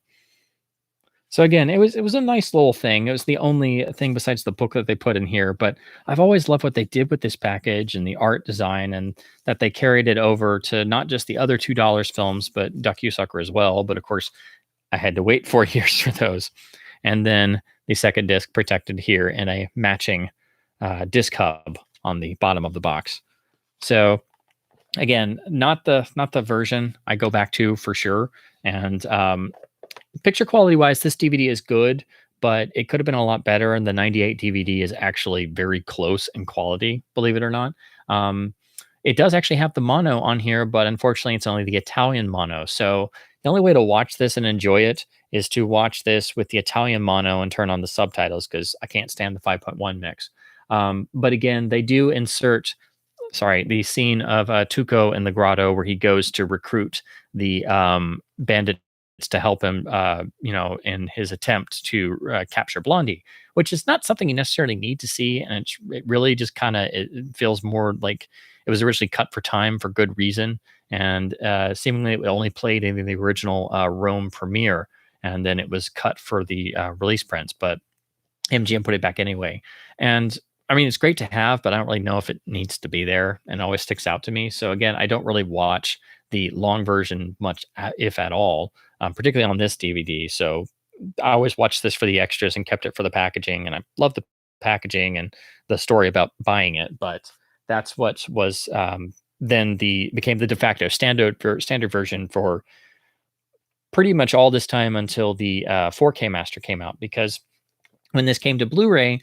So again, it was a nice little thing. It was the only thing besides the book that they put in here, but I've always loved what they did with this package and the art design, and that they carried it over to not just the other $2 films, but Duck You Sucker as well. But of course, I had to wait 4 years for those. And then the second disc protected here in a matching disc hub on the bottom of the box. So again, not the version I go back to for sure. And picture quality wise, this DVD is good, but it could have been a lot better. And the 98 DVD is actually very close in quality, believe it or not. It does actually have the mono on here, but unfortunately it's only the Italian mono. So the only way to watch this and enjoy it is to watch this with the Italian mono and turn on the subtitles, because I can't stand the 5.1 mix. But again, they do insert, the scene of Tuco in the grotto where he goes to recruit the bandits to help him, in his attempt to capture Blondie, which is not something you necessarily need to see. And it really just kind of, it feels more like it was originally cut for time for good reason. And seemingly it only played in the original Rome premiere. And then it was cut for the release prints, but MGM put it back anyway. And I mean, it's great to have, but I don't really know if it needs to be there, and it always sticks out to me. So again, I don't really watch the long version much, if at all, particularly on this DVD. So I always watched this for the extras and kept it for the packaging. And I love the packaging and the story about buying it. But that's what was then became the de facto standard version for pretty much all this time until the 4K master came out. Because when this came to Blu-ray,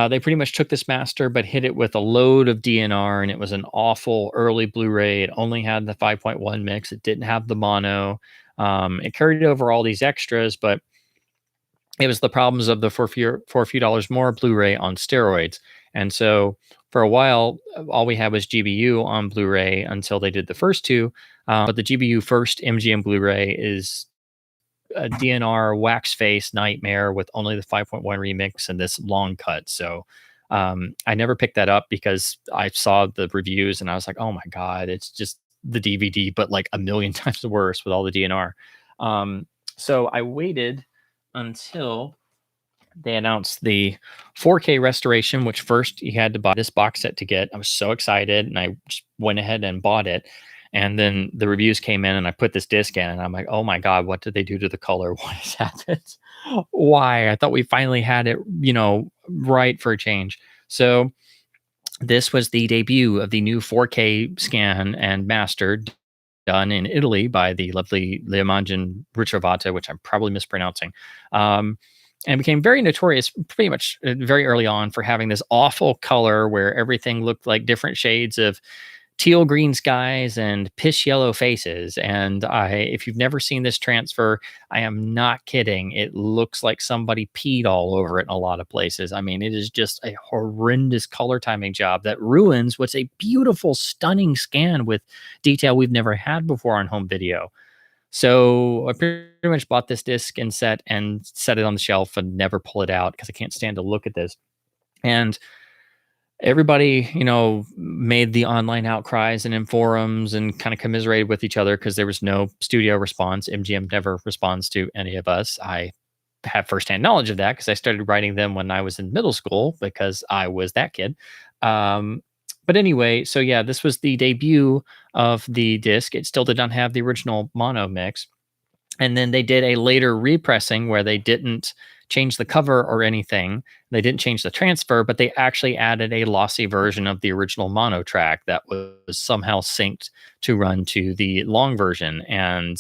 they pretty much took this master, but hit it with a load of DNR, and it was an awful early Blu-ray. It only had the 5.1 mix. It didn't have the mono. It carried over all these extras, but it was the problems of the for a few dollars more Blu-ray on steroids. And so for a while, all we had was GBU on Blu-ray until they did the first two. But the GBU first MGM Blu-ray is a DNR wax face nightmare with only the 5.1 remix and this long cut. So I never picked that up because I saw the reviews and I was like, oh my God, it's just the DVD, but like a million times worse with all the DNR. So I waited until they announced the 4K restoration, which first you had to buy this box set to get. I was so excited and I just went ahead and bought it. And then the reviews came in and I put this disc in and I'm like, oh my God, what did they do to the color? What has happened? Why? I thought we finally had it, right for a change. So this was the debut of the new 4K scan and master done in Italy by the lovely Leomanjan Ritrovata, which I'm probably mispronouncing. And became very notorious pretty much very early on for having this awful color where everything looked like different shades of teal green skies and piss yellow faces. And if you've never seen this transfer, I am not kidding. It looks like somebody peed all over it in a lot of places. I mean, it is just a horrendous color timing job that ruins what's a beautiful, stunning scan with detail we've never had before on home video. So I pretty much bought this disc and set it on the shelf and never pull it out because I can't stand to look at this. And everybody, made the online outcries and in forums and kind of commiserated with each other because there was no studio response. MGM never responds to any of us. I have firsthand knowledge of that because I started writing them when I was in middle school because I was that kid. But anyway, so yeah, this was the debut of the disc. It still did not have the original mono mix. And then they did a later repressing where they didn't change the cover or anything. They didn't change the transfer, but they actually added a lossy version of the original mono track that was somehow synced to run to the long version. And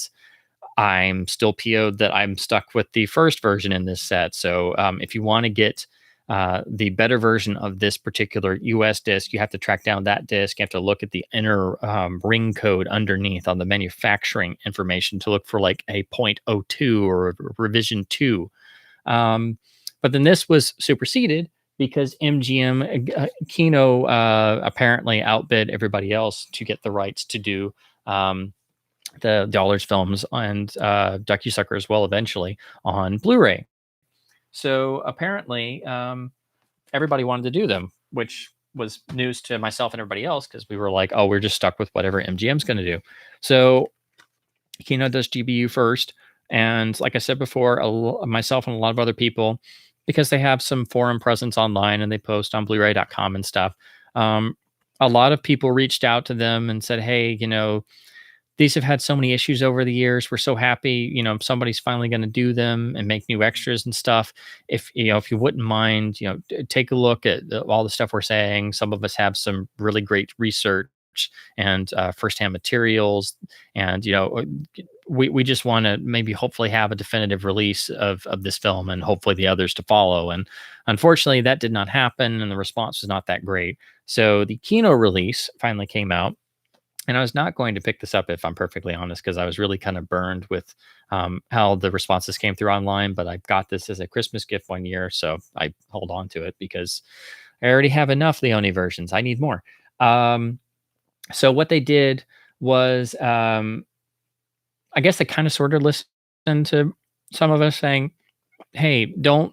I'm still PO'd that I'm stuck with the first version in this set. So if you want to get the better version of this particular US disc, you have to track down that disc. You have to look at the inner ring code underneath on the manufacturing information to look for like a 0.02 or a revision 2. But then this was superseded because MGM Kino apparently outbid everybody else to get the rights to do the Dollars films and DocuSucker as well eventually on Blu-ray. So apparently everybody wanted to do them, which was news to myself and everybody else because we were like, oh, we're just stuck with whatever MGM's going to do. So Kino does GBU first. And like I said before, myself and a lot of other people, because they have some forum presence online and they post on Blu-ray.com and stuff, a lot of people reached out to them and said, hey, these have had so many issues over the years. We're so happy, somebody's finally going to do them and make new extras and stuff. If you wouldn't mind, take a look at all the stuff we're saying. Some of us have some really great research and firsthand materials. And, we just want to maybe hopefully have a definitive release of this film and hopefully the others to follow. And unfortunately that did not happen. And the response was not that great. So the Kino release finally came out. And I was not going to pick this up, if I'm perfectly honest, because I was really kind of burned with how the responses came through online. But I got this as a Christmas gift one year, so I hold on to it because I already have enough Leone versions. I need more. So what they did was, I guess they kind of sort of listened to some of us saying, hey, don't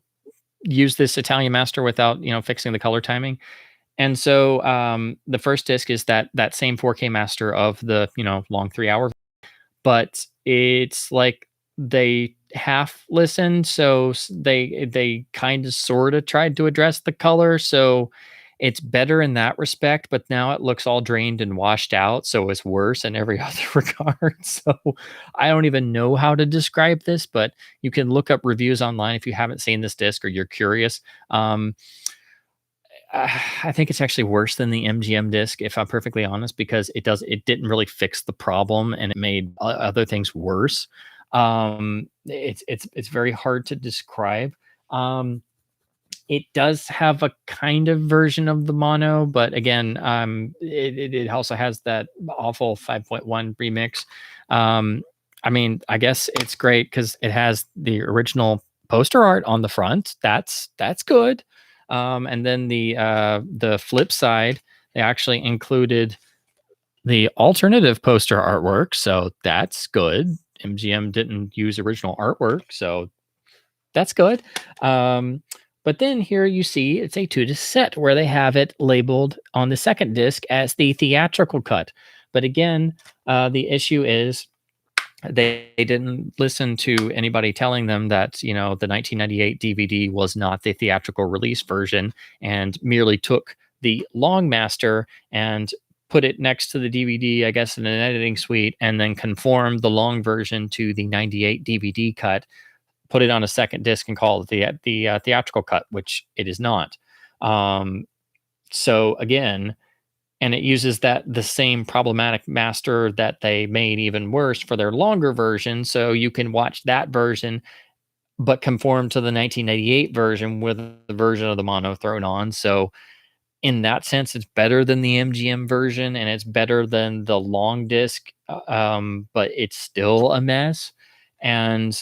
use this Italian master without, fixing the color timing. And so the first disc is that same 4K master of the, long 3-hour, but it's like they half listened. So they kind of sort of tried to address the color. So it's better in that respect, but now it looks all drained and washed out. So it's worse in every other regard. So I don't even know how to describe this, but you can look up reviews online if you haven't seen this disc or you're curious. I think it's actually worse than the MGM disc, if I'm perfectly honest, because it didn't really fix the problem and it made other things worse. It's very hard to describe. It does have a kind of version of the mono, but again, it also has that awful 5.1 remix. I mean, I guess it's great because it has the original poster art on the front. That's good. And then the flip side, they actually included the alternative poster artwork, so that's good. MGM didn't use original artwork, so that's good. But then here you see it's a 2-disc set where they have it labeled on the second disc as the theatrical cut. But again, the issue is They didn't listen to anybody telling them that, the 1998 DVD was not the theatrical release version, and merely took the long master and put it next to the DVD, I guess, in an editing suite, and then conformed the long version to the 98 DVD cut, put it on a second disc, and call it the theatrical cut, which it is not. Um, so again, and it uses the same problematic master that they made even worse for their longer version, so you can watch that version but conform to the 1988 version with the version of the mono thrown on. So in that sense, it's better than the MGM version, and it's better than the long disc, but it's still a mess. And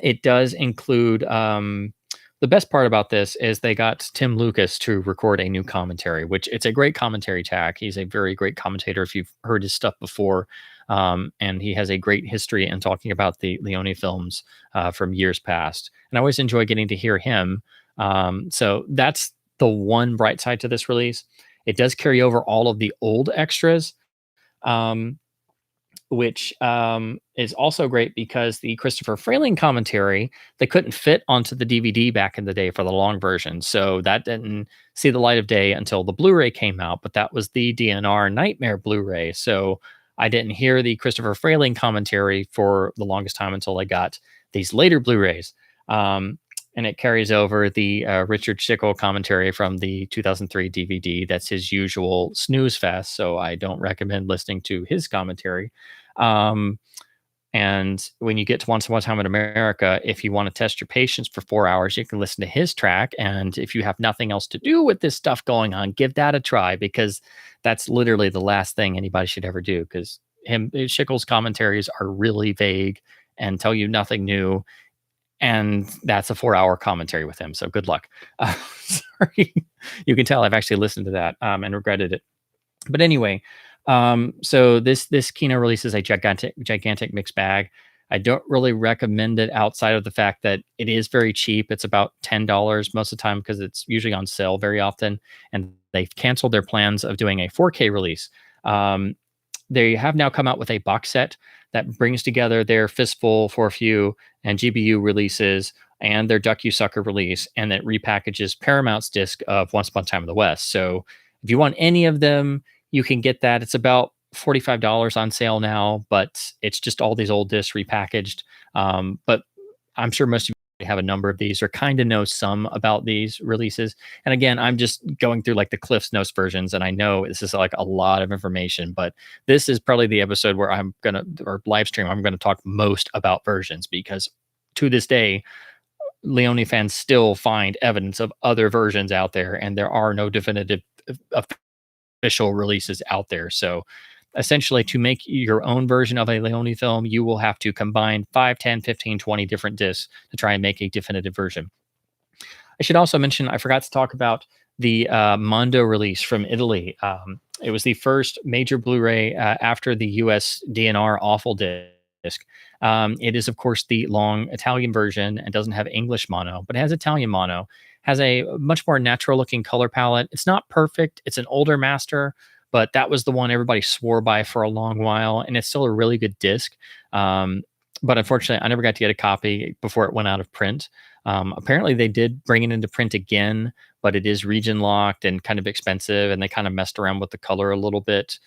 it does include, the best part about this is they got Tim Lucas to record a new commentary, which it's a great commentary track. He's a very great commentator if you've heard his stuff before. And he has a great history in talking about the Leone films from years past. And I always enjoy getting to hear him. So that's the one bright side to this release. It does carry over all of the old extras. Um, which is also great because the Christopher Frayling commentary, they couldn't fit onto the DVD back in the day for the long version. So that didn't see the light of day until the Blu-ray came out, but that was the DNR Nightmare Blu-ray. So I didn't hear the Christopher Frayling commentary for the longest time until I got these later Blu-rays. And it carries over the Richard Schickel commentary from the 2003 DVD. That's his usual snooze fest, so I don't recommend listening to his commentary. Um, and when you get to Once Upon a Time in America, if you want to test your patience for 4 hours, you can listen to his track. And if you have nothing else to do with this stuff going on, give that a try, because that's literally the last thing anybody should ever do. Because Schickel's commentaries are really vague and tell you nothing new, and that's a 4-hour commentary with him. So good luck. Sorry, you can tell I've actually listened to that and regretted it. But anyway, so this Kino release is a gigantic mixed bag. I don't really recommend it outside of the fact that it is very cheap. It's about $10 most of the time because it's usually on sale very often, and they've canceled their plans of doing a 4K release. They have now come out with a box set that brings together their Fistful for a Few and GBU releases and their Duck You Sucker release, and that repackages Paramount's disc of Once Upon a Time in the West. So if you want any of them, you can get that. It's about $45 on sale now, but it's just all these old discs repackaged. But I'm sure most of you have a number of these or kind of know some about these releases. And again, I'm just going through like the Cliff's Notes versions, and I know this is like a lot of information, but this is probably the episode where or live stream, I'm gonna talk most about versions, because to this day, Leone fans still find evidence of other versions out there, and there are no definitive official releases out there. So essentially, to make your own version of a Leone film, you will have to combine 5, 10, 15, 20 different discs to try and make a definitive version. I should also mention, I forgot to talk about the Mondo release from Italy. It was the first major Blu-ray after the US DNR awful disc. It is, of course, the long Italian version and doesn't have English mono, but it has Italian mono. Has a much more natural looking color palette. It's not perfect. It's an older master, but that was the one everybody swore by for a long while, and it's still a really good disc. But unfortunately, I never got to get a copy before it went out of print. Apparently, they did bring it into print again, but it is region locked and kind of expensive, and they kind of messed around with the color a little bit,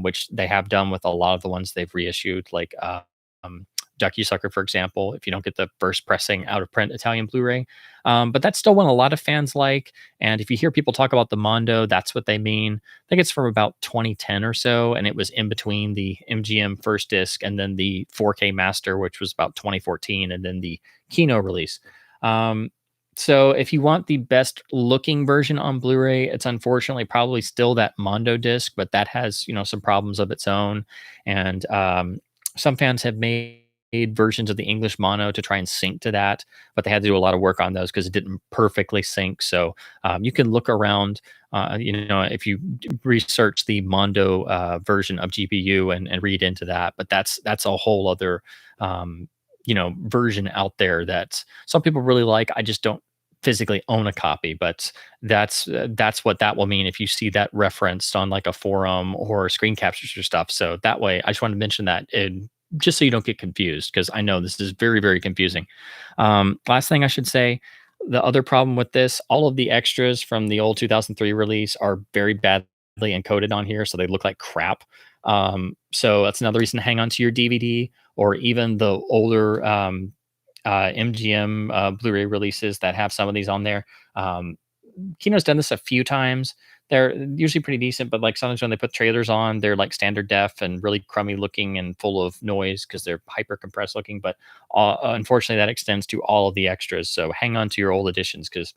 which they have done with a lot of the ones they've reissued, like Duck You Sucker, for example, if you don't get the first pressing out of print Italian Blu-ray. But that's still one a lot of fans like. And if you hear people talk about the Mondo, that's what they mean. I think it's from about 2010 or so, and it was in between the MGM first disc and then the 4K master, which was about 2014, and then the Kino release. So if you want the best looking version on Blu-ray, it's unfortunately probably still that Mondo disc, but that has, some problems of its own. And some fans have made versions of the English mono to try and sync to that, but they had to do a lot of work on those because it didn't perfectly sync. So you can look around, if you research the Mondo version of GPU and read into that, but that's a whole other, version out there that some people really like. I just don't physically own a copy, but that's what that will mean if you see that referenced on like a forum or screen captures or stuff. So that way, I just wanted to mention that just so you don't get confused, because I know this is very, very confusing. Last thing I should say, the other problem with this, all of the extras from the old 2003 release are very badly encoded on here, so they look like crap. So that's another reason to hang on to your DVD, or even the older MGM Blu-ray releases that have some of these on there. Kino's done this a few times. They're usually pretty decent, but like sometimes when they put trailers on, they're like standard def and really crummy looking and full of noise because they're hyper compressed looking. But unfortunately, that extends to all of the extras. So hang on to your old editions, because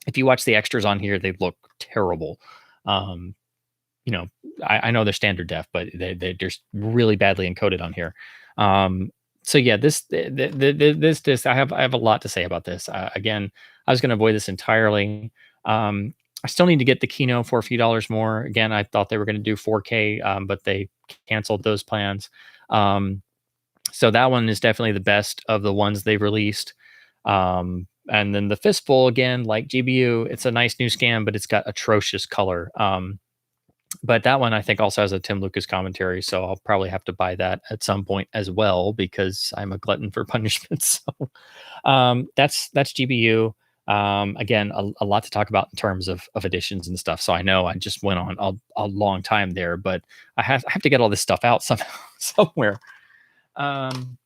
if you watch the extras on here, they look terrible. Um, you know, I know they're standard def, but they're just really badly encoded on here. Um, so yeah, this I have a lot to say about this. Again, I was going to avoid this entirely. I still need to get the Kino for a few dollars more. Again, I thought they were going to do 4K, but they canceled those plans. So that one is definitely the best of the ones they've released. And then the Fistful, again, like GBU, it's a nice new scan, but it's got atrocious color. But that one I think also has a Tim Lucas commentary, so I'll probably have to buy that at some point as well, because I'm a glutton for punishment. So that's GBU. Again, a lot to talk about in terms of editions and stuff. So I know I just went on a long time there, but I have to get all this stuff out somehow somewhere. Um,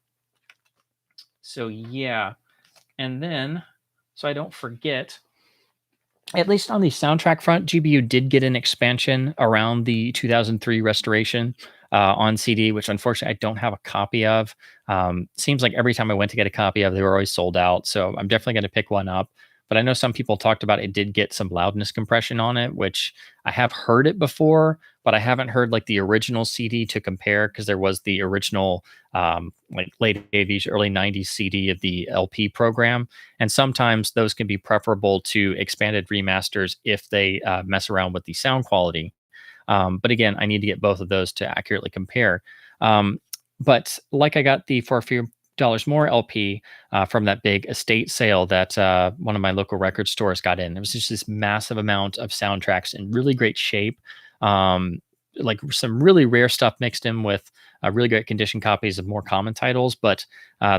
so yeah, and then so I don't forget, at least on the soundtrack front, GBU did get an expansion around the 2003 restoration on CD, which unfortunately I don't have a copy of. Seems like every time I went to get a copy of, they were always sold out. So I'm definitely going to pick one up. But I know some people talked about it did get some loudness compression on it, which I have heard it before, but I haven't heard like the original CD to compare, because there was the original like late 80s, early 90s CD of the LP program. And sometimes those can be preferable to expanded remasters if they mess around with the sound quality. But again, I need to get both of those to accurately compare. But like I got the For a Few Dollars More LP from that big estate sale that one of my local record stores got in. There was just this massive amount of soundtracks in really great shape. Like some really rare stuff mixed in with really great condition copies of more common titles, but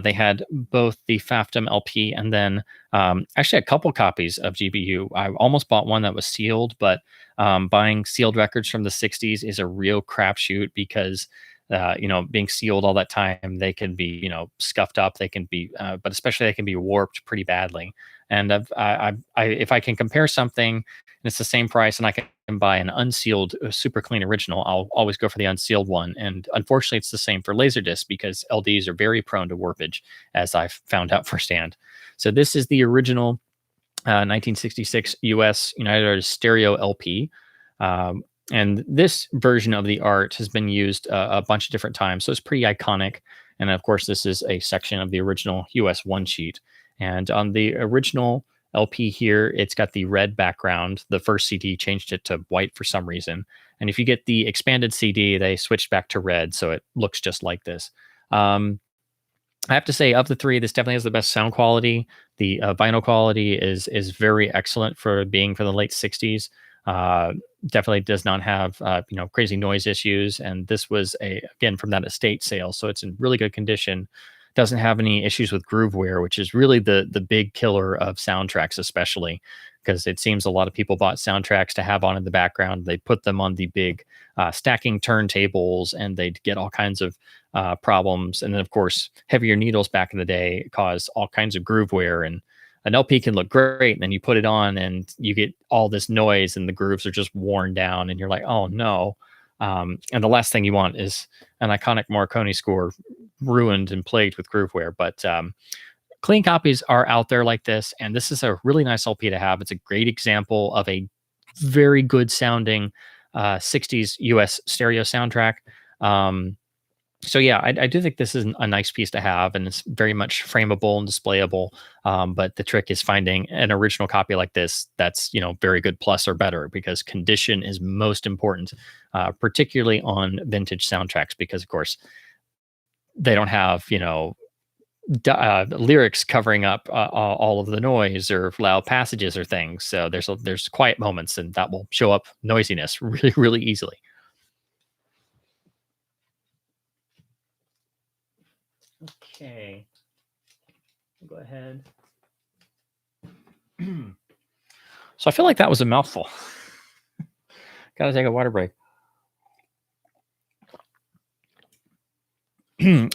they had both the FAFTM LP and then actually a couple copies of GBU. I almost bought one that was sealed, but buying sealed records from the 60s is a real crapshoot, because being sealed all that time, they can be, scuffed up. They can be, but especially they can be warped pretty badly. And if I can compare something and it's the same price and I can buy an unsealed, super clean original, I'll always go for the unsealed one. And unfortunately, it's the same for Laserdisc, because LDs are very prone to warpage, as I've found out firsthand. So this is the original 1966 US United Artists stereo LP. And this version of the art has been used a bunch of different times, so it's pretty iconic. And of course, this is a section of the original US one sheet. And on the original LP here, it's got the red background. The first CD changed it to white for some reason. And if you get the expanded CD, they switched back to red, so it looks just like this. I have to say, of the three, this definitely has the best sound quality. The vinyl quality is very excellent for being for the late 60s. Definitely does not have crazy noise issues, and this was again from that estate sale, so it's in really good condition. Doesn't have any issues with groove wear, which is really the big killer of soundtracks, especially because it seems a lot of people bought soundtracks to have on in the background. They put them on the big stacking turntables, and they'd get all kinds of problems. And then, of course, heavier needles back in the day caused all kinds of groove wear. And an LP can look great, and then you put it on and you get all this noise and the grooves are just worn down and you're like, oh no. And the last thing you want is an iconic Morricone score ruined and plagued with groove wear. But clean copies are out there like this, and this is a really nice LP to have. It's a great example of a very good sounding 60s US stereo soundtrack. So yeah, I do think this is a nice piece to have, and it's very much frameable and displayable. But the trick is finding an original copy like this that's very good plus or better, because condition is most important, particularly on vintage soundtracks, because of course they don't have lyrics covering up all of the noise or loud passages or things. So there's quiet moments, and that will show up noisiness really really easily. Okay, go ahead. So I feel like that was a mouthful. Gotta take a water break.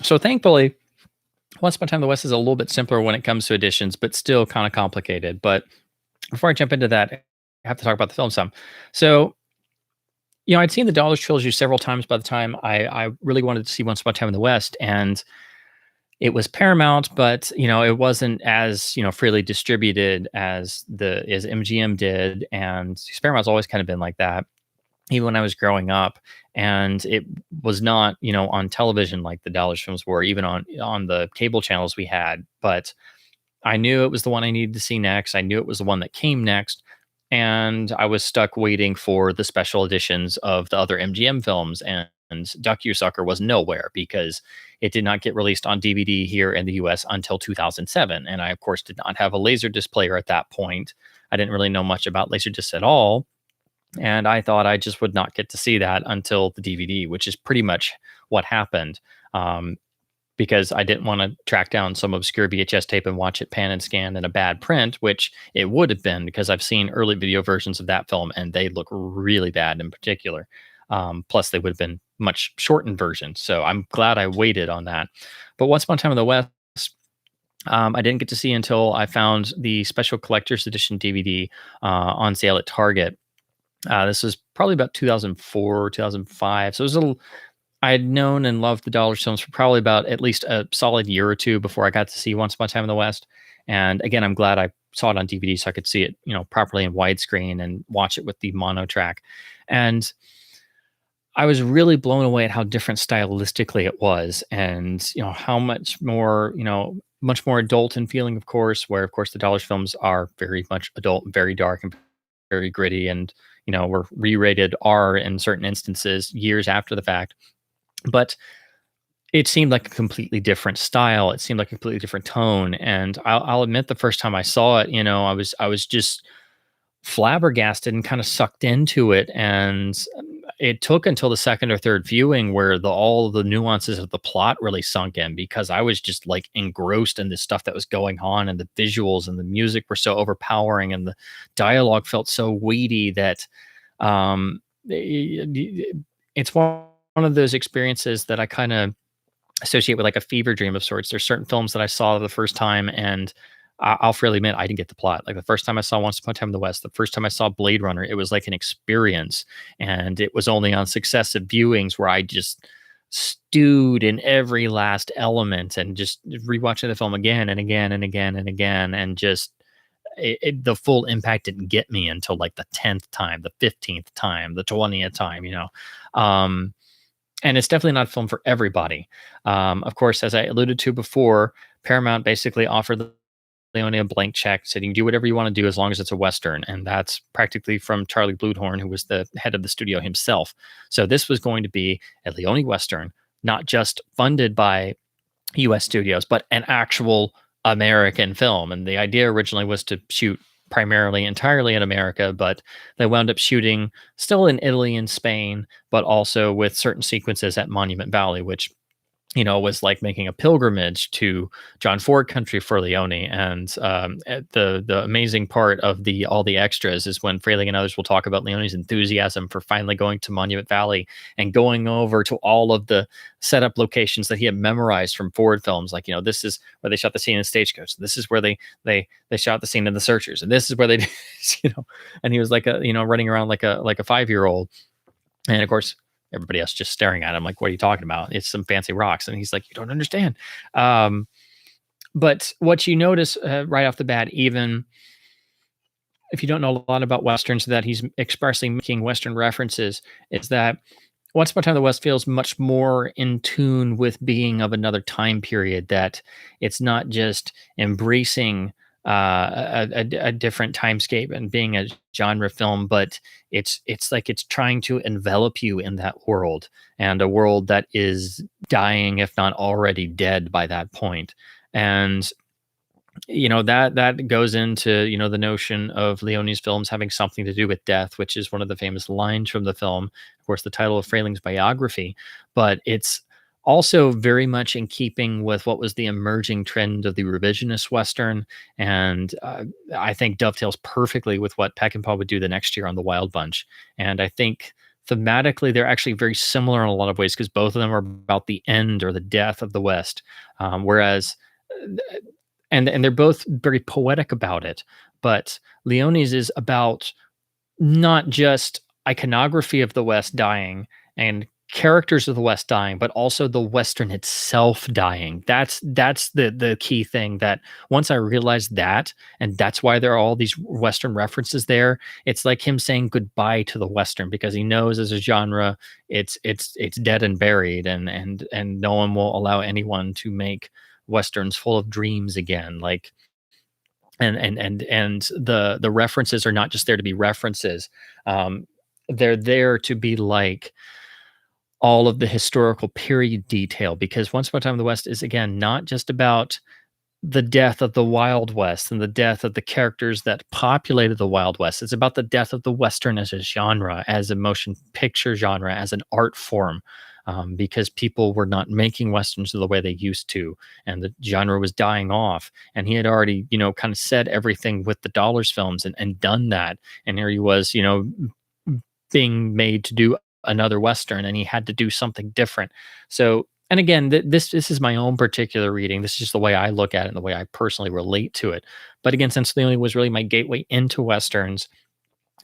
So thankfully, Once Upon a Time in the West is a little bit simpler when it comes to editions, but still kind of complicated. But before I jump into that, I have to talk about the film some. So, I'd seen the Dollars Trilogy several times by the time I really wanted to see Once Upon a Time in the West. And it was Paramount, but it wasn't as freely distributed as MGM did, and Paramount's always kind of been like that, even when I was growing up. And it was not on television like the Dollars films were, even on the cable channels we had. But I knew it was the one I needed to see next. I knew it was the one that came next. And I was stuck waiting for the special editions of the other MGM films. And Duck You Sucker was nowhere because it did not get released on DVD here in the US until 2007. And I, of course, did not have a Laserdisc player at that point. I didn't really know much about Laserdisc at all. And I thought I just would not get to see that until the DVD, which is pretty much what happened. Um, because I didn't want to track down some obscure VHS tape and watch it pan and scan in a bad print, which it would have been because I've seen early video versions of that film and they look really bad in particular. Plus, they would have been much shortened versions. So I'm glad I waited on that. But Once Upon a Time in the West, I didn't get to see until I found the special collector's edition DVD on sale at Target. This was probably about 2004, 2005. So it was a little, I had known and loved the Dollar films for probably about at least a solid year or two before I got to see Once Upon a Time in the West. And again, I'm glad I saw it on DVD so I could see it, properly in widescreen and watch it with the mono track. And I was really blown away at how different stylistically it was, and how much more adult in feeling, of course. Where of course the Dollars films are very much adult, and very dark, and very gritty, and were re-rated R in certain instances years after the fact. But it seemed like a completely different style. It seemed like a completely different tone. And I'll admit, the first time I saw it, I was just flabbergasted and kind of sucked into it. And it took until the second or third viewing where all the nuances of the plot really sunk in, because I was just like engrossed in the stuff that was going on, and the visuals and the music were so overpowering, and the dialogue felt so weighty that it's one of those experiences that I kind of associate with like a fever dream of sorts. There's certain films that I saw the first time, and I'll freely admit I didn't get the plot. Like the first time I saw Once Upon a Time in the West, the first time I saw Blade Runner, it was like an experience, and it was only on successive viewings where I just stewed in every last element, and just rewatching the film again and again and again and again, and just the full impact didn't get me until like the 10th time, the 15th time, the 20th time. And it's definitely not a film for everybody. Of course, as I alluded to before, Paramount basically offered Leone a blank check, said you can do whatever you want to do as long as it's a Western. And that's practically from Charlie Bluhdorn, who was the head of the studio himself. So this was going to be a Leone Western, not just funded by US studios, but an actual American film. And the idea originally was to shoot entirely in America, but they wound up shooting still in Italy and Spain, but also with certain sequences at Monument Valley, which was like making a pilgrimage to John Ford country for Leone. And the amazing part of all the extras is when Fraley and others will talk about Leone's enthusiasm for finally going to Monument Valley and going over to all of the setup locations that he had memorized from Ford films. Like, this is where they shot the scene in Stagecoach. This is where they shot the scene in The Searchers. And this is where they, and he was like running around like a 5-year-old. And of course, everybody else just staring at him like, what are you talking about? It's some fancy rocks. And he's like, you don't understand. But what you notice right off the bat, even if you don't know a lot about Westerns, that he's expressly making Western references, is that Once Upon a Time in the West feels much more in tune with being of another time period, that it's not just embracing a different timescape and being a genre film, but it's like it's trying to envelop you in that world, and a world that is dying, if not already dead by that point. And that goes into the notion of Leone's films having something to do with death, which is one of the famous lines from the film. Of course, the title of Frayling's biography, but it's also very much in keeping with what was the emerging trend of the revisionist Western. And I think dovetails perfectly with what Peckinpah would do the next year on The Wild Bunch. And I think thematically, they're actually very similar in a lot of ways because both of them are about the end or the death of the West. Whereas, and they're both very poetic about it. But Leone's is about not just iconography of the West dying and characters of the West dying, but also the Western itself dying. That's the key thing that once I realized that, and that's why there are all these Western references there. It's like him saying goodbye to the Western because he knows as a genre it's dead and buried, and no one will allow anyone to make Westerns full of dreams again. Like and the references are not just there to be references. Um, they're there to be like all of the historical period detail because Once Upon a Time in the West is again not just about the death of the Wild West and the death of the characters that populated the Wild West. It's about the death of the Western as a genre, as a motion picture genre, as an art form, because people were not making Westerns the way they used to, and the genre was dying off. And he had already, kind of said everything with the Dollars films and done that. And here he was, being made to do another Western, and he had to do something different. So, and again, this is my own particular reading. This is just the way I look at it and the way I personally relate to it. But again, since Leone was really my gateway into Westerns,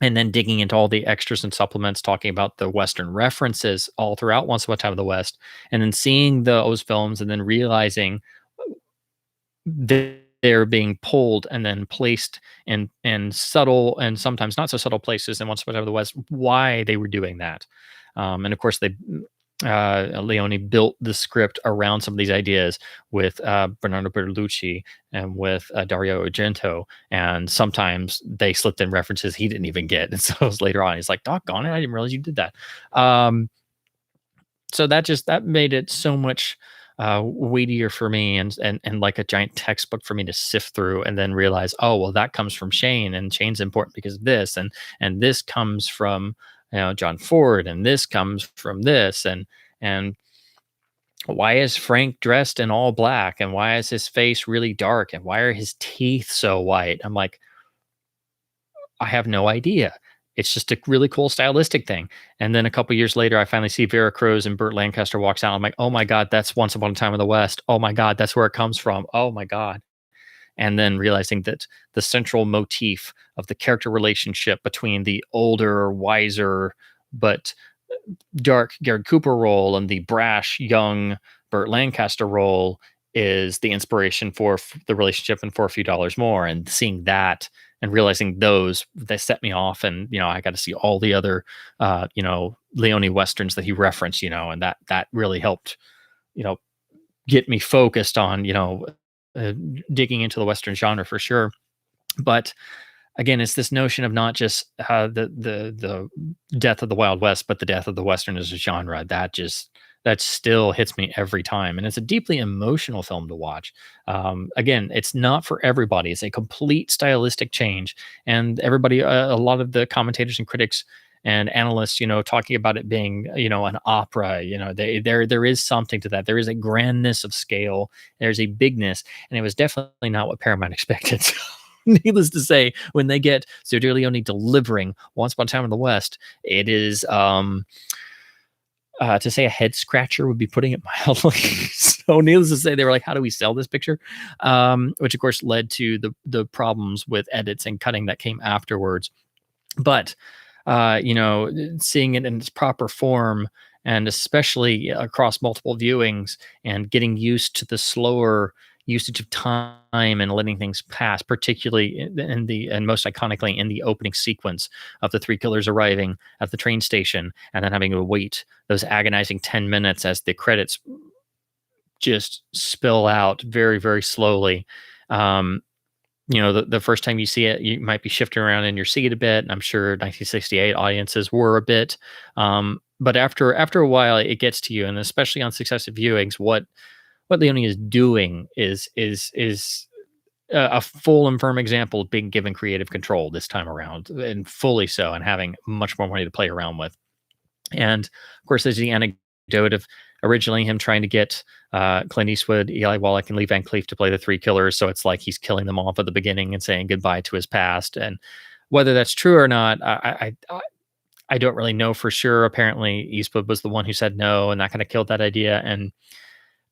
and then digging into all the extras and supplements, talking about the Western references all throughout Once Upon a Time in the West, and then seeing those films, and then realizing they're being pulled and then placed in subtle and sometimes not so subtle places in Once Upon a Time in the West, why they were doing that. And of course, Leone built the script around some of these ideas with Bernardo Bertolucci and with Dario Argento, and sometimes they slipped in references he didn't even get, and so it was later on he's like, "Doggone it, I didn't realize you did that." So that made it so much weightier for me, and like a giant textbook for me to sift through, and then realize, oh well, that comes from Shane, and Shane's important because of this, and this comes from John Ford, and this comes from this, and why is Frank dressed in all black, and why is his face really dark, and why are his teeth so white? I'm like, I have no idea. It's just a really cool stylistic thing. And then a couple years later, I finally see Vera Cruz and Burt Lancaster walks out. I'm like, oh my God, that's Once Upon a Time in the West. Oh my God, that's where it comes from. Oh my God. And then realizing that the central motif of the character relationship between the older, wiser, but dark Garrett Cooper role and the brash, young Burt Lancaster role is the inspiration for the relationship and For a Few Dollars More. And seeing that and realizing those, they set me off. And, I got to see all the other, Leone Westerns that he referenced, and that really helped, get me focused on, digging into the Western genre for sure. But again, it's this notion of not just the death of the Wild West, but the death of the Western as a genre. That still hits me every time, and it's a deeply emotional film to watch. Again, it's not for everybody. It's a complete stylistic change, and everybody, a lot of the commentators and critics and analysts, talking about it being, an opera. There is something to that. There is a grandness of scale. There's a bigness, and it was definitely not what Paramount expected. So, needless to say, when they get Sergio Leone delivering Once Upon a Time in the West, it is to say a head scratcher would be putting it mildly. So needless to say, they were like, how do we sell this picture? Which of course led to the problems with edits and cutting that came afterwards. But, seeing it in its proper form, and especially across multiple viewings, and getting used to the slower usage of time and letting things pass, particularly and most iconically in the opening sequence of the three killers arriving at the train station and then having to wait those agonizing 10 minutes as the credits just spill out very, very slowly. The first time you see it, you might be shifting around in your seat a bit. And I'm sure 1968 audiences were a bit. But after a while, it gets to you, and especially on successive viewings, what Leone is doing is a full and firm example of being given creative control this time around, and fully so, and having much more money to play around with. And of course, there's the anecdote of originally him trying to get Clint Eastwood, Eli Wallach, and Lee Van Cleef to play the three killers. So it's like he's killing them off at the beginning and saying goodbye to his past. And whether that's true or not, I don't really know for sure. Apparently, Eastwood was the one who said no, and that kind of killed that idea. And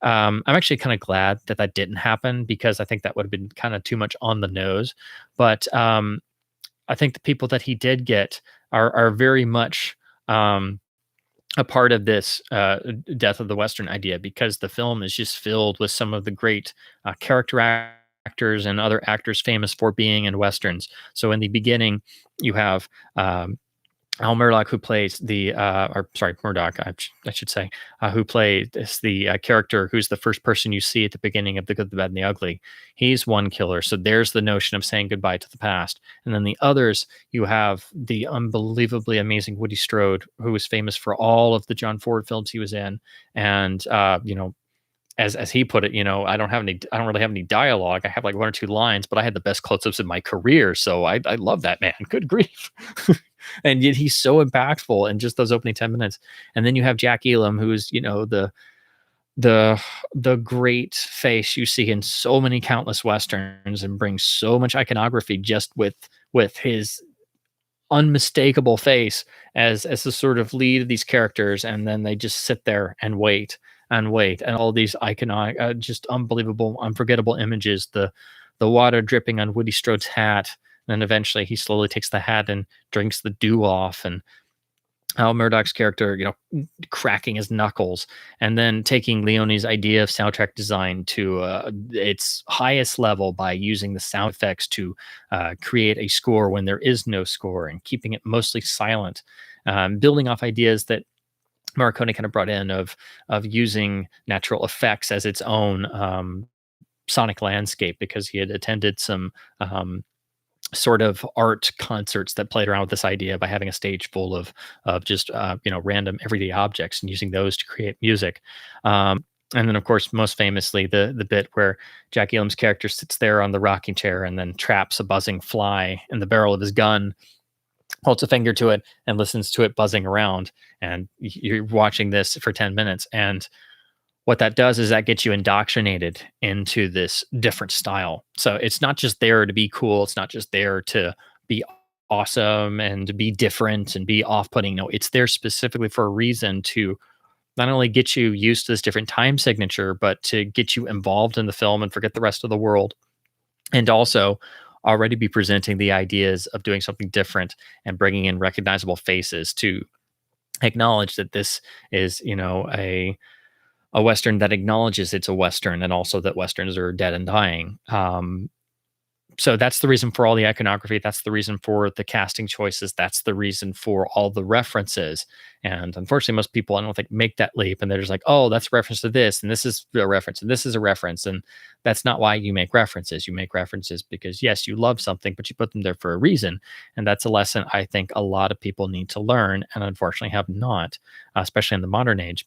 I'm actually kind of glad that that didn't happen because I think that would have been kind of too much on the nose. But I think the people that he did get are very much a part of this death of the Western idea because the film is just filled with some of the great character actors and other actors famous for being in Westerns. So in the beginning, you have Al Murdoch, who plays or sorry, Murdoch, I should say, who plays the character who's the first person you see at the beginning of The Good, the Bad, and the Ugly. He's one killer. So there's the notion of saying goodbye to the past. And then the others, you have the unbelievably amazing Woody Strode, who was famous for all of the John Ford films he was in. And, as he put it, I don't really have any dialogue. I have like one or two lines, but I had the best close-ups in my career. So I love that man. Good grief. And yet he's so impactful in just those opening 10 minutes. And then you have Jack Elam, who's, the great face you see in so many countless Westerns and brings so much iconography just with his unmistakable face as the sort of lead of these characters. And then they just sit there and wait and wait. And all these iconic, just unbelievable, unforgettable images, the water dripping on Woody Strode's hat. And then eventually he slowly takes the hat and drinks the dew off, and Al Murdoch's character, cracking his knuckles, and then taking Leone's idea of soundtrack design to its highest level by using the sound effects to create a score when there is no score and keeping it mostly silent, building off ideas that Morricone kind of brought in of using natural effects as its own sonic landscape because he had attended some sort of art concerts that played around with this idea by having a stage full of just random everyday objects and using those to create music. And then, of course, most famously, the bit where Jack Elam's character sits there on the rocking chair and then traps a buzzing fly in the barrel of his gun, holds a finger to it, and listens to it buzzing around. And you're watching this for 10 minutes. And what that does is that gets you indoctrinated into this different style. So it's not just there to be cool. It's not just there to be awesome and to be different and be off-putting. No, it's there specifically for a reason to not only get you used to this different time signature, but to get you involved in the film and forget the rest of the world. And also already be presenting the ideas of doing something different and bringing in recognizable faces to acknowledge that this is, a Western that acknowledges it's a Western and also that Westerns are dead and dying. So that's the reason for all the iconography. That's the reason for the casting choices. That's the reason for all the references. And unfortunately, most people, I don't think, make that leap. And they're just like, oh, that's a reference to this. And this is a reference. And this is a reference. And that's not why you make references. You make references because, yes, you love something, but you put them there for a reason. And that's a lesson I think a lot of people need to learn and unfortunately have not, especially in the modern age.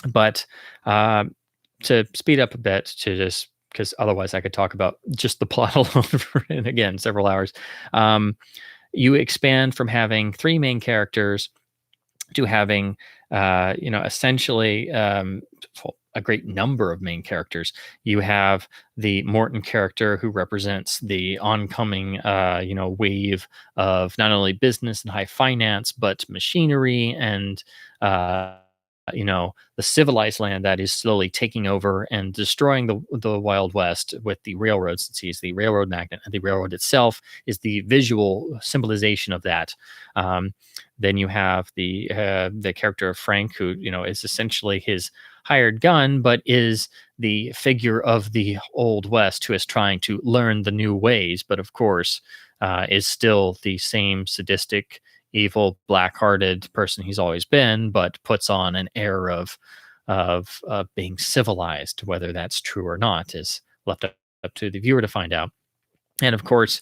But to speed up a bit, to just because otherwise I could talk about just the plot alone for, and again, several hours. You expand from having three main characters to having, essentially a great number of main characters. You have the Morton character who represents the oncoming, wave of not only business and high finance, but machinery and the civilized land that is slowly taking over and destroying the Wild West with the railroad, since he's the railroad magnate, and the railroad itself is the visual symbolization of that. Then you have the character of Frank, who is essentially his hired gun, but is the figure of the Old West who is trying to learn the new ways, but of course is still the same sadistic, evil, black-hearted person he's always been, but puts on an air of being civilized. Whether that's true or not is left up to the viewer to find out. And of course,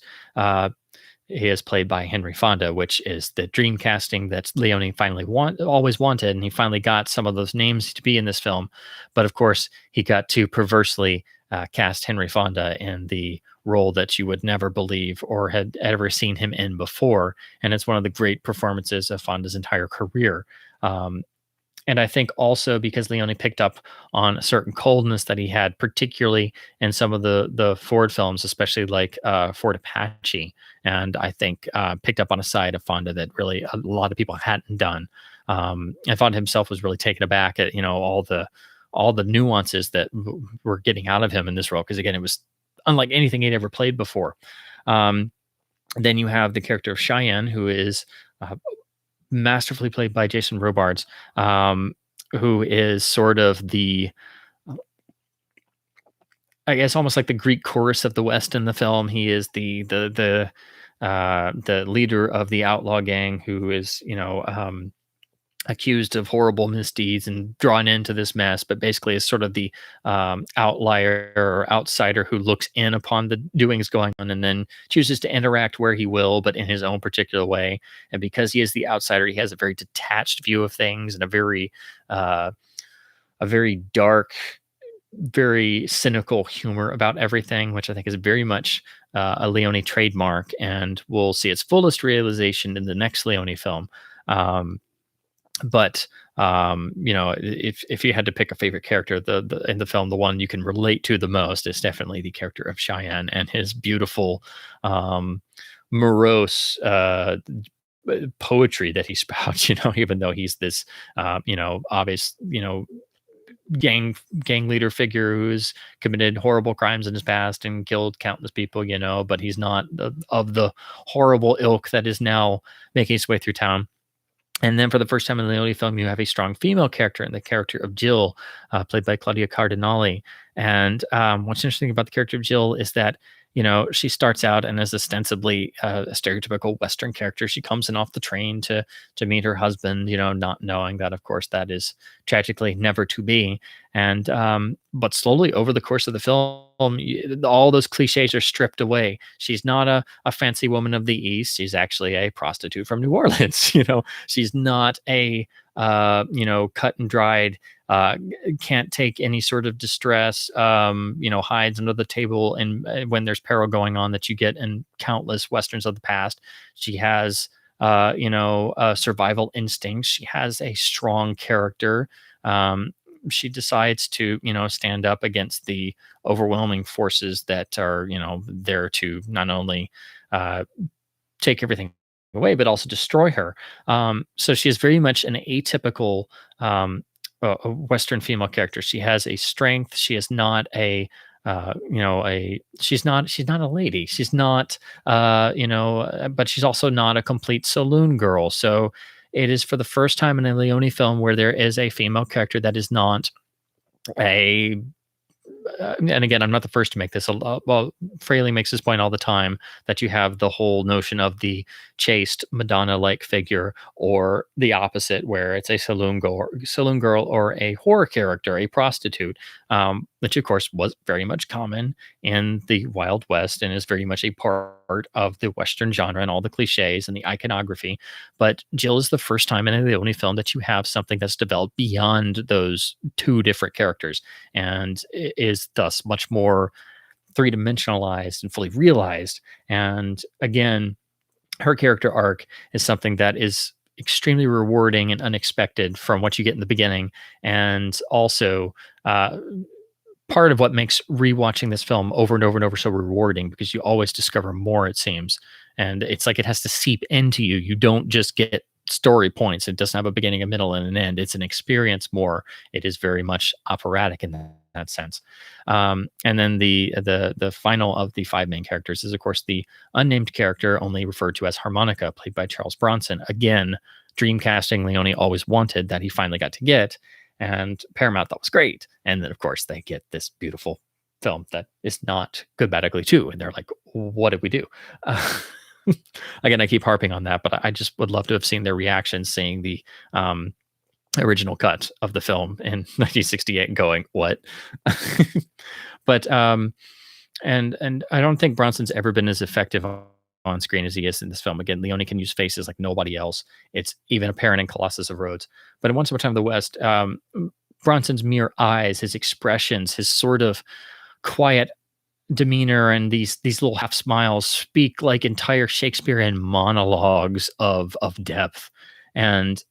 he is played by Henry Fonda, which is the dream casting that Leone finally always wanted, and he finally got some of those names to be in this film. But of course, he got to perversely cast Henry Fonda in the role that you would never believe or had ever seen him in before. And it's one of the great performances of Fonda's entire career. And I think also because Leone picked up on a certain coldness that he had, particularly in some of the Ford films, especially like Ford Apache, and I think picked up on a side of Fonda that really a lot of people hadn't done. And Fonda himself was really taken aback at all the nuances that were getting out of him in this role, because again, it was unlike anything he'd ever played before. Um, then you have the character of Cheyenne, who is uh, masterfully played by Jason Robards, who is sort of the, I guess, almost like the Greek chorus of the West in the film. He is the leader of the outlaw gang who is, accused of horrible misdeeds and drawn into this mess, but basically is sort of the outlier or outsider who looks in upon the doings going on and then chooses to interact where he will, but in his own particular way. And because he is the outsider, he has a very detached view of things and uh, a very dark, very cynical humor about everything, which I think is very much a Leone trademark, and we'll see its fullest realization in the next Leone film. Um, but if you had to pick a favorite character, the in the film, the one you can relate to the most is definitely the character of Cheyenne and his beautiful, um, morose poetry that he spouts. Even though he's this, obvious, gang leader figure who's committed horrible crimes in his past and killed countless people. But he's not of the horrible ilk that is now making its way through town. And then for the first time in the Leone film, you have a strong female character in the character of Jill, played by Claudia Cardinale. And what's interesting about the character of Jill is that, she starts out and is ostensibly a stereotypical Western character. She comes in off the train to meet her husband, not knowing that, of course, that is tragically never to be. And but slowly over the course of the film, all those cliches are stripped away. She's not a fancy woman of the East. She's actually a prostitute from New Orleans. She's not a cut and dried, can't take any sort of distress, hides under the table and when there's peril going on that you get in countless westerns of the past. She has survival instincts. She has a strong character. She decides to stand up against the overwhelming forces that are there to not only take everything away but also destroy her. So she is very much an atypical a Western female character. She has a strength. She is not a she's not a lady. She's not but she's also not a complete saloon girl. So it is for the first time in a Leone film where there is a female character that is not a and again, I'm not the first to make this. Well, Fraley makes this point all the time that you have the whole notion of the chaste Madonna-like figure, or the opposite, where it's a saloon girl, or a whore character, a prostitute, which of course was very much common in the Wild West and is very much a part of the Western genre and all the cliches and the iconography. But Jill is the first time in the only film that you have something that's developed beyond those two different characters, and is thus much more three-dimensionalized and fully realized. And again, her character arc is something that is extremely rewarding and unexpected from what you get in the beginning, and also part of what makes rewatching this film over and over and over so rewarding, because you always discover more, it seems. And it's like it has to seep into you. You don't just get story points. It doesn't have a beginning, a middle, and an end. It's an experience more. It is very much operatic in that sense. And then the final of the five main characters is, of course, the unnamed character, only referred to as Harmonica, played by Charles Bronson. Again, dream casting Leone always wanted, that he finally got to get, and Paramount thought was great. And then, of course, they get this beautiful film that is not Good, Bad, Ugly 2. And they're like, what did we do? Again, I keep harping on that, but I just would love to have seen their reactions seeing the original cut of the film in 1968 and going, what? But and I don't think Bronson's ever been as effective on screen as he is in this film. Again, Leone can use faces like nobody else. It's even apparent in Colossus of Rhodes. But in Once Upon a Time in the West, Bronson's mere eyes, his expressions, his sort of quiet demeanor, and these little half smiles speak like entire Shakespearean monologues of depth. And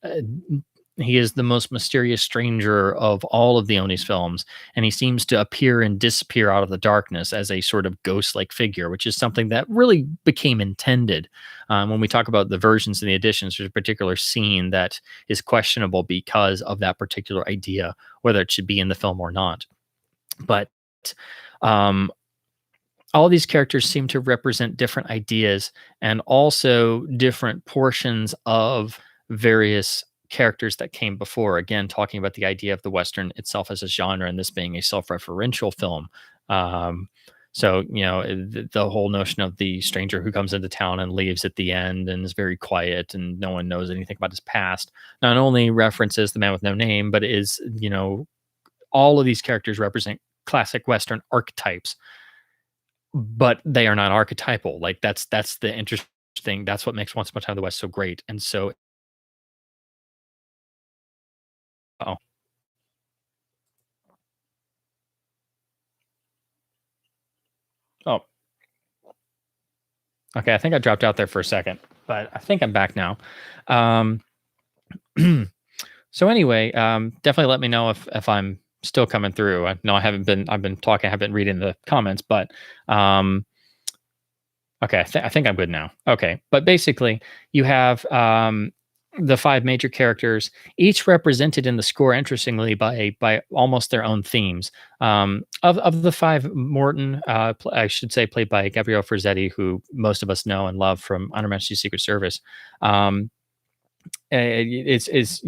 he is the most mysterious stranger of all of Leone's films, and he seems to appear and disappear out of the darkness as a sort of ghost-like figure, which is something that really became intended. When we talk about the versions and the editions, there's a particular scene that is questionable because of that particular idea, whether it should be in the film or not. But um, all these characters seem to represent different ideas and also different portions of various characters that came before. Again, talking about the idea of the Western itself as a genre and this being a self referential film. Um, so, the whole notion of the stranger who comes into town and leaves at the end and is very quiet and no one knows anything about his past not only references the man with no name, but is, all of these characters represent classic Western archetypes, but they are not archetypal. Like that's the interesting. That's what makes Once Upon a Time in the West so great. And so, oh, oh, okay. I think I dropped out there for a second, but I think I'm back now. Um, so anyway, definitely let me know if I'm still coming through. I know I haven't been. I've been talking. I have been reading the comments, but um, okay, I think I'm good now. Okay, but basically, you have the five major characters, each represented in the score, interestingly, by almost their own themes. Of the five, Morton, I should say, played by Gabriel Ferzetti, who most of us know and love from Honor Majesty's Secret Service. Is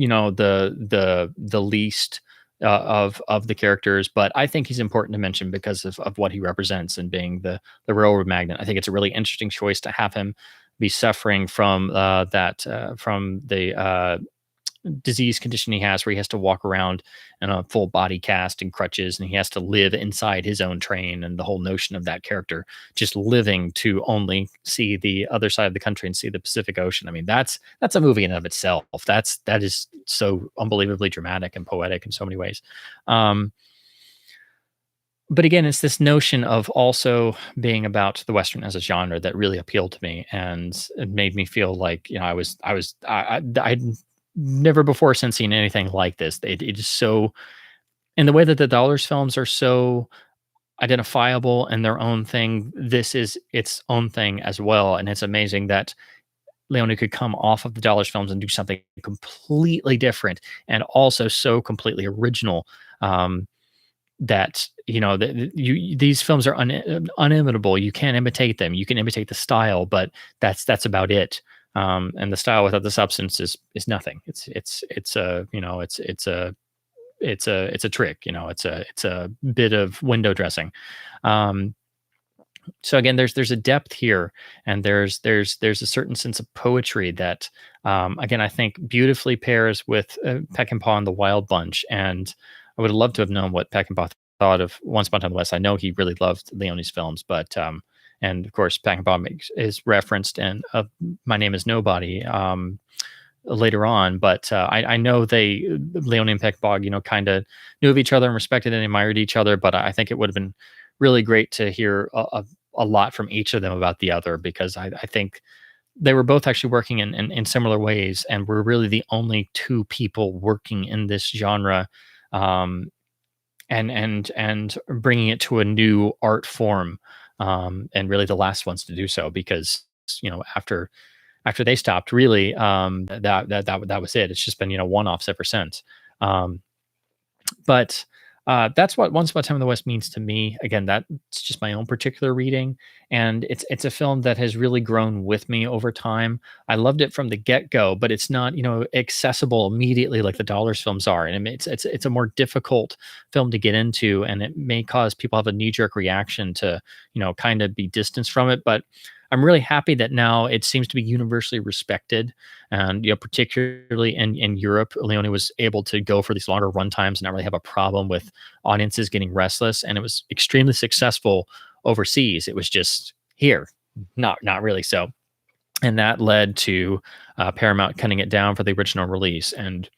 the least of the characters, but I think he's important to mention because of what he represents and being the railroad magnate. I think it's a really interesting choice to have him be suffering from from the disease condition he has, where he has to walk around in a full body cast and crutches, and he has to live inside his own train. And the whole notion of that character just living to only see the other side of the country and see the Pacific Ocean. I mean, that's a movie in and of itself. That is so unbelievably dramatic and poetic in so many ways. Um, but again, it's this notion of also being about the Western as a genre that really appealed to me, and it made me feel like I'd never before since seen anything like this. It is so, in the way that the Dollars films are so identifiable and their own thing. This is its own thing as well, and it's amazing that Leone could come off of the Dollars films and do something completely different and also so completely original. That these films are unimitable. You can't imitate them. You can imitate the style, but that's about it. And the style without the substance is nothing. It's a it's a trick. It's a bit of window dressing. Um, so again, there's a depth here, and there's a certain sense of poetry that again, I think beautifully pairs with Peckinpah and the Wild Bunch. And I would have loved to have known what Peckinpah thought of Once Upon a Time in the West. I know he really loved Leone's films, but and of course Peckinpah is referenced in My Name Is Nobody later on. But I know Leone and Peckinpah, kind of knew of each other and respected and admired each other. But I think it would have been really great to hear a lot from each of them about the other, because I think they were both actually working in similar ways, and were really the only two people working in this genre, and bringing it to a new art form, and really the last ones to do so, because after they stopped, really, that was it. It's just been one-offs ever since. Um, but that's what Once Upon a Time in the West means to me. Again, that's just my own particular reading, and it's a film that has really grown with me over time. I loved it from the get go, but it's not accessible immediately like the Dollars films are, and it's a more difficult film to get into, and it may cause people have a knee jerk reaction to kind of be distanced from it, but I'm really happy that now it seems to be universally respected, and particularly in Europe, Leone was able to go for these longer run times and not really have a problem with audiences getting restless, and it was extremely successful overseas. It was just here, not really so, and that led to Paramount cutting it down for the original release. And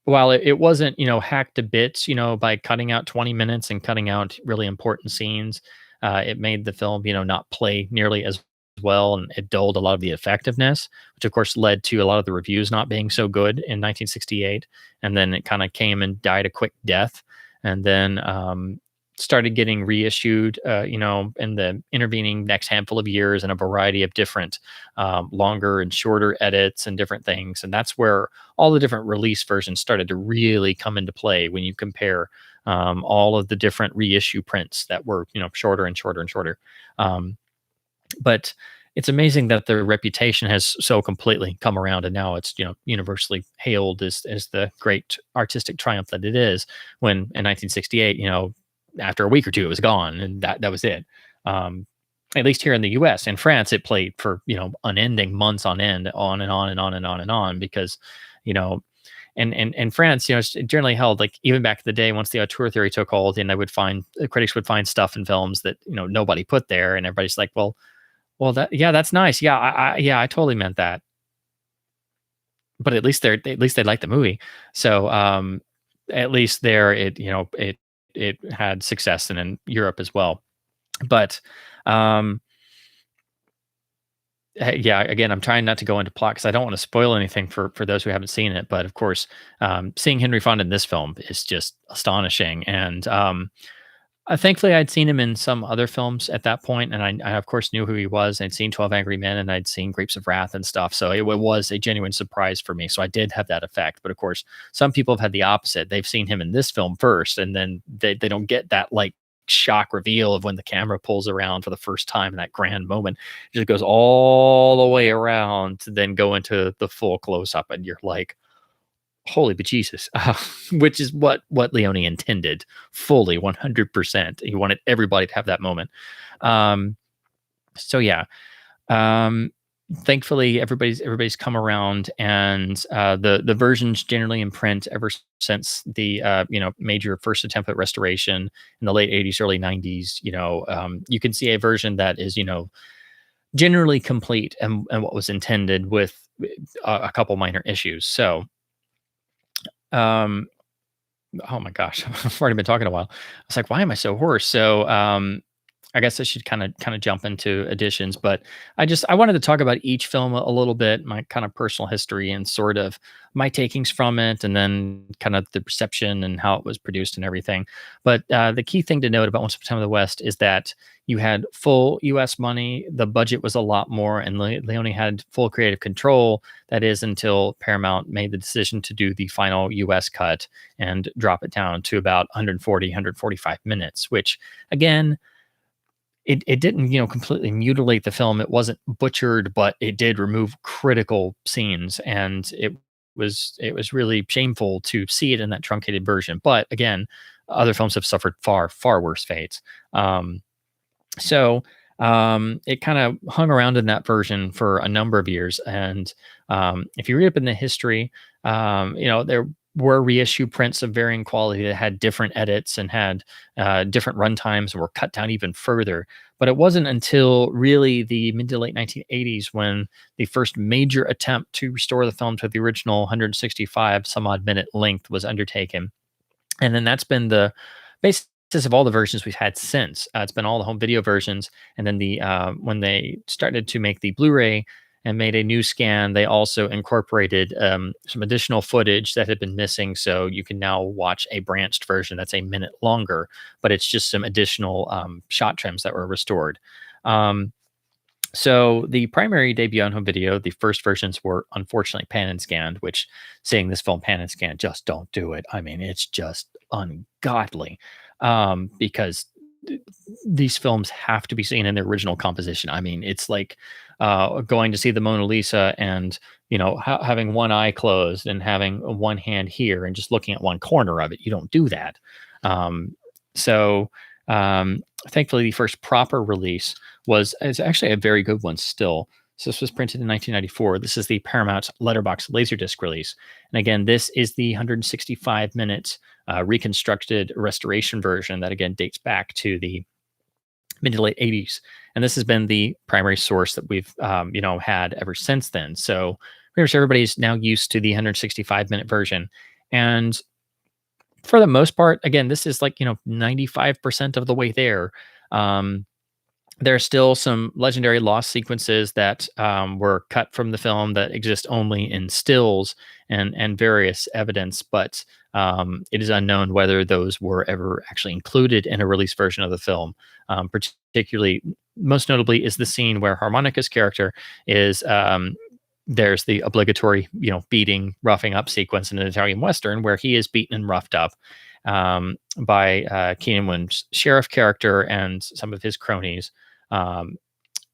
while it wasn't hacked to bits, by cutting out 20 minutes and cutting out really important scenes, it made the film not play nearly as well, and it dulled a lot of the effectiveness, which of course led to a lot of the reviews not being so good in 1968. And then it kind of came and died a quick death, and then started getting reissued, in the intervening next handful of years in a variety of different longer and shorter edits and different things. And that's where all the different release versions started to really come into play when you compare all of the different reissue prints that were, shorter and shorter and shorter. Um, but it's amazing that their reputation has so completely come around, and now it's universally hailed as the great artistic triumph that it is. When in 1968, after a week or two, it was gone, and that was it. Um, at least here in the U.S. In France, it played for unending months on end, on and on and on and on and on, because you know and France, it's generally held, like, even back in the day, once the auteur theory took hold, and the critics would find stuff in films that nobody put there, and everybody's like, well, that's nice. Yeah, I totally meant that. But at least they like the movie. So at least there, it had success, and in Europe as well. But um, yeah, again, I'm trying not to go into plot because I don't want to spoil anything for those who haven't seen it. But of course, seeing Henry Fonda in this film is just astonishing. And thankfully, I'd seen him in some other films at that point, and I of course knew who he was. I'd seen 12 Angry Men, and I'd seen Grapes of Wrath and stuff, so it was a genuine surprise for me. So I did have that effect. But of course, some people have had the opposite. They've seen him in this film first, and then they don't get that, like, shock reveal of when the camera pulls around for the first time in that grand moment. It just goes all the way around to then go into the full close up, and you're like, holy bejesus, which is what Leone intended fully, 100%. He wanted everybody to have that moment. So yeah, thankfully everybody's come around, and the versions generally in print ever since the major first attempt at restoration in the late 80s, early 90s. You can see a version that is generally complete and what was intended, with a couple minor issues. So oh my gosh, I've already been talking a while. I was like, why am I so hoarse? So I guess I should kind of jump into additions, but I wanted to talk about each film a little bit, my kind of personal history and sort of my takings from it, and then kind of the reception and how it was produced and everything. But the key thing to note about Once Upon a Time in the West is that you had full U.S. money. The budget was a lot more, and Leone had full creative control. That is, until Paramount made the decision to do the final U.S. cut and drop it down to about 140, 145 minutes, which, again, it didn't completely mutilate the film. It wasn't butchered, but it did remove critical scenes, and it was really shameful to see it in that truncated version. But again, other films have suffered far worse fates. So it kind of hung around in that version for a number of years. And if you read up in the history, there were reissue prints of varying quality that had different edits and had different runtimes and were cut down even further. But it wasn't until really the mid to late 1980s when the first major attempt to restore the film to the original 165 some odd minute length was undertaken. And then that's been the basis of all the versions we've had since. It's been all the home video versions. And then when they started to make the Blu-ray and made a new scan, they also incorporated some additional footage that had been missing. So you can now watch a branched version that's a minute longer, but it's just some additional shot trims that were restored. So the primary debut on home video, the first versions were unfortunately pan and scanned, which, seeing this film pan and scanned, just don't do it. I mean, it's just ungodly, because these films have to be seen in their original composition. I mean, it's like going to see the Mona Lisa and having one eye closed and having one hand here and just looking at one corner of it. You don't do that. So thankfully, the first proper release is actually a very good one still. So this was printed in 1994. This is the Paramount Letterbox Laserdisc release. And again, this is the 165-minute reconstructed restoration version that, again, dates back to the mid to late 80s. And this has been the primary source that we've had ever since then. So pretty much everybody's now used to the 165-minute version. And for the most part, again, this is like 95% of the way there. There are still some legendary lost sequences that were cut from the film that exist only in stills and various evidence, but it is unknown whether those were ever actually included in a release version of the film. Particularly, most notably, is the scene where Harmonica's character is. There's the obligatory, beating, roughing up sequence in an Italian Western where he is beaten and roughed up by Keenan Wyn's sheriff character and some of his cronies. Um,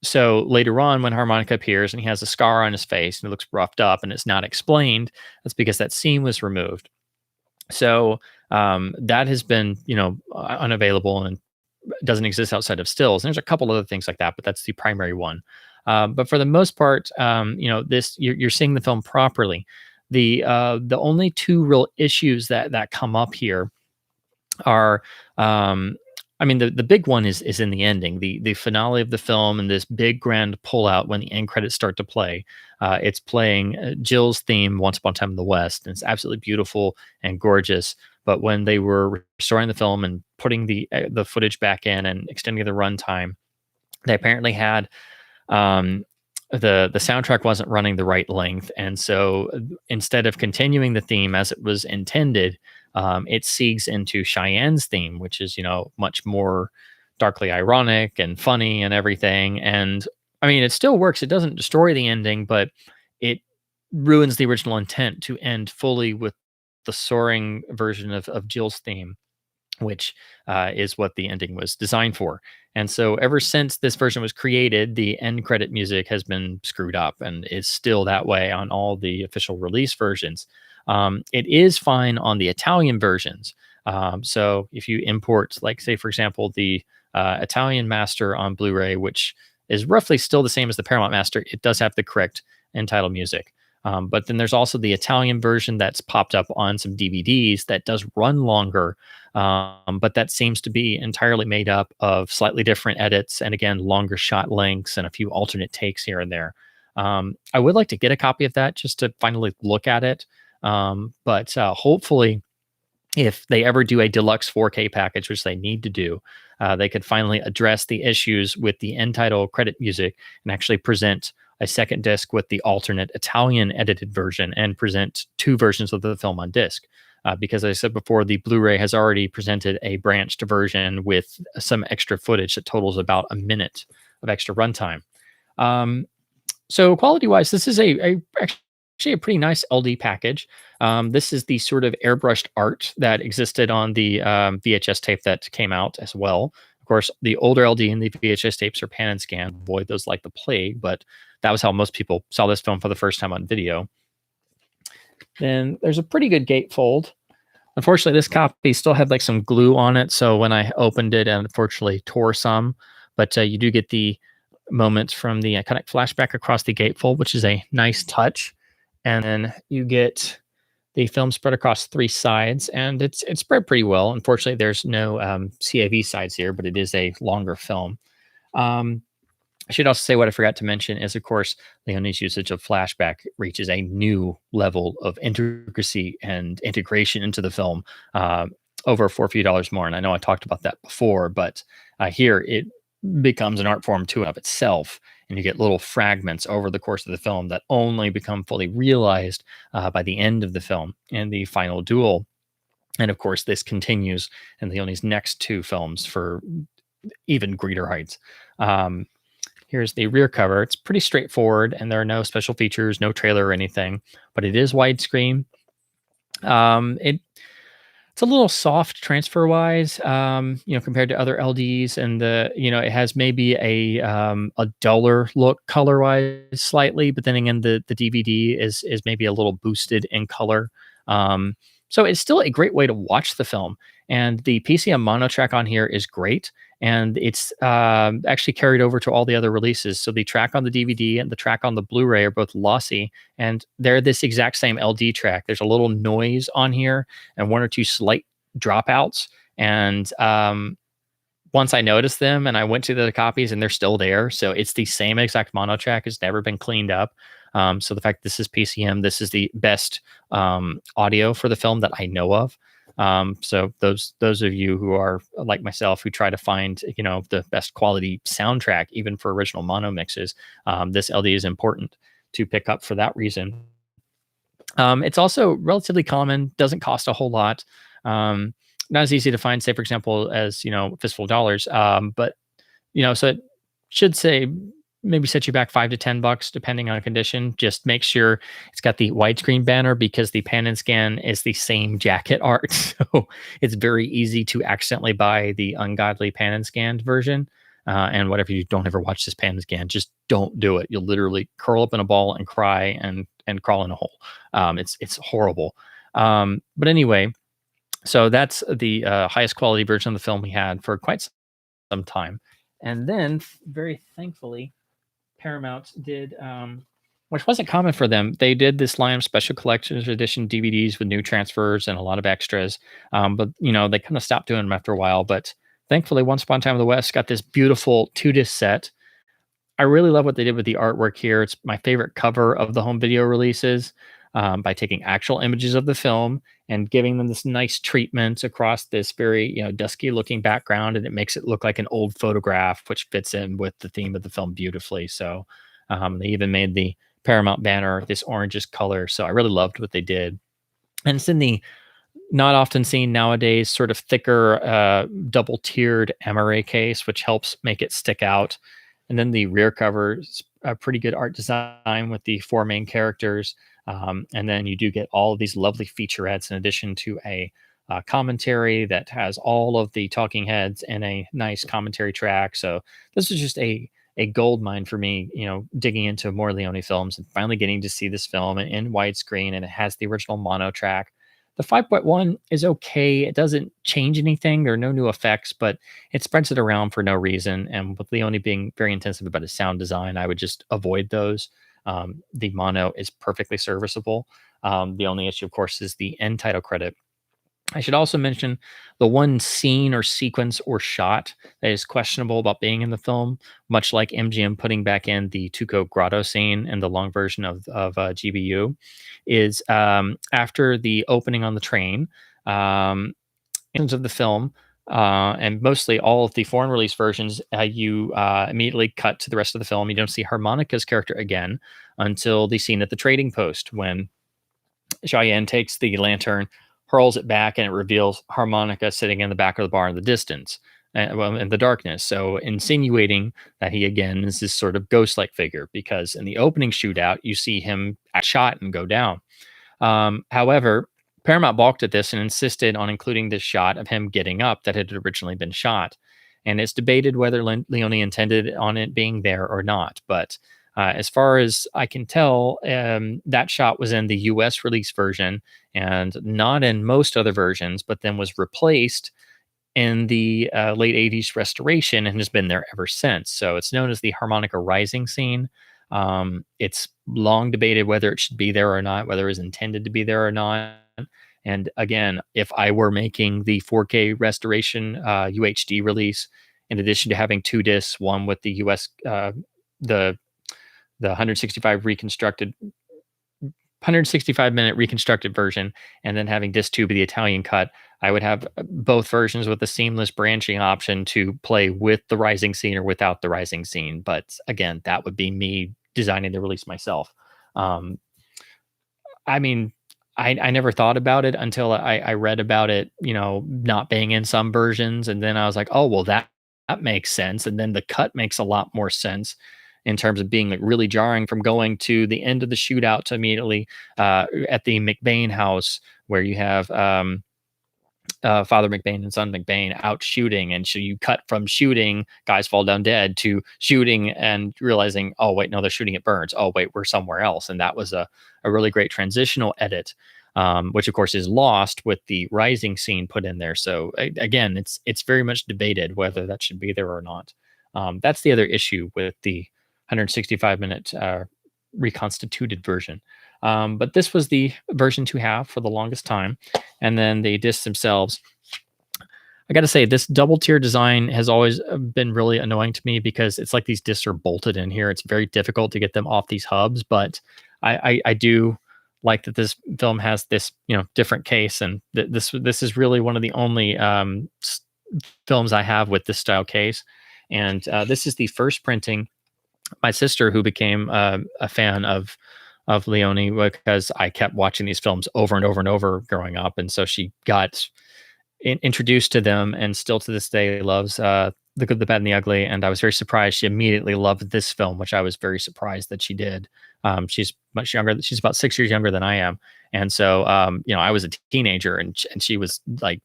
so later on, when Harmonica appears and he has a scar on his face and it looks roughed up and it's not explained, that's because that scene was removed. So that has been, unavailable and doesn't exist outside of stills. And there's a couple other things like that, but that's the primary one. But for the most part, this you're seeing the film properly. The only two real issues that come up here are I mean, the big one is in the ending, the finale of the film, and this big grand pullout when the end credits start to play. It's playing Jill's theme, "Once Upon a Time in the West," and it's absolutely beautiful and gorgeous. But when they were restoring the film and putting the footage back in and extending the runtime, they apparently had um, the soundtrack wasn't running the right length, and so instead of continuing the theme as it was intended, it segues into Cheyenne's theme, which is much more darkly ironic and funny and everything. And I mean, it still works. It doesn't destroy the ending, but it ruins the original intent to end fully with the soaring version of Jill's theme, which is what the ending was designed for. And so, ever since this version was created, the end credit music has been screwed up and is still that way on all the official release versions. It is fine on the Italian versions. So, if you import, like, say, for example, the Italian master on Blu ray, which is roughly still the same as the Paramount master, it does have the correct end title music. But then there's also the Italian version that's popped up on some DVDs that does run longer, but that seems to be entirely made up of slightly different edits and, again, longer shot lengths and a few alternate takes here and there. I would like to get a copy of that just to finally look at it. But hopefully, if they ever do a deluxe 4K package, which they need to do, they could finally address the issues with the end title credit music and actually present a second disc with the alternate Italian edited version and present two versions of the film on disc. Because as I said before, the Blu-ray has already presented a branched version with some extra footage that totals about a minute of extra runtime. So quality-wise, this is actually a pretty nice LD package. This is the sort of airbrushed art that existed on the VHS tape that came out as well. Of course, the older LD and the VHS tapes are pan and scan. Avoid those like the plague, but that was how most people saw this film for the first time on video. Then there's a pretty good gatefold. Unfortunately, this copy still had like some glue on it, so when I opened it, it unfortunately tore some. But you do get the moments from the iconic flashback across the gatefold, which is a nice touch. And then you get the film spread across three sides, and it's spread pretty well. Unfortunately, there's no CAV sides here, but it is a longer film. I should also say what I forgot to mention is, of course, Leone's usage of flashback reaches a new level of intricacy and integration into the film over for a few dollars more. And I know I talked about that before, but here it becomes an art form to and of itself. And you get little fragments over the course of the film that only become fully realized by the end of the film and the final duel. And of course, this continues in Leone's next two films for even greater heights. Here's the rear cover. It's pretty straightforward, and there are no special features, no trailer or anything, but it is widescreen. It's a little soft transfer-wise, compared to other LDs, and it has maybe a duller look color-wise slightly, but then again, the DVD is maybe a little boosted in color. So it's still a great way to watch the film, and the PCM mono track on here is great. And it's actually carried over to all the other releases. So the track on the DVD and the track on the Blu-ray are both lossy, and they're this exact same LD track. There's a little noise on here and one or two slight dropouts. And once I noticed them and I went to the copies and they're still there. So it's the same exact mono track. It's never been cleaned up. So the fact this is PCM, this is the best audio for the film that I know of. So those of you who are like myself who try to find the best quality soundtrack even for original mono mixes, this LD is important to pick up for that reason. It's also relatively common, doesn't cost a whole lot. Not as easy to find, say, for example, as Fistful of Dollars. But so it should say maybe set you back $5 to $10 depending on condition. Just make sure it's got the widescreen banner because the pan and scan is the same jacket art. So it's very easy to accidentally buy the ungodly pan and scanned version. And whatever, you don't ever watch this pan and scan, just don't do it. You'll literally curl up in a ball and cry and crawl in a hole. It's horrible. But anyway, so that's the highest quality version of the film we had for quite some time. And then, very thankfully, Paramount did, which wasn't common for them. They did this line of special collector's edition DVDs with new transfers and a lot of extras. But they kind of stopped doing them after a while. But thankfully, Once Upon a Time in the West got this beautiful 2-disc set. I really love what they did with the artwork here. It's my favorite cover of the home video releases, by taking actual images of the film and giving them this nice treatment across this very dusky looking background, and it makes it look like an old photograph, which fits in with the theme of the film beautifully. So they even made the Paramount banner this orangish color. So I really loved what they did. And it's in the not often seen nowadays sort of thicker double tiered MRA case, which helps make it stick out. And then the rear cover is a pretty good art design with the 4 main characters. And then you do get all of these lovely featurettes in addition to a commentary that has all of the talking heads and a nice commentary track. So this is just a gold mine for me, digging into more Leone films and finally getting to see this film in widescreen. And it has the original mono track. The 5.1 is okay. It doesn't change anything. There are no new effects, but it spreads it around for no reason. And with Leone being very intensive about his sound design, I would just avoid those. The mono is perfectly serviceable. The only issue, of course, is the end title credit. I should also mention the one scene or sequence or shot that is questionable about being in the film, much like MGM putting back in the Tuco Grotto scene in the long version of GBU, is after the opening on the train, of the film, and mostly all of the foreign release versions, you immediately cut to the rest of the film. You don't see Harmonica's character again until the scene at the trading post when Cheyenne takes the lantern, hurls it back, and it reveals Harmonica sitting in the back of the bar in the distance, in the darkness. So insinuating that he again is this sort of ghost-like figure, because in the opening shootout, you see him shot and go down. However, Paramount balked at this and insisted on including this shot of him getting up that had originally been shot. And it's debated whether Leone intended on it being there or not. But as far as I can tell, that shot was in the US release version and not in most other versions, but then was replaced in the late 80s restoration and has been there ever since. So it's known as the Harmonica Rising scene. It's long debated whether it should be there or not, whether it was intended to be there or not. And again, if I were making the 4K restoration UHD release, in addition to having 2 discs, one with the US, the 165 minute reconstructed version, and then having disc 2 be the Italian cut, I would have both versions with the seamless branching option to play with the rising scene or without the rising scene. But again, that would be me designing the release myself. I mean, I never thought about it until I read about it, not being in some versions. And then I was like, oh, well, that makes sense. And then the cut makes a lot more sense in terms of being like really jarring from going to the end of the shootout to immediately at the McBain house where you have Father McBain and Son McBain out shooting. And so you cut from shooting, guys fall down dead, to shooting and realizing, oh, wait, no, they're shooting at Burns. Oh, wait, we're somewhere else. And that was a really great transitional edit, which, of course, is lost with the rising scene put in there. So, again, it's very much debated whether that should be there or not. That's the other issue with the 165-minute reconstituted version. But this was the version to have for the longest time. And then the discs themselves, I got to say, this double tier design has always been really annoying to me because it's like these discs are bolted in here. It's very difficult to get them off these hubs, but I do like that this film has this, different case, and this is really one of the only films I have with this style case. And this is the first printing. My sister, who became a fan of Leone because I kept watching these films over and over and over growing up, and so she got introduced to them, and still to this day loves the Good, the Bad, and the Ugly. And I was very surprised she immediately loved this film, which I was very surprised that she did. She's much younger; she's about 6 years younger than I am, and so I was a teenager, and she was like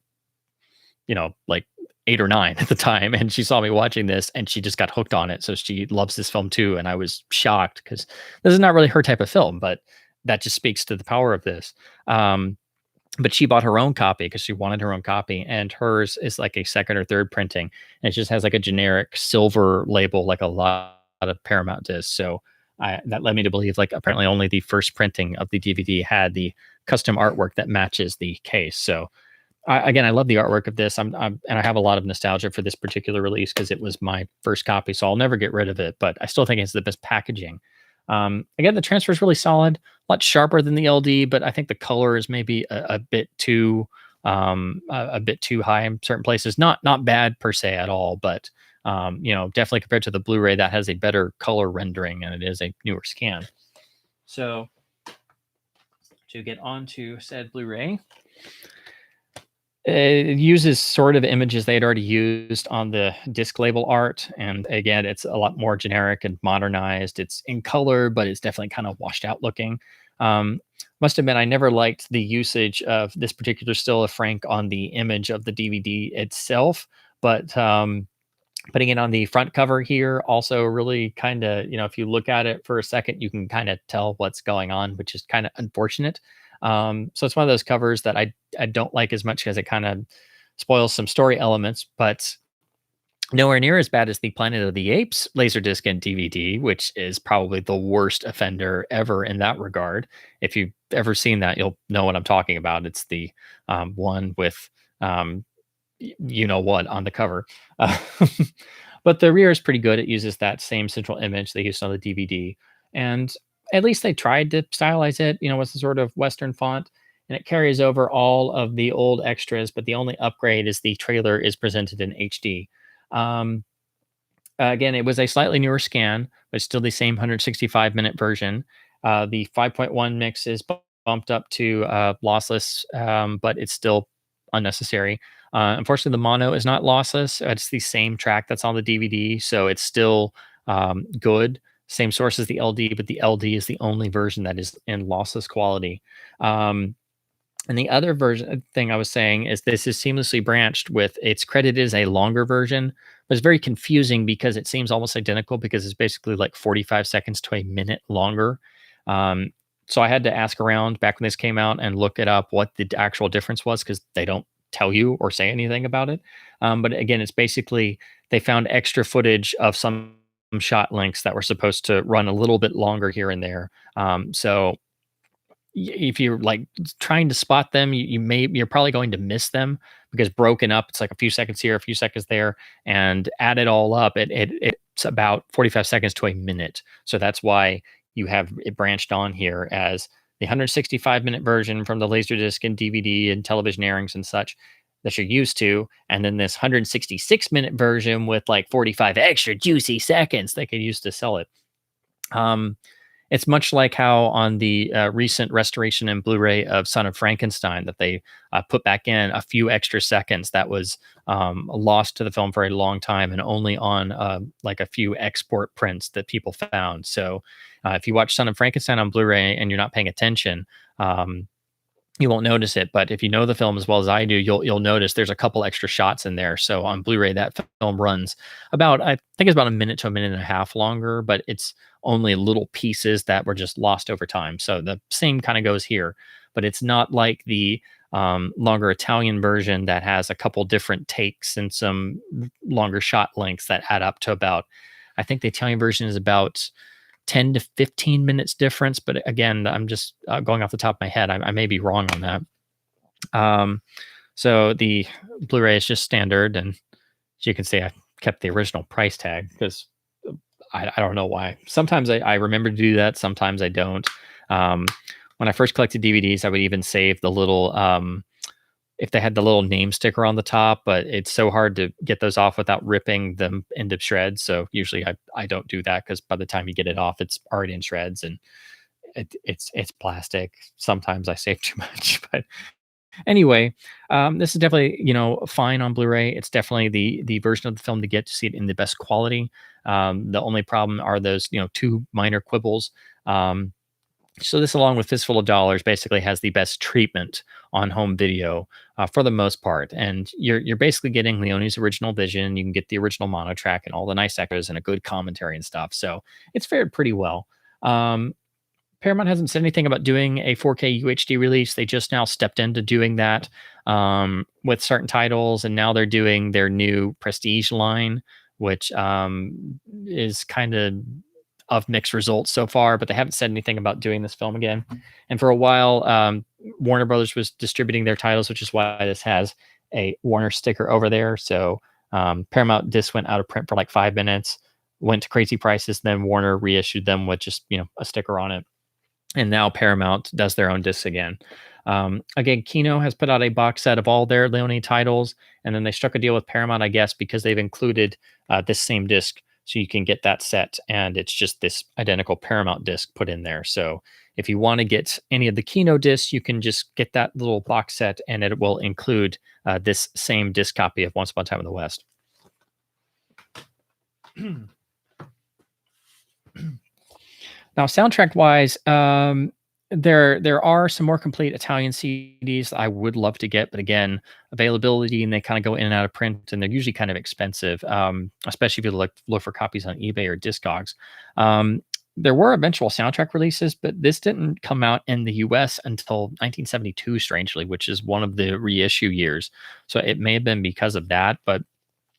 8 or 9 at the time, and she saw me watching this, and she just got hooked on it. So she loves this film too, and I was shocked because this is not really her type of film, but that just speaks to the power of this. But she bought her own copy because she wanted her own copy, and hers is like a second or third printing, and it just has like a generic silver label, like a lot of Paramount discs. So that led me to believe, like, apparently only the first printing of the DVD had the custom artwork that matches the case. So again, I love the artwork of this. And I have a lot of nostalgia for this particular release because it was my first copy, so I'll never get rid of it. But I still think it's the best packaging. Again, the transfer is really solid, a lot sharper than the LD, but I think the color is maybe a bit too a bit too high in certain places. Not bad per se at all, but definitely compared to the Blu-ray, that has a better color rendering, and it is a newer scan. So to get onto said Blu-ray, it uses sort of images they had already used on the disc label art. And again, it's a lot more generic and modernized. It's in color, but it's definitely kind of washed out looking. Must admit, I never liked the usage of this particular still of Frank on the image of the DVD itself. But putting it on the front cover here also really kind of, if you look at it for a second, you can kind of tell what's going on, which is kind of unfortunate. So it's one of those covers that I don't like as much because it kind of spoils some story elements, but nowhere near as bad as the Planet of the Apes Laserdisc and DVD, which is probably the worst offender ever in that regard. If you've ever seen that, you'll know what I'm talking about. It's the one with what on the cover. But the rear is pretty good. It uses that same central image they used on the DVD. And at least they tried to stylize it, with some sort of Western font. And it carries over all of the old extras, but the only upgrade is the trailer is presented in HD. Again, it was a slightly newer scan, but still the same 165-minute version. The 5.1 mix is bumped up to lossless, but it's still unnecessary. Unfortunately, the mono is not lossless. It's the same track that's on the DVD, so it's still good. Same source as the LD, but the LD is the only version that is in lossless quality. And the other version thing I was saying is this is seamlessly branched with, it's credited as a longer version, but it's very confusing because it seems almost identical because it's basically like 45 seconds to a minute longer. So I had to ask around back when this came out and look it up what the actual difference was because they don't tell you or say anything about it. But again, it's basically they found extra footage of some shot lengths that were supposed to run a little bit longer here and there. So if you're like trying to spot them, you're probably going to miss them because broken up, it's like a few seconds here, a few seconds there, and add it all up, it's about 45 seconds to a minute. So that's why you have it branched on here as the 165-minute version from the Laserdisc and DVD and television airings and such that you're used to, and then this 166-minute version with like 45 extra juicy seconds they could use to sell it. It's much like how on the recent restoration and Blu-ray of Son of Frankenstein that they put back in a few extra seconds that was lost to the film for a long time and only on like a few export prints that people found. So if you watch Son of Frankenstein on Blu-ray and you're not paying attention, you won't notice it. But if you know the film as well as I do, you'll notice there's a couple extra shots in there. So on Blu-ray, that film runs about, I think it's about a minute to a minute and a half longer, but it's only little pieces that were just lost over time. So the same kind of goes here, but it's not like the longer Italian version that has a couple different takes and some longer shot lengths that add up to about, I think the Italian version is about 10 to 15 minutes difference. But again, I'm just going off the top of my head. I may be wrong on that. So the Blu-ray is just standard. And as you can see, I kept the original price tag because I don't know why. Sometimes I remember to do that. Sometimes I don't. when I first collected DVDs, I would even save the little if they had the little name sticker on the top, but it's so hard to get those off without ripping them into shreds. So usually I don't do that because by the time you get it off, it's already in shreds and it's plastic. Sometimes I save too much, but anyway, this is definitely fine on Blu-ray. It's definitely the version of the film to get to see it in the best quality. The only problem are those two minor quibbles. So this, along with Fistful of Dollars, basically has the best treatment on home video for the most part, and you're basically getting Leone's original vision. You can get the original mono track and all the nice echoes and a good commentary and stuff. So it's fared pretty well. Um, Paramount hasn't said anything about doing a 4K UHD release. They just now stepped into doing that with certain titles, and now they're doing their new Prestige line, which is kind of mixed results so far, but they haven't said anything about doing this film again. And for a while, Warner Brothers was distributing their titles, which is why this has a Warner sticker over there. So Paramount discs went out of print for like 5 minutes, went to crazy prices, then Warner reissued them with just a sticker on it. And now Paramount does their own discs again. Again, Kino has put out a box set of all their Leone titles, and then they struck a deal with Paramount, I guess, because they've included this same disc, so you can get that set, and it's just this identical Paramount disc put in there. So if you want to get any of the Kino discs, you can just get that little box set, and it will include this same disc copy of Once Upon a Time in the West. Now, soundtrack wise, there are some more complete Italian CDs I would love to get, but again, availability and they kind of go in and out of print, and they're usually kind of expensive, especially if you look for copies on eBay or Discogs. There were eventual soundtrack releases, but this didn't come out in the US until 1972, strangely, which is one of the reissue years. So it may have been because of that, but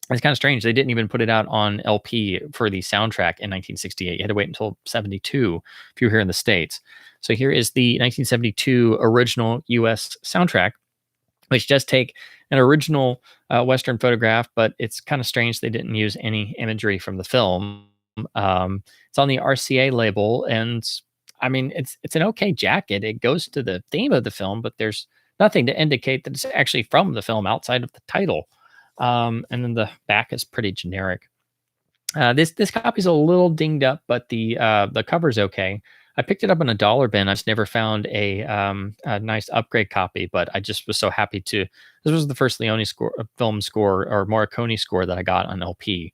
it's kind of strange. They didn't even put it out on LP for the soundtrack in 1968. You had to wait until 72 if you were here in the States. So here is the 1972 original US soundtrack, which does take an original Western photograph, but it's kind of strange they didn't use any imagery from the film. It's on the RCA label, and I mean, it's an okay jacket. It goes to the theme of the film, but there's nothing to indicate that it's actually from the film outside of the title. And then the back is pretty generic. This copy's a little dinged up, but the cover's okay. I picked it up in a dollar bin. I just never found a nice upgrade copy, but I just was so happy to. This was the first Leone film score or Morricone score that I got on LP.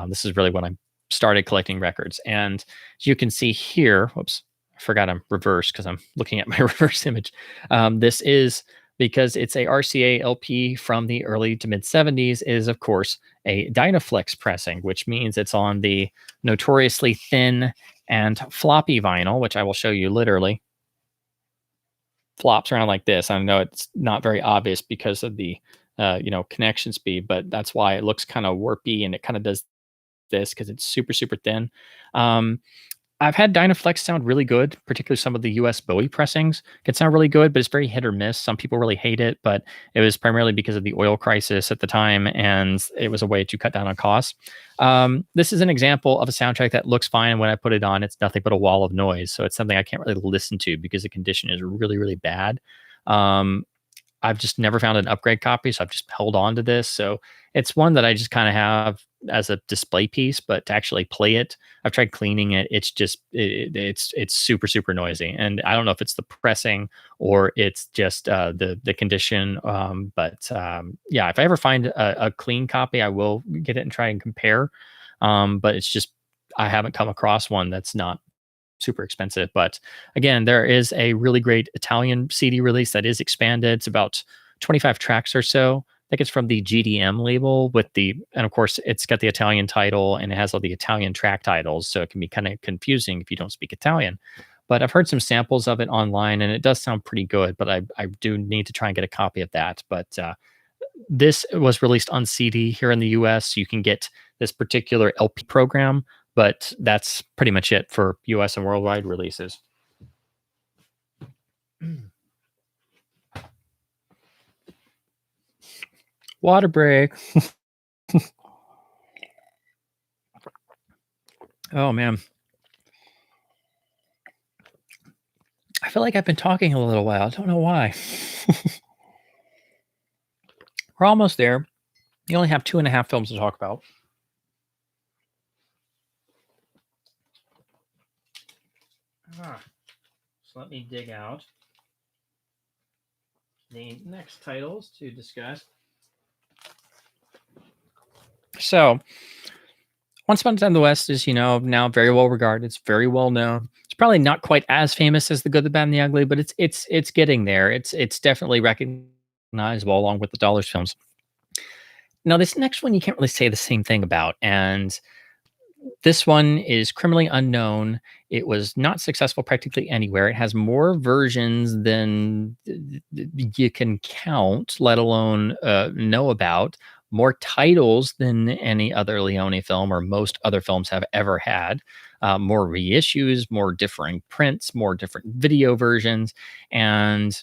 This is really when I started collecting records, and as you can see here, whoops, I forgot I'm reversed because I'm looking at my reverse image. This is because it's a RCA LP from the early to mid 70s, is of course a Dynaflex pressing, which means it's on the notoriously thin and floppy vinyl, which I will show you literally. Flops around like this. I know it's not very obvious because of the connection speed, but that's why it looks kind of warpy, and it kind of does this because it's super, super thin. I've had Dynaflex sound really good, particularly some of the US Bowie pressings can sound really good, but it's very hit or miss. Some people really hate it, but it was primarily because of the oil crisis at the time, and it was a way to cut down on costs. This is an example of a soundtrack that looks fine, and when I put it on, it's nothing but a wall of noise. So it's something I can't really listen to because the condition is really, really bad. I've just never found an upgrade copy, so I've just held on to this. So it's one that I just kind of have as a display piece, but to actually play it, I've tried cleaning it. It's just it's super, super noisy, and I don't know if it's the pressing or it's just the condition. Yeah, if I ever find a clean copy, I will get it and try and compare. But it's just I haven't come across one that's not super expensive. But again, there is a really great Italian CD release that is expanded. It's about 25 tracks or so. I think it's from the GDM label and of course it's got the Italian title and it has all the Italian track titles. So it can be kind of confusing if you don't speak Italian. But I've heard some samples of it online and it does sound pretty good, but I do need to try and get a copy of that. But this was released on CD here in the US. You can get this particular LP program, but that's pretty much it for US and worldwide releases. Water break. Oh man. I feel like I've been talking a little while. I don't know why. We're almost there. You only have 2.5 films to talk about. So let me dig out the next titles to discuss. So, Once Upon a Time in the West is, now very well regarded. It's very well known. It's probably not quite as famous as The Good, the Bad, and the Ugly, but it's getting there. It's definitely recognizable along with the Dollars films. Now, this next one you can't really say the same thing about, and this one is criminally unknown. It was not successful practically anywhere. It has more versions than you can count, let alone know about. More titles than any other Leone film or most other films have ever had. More reissues, more differing prints, more different video versions, and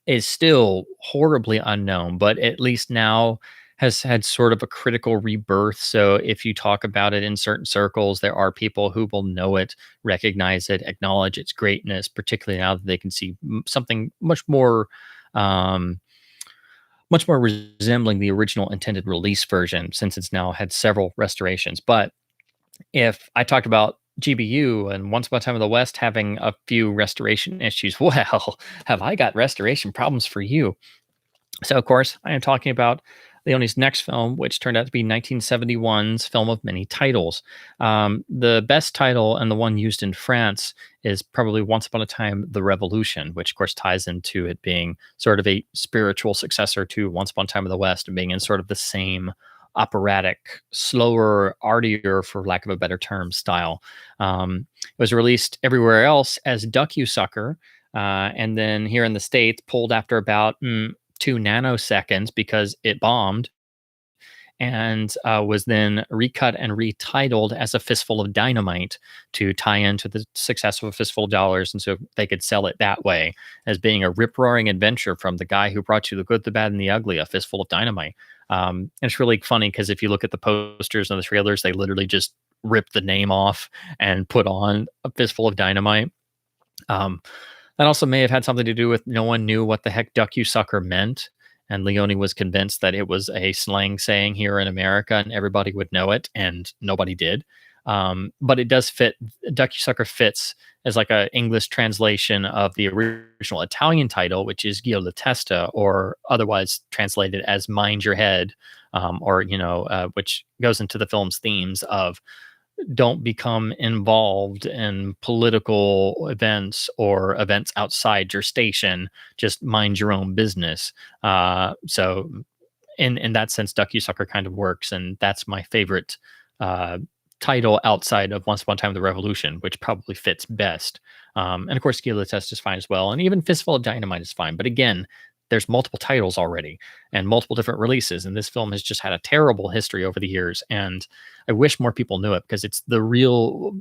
is still horribly unknown, but at least now has had sort of a critical rebirth. So if you talk about it in certain circles, there are people who will know it, recognize it, acknowledge its greatness, particularly now that they can see something um, much more resembling the original intended release version, since it's now had several restorations. But if I talked about GBU and Once Upon a Time in the West having a few restoration issues, well, have I got restoration problems for you? So, of course, I am talking about Leone's next film, which turned out to be 1971's Film of Many Titles. The best title and the one used in France is probably Once Upon a Time, The Revolution, which, of course, ties into it being sort of a spiritual successor to Once Upon a Time in the West and being in sort of the same operatic, slower, artier, for lack of a better term, style. It was released everywhere else as Duck-You-Sucker, and then here in the States, pulled after about 2 nanoseconds because it bombed, and was then recut and retitled as A Fistful of Dynamite to tie into the success of A Fistful of Dollars. And so they could sell it that way as being a rip roaring adventure from the guy who brought you The Good, the Bad, and the Ugly, A Fistful of Dynamite. And it's really funny because if you look at the posters and the trailers, they literally just rip the name off and put on A Fistful of Dynamite. That also may have had something to do with no one knew what the heck Duck-You-Sucker meant. And Leone was convinced that it was a slang saying here in America and everybody would know it, and nobody did. But it does fit. Duck-You-Sucker fits as like a English translation of the original Italian title, which is Ghio la Testa, or otherwise translated as Mind Your Head, which goes into the film's themes of don't become involved in political events or events outside your station. Just mind your own business. So in that sense, Duck-You-Sucker kind of works, and that's my favorite title outside of Once Upon a Time of the Revolution, which probably fits best. And of course, Ghio la Testa is fine as well, and even Fistful of Dynamite is fine. But again, there's multiple titles already and multiple different releases, and this film has just had a terrible history over the years. And I wish more people knew it because it's the real.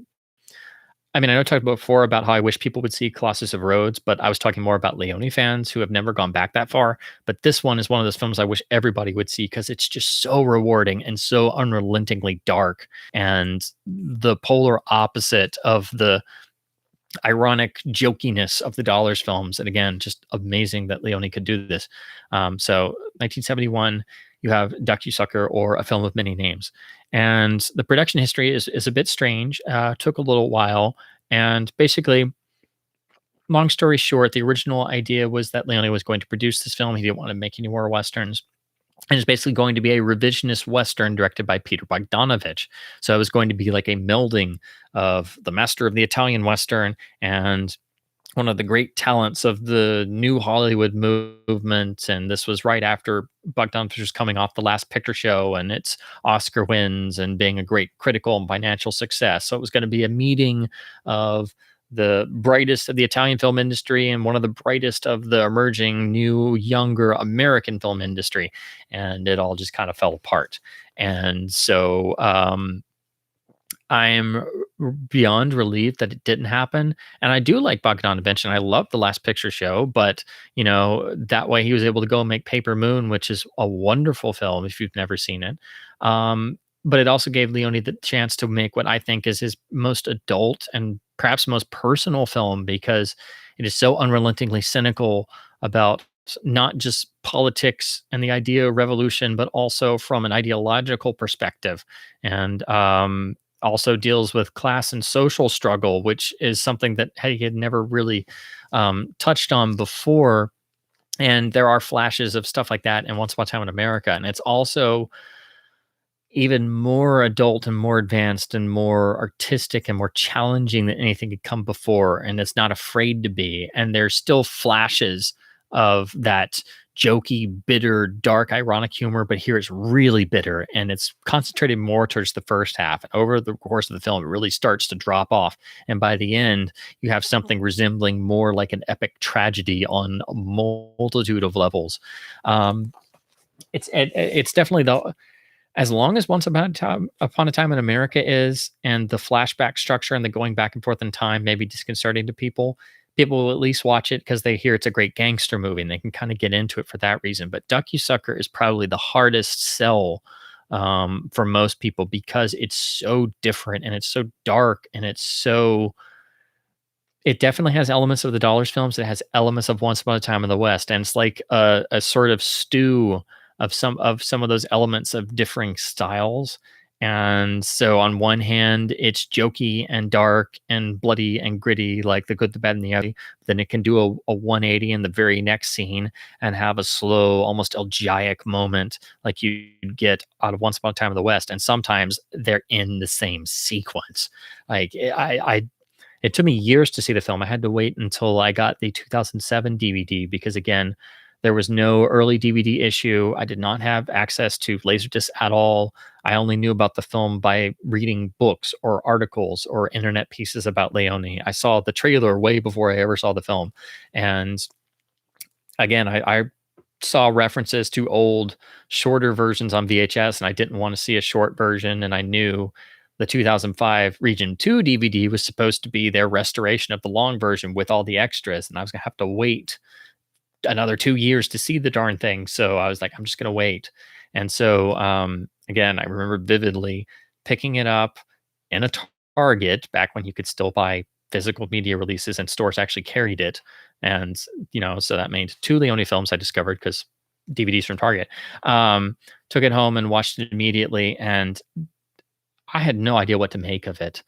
I mean, I know I talked before about how I wish people would see Colossus of Rhodes, but I was talking more about Leone fans who have never gone back that far. But this one is one of those films I wish everybody would see because it's just so rewarding and so unrelentingly dark, and the polar opposite of the ironic jokiness of the Dollars films. And again, just amazing that Leone could do this. So 1971, you have Duck-You-Sucker, or A Film of Many Names. And the production history is a bit strange. Took a little while. And basically, long story short, the original idea was that Leone was going to produce this film. He didn't want to make any more Westerns. And it's basically going to be a revisionist Western directed by Peter Bogdanovich. So it was going to be like a melding of the master of the Italian Western and one of the great talents of the new Hollywood movement. And this was right after Bogdanovich was coming off The Last Picture Show and its Oscar wins and being a great critical and financial success. So it was going to be a meeting of the brightest of the Italian film industry and one of the brightest of the emerging new, younger American film industry. And it all just kind of fell apart. And so I'm beyond relieved that it didn't happen. And I do like Bogdanovich, and I love The Last Picture Show, but that way he was able to go make Paper Moon, which is a wonderful film if you've never seen it. but it also gave Leone the chance to make what I think is his most adult and perhaps most personal film, because it is so unrelentingly cynical about not just politics and the idea of revolution, but also from an ideological perspective, and also deals with class and social struggle, which is something that he had never really touched on before. And there are flashes of stuff like that in Once Upon a Time in America, and it's also even more adult and more advanced and more artistic and more challenging than anything had come before, and it's not afraid to be. And there's still flashes of that jokey, bitter, dark, ironic humor, but here it's really bitter, and it's concentrated more towards the first half. And over the course of the film, it really starts to drop off. And by the end, you have something resembling more like an epic tragedy on a multitude of levels. Um, it's definitely the as long as Upon a Time in America is, and the flashback structure and the going back and forth in time may be disconcerting to people, people will at least watch it because they hear it's a great gangster movie and they can kind of get into it for that reason. But Duck You Sucker is probably the hardest sell for most people because it's so different and it's so dark and it definitely has elements of the Dollars films. It has elements of Once Upon a Time in the West, and it's like a sort of stew of some of those elements of differing styles. And so, on one hand, it's jokey and dark and bloody and gritty, like The Good, the Bad, and the Ugly. Then it can do a 180 in the very next scene and have a slow, almost elegiac moment, like you'd get out of Once Upon a Time in the West. And sometimes they're in the same sequence. Like I it took me years to see the film. I had to wait until I got the 2007 DVD because, again, there was no early DVD issue. I did not have access to Laserdisc at all. I only knew about the film by reading books or articles or internet pieces about Leone. I saw the trailer way before I ever saw the film. And again, I saw references to old, shorter versions on VHS, and I didn't want to see a short version. And I knew the 2005 Region 2 DVD was supposed to be their restoration of the long version with all the extras, and I was going to have to wait another 2 years to see the darn thing. So I was like, I'm just going to wait. And so, again, I remember vividly picking it up in a Target back when you could still buy physical media releases and stores actually carried it. And, so that made two Leone films I discovered because DVDs from Target. Took it home and watched it immediately. And I had no idea what to make of it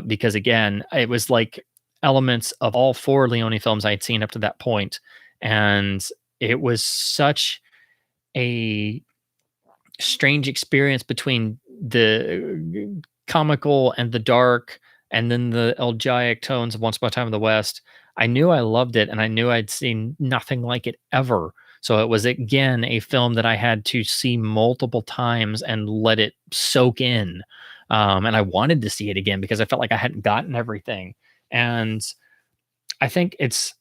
because, again, it was like elements of all four Leone films I had seen up to that point, and it was such a strange experience between the comical and the dark, and then the elegiac tones of Once Upon a Time in the West. I knew I loved it, and I knew I'd seen nothing like it ever. So it was again a film that I had to see multiple times and let it soak in. And I wanted to see it again because I felt like I hadn't gotten everything. And I think it's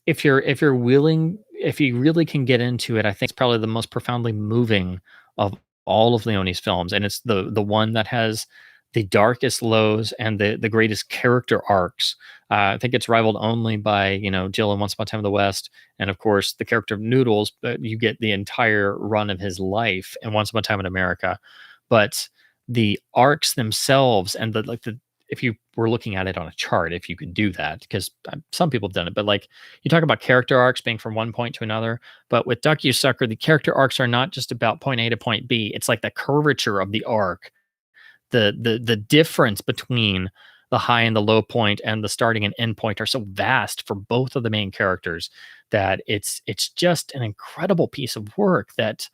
if you're willing, if you really can get into it, I think it's probably the most profoundly moving of all of Leone's films, and it's the one that has the darkest lows and the greatest character arcs. I think it's rivaled only by Jill in Once Upon a Time in the West, and of course the character of Noodles. But you get the entire run of his life in Once Upon a Time in America. But the arcs themselves and the if you were looking at it on a chart, if you could do that, because some people have done it, but like you talk about character arcs being from one point to another, but with Duck You Sucker, the character arcs are not just about point A to point B. It's like the curvature of the arc, the difference between the high and the low point and the starting and end point are so vast for both of the main characters that it's just an incredible piece of work that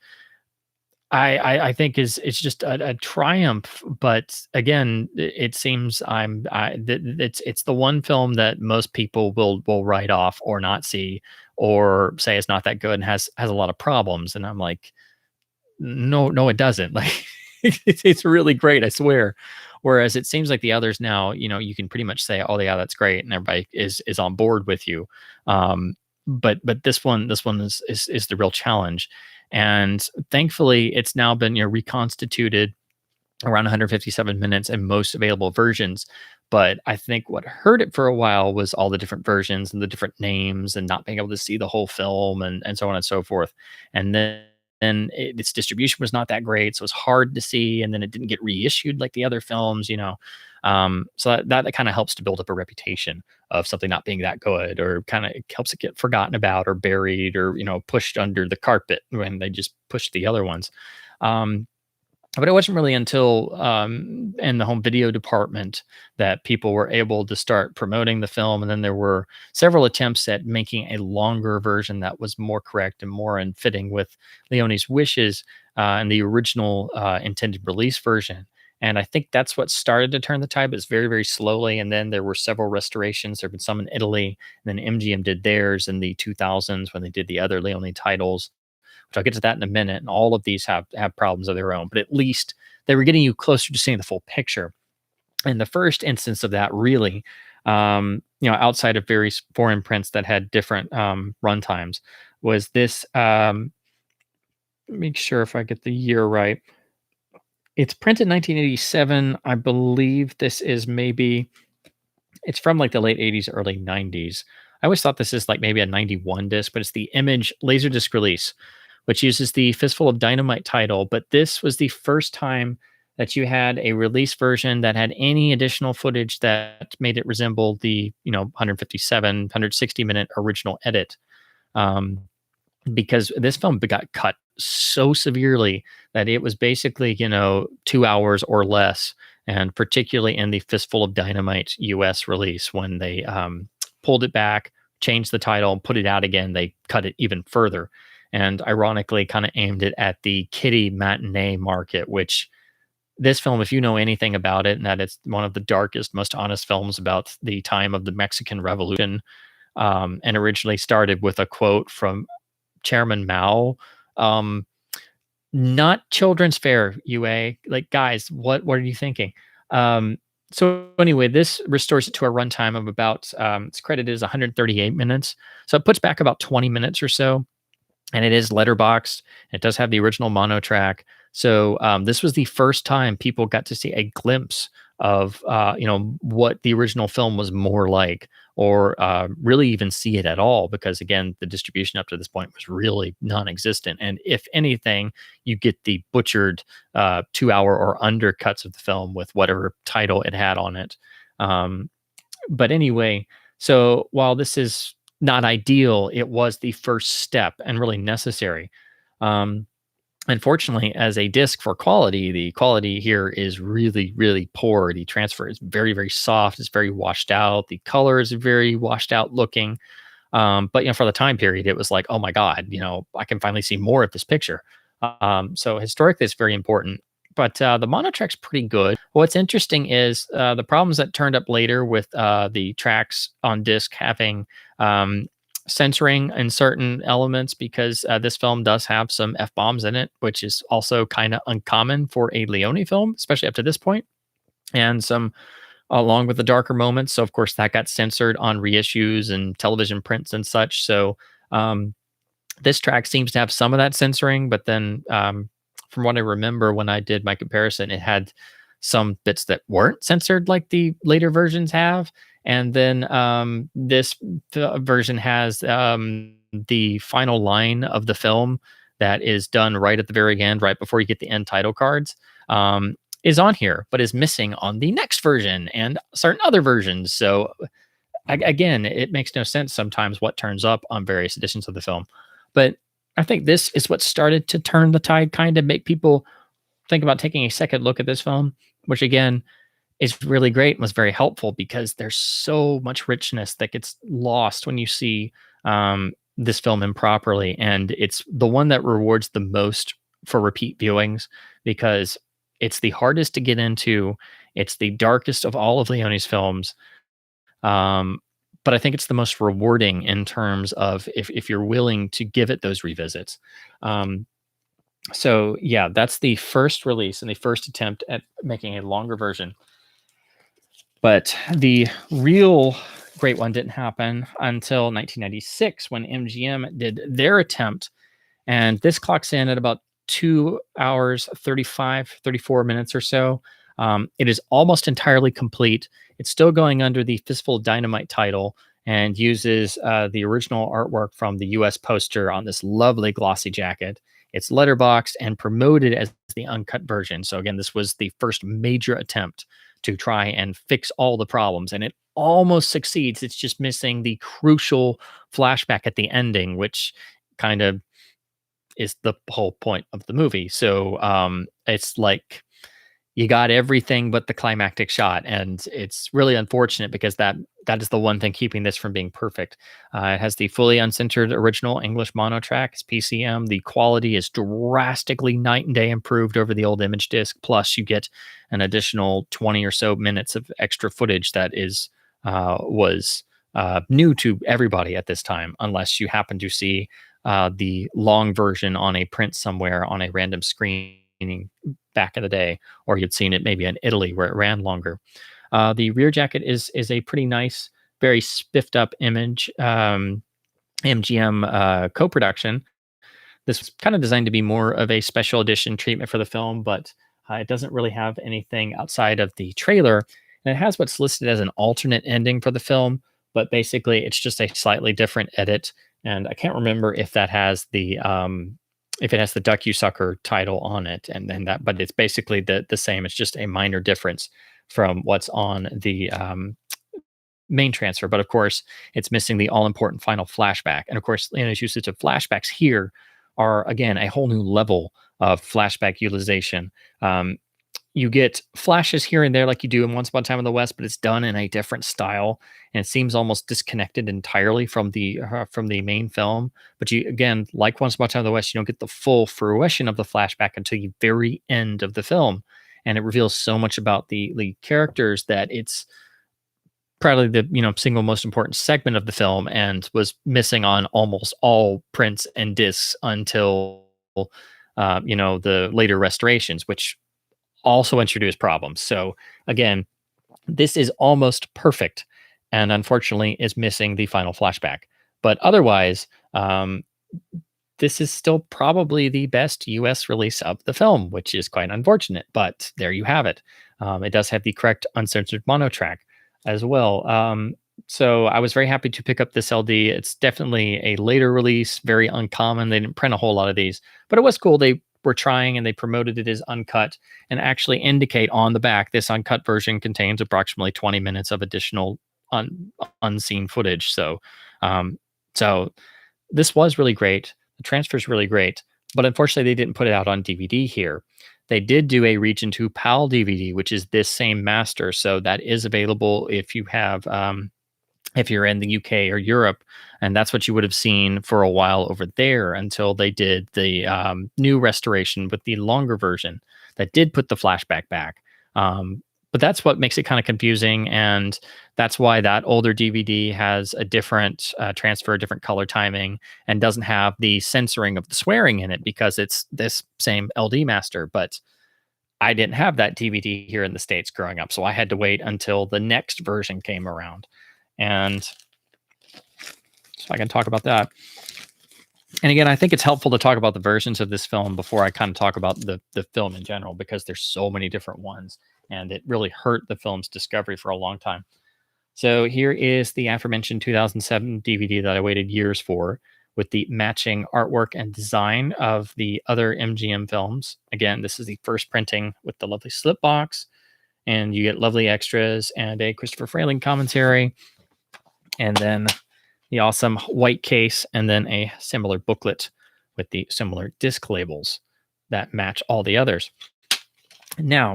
I think it's just a triumph. But again, it seems it's the one film that most people will write off or not see or say it's not that good and has a lot of problems. And I'm like, no, it doesn't. Like it's really great, I swear. Whereas it seems like the others now, you can pretty much say, oh yeah, that's great, and everybody is on board with you. But this one is the real challenge. And thankfully, it's now been reconstituted around 157 minutes in most available versions. But I think what hurt it for a while was all the different versions and the different names and not being able to see the whole film and so on and so forth. And then then its distribution was not that great, so it was hard to see, and then it didn't get reissued like the other films, so that kind of helps to build up a reputation of something not being that good, or kind of helps it get forgotten about or buried, or pushed under the carpet when they just pushed the other ones. Um, but it wasn't really until in the home video department that people were able to start promoting the film, and then there were several attempts at making a longer version that was more correct and more in fitting with Leone's wishes and the original intended release version. And I think that's what started to turn the tide, but it's very, very slowly. And then there were several restorations. There have been some in Italy, and then MGM did theirs in the 2000s when they did the other Leone titles, which I'll get to that in a minute. And all of these have problems of their own, but at least they were getting you closer to seeing the full picture. And the first instance of that, really, outside of various foreign prints that had different run times, was this. Make sure if I get the year right. It's printed 1987. I believe this is maybe it's from like the late 80s, early 90s. I always thought this is like maybe a 91 disc, but it's the Image LaserDisc release, which uses the Fistful of Dynamite title. But this was the first time that you had a release version that had any additional footage that made it resemble the 157, 160-minute original edit. Um, because this film got cut so severely that it was basically 2 hours or less, and particularly in the Fistful of Dynamite US release, when they pulled it back, changed the title, and put it out again, they cut it even further, and ironically kind of aimed it at the kiddie matinee market, which this film, if you know anything about it, and that it's one of the darkest, most honest films about the time of the Mexican Revolution, and originally started with a quote from Chairman Mao. Not children's fare, UA. Like, guys, what are you thinking? So anyway, this restores it to a runtime of about it's credited as 138 minutes. So it puts back about 20 minutes or so. And it is letterboxed. It does have the original mono track. So this was the first time people got to see a glimpse of what the original film was more like, or really even see it at all, because again, the distribution up to this point was really non-existent. And if anything, you get the butchered 2 hour or undercuts of the film with whatever title it had on it. But anyway, so while this is not ideal, it was the first step and really necessary. Unfortunately, as a disc for quality, the quality here is really, really poor. The transfer is very, very soft. It's very washed out. The color is very washed out looking. But for the time period, it was like, oh my God, I can finally see more of this picture. So historically, it's very important. But the mono track's pretty good. What's interesting is the problems that turned up later with the tracks on disc having censoring in certain elements, because this film does have some F-bombs in it, which is also kind of uncommon for a Leone film, especially up to this point, and some along with the darker moments. So, of course, that got censored on reissues and television prints and such. So, this track seems to have some of that censoring, but then from what I remember when I did my comparison, it had some bits that weren't censored like the later versions have. And then this version has the final line of the film that is done right at the very end, right before you get the end title cards, is on here, but is missing on the next version and certain other versions. So again, it makes no sense sometimes what turns up on various editions of the film. But I think this is what started to turn the tide, kind of make people think about taking a second look at this film, which again is really great and was very helpful, because there's so much richness that gets lost when you see this film improperly. And it's the one that rewards the most for repeat viewings, because it's the hardest to get into. It's the darkest of all of Leone's films. But I think it's the most rewarding in terms of if you're willing to give it those revisits. So yeah, that's the first release and the first attempt at making a longer version. But the real great one didn't happen until 1996, when MGM did their attempt. And this clocks in at about 2 hours, 34 minutes or so. It is almost entirely complete. It's still going under the Fistful of Dynamite title, and uses the original artwork from the US poster on this lovely glossy jacket. it's letterboxed and promoted as the uncut version. So again, this was the first major attempt to try and fix all the problems, and it almost succeeds. It's just missing the crucial flashback at the ending, which kind of is the whole point of the movie. So it's like you got everything but the climactic shot, and it's really unfortunate because that is the one thing keeping this from being perfect. It has the fully uncensored original English mono track. It's PCM. The quality is drastically night and day improved over the old image disc. Plus, you get an additional 20 or so minutes of extra footage that is was new to everybody at this time, unless you happen to see the long version on a print somewhere on a random screening back in the day, or you'd seen it maybe in Italy where it ran longer. The rear jacket is a pretty nice, very spiffed up image MGM co-production. This was kind of designed to be more of a special edition treatment for the film, but it doesn't really have anything outside of the trailer. And it has what's listed as an alternate ending for the film, but basically it's just a slightly different edit. And I can't remember if that has the if it has the Duck You Sucker title on it, and then that, but it's basically the same. It's just a minor difference from what's on the main transfer. But of course, it's missing the all important final flashback. And of course, Leone's usage of flashbacks here are again a whole new level of flashback utilization. You get flashes here and there like you do in Once Upon a Time in the West, but it's done in a different style, and it seems almost disconnected entirely from the main film. But you again, like Once Upon a Time in the West, you don't get the full fruition of the flashback until the very end of the film, and it reveals so much about the characters that it's probably the single most important segment of the film, and was missing on almost all prints and discs until the later restorations, which also introduce problems. So again, this is almost perfect, and unfortunately is missing the final flashback. But otherwise, this is still probably the best US release of the film, which is quite unfortunate, but there you have it. It does have the correct uncensored mono track as well. So I was very happy to pick up this LD. It's definitely a later release, very uncommon. They didn't print a whole lot of these, but it was cool. They were trying, and they promoted it as uncut, and actually indicate on the back this uncut version contains approximately 20 minutes of additional unseen footage. So this was really great. The transfer is really great, but unfortunately they didn't put it out on DVD here. They did do a Region 2 PAL DVD, which is this same master. So that is available if you have if you're in the UK or Europe, and that's what you would have seen for a while over there until they did the new restoration with the longer version that did put the flashback back. But that's what makes it kind of confusing, and that's why that older DVD has a different transfer, different color timing, and doesn't have the censoring of the swearing in it, because it's this same LD master. But I didn't have that DVD here in the States growing up, so I had to wait until the next version came around. And so I can talk about that. And again, I think it's helpful to talk about the versions of this film before I kind of talk about the film in general, because there's so many different ones, and it really hurt the film's discovery for a long time. So here is the aforementioned 2007 DVD that I waited years for, with the matching artwork and design of the other MGM films. Again, this is the first printing with the lovely slip box, and you get lovely extras and a Christopher Frayling commentary, and then the awesome white case, and then a similar booklet with the similar disc labels that match all the others. Now,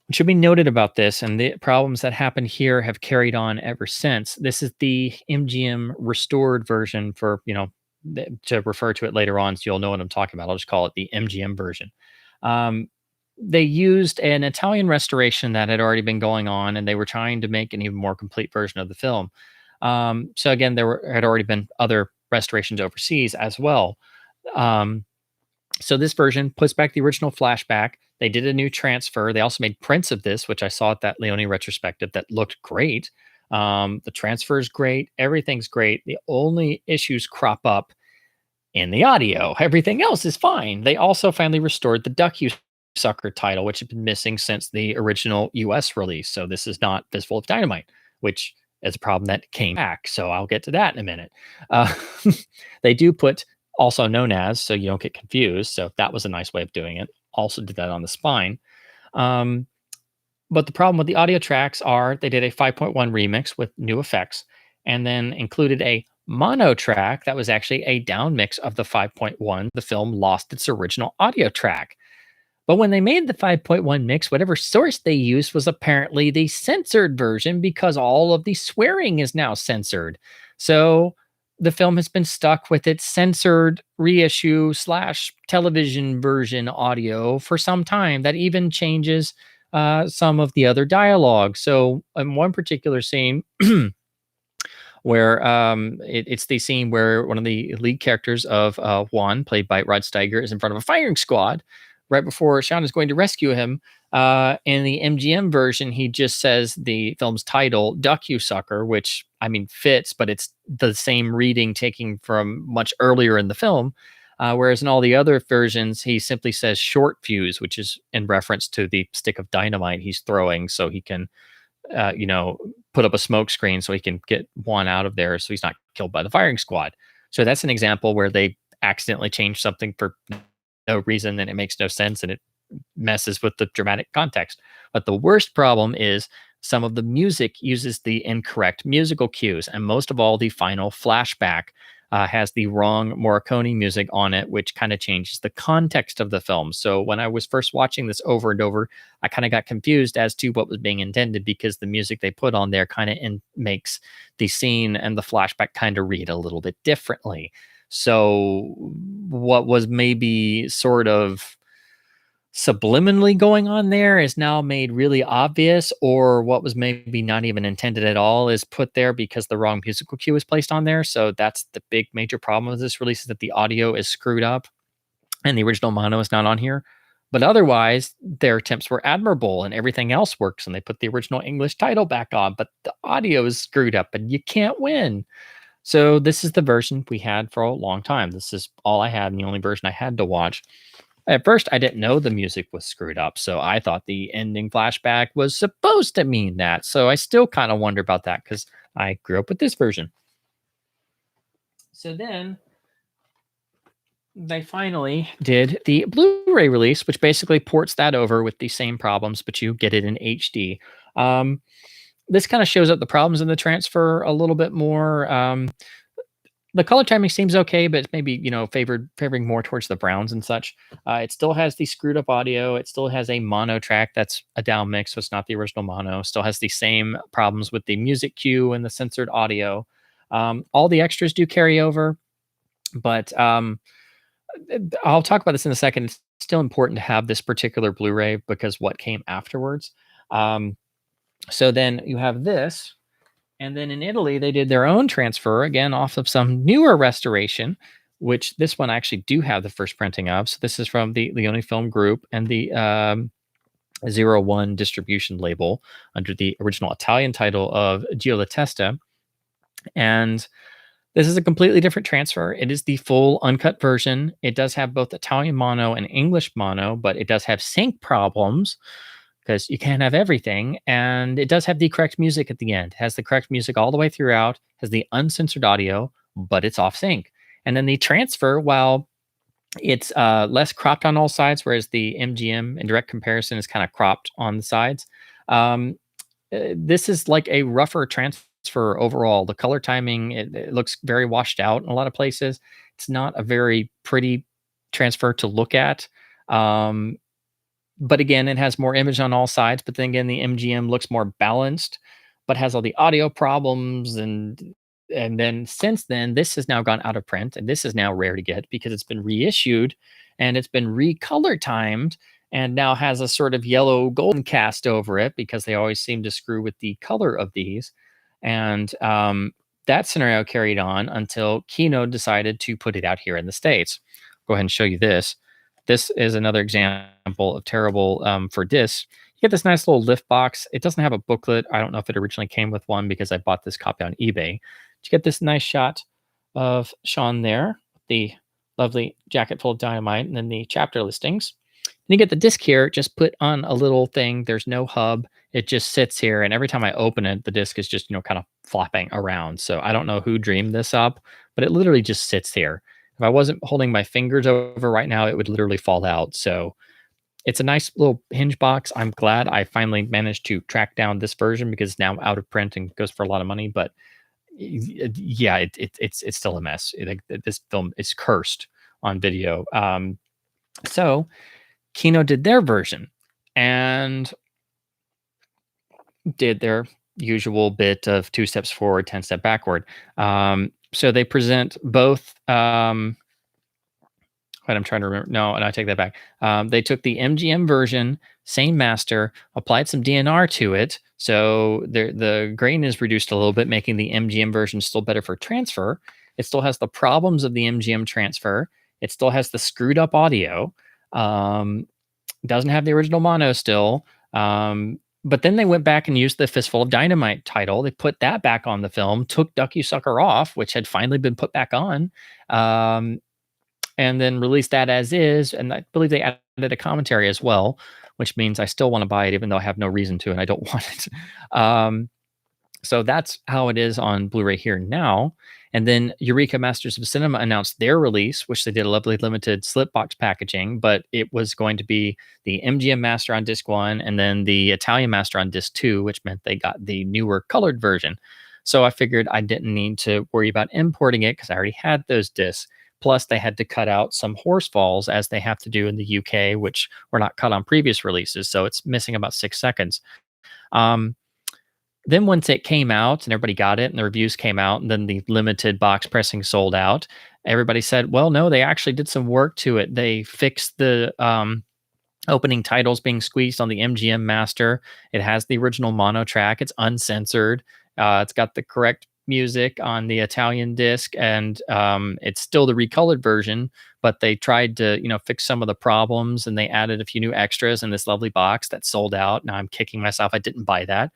what should be noted about this, and the problems that happened here have carried on ever since. This is the MGM restored version for, to refer to it later on, so you'll know what I'm talking about. I'll just call it the MGM version. They used an Italian restoration that had already been going on, and they were trying to make an even more complete version of the film. So again, had already been other restorations overseas as well. So this version puts back the original flashback. They did a new transfer. They also made prints of this, which I saw at that Leone retrospective, that looked great. The transfer is great. Everything's great. The only issues crop up in the audio. Everything else is fine. They also finally restored the Duck You Sucker title, which had been missing since the original US release. So this is not Fistful of Dynamite, which is a problem that came back. So I'll get to that in a minute. They do put also known as, so you don't get confused. So that was a nice way of doing it. Also did that on the spine. Um, but the problem with the audio tracks are they did a 5.1 remix with new effects and then included a mono track that was actually a down mix of the 5.1. The film lost its original audio track. But when they made the 5.1 mix, whatever source they used was apparently the censored version because all of the swearing is now censored. So the film has been stuck with its censored reissue slash television version audio for some time that even changes some of the other dialogue. So in one particular scene, where it's the scene where one of the lead characters of Juan, played by Rod Steiger, is in front of a firing squad right before Sean is going to rescue him. In the MGM version, he just says the film's title, Duck You Sucker, which I mean fits, but it's the same reading taken from much earlier in the film. Whereas in all the other versions, he simply says short fuse, which is in reference to the stick of dynamite he's throwing so he can you know, put up a smoke screen so he can get one out of there so he's not killed by the firing squad. So that's an example where they accidentally changed something for no reason and it makes no sense and it messes with the dramatic context. But the worst problem is some of the music uses the incorrect musical cues, and most of all, the final flashback has the wrong Morricone music on it, which kind of changes the context of the film. So when I was first watching this over and over, I kind of got confused as to what was being intended because the music they put on there kind of makes the scene and the flashback kind of read a little bit differently. So what was maybe sort of subliminally going on there is now made really obvious, or what was maybe not even intended at all is put there because the wrong musical cue is placed on there. So that's the big major problem with this release, is that the audio is screwed up and the original mono is not on here. But otherwise, their attempts were admirable and everything else works. And they put the original English title back on, but the audio is screwed up and you can't win. So this is the version we had for a long time. This is all I had and the only version I had to watch. At first, I didn't know the music was screwed up, so I thought the ending flashback was supposed to mean that. So I still kind of wonder about that because I grew up with this version. So then they finally did the Blu-ray release, which basically ports that over with the same problems, but you get it in HD. This kind of shows up the problems in the transfer a little bit more. The color timing seems okay, but it's maybe, favoring more towards the browns and such. It still has the screwed up audio. It still has a mono track that's a down mix, so it's not the original mono. Still has the same problems with the music cue and the censored audio. All the extras do carry over, but I'll talk about this in a second. It's still important to have this particular Blu-ray because what came afterwards. So then you have this. And then in Italy, they did their own transfer, again, off of some newer restoration, which this one I actually do have the first printing of. So this is from the Leone Film Group and the 01 distribution label under the original Italian title of Gio La Testa. And this is a completely different transfer. It is the full uncut version. It does have both Italian mono and English mono, but it does have sync problems, because you can't have everything. And it does have the correct music at the end. It has the correct music all the way throughout, has the uncensored audio, but it's off sync. And then the transfer, while it's less cropped on all sides, whereas the MGM in direct comparison is kind of cropped on the sides, this is like a rougher transfer overall. The color timing, it looks very washed out in a lot of places. It's not a very pretty transfer to look at. But again, it has more image on all sides. But then again, the MGM looks more balanced, but has all the audio problems. And then since then, this has now gone out of print, and this is now rare to get because it's been reissued and it's been recolor timed and now has a sort of yellow golden cast over it because they always seem to screw with the color of these. And that scenario carried on until Kino decided to put it out here in the States. Go ahead and show you this. This is another example of terrible for discs. You get this nice little lift box. It doesn't have a booklet. I don't know if it originally came with one because I bought this copy on eBay. You get this nice shot of Sean there, the lovely jacket full of dynamite, and then the chapter listings. Then you get the disc here, just put on a little thing. There's no hub. It just sits here, and every time I open it, the disc is just, kind of flopping around. So I don't know who dreamed this up, but it literally just sits here. If I wasn't holding my fingers over right now, it would literally fall out. So it's a nice little hinge box. I'm glad I finally managed to track down this version because it's now out of print and goes for a lot of money. But yeah, it's still a mess. This film is cursed on video. So Kino did their version and did their usual bit of 2 steps forward, 10 step backward. So they present both. What I'm trying to remember. No, and I take that back. They took the MGM version, same master, applied some DNR to it, so the grain is reduced a little bit, making the MGM version still better for transfer. It still has the problems of the MGM transfer. It still has the screwed up audio. Doesn't have the original mono still. But then they went back and used the Fistful of Dynamite title. They put that back on the film, took Duck You Sucker off, which had finally been put back on. And then released that as is. And I believe they added a commentary as well, which means I still want to buy it, even though I have no reason to, and I don't want it. So that's how it is on Blu-ray here now. And then Eureka Masters of Cinema announced their release, which they did a lovely limited slipbox packaging, but it was going to be the MGM Master on disc 1 and then the Italian Master on disc 2, which meant they got the newer colored version. So I figured I didn't need to worry about importing it because I already had those discs. Plus, they had to cut out some horse falls as they have to do in the UK, which were not cut on previous releases. So it's missing about 6 seconds. Then once it came out and everybody got it and the reviews came out and then the limited box pressing sold out, everybody said, well, no, they actually did some work to it. They fixed the opening titles being squeezed on the MGM Master. It has the original mono track. It's uncensored. It's got the correct music on the Italian disc, and it's still the recolored version, but they tried to, fix some of the problems and they added a few new extras in this lovely box that sold out. Now I'm kicking myself. I didn't buy that.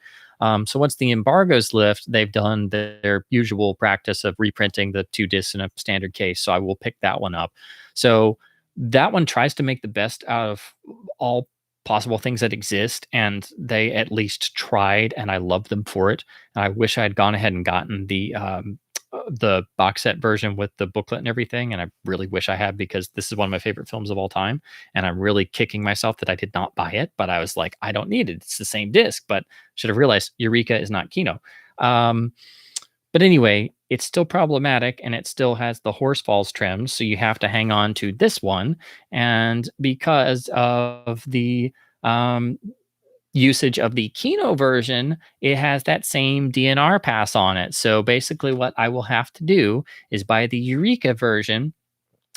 So once the embargoes lift, they've done their usual practice of reprinting the 2 discs in a standard case. So I will pick that one up. So that one tries to make the best out of all possible things that exist, and they at least tried, and I love them for it. And I wish I had gone ahead and gotten the box set version with the booklet and everything, and I really wish I had, because this is one of my favorite films of all time, and I'm really kicking myself that I did not buy it. But I was like, I don't need it, it's the same disc. But should have realized Eureka is not Kino. But anyway, it's still problematic, and it still has the horse falls trimmed, so you have to hang on to this one. And because of the usage of the Kino version, it has that same DNR pass on it. So basically what I will have to do is buy the Eureka version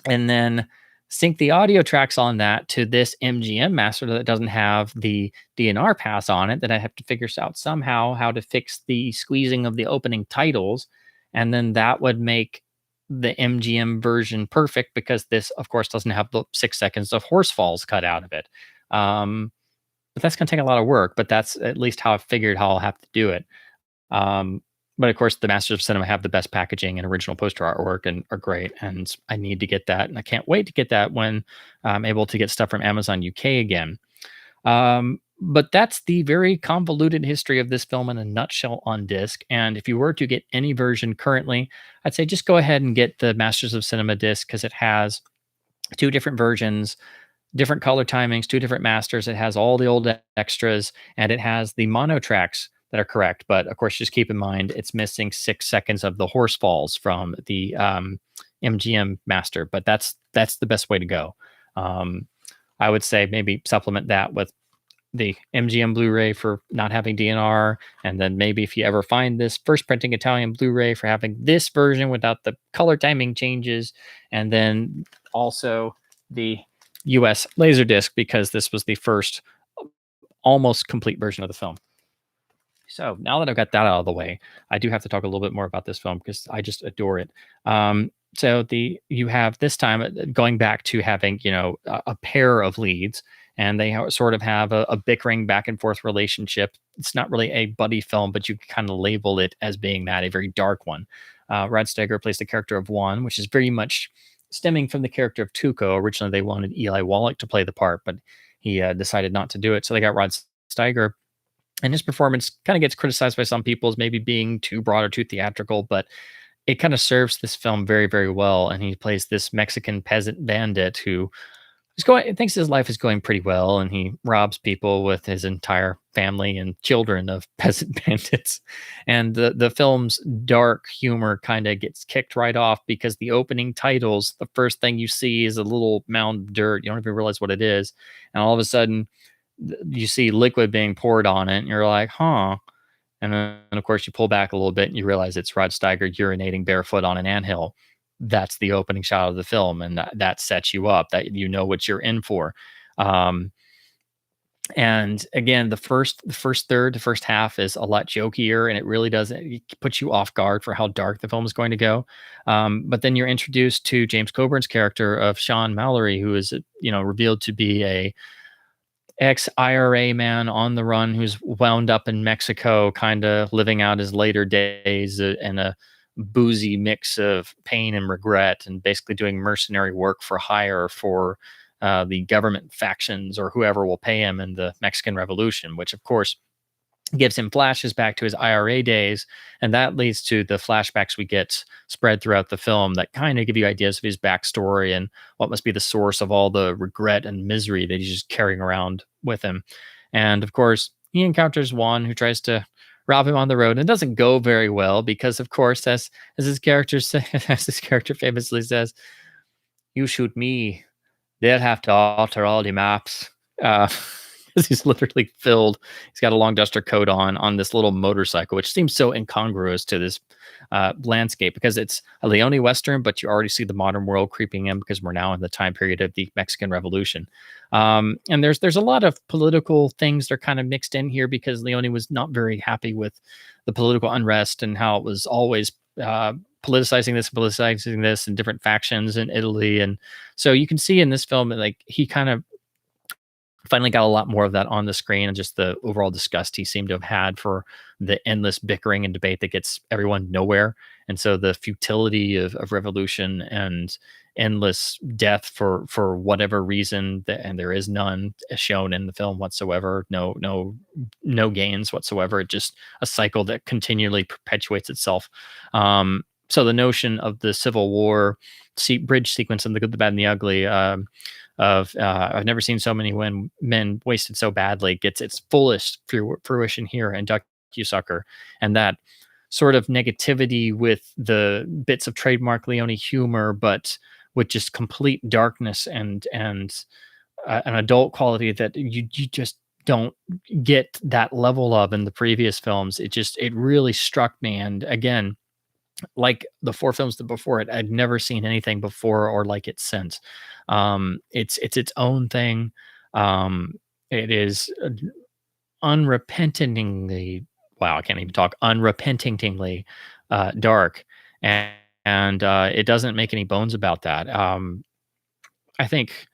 and then sync the audio tracks on that to this MGM master that doesn't have the DNR pass on it. That I have to figure out somehow how to fix the squeezing of the opening titles. And then that would make the MGM version perfect, because this, of course, doesn't have the 6 seconds of horse falls cut out of it. But that's going to take a lot of work, but that's at least how I figured how I'll have to do it. But of course, the Masters of Cinema have the best packaging and original poster artwork and are great. And I need to get that. And I can't wait to get that when I'm able to get stuff from Amazon UK again. But that's the very convoluted history of this film in a nutshell on disc. And if you were to get any version currently, I'd say just go ahead and get the Masters of Cinema disc, because it has 2 different versions, different color timings, 2 different masters. It has all the old extras, and it has the mono tracks that are correct. But of course, just keep in mind, it's missing 6 seconds of the horse falls from the MGM master. But that's the best way to go. I would say maybe supplement that with the MGM Blu-ray for not having DNR, and then maybe if you ever find this first printing Italian Blu-ray, for having this version without the color timing changes, and then also the US LaserDisc, because this was the first almost complete version of the film. So now that I've got that out of the way, I do have to talk a little bit more about this film because I just adore it. So you have this time going back to having, a pair of leads, and they sort of have a bickering back and forth relationship. It's not really a buddy film, but you can kind of label it as being that, a very dark one. Rod Steiger plays the character of Juan, which is very much stemming from the character of Tuco. Originally, they wanted Eli Wallach to play the part, but he decided not to do it. So they got Rod Steiger, and his performance kind of gets criticized by some people as maybe being too broad or too theatrical, but it kind of serves this film very, very well. And he plays this Mexican peasant bandit who is going thinks his life is going pretty well, and he robs people with his entire family and children of peasant bandits. And the film's dark humor kind of gets kicked right off because the opening titles, the first thing you see is a little mound of dirt. You don't even realize what it is, and all of a sudden you see liquid being poured on it, and you're like, huh. And then, of course, you pull back a little bit and you realize it's Rod Steiger urinating barefoot on an anthill. That's the opening shot of the film, and that sets you up. That you know what you're in for. Um, and again, the first third, the first half is a lot jokier, and it really does it puts you off guard for how dark the film is going to go. But then you're introduced to James Coburn's character of Sean Mallory, who is revealed to be a ex-IRA man on the run who's wound up in Mexico, kind of living out his later days in a boozy mix of pain and regret, and basically doing mercenary work for hire for the government factions or whoever will pay him in the Mexican Revolution, which, of course, gives him flashes back to his IRA days, and that leads to the flashbacks we get spread throughout the film that kind of give you ideas of his backstory and what must be the source of all the regret and misery that he's just carrying around with him. And of course, he encounters Juan, who tries to rob him on the road, and it doesn't go very well because, of course, as his character as his character famously says, "You shoot me, they'll have to alter all the maps." Uh, 'Cause he's literally filled. He's got a long duster coat on this little motorcycle, which seems so incongruous to this landscape because it's a Leone Western, but you already see the modern world creeping in because we're now in the time period of the Mexican Revolution. And there's a lot of political things that are kind of mixed in here because Leone was not very happy with the political unrest and how it was always politicizing this, and different factions in Italy. And so you can see in this film, like he kind of finally got a lot more of that on the screen, and just the overall disgust he seemed to have had for the endless bickering and debate that gets everyone nowhere. And so the futility of revolution and endless death for whatever reason, and there is none shown in the film whatsoever. No gains whatsoever. It's just a cycle that continually perpetuates itself. So the notion of the Civil War bridge sequence and the good, the bad, and the ugly, of I've never seen so many men wasted so badly, gets its fullest fruition here in Ducksucker. And that sort of negativity with the bits of trademark Leone humor, but with just complete darkness and an adult quality that you just don't get that level of in the previous films. It really struck me. And again, like the four films that before it, I'd never seen anything before or like it since. It's its own thing. It is unrepentingly, wow, I can't even talk, unrepentingly dark, and it doesn't make any bones about that. I think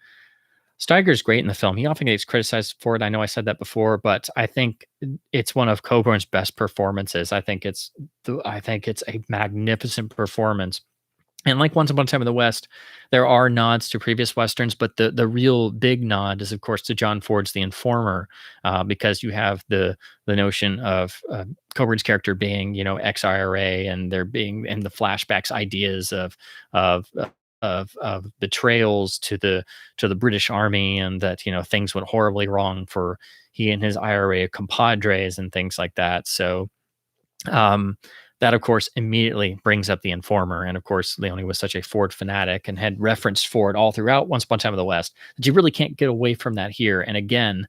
Steiger's great in the film. He often gets criticized for it. I know I said that before, but I think it's one of Coburn's best performances. I think it's a magnificent performance. And like Once Upon a Time in the West, there are nods to previous westerns, but the real big nod is, of course, to John Ford's The Informer, because you have the notion of Coburn's character being, ex-IRA, and there being in the flashbacks ideas of of betrayals to the British Army, and that things went horribly wrong for he and his IRA compadres and things like that. So that, of course, immediately brings up The Informer. And of course, Leone was such a Ford fanatic and had referenced Ford all throughout Once Upon a Time in the West that you really can't get away from that here. And again,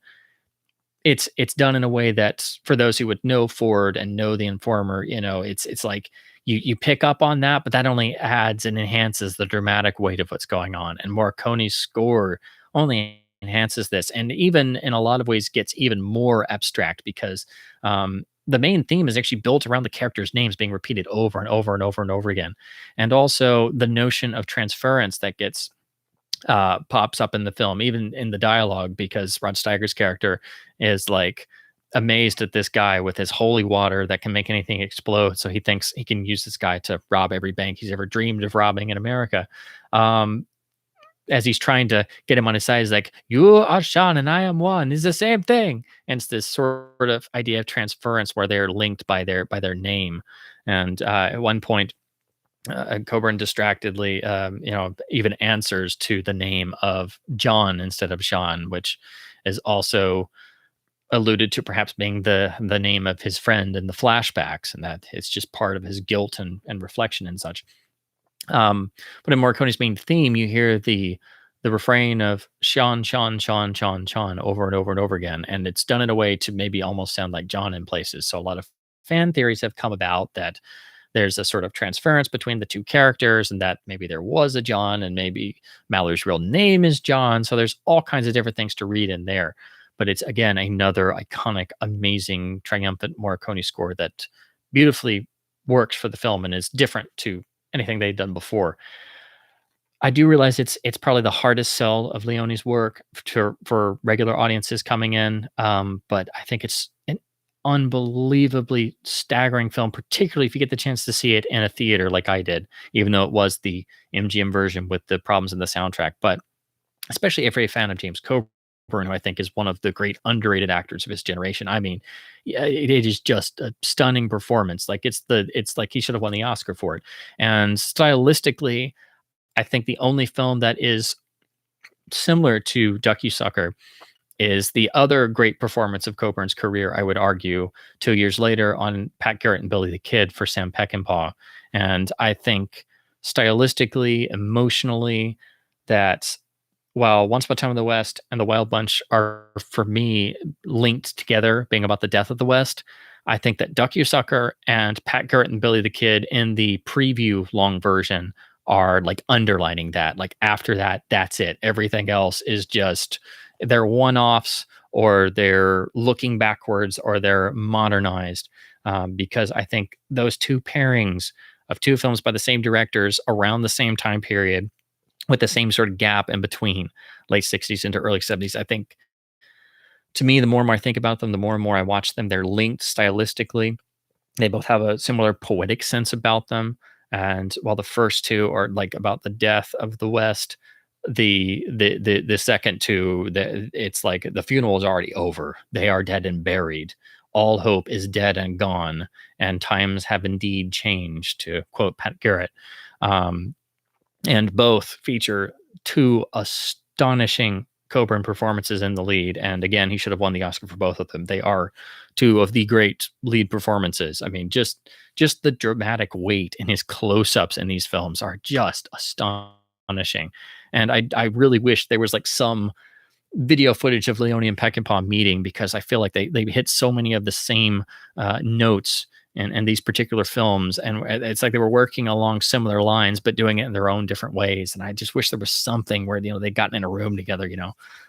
it's done in a way that, for those who would know Ford and know The Informer, it's like you pick up on that, but that only adds and enhances the dramatic weight of what's going on. And Morricone's score only enhances this, and even in a lot of ways gets even more abstract because the main theme is actually built around the characters' names being repeated over and over and over and over again. And also the notion of transference that gets pops up in the film, even in the dialogue, because Rod Steiger's character is like amazed at this guy with his holy water that can make anything explode. So he thinks he can use this guy to rob every bank he's ever dreamed of robbing in America. As he's trying to get him on his side, he's like, "You are Sean and I am Juan. It's the same thing." And it's this sort of idea of transference where they're linked by their name. And at one point, Coburn distractedly, even answers to the name of John instead of Sean, which is also alluded to perhaps being the name of his friend in the flashbacks, and that it's just part of his guilt and reflection and such. But in Morricone's main theme, you hear the refrain of Sean, Sean, Sean, Sean, Sean over and over and over again, and it's done in a way to maybe almost sound like John in places. So a lot of fan theories have come about that there's a sort of transference between the two characters, and that maybe there was a John, and maybe Mallory's real name is John. So there's all kinds of different things to read in there. But it's again another iconic, amazing, triumphant Morricone score that beautifully works for the film and is different to anything they'd done before. I do realize it's probably the hardest sell of Leone's work for regular audiences coming in, but I think it's an unbelievably staggering film, particularly if you get the chance to see it in a theater like I did, even though it was the MGM version with the problems in the soundtrack. But especially if you're a fan of James Coburn, who I think is one of the great underrated actors of his generation. I mean, yeah, it is just a stunning performance. Like it's like he should have won the Oscar for it. And stylistically, I think the only film that is similar to Ducky Sucker is the other great performance of Coburn's career, I would argue, 2 years later on Pat Garrett and Billy the Kid for Sam Peckinpah. And I think stylistically, emotionally, that while Once Upon a Time in the West and The Wild Bunch are, for me, linked together, being about the death of the West, I think that Ducky Sucker and Pat Garrett and Billy the Kid in the preview long version are like underlining that. Like after that, that's it. Everything else is just they're one-offs, or they're looking backwards, or they're modernized. Because I think those two pairings of two films by the same directors around the same time period, with the same sort of gap in between late 60s into early 70s, I think, to me, the more and more I think about them, the more and more I watch them, they're linked stylistically. They both have a similar poetic sense about them. And while the first two are like about the death of the West, the second two, it's like the funeral is already over. They are dead and buried. All hope is dead and gone, and times have indeed changed, to quote Pat Garrett. Um, and both feature two astonishing Coburn performances in the lead. And again, he should have won the Oscar for both of them. They are two of the great lead performances. I mean, just the dramatic weight in his close-ups in these films are just astonishing. And I really wish there was like some video footage of Leone and Peckinpah meeting, because I feel like they hit so many of the same notes in these particular films, and it's like they were working along similar lines but doing it in their own different ways. And I just wish there was something where they'd gotten in a room together,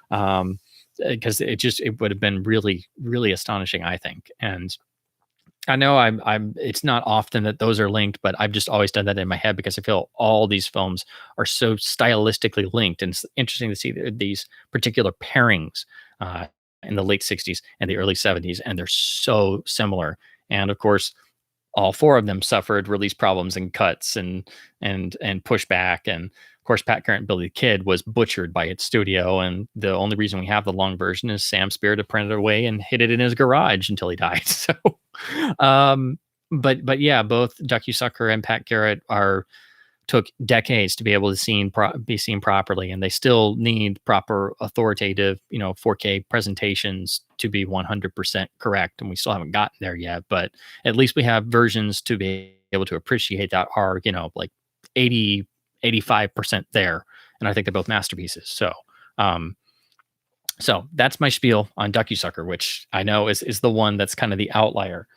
because it would have been really, really astonishing, I think. And I know I'm it's not often that those are linked, but I've just always done that in my head because I feel all these films are so stylistically linked, and it's interesting to see these particular pairings in the late 60s and the early 70s, and they're so similar. And of course, all four of them suffered release problems and cuts and pushback. And of course, Pat Garrett and Billy the Kid was butchered by its studio, and the only reason we have the long version is Sam Spirita printed it away and hid it in his garage until he died. So, but yeah, both Ducky Sucker and Pat Garrett took decades to be able to be seen properly, and they still need proper authoritative 4K presentations to be 100% correct, and we still haven't gotten there yet, but at least we have versions to be able to appreciate that are like 80-85% there, and I think they're both masterpieces. So that's my spiel on Ducky Sucker, which I know is the one that's kind of the outlier.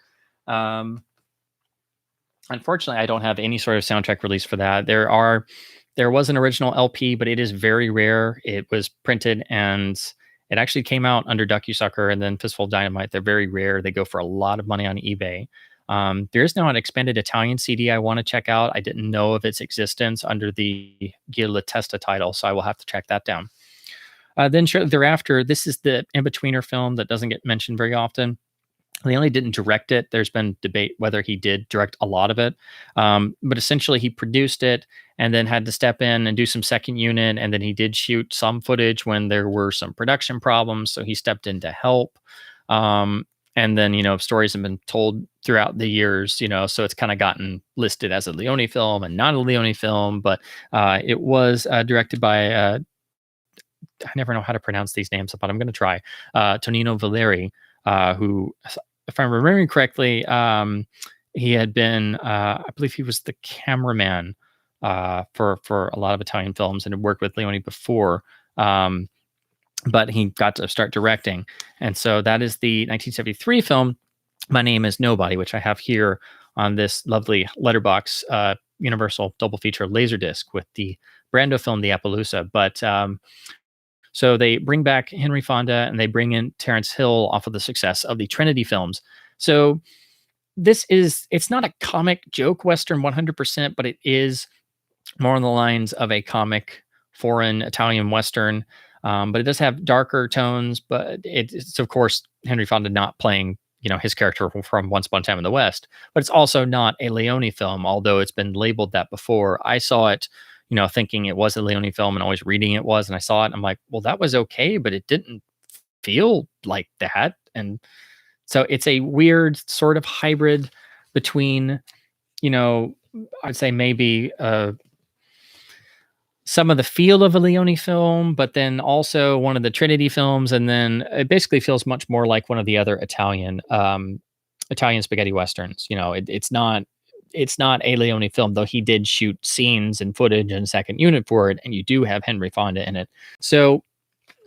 Unfortunately, I don't have any sort of soundtrack release for that. There was an original LP, but it is very rare. It was printed, and it actually came out under Ducky Sucker and then Fistful of Dynamite. They're very rare. They go for a lot of money on eBay. There is now an expanded Italian CD I want to check out. I didn't know of its existence under the Guia La Testa title, so I will have to track that down. Then shortly thereafter, this is the in-betweener film that doesn't get mentioned very often. Leone didn't direct it. There's been debate whether he did direct a lot of it. But essentially, he produced it and then had to step in and do some second unit. And then he did shoot some footage when there were some production problems. So he stepped in to help. And and then stories have been told throughout the years, so it's kind of gotten listed as a Leone film and not a Leone film, but it was directed by I never know how to pronounce these names, but I'm going to try. Tonino Valeri, who, if I'm remembering correctly, he had been, I believe he was the cameraman for a lot of Italian films and had worked with Leone before. But he got to start directing. And so that is the 1973 film, My Name is Nobody, which I have here on this lovely letterbox Universal double feature Laserdisc with the Brando film, The Appaloosa. But so they bring back Henry Fonda and they bring in Terrence Hill off of the success of the Trinity films. So it's not a comic joke Western 100%, but it is more on the lines of a comic foreign Italian Western. But it does have darker tones, but it's of course Henry Fonda not playing, his character from Once Upon a Time in the West, but it's also not a Leone film, although it's been labeled that before. I saw it, thinking it was a Leone film and always reading it was, and I saw it and I'm like, well, that was okay, but it didn't feel like that. And so it's a weird sort of hybrid between, I'd say maybe some of the feel of a Leone film, but then also one of the Trinity films, and then it basically feels much more like one of the other Italian spaghetti westerns. It's not a Leone film, though he did shoot scenes and footage and second unit for it, and you do have Henry Fonda in it. So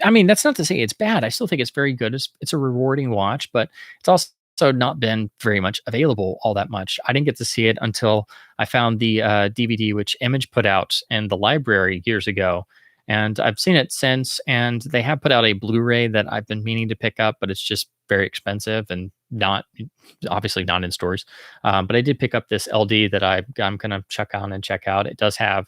I mean, that's not to say it's bad. I still think it's very good. It's a rewarding watch, but it's also not been very much available all that much. I didn't get to see it until I found the DVD which Image put out in the library years ago, and I've seen it since. And they have put out a Blu-ray that I've been meaning to pick up, but it's just very expensive and not obviously not in stores. But I did pick up this LD that I'm gonna check on and check out. It does have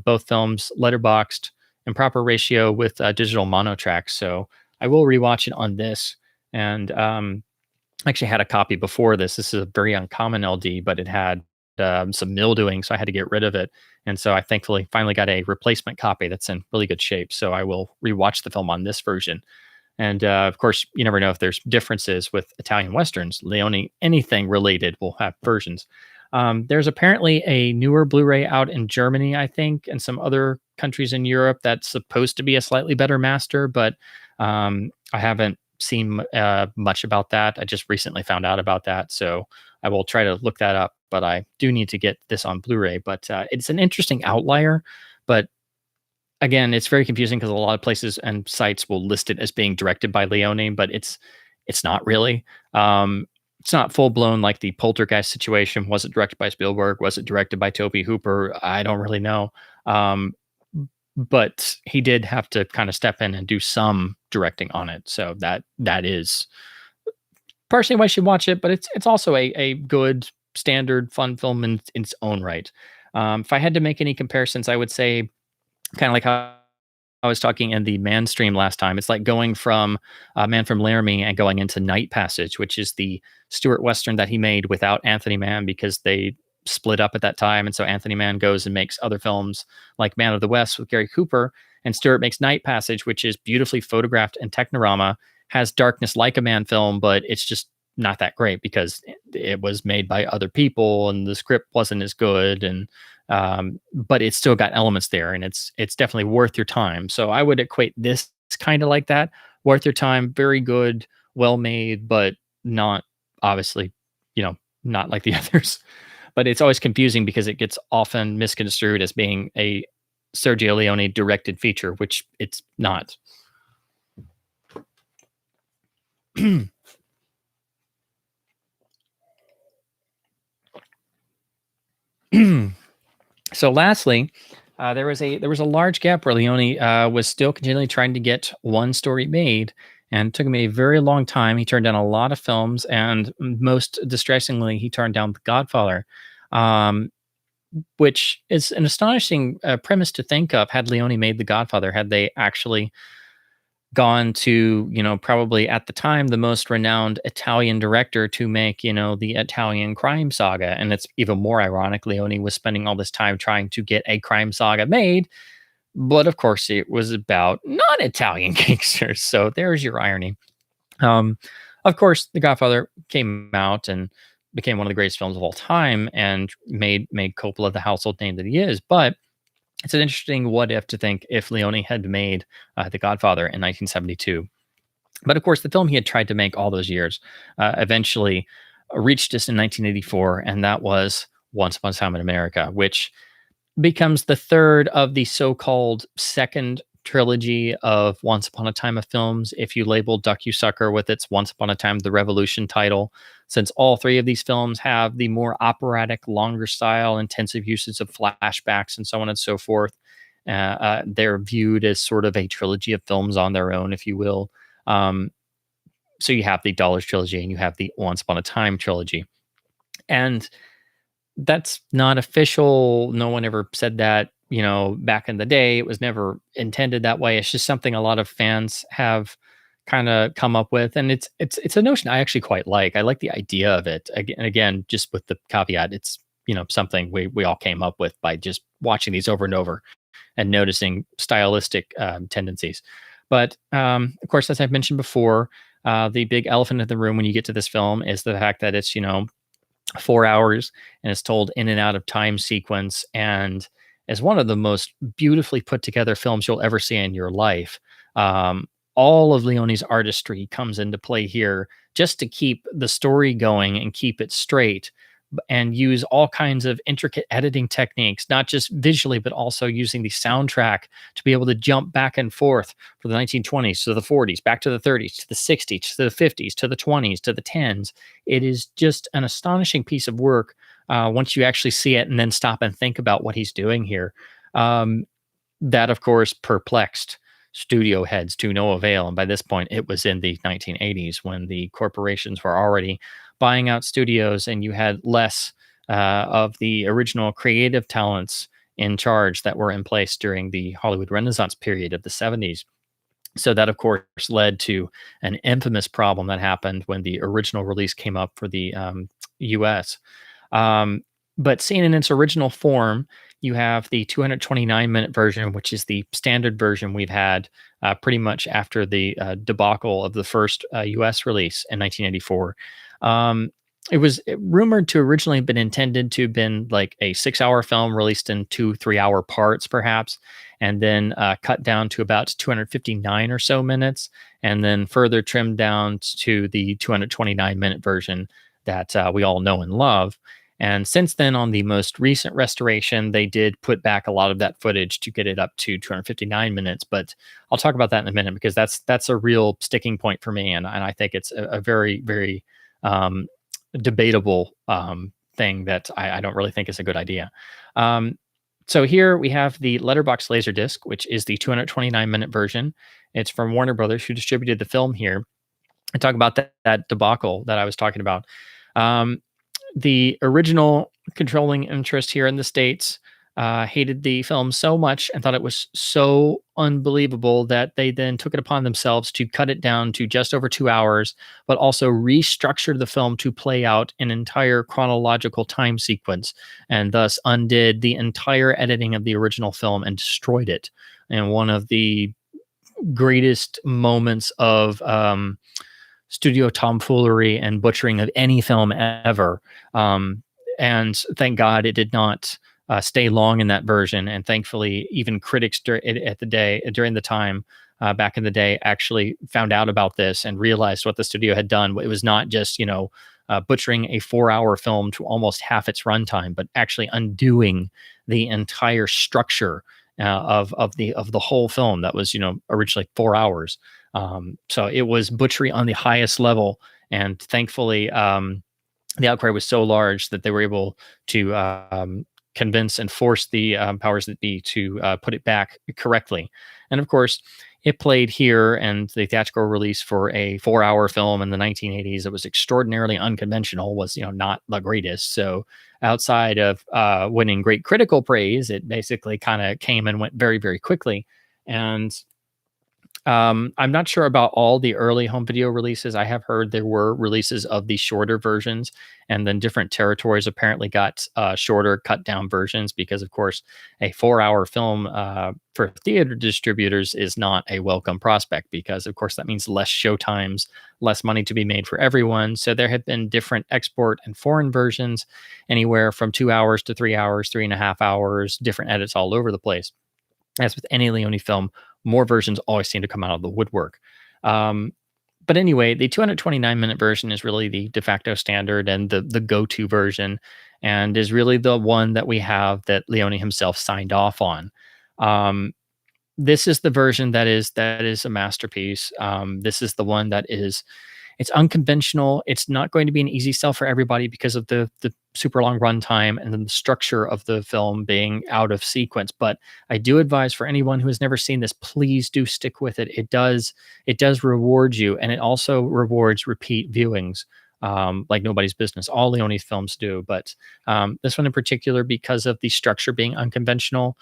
both films letterboxed in proper ratio with digital mono tracks. So I will rewatch it on this. And I actually had a copy before this. This is a very uncommon LD, but it had some mildewing, so I had to get rid of it. And so I thankfully finally got a replacement copy that's in really good shape. So I will rewatch the film on this version. And of course, you never know if there's differences with Italian Westerns. Leone, anything related will have versions. There's apparently a newer Blu-ray out in Germany, I think, and some other countries in Europe that's supposed to be a slightly better master, but I haven't seen much about that. I just recently found out about that, so I will try to look that up. But I do need to get this on Blu-ray. But it's an interesting outlier. But again, it's very confusing because a lot of places and sites will list it as being directed by Leone, but it's not really. It's not full blown like the Poltergeist situation. Was it directed by Spielberg? Was it directed by Tobe Hooper? I don't really know. But he did have to kind of step in and do some directing on it. So that is partially why you should watch it, but it's also a good standard fun film in its own right. If I had to make any comparisons, I would say kind of like how I was talking in the Man stream last time. It's like going from Man from Laramie and going into Night Passage, which is the Stewart Western that he made without Anthony Mann because they split up at that time. And so Anthony Mann goes and makes other films like Man of the West with Gary Cooper, and Stewart makes Night Passage, which is beautifully photographed in Technorama, has darkness like a Man film, but it's just not that great because it was made by other people and the script wasn't as good. And but it's still got elements there, and it's definitely worth your time. So I would equate this kind of like that, worth your time, very good, well made, but not obviously, not like the others. But it's always confusing because it gets often misconstrued as being a Sergio Leone directed feature, which it's not. So lastly, there was a large gap where Leone was still continually trying to get one story made, and it took him a very long time. He turned down a lot of films, and most distressingly, he turned down The Godfather, which is an astonishing premise to think of. Had Leone made The Godfather, had they actually gone to, probably at the time the most renowned Italian director to make, the Italian crime saga. And it's even more ironic. Leone was spending all this time trying to get a crime saga made, but of course it was about non-Italian gangsters. So there's your irony. Of course, The Godfather came out and became one of the greatest films of all time and made Coppola the household name that he is. But it's an interesting what if to think if Leone had made The Godfather in 1972. But of course, the film he had tried to make all those years eventually reached us in 1984, and that was Once Upon a Time in America, which becomes the third of the so-called second trilogy of Once Upon a Time of films, if you label Duck You Sucker with its Once Upon a Time the Revolution title, since all three of these films have the more operatic, longer style, intensive uses of flashbacks and so on and so forth. They're viewed as sort of a trilogy of films on their own, if you will. Um, so you have the Dollars Trilogy and you have the Once Upon a Time trilogy. And that's not official. No one ever said that, back in the day. It was never intended that way. It's just something a lot of fans have kind of come up with, and it's a notion I actually quite like. I like the idea of it. Again, just with the caveat, it's something we all came up with by just watching these over and over and noticing stylistic tendencies. But of course, as I've mentioned before, the big elephant in the room when you get to this film is the fact that it's 4 hours and it's told in and out of time sequence, and is one of the most beautifully put together films you'll ever see in your life. All of Leone's artistry comes into play here just to keep the story going and keep it straight, and use all kinds of intricate editing techniques, not just visually, but also using the soundtrack to be able to jump back and forth from the 1920s to the 40s, back to the 30s, to the 60s, to the 50s, to the 20s, to the 10s. It is just an astonishing piece of work once you actually see it and then stop and think about what he's doing here. That, of course, perplexed studio heads to no avail. And by this point, it was in the 1980s when the corporations were already buying out studios, and you had less of the original creative talents in charge that were in place during the Hollywood Renaissance period of the 70s. So that, of course, led to an infamous problem that happened when the original release came up for the US. But seen in its original form, you have the 229-minute version, which is the standard version we've had pretty much after the debacle of the first US release in 1984. It was rumored to originally have been intended to have been like a 6-hour film released in 2 3-hour parts, perhaps, and then cut down to about 259 or so minutes, and then further trimmed down to the 229-minute version that we all know and love. And since then, on the most recent restoration, they did put back a lot of that footage to get it up to 259 minutes. But I'll talk about that in a minute, because that's a real sticking point for me, and I think it's a very, very debatable thing that I don't really think is a good idea. So here we have the Letterbox Laserdisc, which is the 229-minute version. It's from Warner Brothers, who distributed the film here. I talk about that debacle that I was talking about. The original controlling interest here in the States hated the film so much and thought it was so unbelievable that they then took it upon themselves to cut it down to just over 2 hours, but also restructured the film to play out an entire chronological time sequence, and thus undid the entire editing of the original film and destroyed it. And one of the greatest moments of studio tomfoolery and butchering of any film ever. And thank God it did not stay long in that version. And thankfully, even critics during the time back in the day actually found out about this and realized what the studio had done. It was not just butchering a 4-hour film to almost half its runtime, but actually undoing the entire structure of the whole film that was originally 4 hours. So it was butchery on the highest level, and thankfully the outcry was so large that they were able to convince and force the powers that be to put it back correctly. And of course, it played here, and the theatrical release for a 4-hour film in the 1980s that was extraordinarily unconventional was not the greatest. So outside of winning great critical praise, it basically kind of came and went very, very quickly. And I'm not sure about all the early home video releases. I have heard there were releases of the shorter versions, and then different territories apparently got shorter, cut down versions because, of course, a 4-hour film for theater distributors is not a welcome prospect because, of course, that means less show times, less money to be made for everyone. So there have been different export and foreign versions, anywhere from 2 hours to 3 hours, 3.5 hours, different edits all over the place. As with any Leone film, more versions always seem to come out of the woodwork. Um, but anyway, the 229-minute version is really the de facto standard and the go-to version, and is really the one that we have that Leone himself signed off on. Um, this is the version that is a masterpiece. This is the one that is it's unconventional. It's not going to be an easy sell for everybody because of the super long runtime and then the structure of the film being out of sequence. But I do advise for anyone who has never seen this, please do stick with it. It does reward you, and it also rewards repeat viewings. Like nobody's business. All Leone's films do, but this one in particular, because of the structure being unconventional,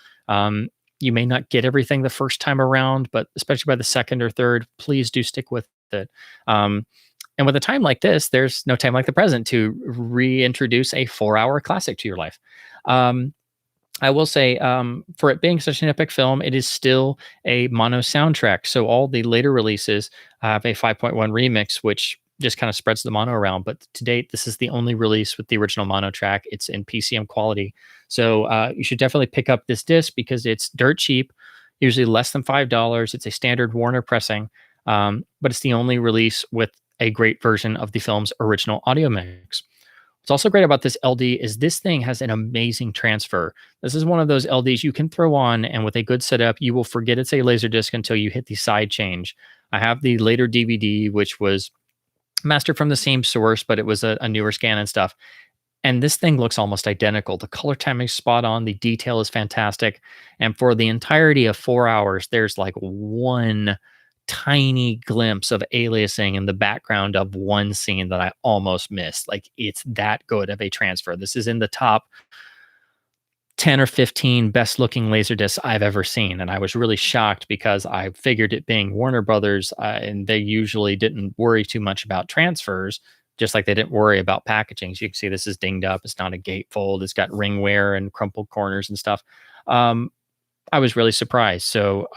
you may not get everything the first time around, but especially by the second or third, please do stick with it. And with a time like this, there's no time like the present to reintroduce a 4-hour classic to your life. Um, I will say, for it being such an epic film, it is still a mono soundtrack. So all the later releases have a 5.1 remix, which just kind of spreads the mono around. But to date, this is the only release with the original mono track. It's in PCM quality. So you should definitely pick up this disc because it's dirt cheap, usually less than $5. It's a standard Warner pressing, but it's the only release with a great version of the film's original audio mix. What's also great about this LD is this thing has an amazing transfer. This is one of those LDs you can throw on, and with a good setup, you will forget it's a Laserdisc until you hit the side change. I have the later DVD, which was mastered from the same source, but it was a newer scan and stuff. And this thing looks almost identical. The color timing is spot on. The detail is fantastic. And for the entirety of 4 hours, there's like one tiny glimpse of aliasing in the background of one scene that I almost missed. Like, it's that good of a transfer. This is in the top 10 or 15 best looking Laserdiscs I've ever seen. And I was really shocked because I figured it being Warner Brothers, and they usually didn't worry too much about transfers, just like they didn't worry about packaging. So you can see this is dinged up. It's not a gatefold. It's got ring wear and crumpled corners and stuff. I was really surprised. So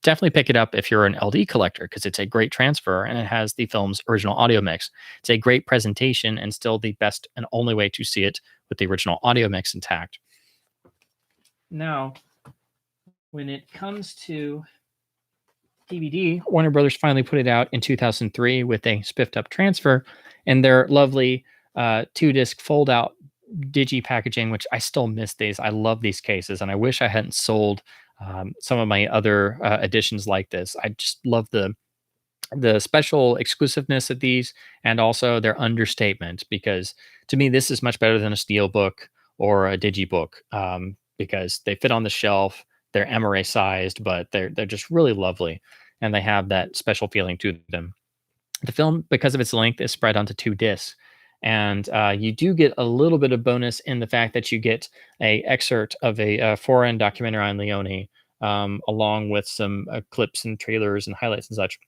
definitely pick it up if you're an LD collector, because it's a great transfer and it has the film's original audio mix. It's a great presentation and still the best and only way to see it with the original audio mix intact. Now, when it comes to DVD, Warner Brothers finally put it out in 2003 with a spiffed up transfer and their lovely 2-disc fold out digi packaging, which I still miss these. I love these cases, and I wish I hadn't sold some of my other editions like this. I just love the special exclusiveness of these, and also their understatement, because to me this is much better than a steel book or a digibook, because they fit on the shelf. They're MRA sized, but they're just really lovely, and they have that special feeling to them. The film, because of its length, is spread onto 2 discs. And you do get a little bit of bonus in the fact that you get a excerpt of a foreign documentary on Leone, along with some clips and trailers and highlights and such.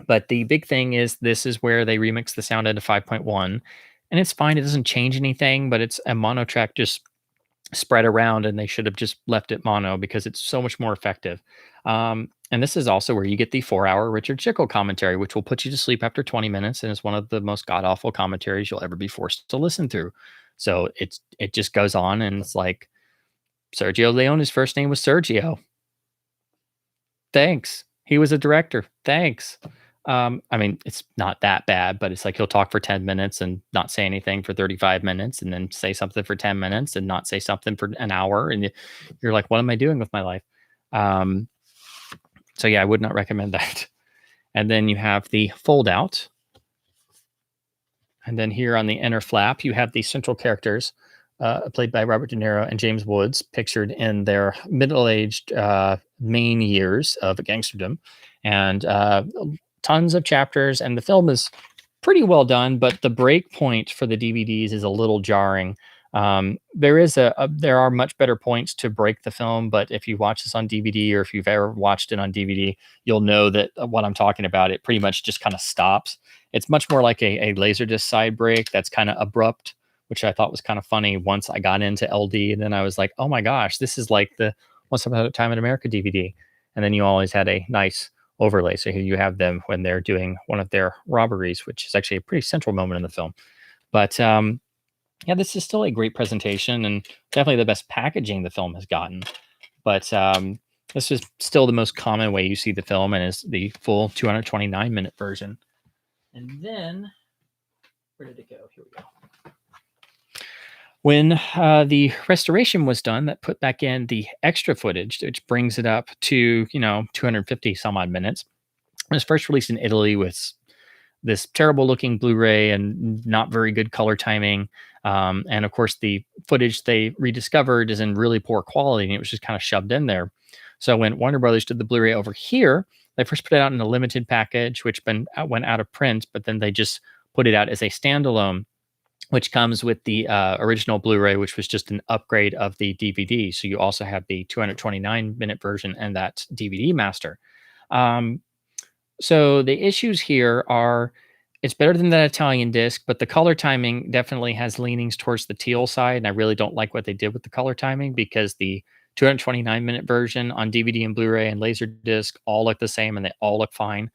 But the big thing is this is where they remix the sound into 5.1, and it's fine. It doesn't change anything, but it's a mono track just spread around, and they should have just left it mono because it's so much more effective. And this is also where you get the 4-hour Richard Schickel commentary, which will put you to sleep after 20 minutes, and is one of the most god-awful commentaries you'll ever be forced to listen through. So it just goes on, and it's like, Sergio Leone's first name was Sergio. Thanks. He was a director. Thanks. I mean, it's not that bad, but it's like he'll talk for 10 minutes and not say anything for 35 minutes, and then say something for 10 minutes and not say something for an hour. And you're like, what am I doing with my life? So yeah, I would not recommend that. And then you have the fold out. And then here on the inner flap, you have the central characters, played by Robert De Niro and James Woods, pictured in their middle-aged main years of gangsterdom. And tons of chapters, and the film is pretty well done, but the break point for the DVDs is a little jarring. There are much better points to break the film, but if you watch this on DVD or if you've ever watched it on DVD, you'll know that what I'm talking about, it pretty much just kind of stops. It's much more like a Laserdisc side break that's kind of abrupt, which I thought was kind of funny once I got into LD. And then I was like, oh my gosh, this is like the Once Upon a Time in America DVD. And then you always had a nice overlay. So here you have them when they're doing one of their robberies, which is actually a pretty central moment in the film. But yeah, this is still a great presentation and definitely the best packaging the film has gotten. But this is still the most common way you see the film, and is the full 229-minute version. And then, where did it go? Here we go. When the restoration was done, that put back in the extra footage, which brings it up to 250 some odd minutes. It was first released in Italy with this terrible looking Blu-ray and not very good color timing. And of course, the footage they rediscovered is in really poor quality, and it was just kind of shoved in there. So when Warner Brothers did the Blu-ray over here, they first put it out in a limited package, which went out of print, but then they just put it out as a standalone, which comes with the original Blu-ray, which was just an upgrade of the DVD. So you also have the 229-minute version and that DVD master. So the issues here are, it's better than that Italian disc, but the color timing definitely has leanings towards the teal side. And I really don't like what they did with the color timing, because the 229-minute version on DVD and Blu-ray and LaserDisc all look the same and they all look fine.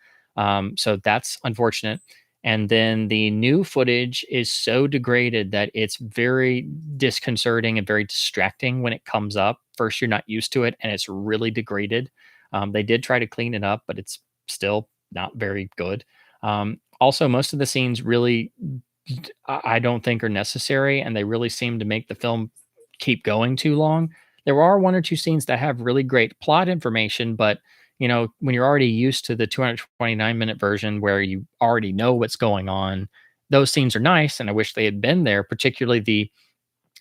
So that's unfortunate. And then the new footage is so degraded that it's very disconcerting and very distracting when it comes up. First, you're not used to it, and it's really degraded. They did try to clean it up, but it's still not very good. Also, most of the scenes really, I don't think, are necessary, and they really seem to make the film keep going too long. There are one or two scenes that have really great plot information, but when you're already used to the 229-minute version where you already know what's going on, those scenes are nice, and I wish they had been there, particularly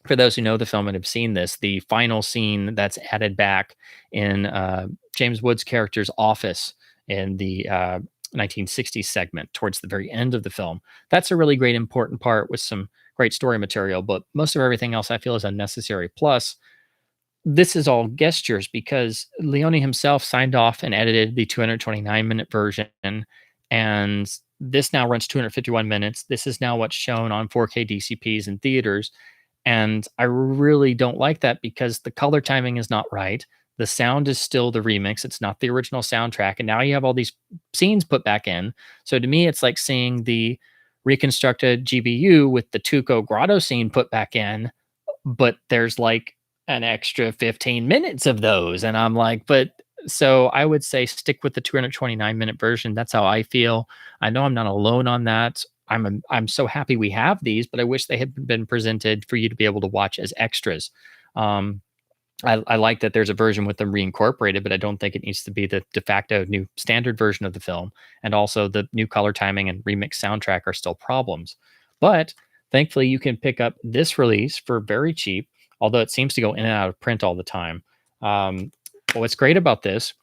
for those who know the film and have seen this, the final scene that's added back in James Woods' character's office in the 1960s segment towards the very end of the film. That's a really great important part with some great story material, but most of everything else I feel is unnecessary. Plus, this is all gestures because Leone himself signed off and edited the 229-minute version, and this now runs 251 minutes. This is now what's shown on 4K DCPs in theaters, and I really don't like that because the color timing is not right. The sound is still the remix. It's not the original soundtrack, and now you have all these scenes put back in. So to me, it's like seeing the reconstructed GBU with the Tuco Grotto scene put back in, but there's like an extra 15 minutes of those. And I'm like, so I would say stick with the 229-minute version. That's how I feel. I know I'm not alone on that. I'm so happy we have these, but I wish they had been presented for you to be able to watch as extras. I like that there's a version with them reincorporated, but I don't think it needs to be the de facto new standard version of the film. And also the new color timing and remix soundtrack are still problems. But thankfully you can pick up this release for very cheap, although it seems to go in and out of print all the time. What's great about this,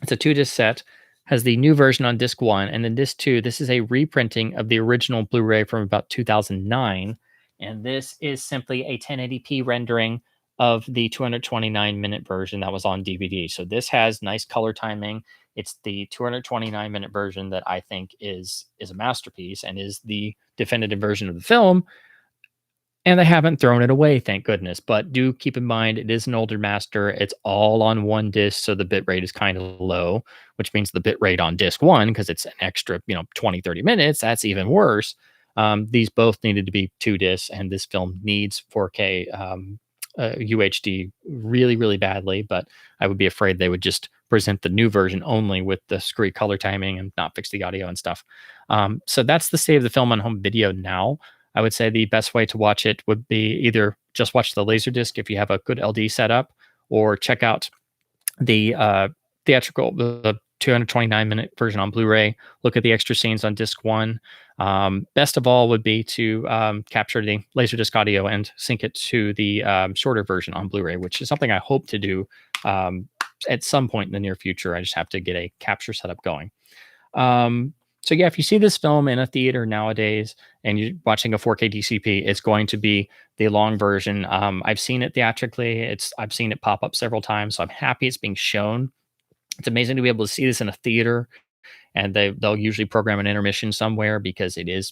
it's a 2-disc set, has the new version on disc 1, and then disc 2, this is a reprinting of the original Blu-ray from about 2009. And this is simply a 1080p rendering of the 229-minute version that was on DVD. So this has nice color timing. It's the 229-minute version that I think is a masterpiece and is the definitive version of the film. And they haven't thrown it away, thank goodness. But do keep in mind, it is an older master. It's all on one disc, so the bit rate is kind of low, which means the bit rate on disc 1, because it's an extra 20, 30 minutes, that's even worse. These both needed to be 2 discs, and this film needs 4K UHD really, really badly. But I would be afraid they would just present the new version only with the screwy color timing and not fix the audio and stuff. So that's the state of the film on home video now. I would say the best way to watch it would be either just watch the LaserDisc if you have a good LD setup, or check out the theatrical, the 229-minute version on Blu-ray. Look at the extra scenes on disc 1. Best of all would be to capture the LaserDisc audio and sync it to the shorter version on Blu-ray, which is something I hope to do at some point in the near future. I just have to get a capture setup going. So yeah, if you see this film in a theater nowadays and you're watching a 4K DCP, it's going to be the long version. I've seen it theatrically. I've seen it pop up several times, so I'm happy it's being shown. It's amazing to be able to see this in a theater, and they'll usually program an intermission somewhere because it is,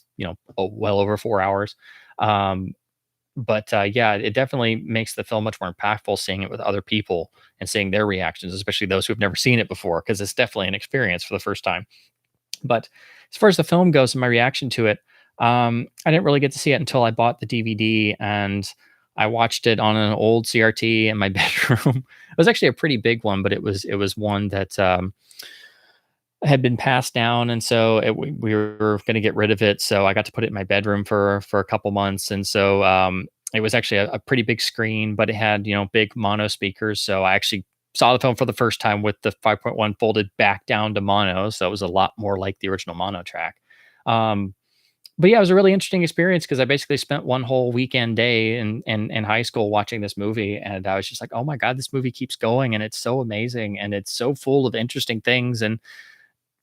well over 4 hours. Um, but yeah, it definitely makes the film much more impactful seeing it with other people and seeing their reactions, especially those who've never seen it before, because it's definitely an experience for the first time. But as far as the film goes and my reaction to it, I didn't really get to see it until I bought the DVD, and I watched it on an old CRT in my bedroom. It was actually a pretty big one, but it was one that had been passed down, and so we were going to get rid of it. So I got to put it in my bedroom for a couple months, and so it was actually a pretty big screen, but it had big mono speakers. So I actually saw the film for the first time with the 5.1 folded back down to mono, so it was a lot more like the original mono track. Um, but yeah, it was a really interesting experience because I basically spent one whole weekend day in high school watching this movie, and I was just like, oh my god, this movie keeps going, and it's so amazing, and it's so full of interesting things, and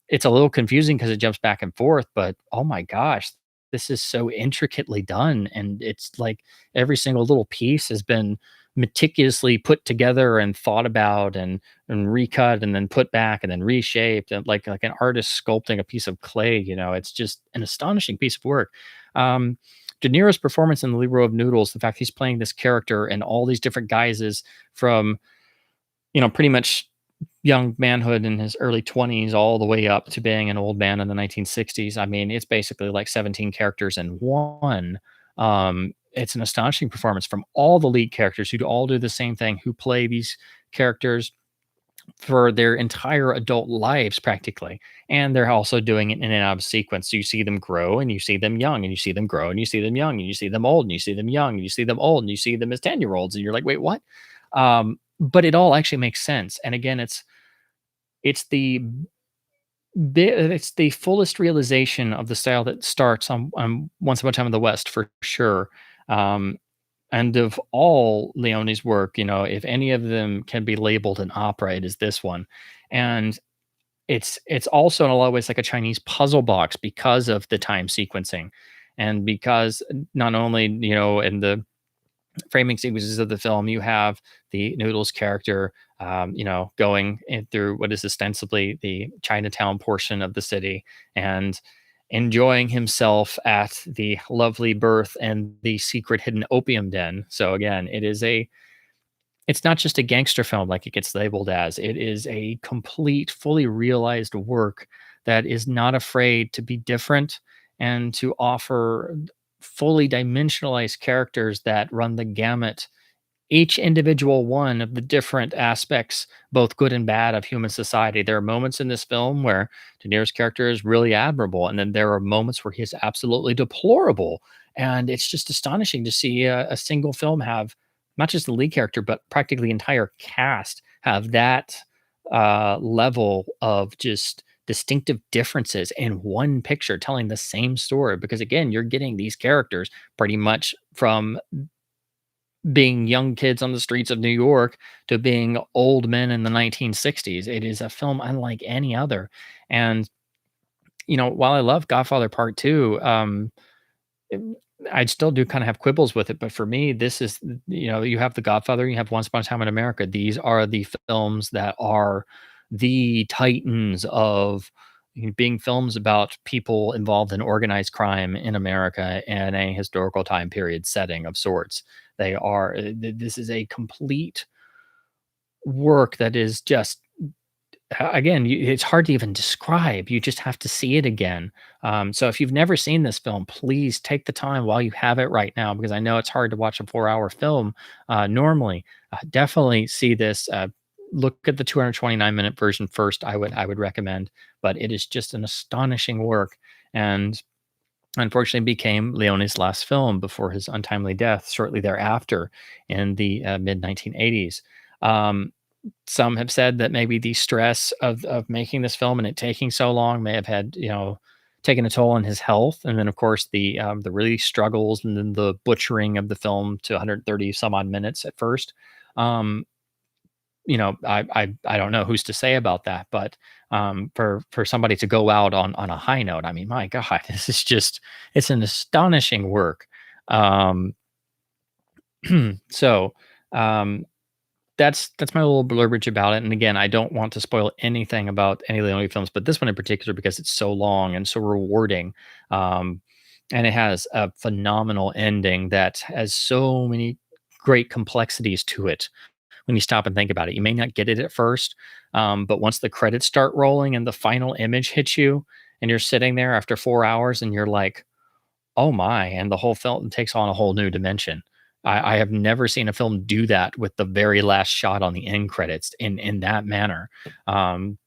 it's a little confusing because it jumps back and forth, but oh my gosh, this is so intricately done, and it's like every single little piece has been meticulously put together and thought about and recut and then put back and then reshaped, and like an artist sculpting a piece of clay. It's just an astonishing piece of work. Um, De Niro's performance in The League of Noodles, the fact he's playing this character in all these different guises from pretty much young manhood in his early 20s all the way up to being an old man in the 1960s. I mean, it's basically like 17 characters in one. It's an astonishing performance from all the lead characters who all do the same thing, who play these characters for their entire adult lives practically. And they're also doing it in and out of sequence. So you see them grow and you see them young and you see them grow and you see them young and you see them old and you see them young and you see them old and you see them as 10-year olds. And you're like, wait, what? But it all actually makes sense. And again, it's it's the fullest realization of the style that starts on Once Upon a Time in the West for sure. Um, and of all Leone's work, if any of them can be labeled an opera, it is this one. And it's also in a lot of ways like a Chinese puzzle box because of the time sequencing, and because not only in the framing sequences of the film, you have the Noodles character, going through what is ostensibly the Chinatown portion of the city and enjoying himself at the lovely birth and the secret hidden opium den. So again, it's not just a gangster film like it gets labeled as. It is a complete, fully realized work that is not afraid to be different and to offer fully dimensionalized characters that run the gamut, each individual one of the different aspects, both good and bad, of human society. There are moments in this film where De Niro's character is really admirable, and then there are moments where he's absolutely deplorable. And it's just astonishing to see a single film have not just the lead character, but practically the entire cast have that level of just distinctive differences in one picture telling the same story. Because again, you're getting these characters pretty much from being young kids on the streets of New York to being old men in the 1960s. It is a film unlike any other. And, while I love Godfather Part 2, it- I still do kind of have quibbles with it. But for me, this is, you have The Godfather, you have Once Upon a Time in America. These are the films that are the titans of being films about people involved in organized crime in America in a historical time period setting of sorts. This is a complete work that is just, again, it's hard to even describe. You just have to see it again. So if you've never seen this film, please take the time while you have it right now, because I know it's hard to watch a 4-hour film normally. Definitely see this. Look at the 229-minute version first. I would recommend, but it is just an astonishing work, and unfortunately became Leone's last film before his untimely death shortly thereafter in the mid 1980s. Um, some have said that maybe the stress of making this film and it taking so long may have had taken a toll on his health, and then of course the release struggles and then the butchering of the film to 130 some odd minutes at first. Um, I don't know who's to say about that, but for somebody to go out on a high note, I mean, my God, this is just it's an astonishing work. Um, so um, that's my little blurbage about it. And again, I don't want to spoil anything about any Leone films, but this one in particular because it's so long and so rewarding. Um, and it has a phenomenal ending that has so many great complexities to it when you stop and think about it. You may not get it at first, but once the credits start rolling and the final image hits you, and you're sitting there after 4 hours and you're like, oh my, and the whole film takes on a whole new dimension. I have never seen a film do that with the very last shot on the end credits in that manner. Um,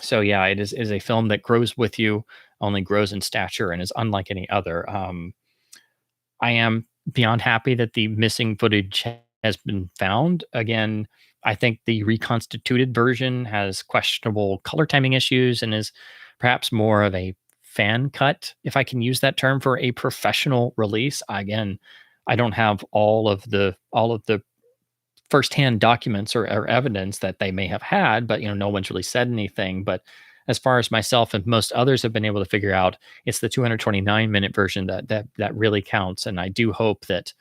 so yeah, it is a film that grows with you, only grows in stature, and is unlike any other. I am beyond happy that the missing footage has been found. Again, I think the reconstituted version has questionable color timing issues and is perhaps more of a fan cut, if I can use that term, for a professional release. Again, I don't have all of the firsthand documents or evidence that they may have had, but no one's really said anything. But as far as myself and most others have been able to figure out, it's the 229-minute version that really counts. And I do hope that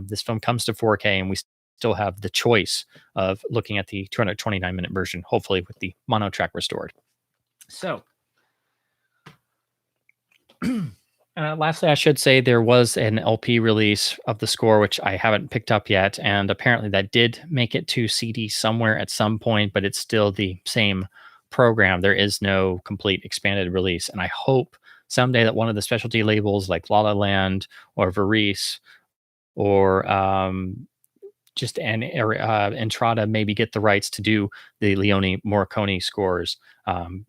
this film comes to 4K and we still have the choice of looking at the 229-minute version, hopefully with the mono track restored. So lastly, I should say there was an LP release of the score, which I haven't picked up yet. And apparently that did make it to CD somewhere at some point, but it's still the same program. There is no complete expanded release. And I hope someday that one of the specialty labels like La La Land or Varice or just Entrada maybe get the rights to do the Leone Morricone scores,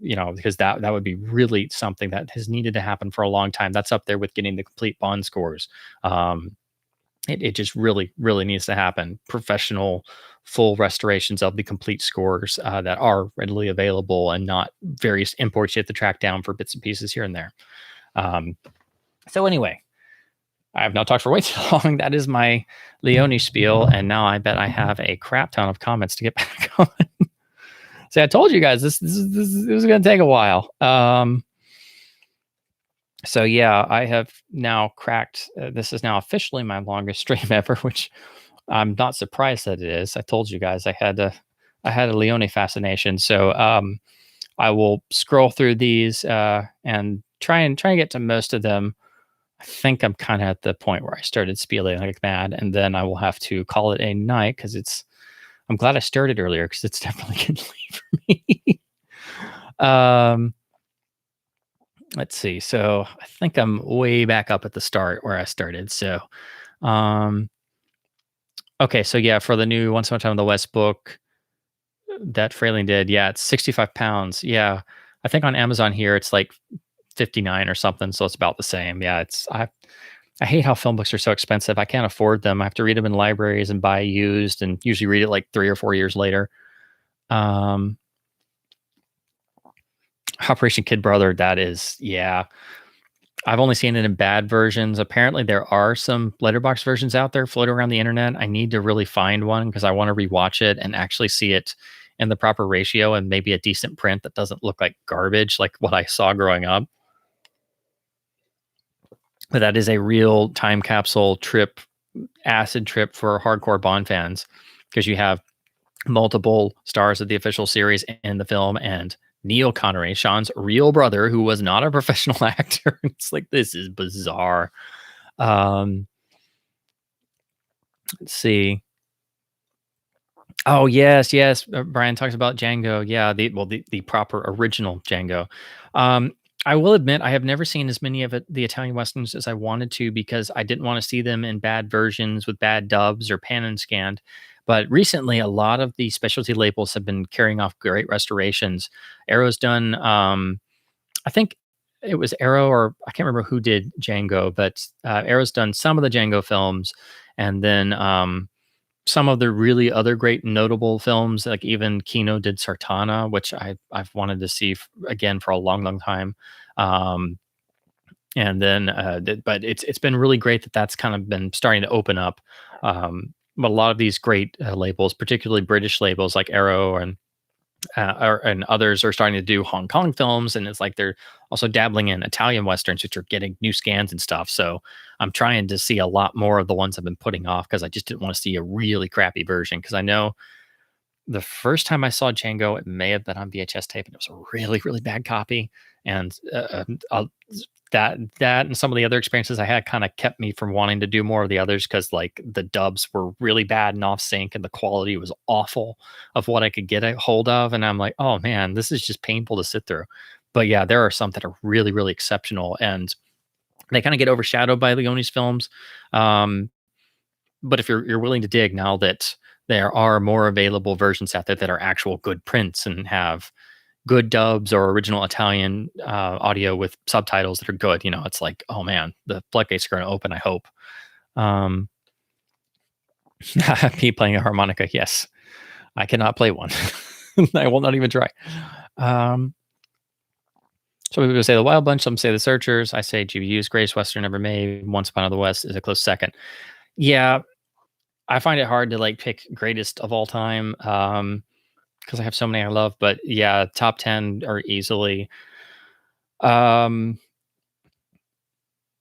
because that would be really something that has needed to happen for a long time. That's up there with getting the complete Bond scores. It just really, really needs to happen. Professional, full restorations of the complete scores that are readily available and not various imports you have to track down for bits and pieces here and there. So anyway, I have now talked for way too long. That is my Leone spiel, and now I bet I have a crap ton of comments to get back on. See, I told you guys this was going to take a while. So yeah, I have now cracked. This is now officially my longest stream ever, which I'm not surprised that it is. I told you guys I had a Leone fascination. So I will scroll through these and try and get to most of them. I think I'm kind of at the point where I started spieling like mad, and then I will have to call it a night because I'm glad I started earlier because it's definitely getting late for me. Let's see. So I think I'm way back up at the start where I started. So, okay. So yeah, for the new Once Upon a Time in the West book that Frayling did, yeah, it's 65 pounds. Yeah. I think on Amazon here, it's like 59 or something. So it's about the same. Yeah. I hate how film books are so expensive. I can't afford them. I have to read them in libraries and buy used and usually read it like 3 or 4 years later. Operation Kid Brother, that is, yeah. I've only seen it in bad versions. Apparently there are some letterbox versions out there floating around the internet. I need to really find one because I want to rewatch it and actually see it in the proper ratio and maybe a decent print that doesn't look like garbage like what I saw growing up. But that is a real time capsule trip, acid trip for hardcore Bond fans because you have multiple stars of the official series in the film and Neil Connery, Sean's real brother, who was not a professional actor. It's like, this is bizarre. Let's see. Oh, yes. Brian talks about Django. Yeah, the proper original Django. I will admit I have never seen as many of the Italian westerns as I wanted to because I didn't want to see them in bad versions with bad dubs or pan and scanned. But recently, a lot of the specialty labels have been carrying off great restorations. Arrow's done, I think it was Arrow, or I can't remember who did Django, but Arrow's done some of the Django films, and then some of the really other great notable films, like even Kino did Sartana, which I've wanted to see again for a long, long time. And then, but it's been really great that that's kind of been starting to open up. but a lot of these great labels, particularly British labels like Arrow and others, are starting to do Hong Kong films, and it's like they're also dabbling in Italian westerns, which are getting new scans and stuff. So I'm trying to see a lot more of the ones I've been putting off because I just didn't want to see a really crappy version. Because I know the first time I saw Django, it may have been on VHS tape, and it was a really, really bad copy. And that and some of the other experiences I had kind of kept me from wanting to do more of the others because like the dubs were really bad and off sync, and the quality was awful of what I could get a hold of. And I'm like, oh man, this is just painful to sit through. But yeah, there are some that are really, really exceptional, and they kind of get overshadowed by Leone's films. Um, but if you're willing to dig now that there are more available versions out there that are actual good prints and have good dubs or original Italian audio with subtitles that are good, it's like, oh man, the floodgates are going to open, I hope. Um, me playing a harmonica, yes. I cannot play one. I will not even try. So people say the Wild Bunch, some say the Searchers. I say GBU's greatest Western ever made. Once Upon a the West is a close second. Yeah, I find it hard to like pick greatest of all time because I have so many I love. But yeah, top 10 are easily. And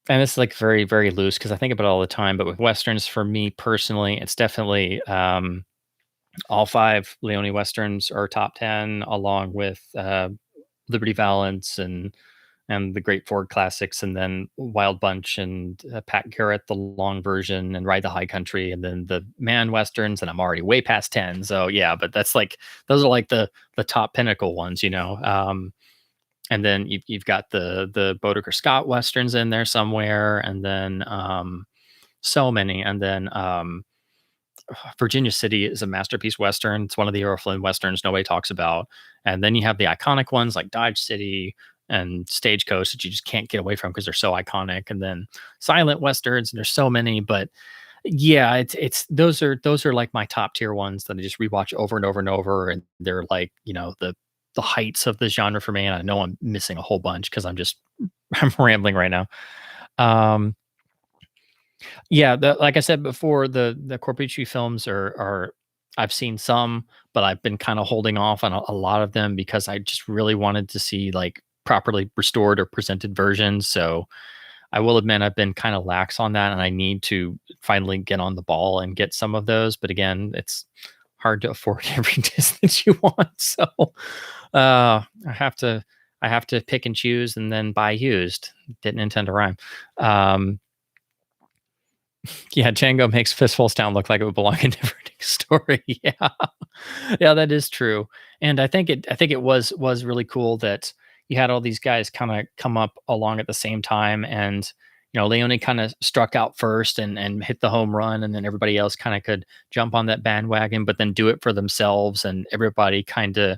it's like very, very loose because I think about it all the time. But with Westerns, for me personally, it's definitely all 5 Leone Westerns are top 10, along with Liberty Valance and the Great Ford Classics, and then Wild Bunch and Pat Garrett, the long version, and Ride the High Country, and then the Man Westerns, and I'm already way past 10. So yeah, but that's like those are like the top pinnacle ones, and then you've got the Bodeker Scott Westerns in there somewhere, and then so many, and then Virginia City is a masterpiece Western. It's one of the Errol Flynn Westerns nobody talks about. And then you have the iconic ones like Dodge City and Stagecoach that you just can't get away from because they're so iconic. And then silent Westerns, and there's so many. But yeah, it's those are like my top tier ones that I just rewatch over and over and over. And they're like, the heights of the genre for me. And I know I'm missing a whole bunch because I'm rambling right now. Yeah, like I said before, the Corbucci films are I've seen some, but I've been kind of holding off on a lot of them because I just really wanted to see like properly restored or presented versions. So I will admit I've been kind of lax on that, and I need to finally get on the ball and get some of those. But again, it's hard to afford every disc that you want, so I have to pick and choose and then buy used. Didn't intend to rhyme. Yeah, Django makes Fistfuls Town look like it would belong in a Neverending Story. Yeah, yeah, that is true. And I think it was really cool that you had all these guys kind of come up along at the same time, and Leone kind of struck out first and hit the home run, and then everybody else kind of could jump on that bandwagon, but then do it for themselves, and everybody kind of.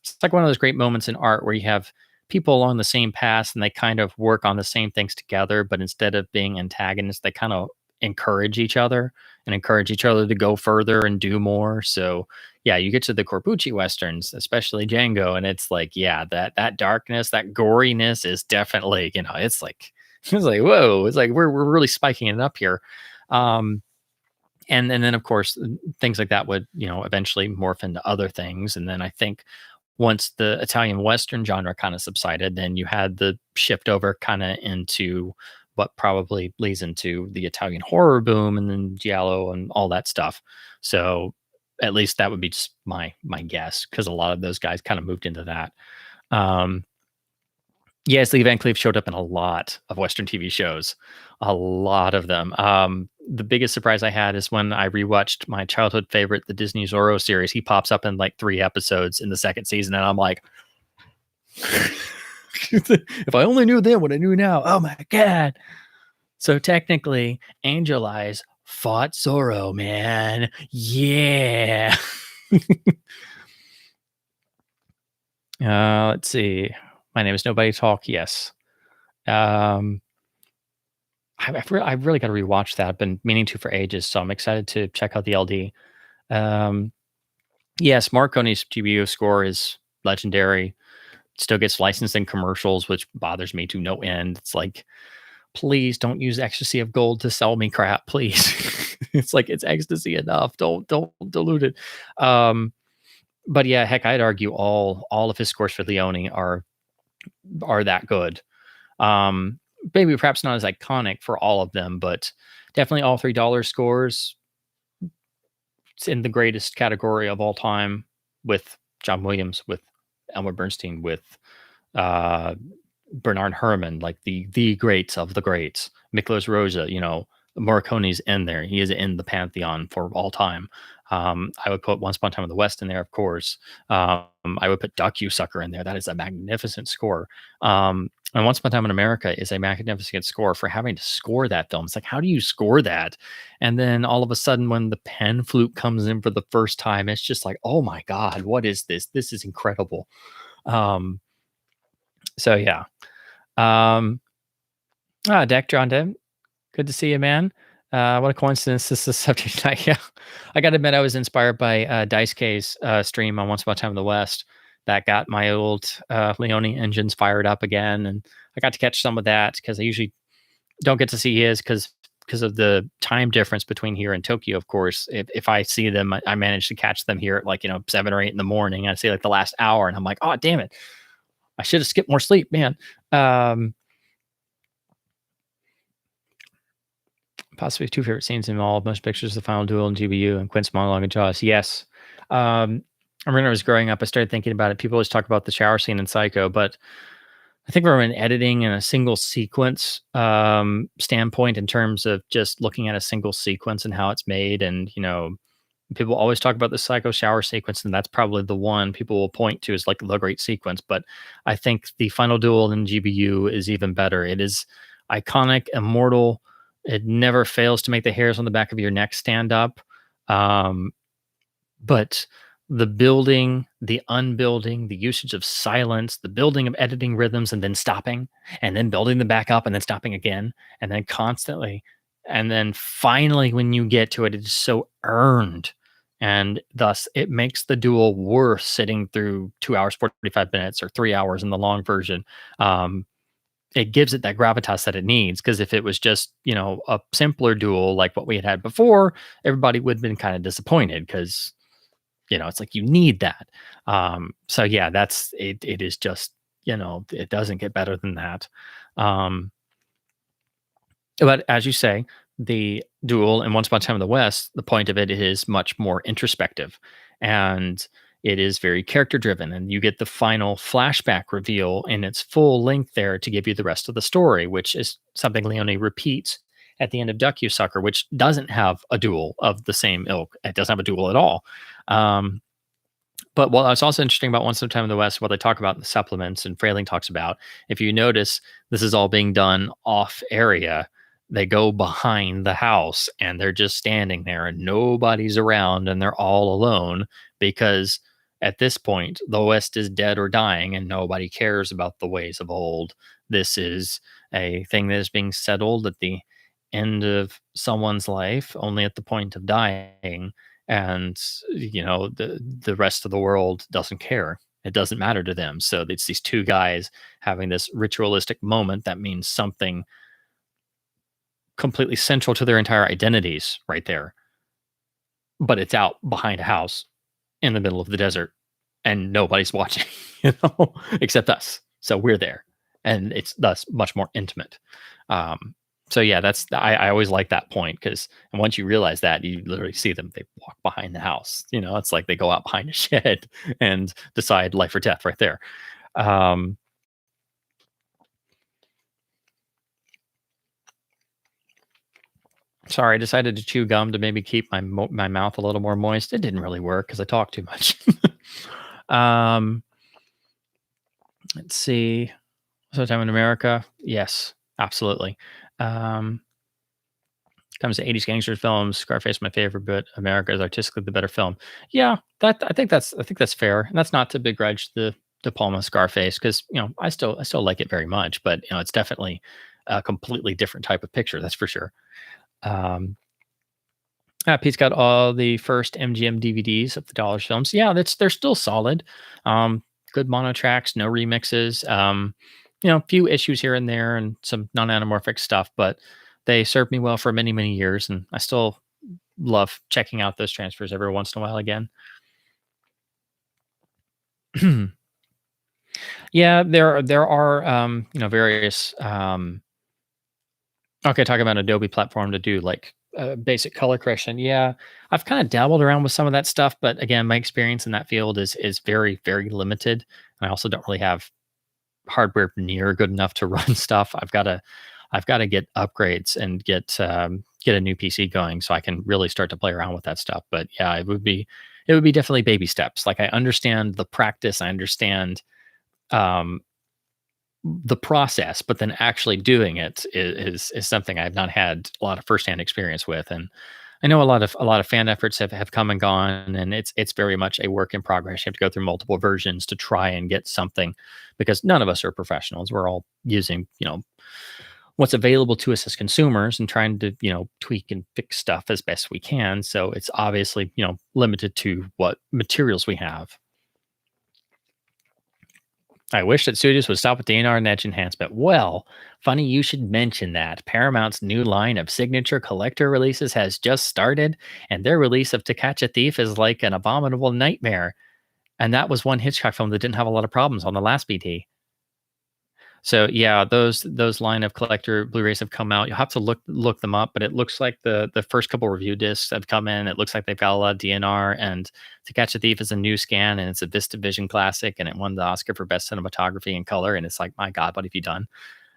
It's like one of those great moments in art where you have people along the same path and they kind of work on the same things together, but instead of being antagonists, they kind of encourage each other and encourage each other to go further and do more. So yeah, you get to the Corbucci Westerns, especially Django, and it's like, yeah, that darkness, that goriness is definitely, it's like it's like, whoa, it's like we're really spiking it up here. And then of course things like that would, eventually morph into other things. And then I think once the Italian Western genre kind of subsided, then you had the shift over kind of into what probably leads into the Italian horror boom, and then giallo and all that stuff. So at least that would be just my guess, because a lot of those guys kind of moved into that. Yes, Lee Van Cleef showed up in a lot of Western TV shows, a lot of them. The biggest surprise I had is when I rewatched my childhood favorite, the Disney Zorro series. He pops up in like 3 episodes in the second season, and I'm like, if I only knew then what I knew now. Oh my God. So technically, Angel Eyes fought Zorro, man. Yeah. Let's see. My name is Nobody Talk. Yes. I've really got to rewatch that. I've been meaning to for ages, so I'm excited to check out the LD. Yes, Marconi's GBO score is legendary. Still gets licensed in commercials, which bothers me to no end. It's like, please don't use ecstasy of gold to sell me crap, please. It's like it's ecstasy enough. Don't dilute it. Um, but yeah, heck, I'd argue all of his scores for Leone are that good. Maybe perhaps not as iconic for all of them, but definitely all three dollar scores. It's in the greatest category of all time with John Williams, with Elmer Bernstein, with uh, Bernard Herrmann, like the greats of the greats. Miklos Rosa, Morricone's in there. He is in the pantheon for all time. I would put Once Upon a Time in the West in there, of course. I would put Sucker in there. That is a magnificent score. And Once Upon a Time in America is a magnificent score for having to score that film. It's like, how do you score that? And then all of a sudden, when the pen flute comes in for the first time, it's just like, oh my God, what is this? This is incredible. So yeah. Deck John Dem. Good to see you, man. What a coincidence this is the subject tonight. Yeah. I gotta admit I was inspired by Dice K's stream on Once Upon a Time in the West. That got my old Leone engines fired up again. And I got to catch some of that because I usually don't get to see his because of the time difference between here and Tokyo, of course. If I see them, I manage to catch them here at 7 or 8 in the morning. I see like the last hour and I'm like, oh damn it. I should have skipped more sleep, man. Possibly two favorite scenes in all most pictures: the final duel in GBU and Quint's monologue in Jaws. Yes. I remember when I was growing up, I started thinking about it. People always talk about the shower scene in Psycho, but I think from an editing and a single sequence standpoint, in terms of just looking at a single sequence and how it's made, and people always talk about the Psycho shower sequence, and that's probably the one people will point to as like the great sequence. But I think the final duel in GBU is even better. It is iconic, immortal. It never fails to make the hairs on the back of your neck stand up. But the building, the unbuilding, the usage of silence, the building of editing rhythms and then stopping, and then building them back up and then stopping again, and then constantly. And then finally, when you get to it, it is so earned. And thus, it makes the duel worth sitting through 2 hours, 45 minutes, or 3 hours in the long version. It gives it that gravitas that it needs. Because if it was just, a simpler duel like what we had before, everybody would have been kind of disappointed because, it's like you need that. So yeah, that's it. It is just, it doesn't get better than that. But as you say, the duel in Once Upon a Time in the West, the point of it is much more introspective, and it is very character driven, and you get the final flashback reveal in its full length there to give you the rest of the story, which is something Leone repeats at the end of Sucker, which doesn't have a duel of the same ilk. It doesn't have a duel at all. But what's also interesting about Once Upon a Time in the West, what they talk about in the supplements and Frailing talks about, if you notice, this is all being done off area. They go behind the house and they're just standing there and nobody's around and they're all alone because at this point, the West is dead or dying and nobody cares about the ways of old. This is a thing that is being settled at the end of someone's life, only at the point of dying. And, the rest of the world doesn't care. It doesn't matter to them. So it's these two guys having this ritualistic moment that means something completely central to their entire identities right there. But it's out behind a house in the middle of the desert and nobody's watching, except us. So we're there and it's thus much more intimate. So yeah, I always like that point because once you realize that, you literally see them, they walk behind the house, it's like they go out behind a shed and decide life or death right there. Sorry, I decided to chew gum to maybe keep my mouth a little more moist. It didn't really work because I talk too much. Let's see. Sometime in America, yes, absolutely. Comes to 80s gangster films, Scarface my favorite, but America is artistically the better film. Yeah, I think that's fair, and that's not to begrudge the De Palma Scarface because I still like it very much, but it's definitely a completely different type of picture. That's for sure. Pete's got all the first MGM DVDs of the Dollars films. Yeah, they're still solid. Good mono tracks, no remixes. A few issues here and there and some non-anamorphic stuff, but they served me well for many, many years, and I still love checking out those transfers every once in a while again. Yeah, there are various okay, talking about Adobe platform to do like basic color correction. Yeah, I've kind of dabbled around with some of that stuff, but again, my experience in that field is very very limited, and I also don't really have hardware near good enough to run stuff. I've got to get upgrades and get a new PC going so I can really start to play around with that stuff. But yeah, it would be definitely baby steps. Like I understand the practice, I understand um, the process, but then actually doing it is something I've not had a lot of firsthand experience with. And I know a lot of fan efforts have come and gone, and it's very much a work in progress. You have to go through multiple versions to try and get something, because none of us are professionals. We're all using what's available to us as consumers and trying to tweak and fix stuff as best we can. So it's obviously limited to what materials we have. I wish that studios would stop with DNR and edge enhancement. Well, funny you should mention that. Paramount's new line of signature collector releases has just started, and their release of To Catch a Thief is like an abominable nightmare. And that was one Hitchcock film that didn't have a lot of problems on the last BT. So yeah, those line of collector Blu-rays have come out. You'll have to look them up, but it looks like the first couple review discs have come in. It looks like they've got a lot of DNR, and To Catch a Thief is a new scan, and it's a VistaVision classic, and it won the Oscar for best cinematography and color. And it's like, my God, what have you done?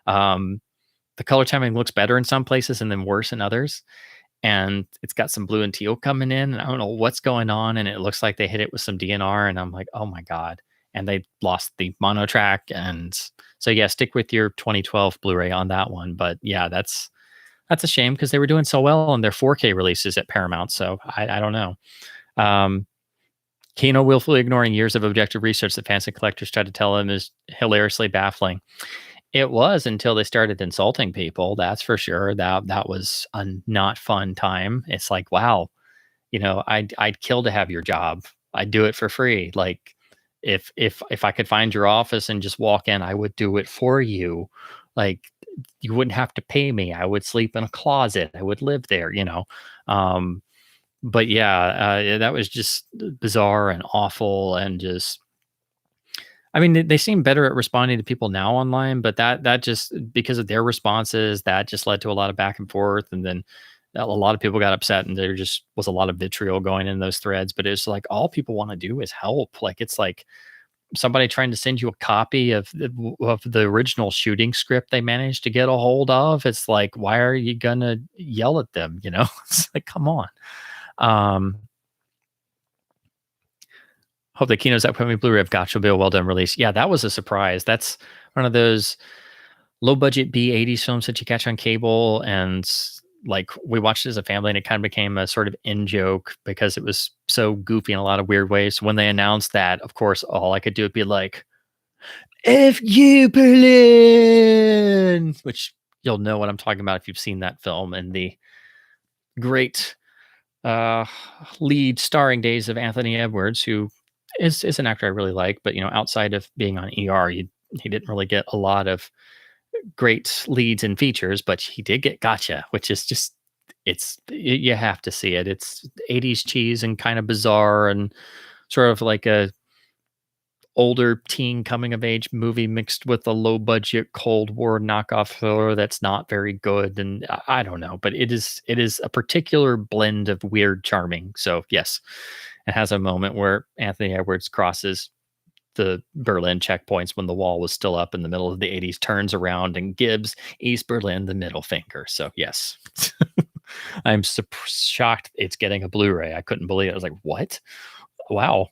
Um, the color timing looks better in some places and then worse in others. And it's got some blue and teal coming in, and I don't know what's going on. And it looks like they hit it with some DNR, and I'm like, oh my God. And they lost the mono track. And so yeah, stick with your 2012 Blu-ray on that one. But yeah, that's a shame because they were doing so well on their 4K releases at Paramount. So I don't know. Um, Kino willfully ignoring years of objective research that fans and collectors tried to tell him is hilariously baffling. It was until they started insulting people. That's for sure. That was a not fun time. It's like, wow, I'd kill to have your job. I'd do it for free. Like if I could find your office and just walk in, I would do it for you. Like you wouldn't have to pay me. I would sleep in a closet. I would live there. Um, but yeah, that was just bizarre and awful, and just I mean, they seem better at responding to people now online, but that just because of their responses, that just led to a lot of back and forth, and then a lot of people got upset, and there just was a lot of vitriol going in those threads. But it's like all people want to do is help. Like it's like somebody trying to send you a copy of the original shooting script they managed to get a hold of. It's like, why are you gonna yell at them? It's like, come on. Um, Hope the Kino's upcoming Blu-ray of Gotcha will be a well done release. Yeah, that was a surprise. That's one of those low budget B80s films that you catch on cable, and like we watched it as a family, and it kind of became a sort of in joke because it was so goofy in a lot of weird ways. When they announced that, of course, all I could do would be like, "F you, Berlin," which you'll know what I'm talking about if you've seen that film, and the great uh, lead starring days of Anthony Edwards, who is an actor I really like, but outside of being on ER, he didn't really get a lot of great leads and features, but he did get Gotcha, which is just you have to see it. It's 80s cheese and kind of bizarre and sort of like a older teen coming of age movie mixed with a low budget Cold War knockoff thriller that's not very good. And I don't know, but it is a particular blend of weird charming. So yes, it has a moment where Anthony Edwards crosses the Berlin checkpoints when the wall was still up in the middle of the 80s, turns around and gives East Berlin the middle finger. So yes, I'm shocked it's getting a Blu-ray. I couldn't believe it. I was like, what? Wow.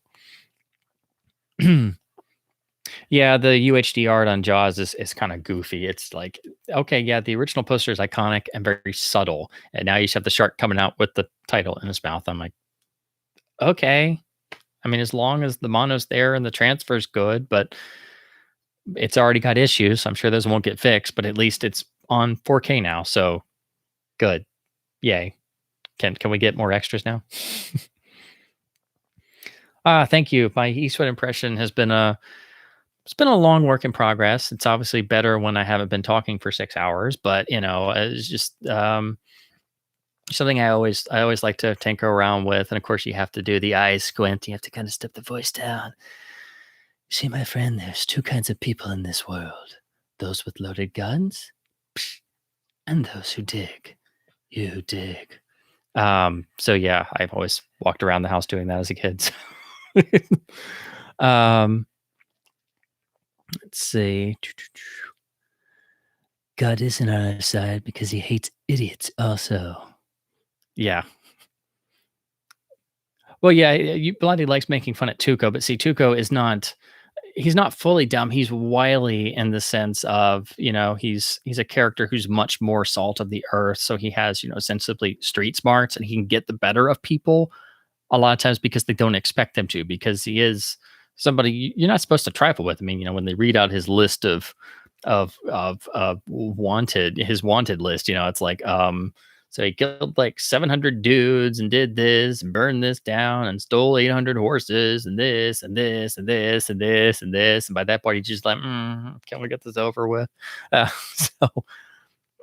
Yeah, the UHD art on Jaws is kind of goofy. It's like, okay, yeah, the original poster is iconic and very subtle, and now you just have the shark coming out with the title in his mouth. I'm like, okay. I mean, as long as the mono's there and the transfer's good, but it's already got issues. I'm sure those won't get fixed, but at least it's on 4K now, so good. Yay. Can we get more extras now? Thank you. My Eastwood impression has been it's been a long work in progress. It's obviously better when I haven't been talking for 6 hours, but it's just something I always like to tinker around with, and of course you have to do the eyes squint. You have to kind of step the voice down. See, my friend, there's two kinds of people in this world: those with loaded guns, and those who dig. You dig. So yeah, I've always walked around the house doing that as a kid. um, let's see. God isn't on our side because he hates idiots also. Yeah. Well, yeah, you Blondie likes making fun at Tuco, but see, Tuco is not he's not fully dumb. He's wily in the sense of, he's a character who's much more salt of the earth. So he has, sensibly street smarts and he can get the better of people a lot of times because they don't expect him to, because he is somebody you're not supposed to trifle with. I mean, when they read out his list of wanted, his wanted list, it's like, so he killed like 700 dudes and did this and burned this down and stole 800 horses and this and this and this and this and this. And by that point, he's just like, can we get this over with? So,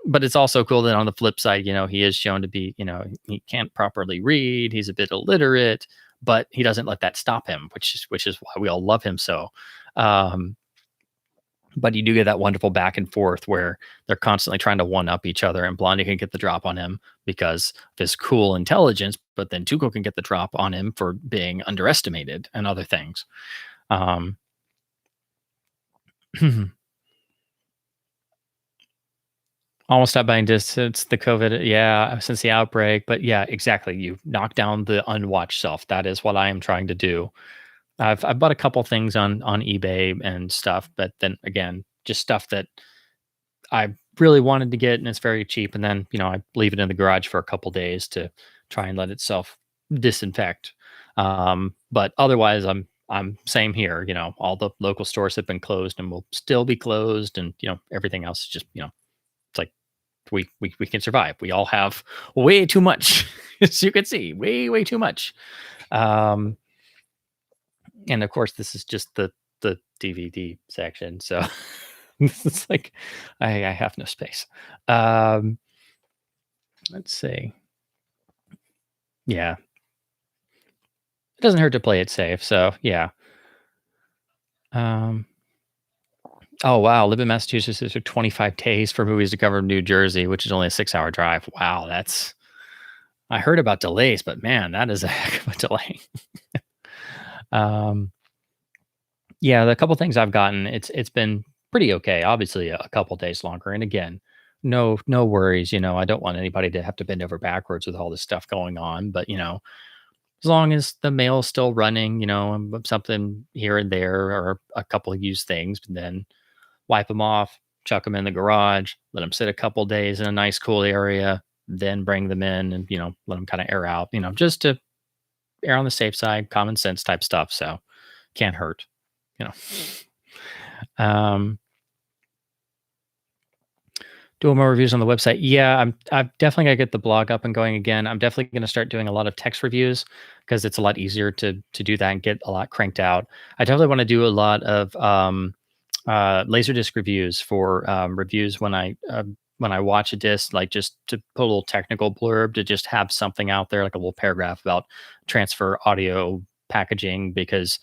but it's also cool that on the flip side, he is shown to be, he can't properly read. He's a bit illiterate, but he doesn't let that stop him, which is why we all love him so. But you do get that wonderful back and forth where they're constantly trying to one up each other, and Blondie can get the drop on him because of his cool intelligence, but then Tuco can get the drop on him for being underestimated and other things. Almost stopped buying discs since the COVID, yeah, since the outbreak. But yeah, exactly. You knock down the unwatched self. That is what I am trying to do. I've bought a couple things on eBay and stuff, but then again, just stuff that I really wanted to get and it's very cheap. And then, I leave it in the garage for a couple days to try and let itself disinfect. But otherwise I'm same here. All the local stores have been closed and will still be closed, and everything else is just, it's like we can survive. We all have way too much, as you can see, way too much. And of course, this is just the DVD section, so it's like I have no space. Let's see. Yeah, it doesn't hurt to play it safe. So yeah. Oh wow, live in Massachusetts is 25 days for movies to cover New Jersey, which is only a 6-hour drive. Wow, that's. I heard about delays, but man, that is a heck of a delay. Yeah, the couple things I've gotten, it's been pretty okay. Obviously, a couple days longer, and again, no worries. I don't want anybody to have to bend over backwards with all this stuff going on. But as long as the mail's still running, something here and there or a couple of used things, and then wipe them off, chuck them in the garage, let them sit a couple days in a nice cool area, then bring them in and let them kind of air out. Just to err on the safe side, common sense type stuff. So can't hurt. you know. Um, doing more reviews on the website. Yeah, I've definitely got to get the blog up and going again. I'm definitely going to start doing a lot of text reviews because it's a lot easier to do that and get a lot cranked out. I definitely want to do a lot of LaserDisc reviews for reviews when I watch a disc, like just to put a little technical blurb to just have something out there, like a little paragraph about transfer audio packaging, because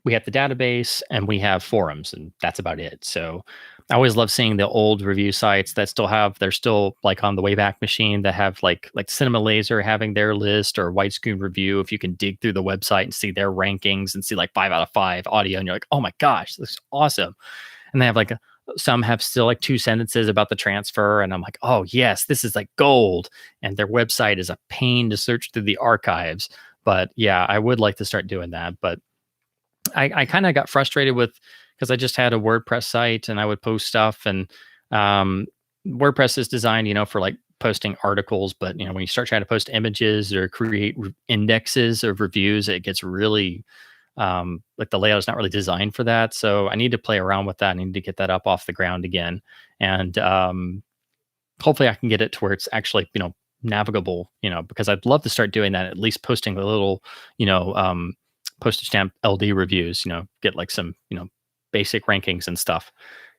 we have the database and we have forums, and that's about it. So I always love seeing the old review sites that they're still like on the Wayback Machine that have like Cinema Laser having their list, or Widescreen Review. If you can dig through the website and see their rankings and see like 5 out of 5 audio, and you're like, oh my gosh, this is awesome. And they have like some have still like 2 sentences about the transfer, and I'm like, oh yes, this is like gold. And their website is a pain to search through the archives. But yeah, I would like to start doing that. But I kind of got frustrated with, because I just had a WordPress site and I would post stuff, and WordPress is designed, for like posting articles. But, when you start trying to post images or create indexes of reviews, it gets really like the layout is not really designed for that. So I need to play around with that. I need to get that up off the ground again. And hopefully I can get it to where it's actually, navigable, because I'd love to start doing that, at least posting a little, postage stamp LD reviews, get like some, basic rankings and stuff.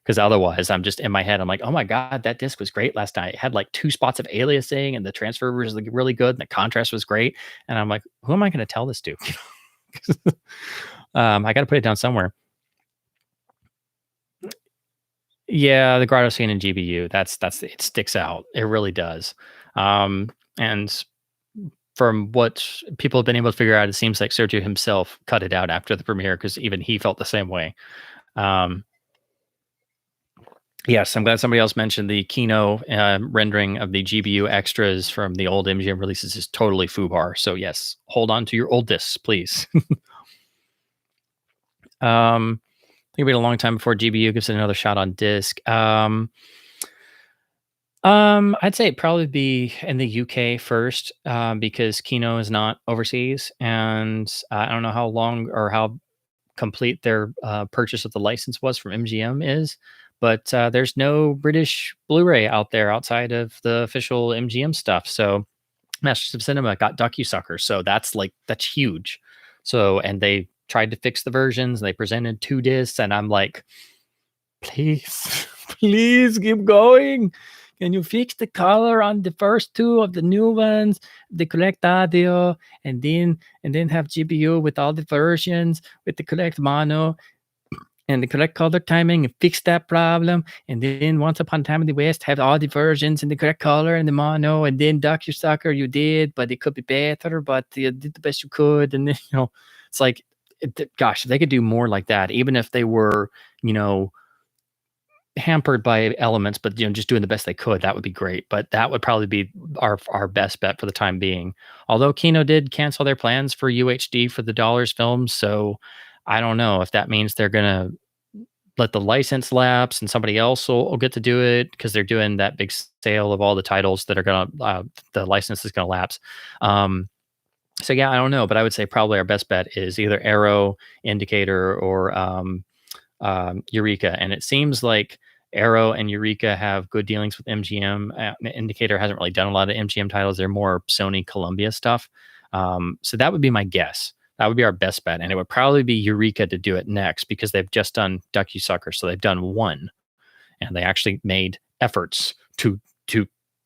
Because otherwise, I'm just in my head. I'm like, oh my god, that disc was great last night. It had like 2 spots of aliasing, and the transfer was like really good, and the contrast was great. And I'm like, who am I going to tell this to? I got to put it down somewhere. Yeah, the grotto scene in GBU. That's it sticks out. It really does. And from what people have been able to figure out, it seems like Sergio himself cut it out after the premiere because even he felt the same way. Um, yes, I'm glad somebody else mentioned the Kino rendering of the GBU extras from the old MGM releases is totally FUBAR. So yes, hold on to your old discs, please. Think wait a long time before GBU gives it another shot on disc. I'd say it'd probably be in the UK first, because Kino is not overseas, and I don't know how long or how complete their purchase of the license was from MGM is, but there's no British Blu-ray out there outside of the official MGM stuff. So Masters of Cinema got DocuSucker, so that's huge. So and they tried to fix the versions. They presented 2 discs, and I'm like, please, please keep going. Can you fix the color on the first 2 of the new ones, the correct audio, and then have GPU with all the versions with the correct mono and the correct color timing and fix that problem. And then Once Upon a Time in the West have all the versions in the correct color and the mono. And then DocuSucker you did, but it could be better, but you did the best you could. And then it's like, gosh, they could do more like that, even if they were, hampered by elements, but just doing the best they could. That would be great. But that would probably be our best bet for the time being. Although Kino did cancel their plans for UHD for the Dollars films, so I don't know if that means they're gonna let the license lapse and somebody else will get to do it because they're doing that big sale of all the titles that are gonna the license is gonna lapse. So yeah, I don't know, but I would say probably our best bet is either Arrow, Indicator, or Eureka. And it seems like Arrow and Eureka have good dealings with MGM. Indicator hasn't really done a lot of MGM titles. They're more Sony Columbia stuff. So that would be my guess. That would be our best bet. And it would probably be Eureka to do it next because they've just done DocuSucker. So they've done one and they actually made efforts to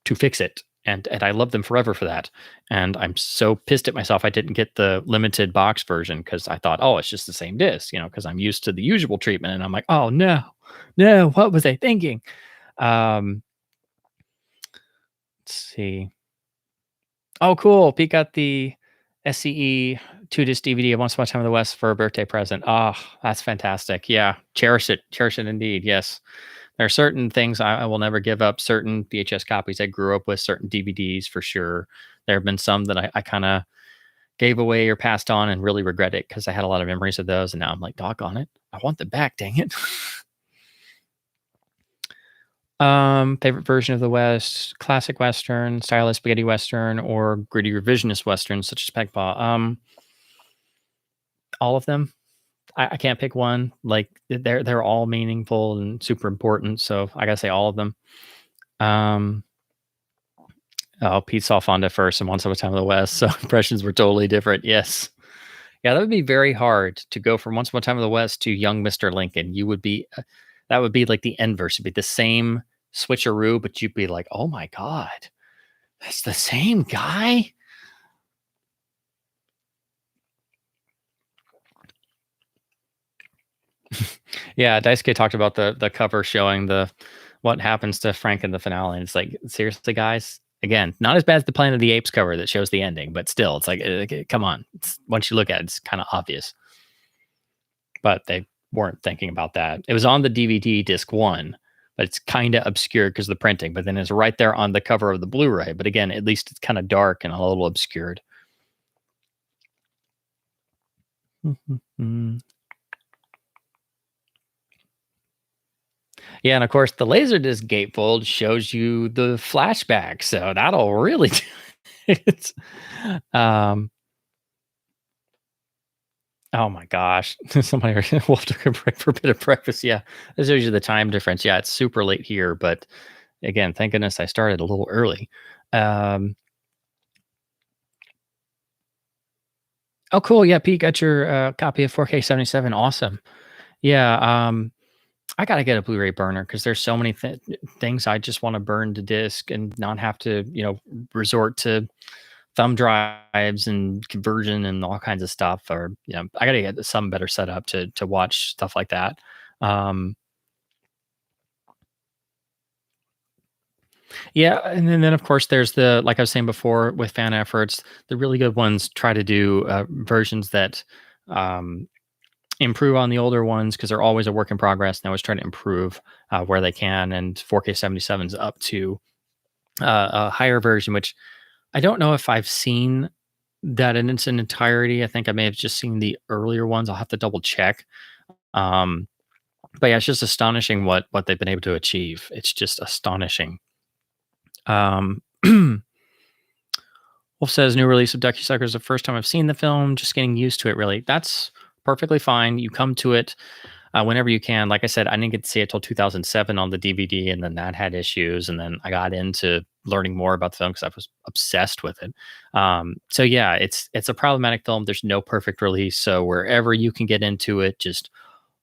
fix it. And I love them forever for that. And I'm so pissed at myself I didn't get the limited box version because I thought, oh, it's just the same disc, because I'm used to the usual treatment. And I'm like, oh no, what was I thinking? Let's see. Oh, cool. Pete got the SCE 2-disc DVD of Once Upon a Time in the West for a birthday present. Oh, that's fantastic. Yeah. Cherish it. Cherish it indeed. Yes. There are certain things I will never give up, certain VHS copies I grew up with, certain DVDs for sure. There have been some that I kind of gave away or passed on and really regret it because I had a lot of memories of those. And now I'm like, doggone it. I want them back, dang it. Favorite version of the West, classic Western, stylish spaghetti Western, or gritty revisionist Western, such as Pegpaw. All of them. I can't pick one. Like they're all meaningful and super important. So I gotta say all of them. Oh, Pete saw Fonda first and Once Upon a Time in the West, so impressions were totally different. Yes. Yeah, that would be very hard to go from Once Upon a Time in the West to Young Mr. Lincoln. You would be that would be like the inverse. It'd be the same switcheroo, but you'd be like, oh my God, that's the same guy. Yeah, Daisuke talked about the cover showing what happens to Frank in the finale. And it's like, seriously, guys, again, not as bad as the Planet of the Apes cover that shows the ending, but still, it's like, come on. Once you look at it, it's kind of obvious. But they weren't thinking about that. It was on the DVD disc 1, but it's kind of obscured because of the printing. But then it's right there on the cover of the Blu-ray. But again, at least it's kind of dark and a little obscured. Yeah, and of course, the LaserDisc gatefold shows you the flashback, so that'll really do it. Oh my gosh. Somebody Wolf took a break for a bit of breakfast. Yeah, this shows you the time difference. Yeah, it's super late here, but again, thank goodness I started a little early. Oh, cool. Yeah, Pete got your copy of 4K 77. Awesome. Yeah. I gotta get a Blu-ray burner because there's so many things I just want to burn to disc and not have to, resort to thumb drives and conversion and all kinds of stuff. Or I gotta get some better setup to watch stuff like that. Um, yeah, and then of course there's the like I was saying before with fan efforts, the really good ones try to do versions that um, improve on the older ones because they're always a work in progress. And they always try to improve where they can. And 4K 77's up to a higher version, which I don't know if I've seen that in its entirety. I think I may have just seen the earlier ones. I'll have to double check. Um, but yeah, it's just astonishing what they've been able to achieve. It's just astonishing. Um, Wolf says new release of Ducky Sucker is the first time I've seen the film. Just getting used to it. Really, that's perfectly fine. You come to it whenever you can. Like I said, I didn't get to see it till 2007 on the DVD, and then that had issues. And then I got into learning more about the film because I was obsessed with it. So yeah, it's a problematic film. There's no perfect release, so wherever you can get into it, just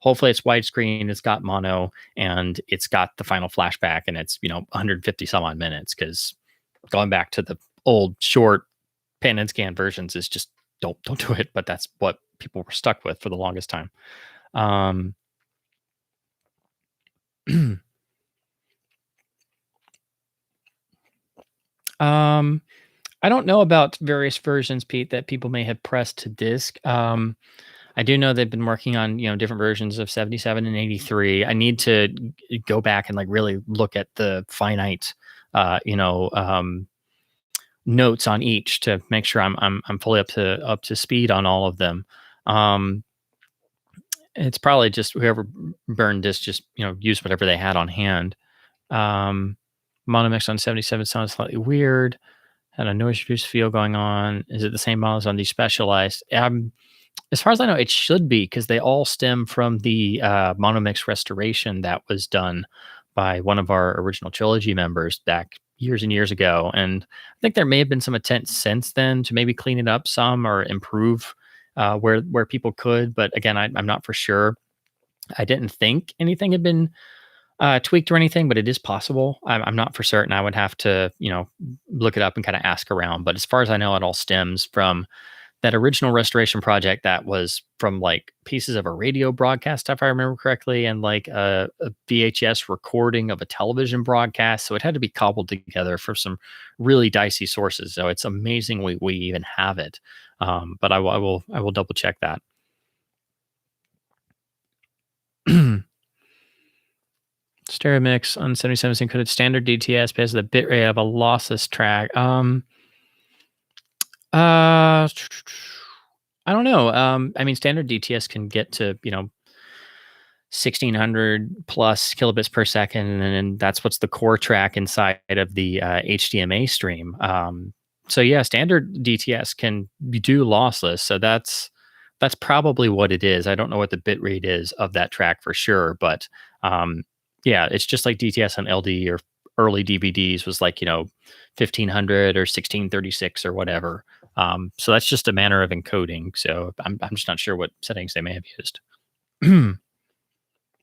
hopefully it's widescreen, it's got mono, and it's got the final flashback, and it's 150 some odd minutes. Because going back to the old short pan and scan versions is just don't do it. But that's what people were stuck with for the longest time. Um, um, I don't know about various versions, Pete, that people may have pressed to disc. I do know they've been working on different versions of 77 and 83. I need to go back and like really look at the finite, uh, you know, um, notes on each to make sure I'm fully up to speed on all of them. Um, it's probably just whoever burned this just used whatever they had on hand. Um, Monomix on 77 sounds slightly weird. Had a noise reduced feel going on. Is it the same model as on these specialized? As far as I know, it should be because they all stem from the Monomix restoration that was done by one of our original trilogy members back years and years ago. And I think there may have been some attempts since then to maybe clean it up some or improve where people could. But again, I'm not for sure. I didn't think anything had been tweaked or anything, but it is possible. I'm not for certain. I would have to, look it up and kind of ask around. But as far as I know, it all stems from that original restoration project that was from like pieces of a radio broadcast, if I remember correctly, and like a VHS recording of a television broadcast. So it had to be cobbled together from some really dicey sources. So it's amazing we even have it. But I will double check that. Stereo mix on 77 encoded standard DTS because of the bitrate of a lossless track. Uh, I don't know. I mean, standard DTS can get to 1600 plus kilobits per second, and then that's what's the core track inside of the HDMA stream. So yeah, standard DTS can do lossless. So that's probably what it is. I don't know what the bit rate is of that track for sure, but yeah, it's just like DTS on LD or early DVDs was like 1500 or 1636 or whatever. So that's just a manner of encoding. So I'm just not sure what settings they may have used.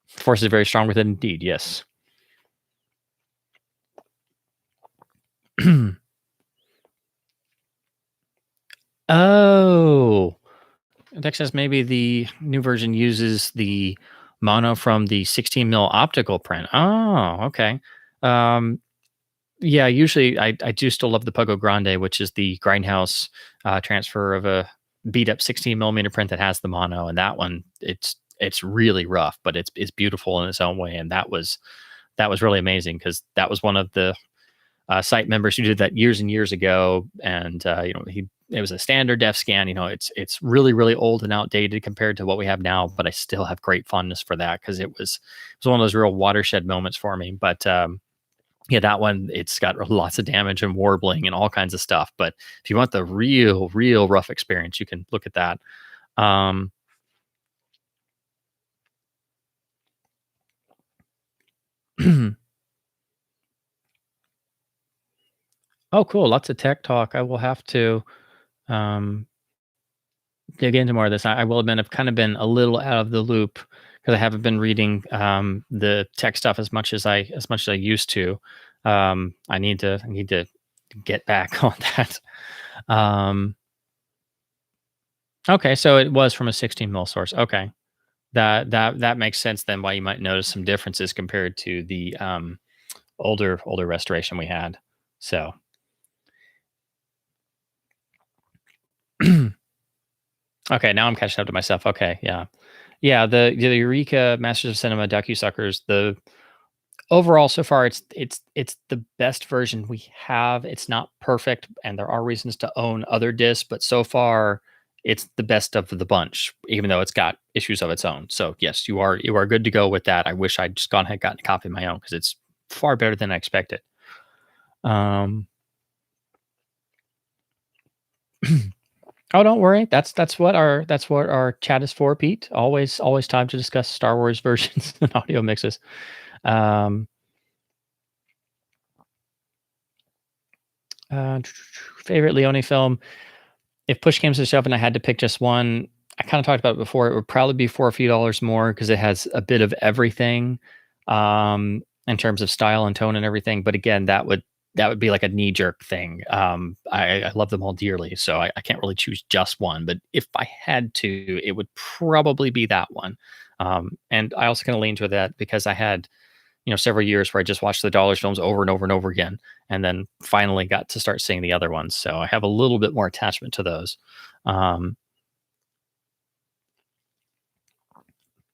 Force is very strong with it indeed. Yes. Oh, Dex says maybe the new version uses the mono from the 16 mil optical print. Oh, okay. Um, yeah, usually I do still love the Pogo Grande, which is the grindhouse transfer of a beat up 16 millimeter print that has the mono, and that one it's really rough, but it's beautiful in its own way, and that was really amazing because that was one of the site members who did that years and years ago, and it was a standard def scan. It's really really old and outdated compared to what we have now, but I still have great fondness for that because it was one of those real watershed moments for me. But yeah, that one, it's got lots of damage and warbling and all kinds of stuff. But if you want the real, real rough experience, you can look at that. Um, oh, cool. Lots of tech talk. I will have to um, dig into more of this. I will admit I've kind of been a little out of the loop because I haven't been reading the tech stuff as much as I used to. I need to get back on that. Um, okay, so it was from a 16 mil source. Okay, that makes sense then. Why you might notice some differences compared to the older restoration we had. So okay, now I'm catching up to myself. Okay, yeah, yeah. The Eureka Masters of Cinema docusuckers. The overall so far, it's the best version we have. It's not perfect, and there are reasons to own other discs, but so far, it's the best of the bunch, even though it's got issues of its own. So yes, you are good to go with that. I wish I'd just gone and gotten a copy of my own because it's far better than I expected. Um, oh, don't worry. That's what our chat is for, Pete. Always time to discuss Star Wars versions and audio mixes. Um, uh, favorite Leone film. If push came to shove and I had to pick just one, I kind of talked about it before. It would probably be for a few dollars more because it has a bit of everything, in terms of style and tone and everything. But again, that would be like a knee jerk thing. I love them all dearly, so I can't really choose just one. But if I had to, it would probably be that one. And I also kind of lean to that because I had several years where I just watched the Dollars films over and over and over again, and then finally got to start seeing the other ones. So I have a little bit more attachment to those. Um,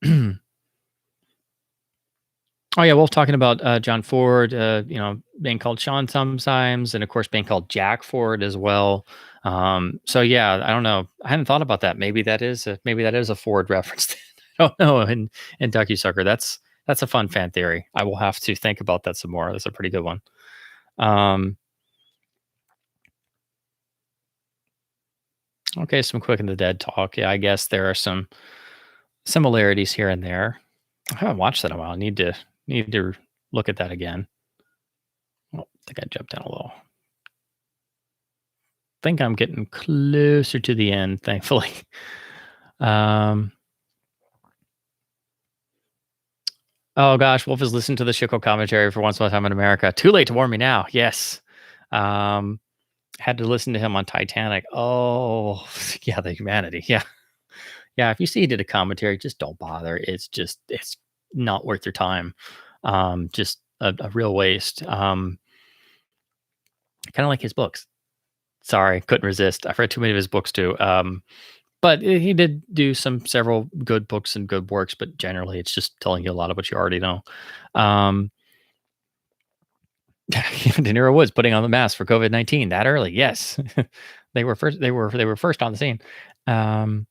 oh yeah, Wolf talking about John Ford, being called Sean sometimes, and of course being called Jack Ford as well. So yeah, I don't know. I hadn't thought about that. Maybe that is a Ford reference. I don't know. In Ducky Sucker, that's a fun fan theory. I will have to think about that some more. That's a pretty good one. Um, okay, some Quick and the Dead talk. Yeah, I guess there are some similarities here and there. I haven't watched that in a while. Need to look at that again. Oh, I think I jumped down a little. Think I'm getting closer to the end, thankfully. Um, oh gosh, Wolf has listened to the Shiko commentary for Once Upon a Time in America. Too late to warn me now. Yes. Um, had to listen to him on Titanic. Oh, yeah, the humanity. Yeah. Yeah, if you see he did a commentary, just don't bother. It's not worth your time. Just a real waste. Kind of like his books. Sorry, couldn't resist. I've read too many of his books too. But he did do several good books and good works, but generally it's just telling you a lot of what you already know. Um, De Niro was putting on the mask for COVID-19 that early. Yes, they were first. They were first on the scene. Um,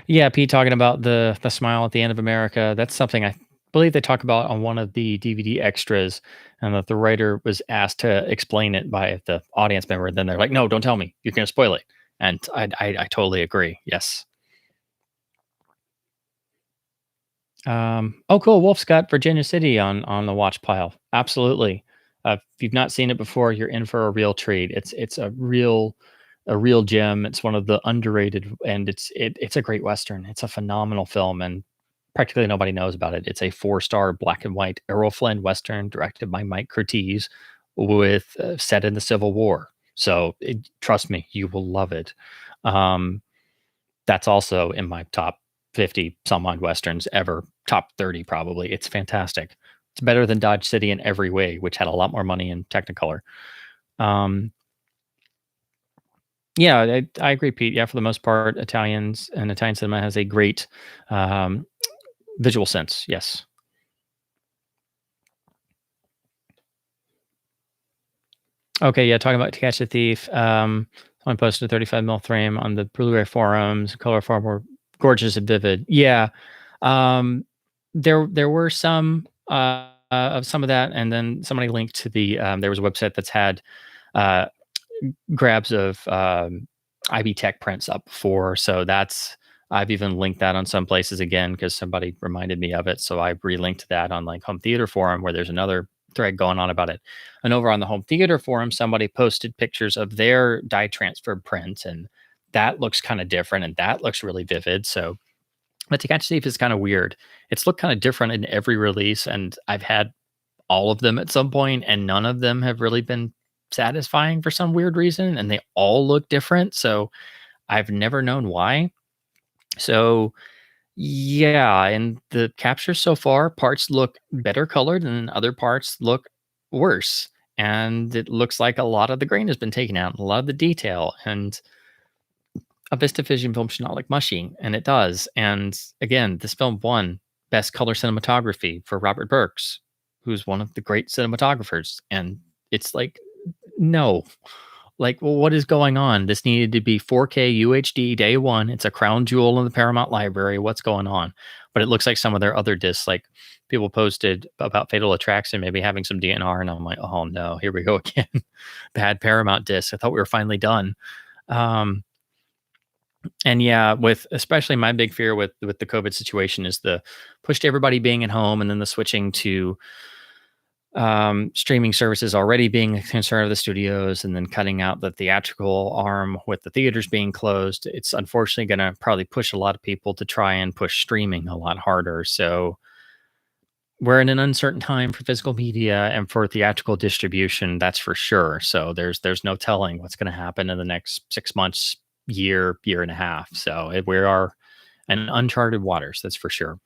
yeah, Pete talking about the smile at the end of America. That's something I believe they talk about on one of the DVD extras, and that the writer was asked to explain it by the audience member. And then they're like, "No, don't tell me. You're going to spoil it." And I totally agree. Yes. Oh, cool. Wolf's got Virginia City on the watch pile. Absolutely. If you've not seen it before, you're in for a real treat. It's a real gem. It's one of the underrated, and it's a great western. It's a phenomenal film, and practically nobody knows about it. It's a 4-star black and white Errol Flynn western directed by Mike Curtiz, with set in the Civil War. So trust me, you will love it. Um, that's also in my top 50 some odd westerns ever, top 30 probably. It's fantastic. It's better than Dodge City in every way, which had a lot more money in Technicolor. Um, yeah, I agree, Pete. Yeah, for the most part, Italian cinema has a great um, visual sense. Yes. Okay, yeah, talking about To Catch a Thief. Someone posted a 35 mil frame on the Blu-ray forums. Color far more gorgeous and vivid. Yeah, um, there were some of some of that, and then somebody linked to there was a website that's had uh, grabs of IB Tech prints up before, so that's I've even linked that on some places again because somebody reminded me of it, so I relinked that on like Home Theater Forum where there's another thread going on about it. And over on the home theater forum, somebody posted pictures of their dye transfer print, and that looks kind of different, and that looks really vivid. So, but to catch thief is kind of weird. It's looked kind of different in every release, and I've had all of them at some point, and none of them have really been satisfying for some weird reason, and they all look different. So I've never known why. So yeah, and the captures so far, parts look better colored and other parts look worse. And it looks like a lot of the grain has been taken out, a lot of the detail. And a VistaVision film should not look mushy, and it does. And again, this film won Best Color Cinematography for Robert Burks, who's one of the great cinematographers. And it's like, no, like, well, what is going on? This needed to be 4K UHD day one. It's a crown jewel in the Paramount library. What's going on? But it looks like some of their other discs, like people posted about Fatal Attraction, maybe having some DNR, and I'm like, oh no, here we go again. Bad Paramount discs. I thought we were finally done. And yeah, with especially my big fear with the COVID situation is the push to everybody being at home, and then the switching to streaming services already being a concern of the studios, and then cutting out the theatrical arm with the theaters being closed. It's unfortunately going to probably push a lot of people to try and push streaming a lot harder. So we're in an uncertain time for physical media and for theatrical distribution, that's for sure. So there's no telling what's going to happen in the next 6 months, year and a half. So we are in uncharted waters, that's for sure.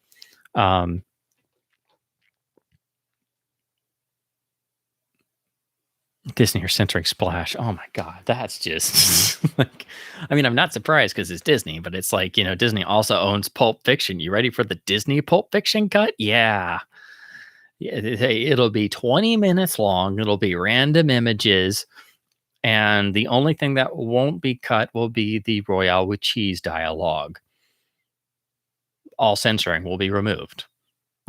Disney or centering Splash. Oh my god, that's just like, I mean, I'm not surprised because it's Disney, but it's like, Disney also owns Pulp Fiction. You ready for the Disney Pulp Fiction cut? Yeah. Yeah, hey, it'll be 20 minutes long. It'll be random images, and the only thing that won't be cut will be the Royale with Cheese dialogue. All censoring will be removed.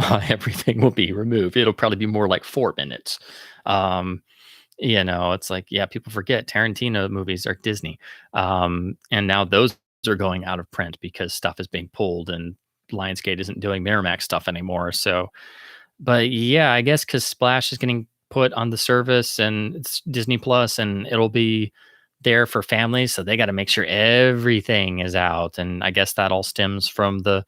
Everything will be removed. It'll probably be more like 4 minutes. It's like, yeah, people forget Tarantino movies are Disney. And now those are going out of print because stuff is being pulled, and Lionsgate isn't doing Miramax stuff anymore. So, but yeah, I guess because Splash is getting put on the service and it's Disney Plus, and it'll be there for families. So they got to make sure everything is out. And I guess that all stems from the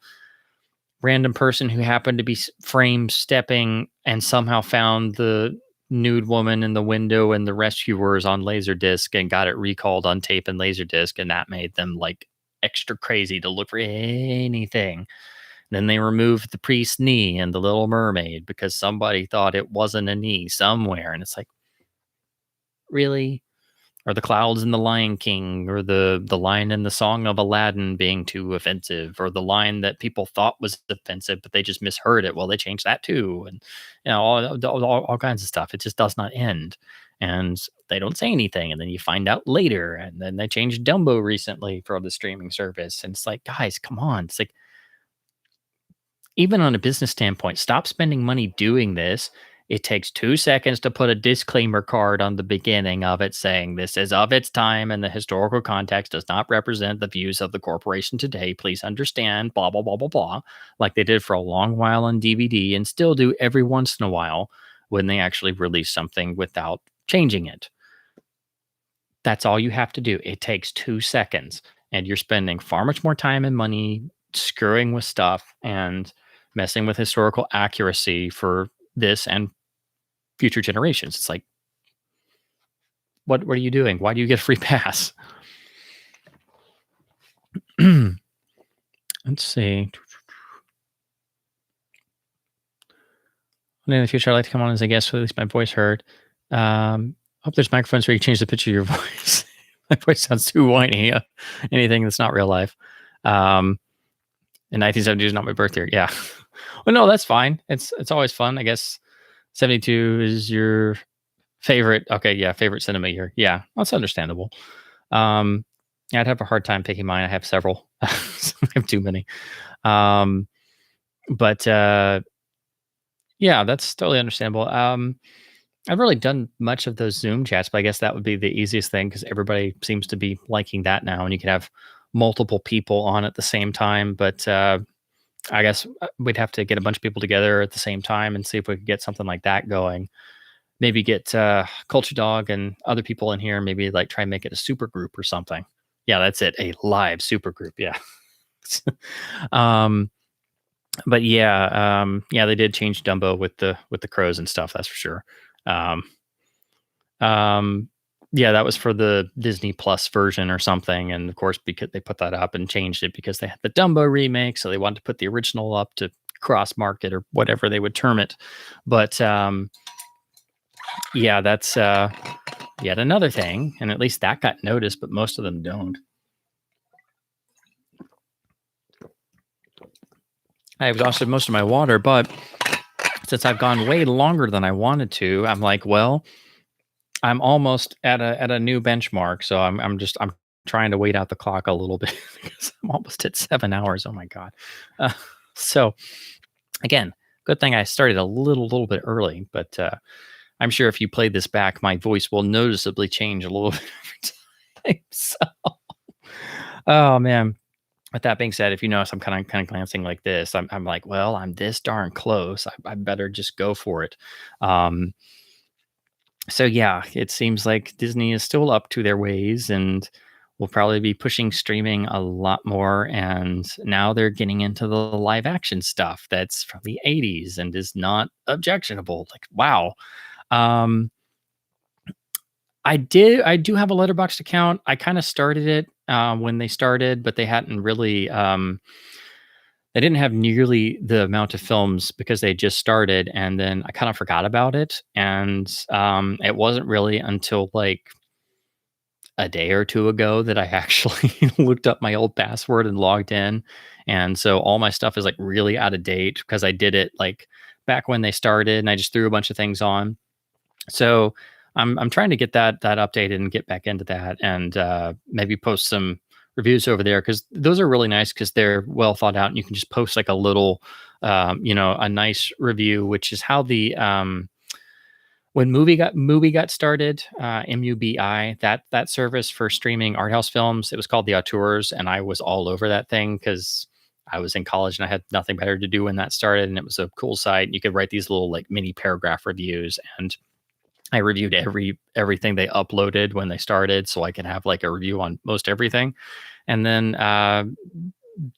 random person who happened to be frame stepping and somehow found the nude woman in the window and the rescuers on LaserDisc and got it recalled on tape and LaserDisc, and that made them like extra crazy to look for anything. Then they removed the priest's knee and the Little Mermaid because somebody thought it wasn't a knee somewhere, and it's like, really? Or the clouds in the Lion King, or the line in the Song of Aladdin being too offensive, or the line that people thought was offensive, but they just misheard it. Well, they changed that too, and all kinds of stuff. It just does not end, and they don't say anything, and then you find out later. And then they changed Dumbo recently for the streaming service, and it's like, guys, come on! It's like, even on a business standpoint, stop spending money doing this. It takes 2 seconds to put a disclaimer card on the beginning of it saying this is of its time and the historical context does not represent the views of the corporation today. Please understand, blah, blah, blah, blah, blah. Like they did for a long while on DVD and still do every once in a while when they actually release something without changing it. That's all you have to do. It takes 2 seconds, and you're spending far much more time and money screwing with stuff and messing with historical accuracy for this and future generations. It's like, what are you doing? Why do you get a free pass? Let's see. In the future, I'd like to come on as a guest, so at least my voice heard. Hope there's microphones where you can change the pitch of your voice. My voice sounds too whiny. Anything that's not real life. In 1972 is not my birth year. Yeah. Well, no, that's fine. It's always fun. I guess 72 is your favorite. Okay, yeah, favorite cinema year. Yeah, that's understandable. I'd have a hard time picking mine. I have several. I have too many. But yeah, that's totally understandable. I've really done much of those Zoom chats, but I guess that would be the easiest thing because everybody seems to be liking that now, and you can have multiple people on at the same time. But I guess we'd have to get a bunch of people together at the same time and see if we could get something like that going. maybe get Culture Dog and other people in here, maybe like try and make it a super group or something. Yeah, that's it. A live super group. Yeah. um, but yeah, yeah, they did change Dumbo with the crows and stuff. That's for sure. Um, um, yeah, that was for the Disney Plus version or something, and of course, because they put that up and changed it because they had the Dumbo remake, so they wanted to put the original up to cross market or whatever they would term it. But yeah, that's yet another thing, and at least that got noticed, but most of them don't. I exhausted most of my water, but since I've gone way longer than I wanted to, I'm like, well, I'm almost at a new benchmark, so I'm trying to wait out the clock a little bit because I'm almost at 7 hours. Oh my god! Uh, so again, good thing I started a little bit early, but I'm sure if you play this back, my voice will noticeably change a little bit every time. So, oh man. With that being said, if you notice, I'm kind of glancing like this. I'm like, well, I'm this darn close. I better just go for it. Um, so yeah, it seems like Disney is still up to their ways and will probably be pushing streaming a lot more. And now they're getting into the live action stuff that's from the 80s and is not objectionable. Like, wow. Um, I do have a Letterboxd account. I kind of started it when they started, but they hadn't really they didn't have nearly the amount of films because they just started, and then I kind of forgot about it. And it wasn't really until like a day or two ago that I actually looked up my old password and logged in. And so all my stuff is like really out of date because I did it like back when they started, and I just threw a bunch of things on. So I'm trying to get that updated and get back into that, and maybe post some reviews over there because those are really nice because they're well thought out, and you can just post like a little, a nice review, which is how the when movie got started, MUBI, that service for streaming art house films, it was called the Auteurs, and I was all over that thing because I was in college and I had nothing better to do when that started, and it was a cool site. You could write these little like mini paragraph reviews, and I reviewed everything they uploaded when they started, so I can have like a review on most everything. And then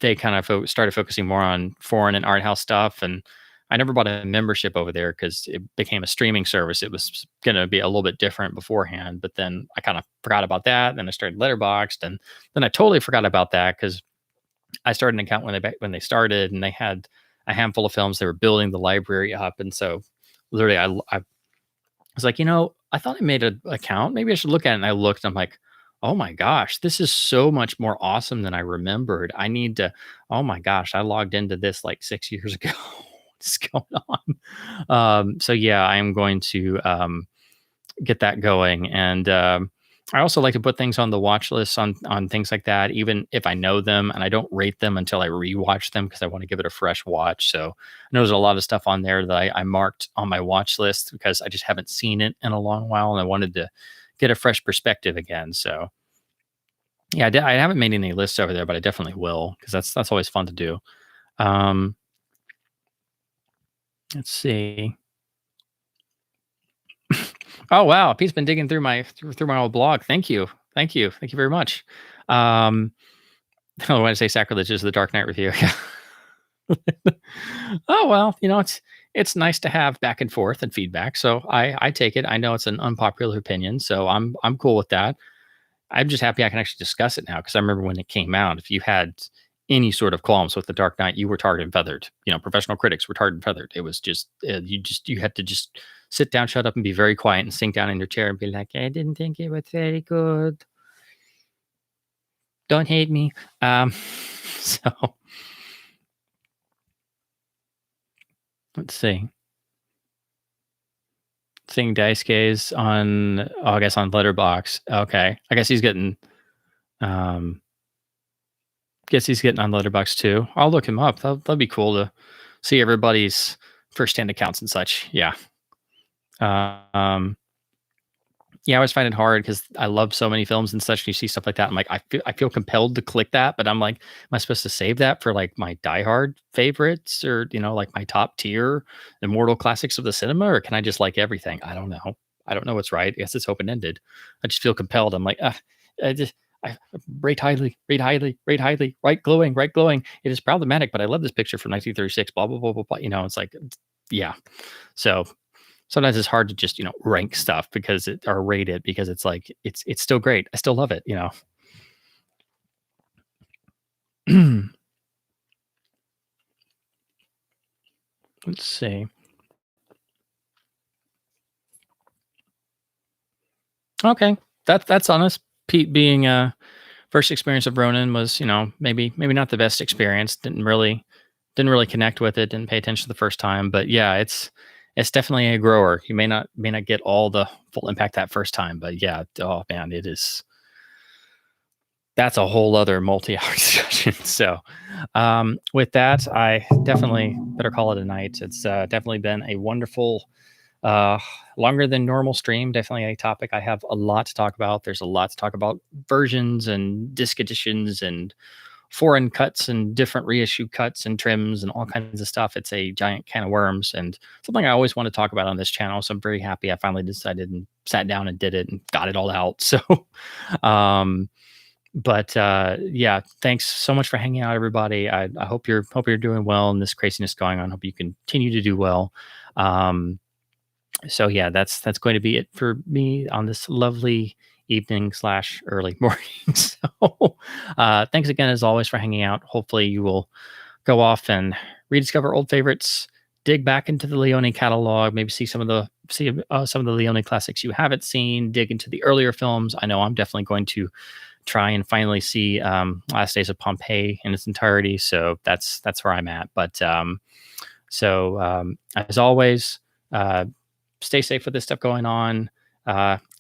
they kind of started focusing more on foreign and art house stuff. And I never bought a membership over there because it became a streaming service. It was going to be a little bit different beforehand, but then I kind of forgot about that. Then I started Letterboxd, and then I totally forgot about that because I started an account when they started, and they had a handful of films. They were building the library up, and so literally I was like, I thought I made an account. Maybe I should look at it. And I looked, and I'm like, oh my gosh, this is so much more awesome than I remembered. I need to, oh my gosh, I logged into this like 6 years ago. What's going on? So yeah, I am going to get that going. And I also like to put things on the watch list on things like that, even if I know them, and I don't rate them until I rewatch them because I want to give it a fresh watch. So I know there's a lot of stuff on there that I marked on my watch list because I just haven't seen it in a long while, and I wanted to get a fresh perspective again. So yeah, I haven't made any lists over there, but I definitely will because that's always fun to do. Um, let's see. Oh wow, Pete's been digging through my old blog. Thank you very much. Um, I want to say sacrilegious the Dark Knight review. Oh well, it's nice to have back and forth and feedback. So I take it. I know it's an unpopular opinion, so I'm cool with that. I'm just happy I can actually discuss it now because I remember when it came out. If you had any sort of qualms with the Dark Knight, you were tarred and feathered. Professional critics were tarred and feathered. It was just you had to just sit down, shut up, and be very quiet and sink down in your chair and be like, I didn't think it was very good. Don't hate me. So let's see. Seeing Dice Gaze on, I guess on Letterbox. Okay, I guess he's getting. Um, Guess he's getting on Letterbox too. I'll look him up. That'll be cool to see everybody's first-hand accounts and such. Yeah. Um, Yeah, I always find it hard because I love so many films and such. And you see stuff like that. I'm like, I feel compelled to click that, but I'm like, am I supposed to save that for like my diehard favorites or like my top tier immortal classics of the cinema, or can I just like everything? I don't know. I don't know what's right. I guess it's open ended. I just feel compelled. I'm like, I just I rate highly, rate highly, rate highly, right glowing, right glowing. It is problematic, but I love this picture from 1936. Blah blah blah blah blah. It's like, yeah. So sometimes it's hard to just rank stuff because it or rate it because it's like it's still great. I still love it. Let's see. Okay, that's honest. Pete being first experience of Ronin was maybe not the best experience. Didn't really connect with it. Didn't pay attention the first time, but yeah, it's definitely a grower. You may not get all the full impact that first time, but yeah, oh man, it is. That's a whole other multi-hour discussion. So, with that, I definitely better call it a night. It's definitely been a wonderful, uh, longer than normal stream. Definitely a topic I have a lot to talk about. There's a lot to talk about versions and disc editions and foreign cuts and different reissue cuts and trims and all kinds of stuff. It's a giant can of worms and something I always want to talk about on this channel. So I'm very happy I finally decided and sat down and did it and got it all out. So, um, but yeah, thanks so much for hanging out, everybody. I hope you're doing well in this craziness going on. Hope you continue to do well. Um, so yeah, that's going to be it for me on this lovely evening slash early morning. So thanks again as always for hanging out. Hopefully you will go off and rediscover old favorites, dig back into the Leone catalog, maybe see some of the Leone classics you haven't seen, dig into the earlier films. I know I'm definitely going to try and finally see Last Days of Pompeii in its entirety. So that's where I'm at. But as always, uh, stay safe with this stuff going on.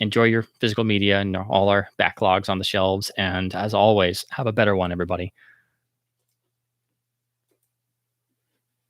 Enjoy your physical media and all our backlogs on the shelves. And as always, have a better one, everybody.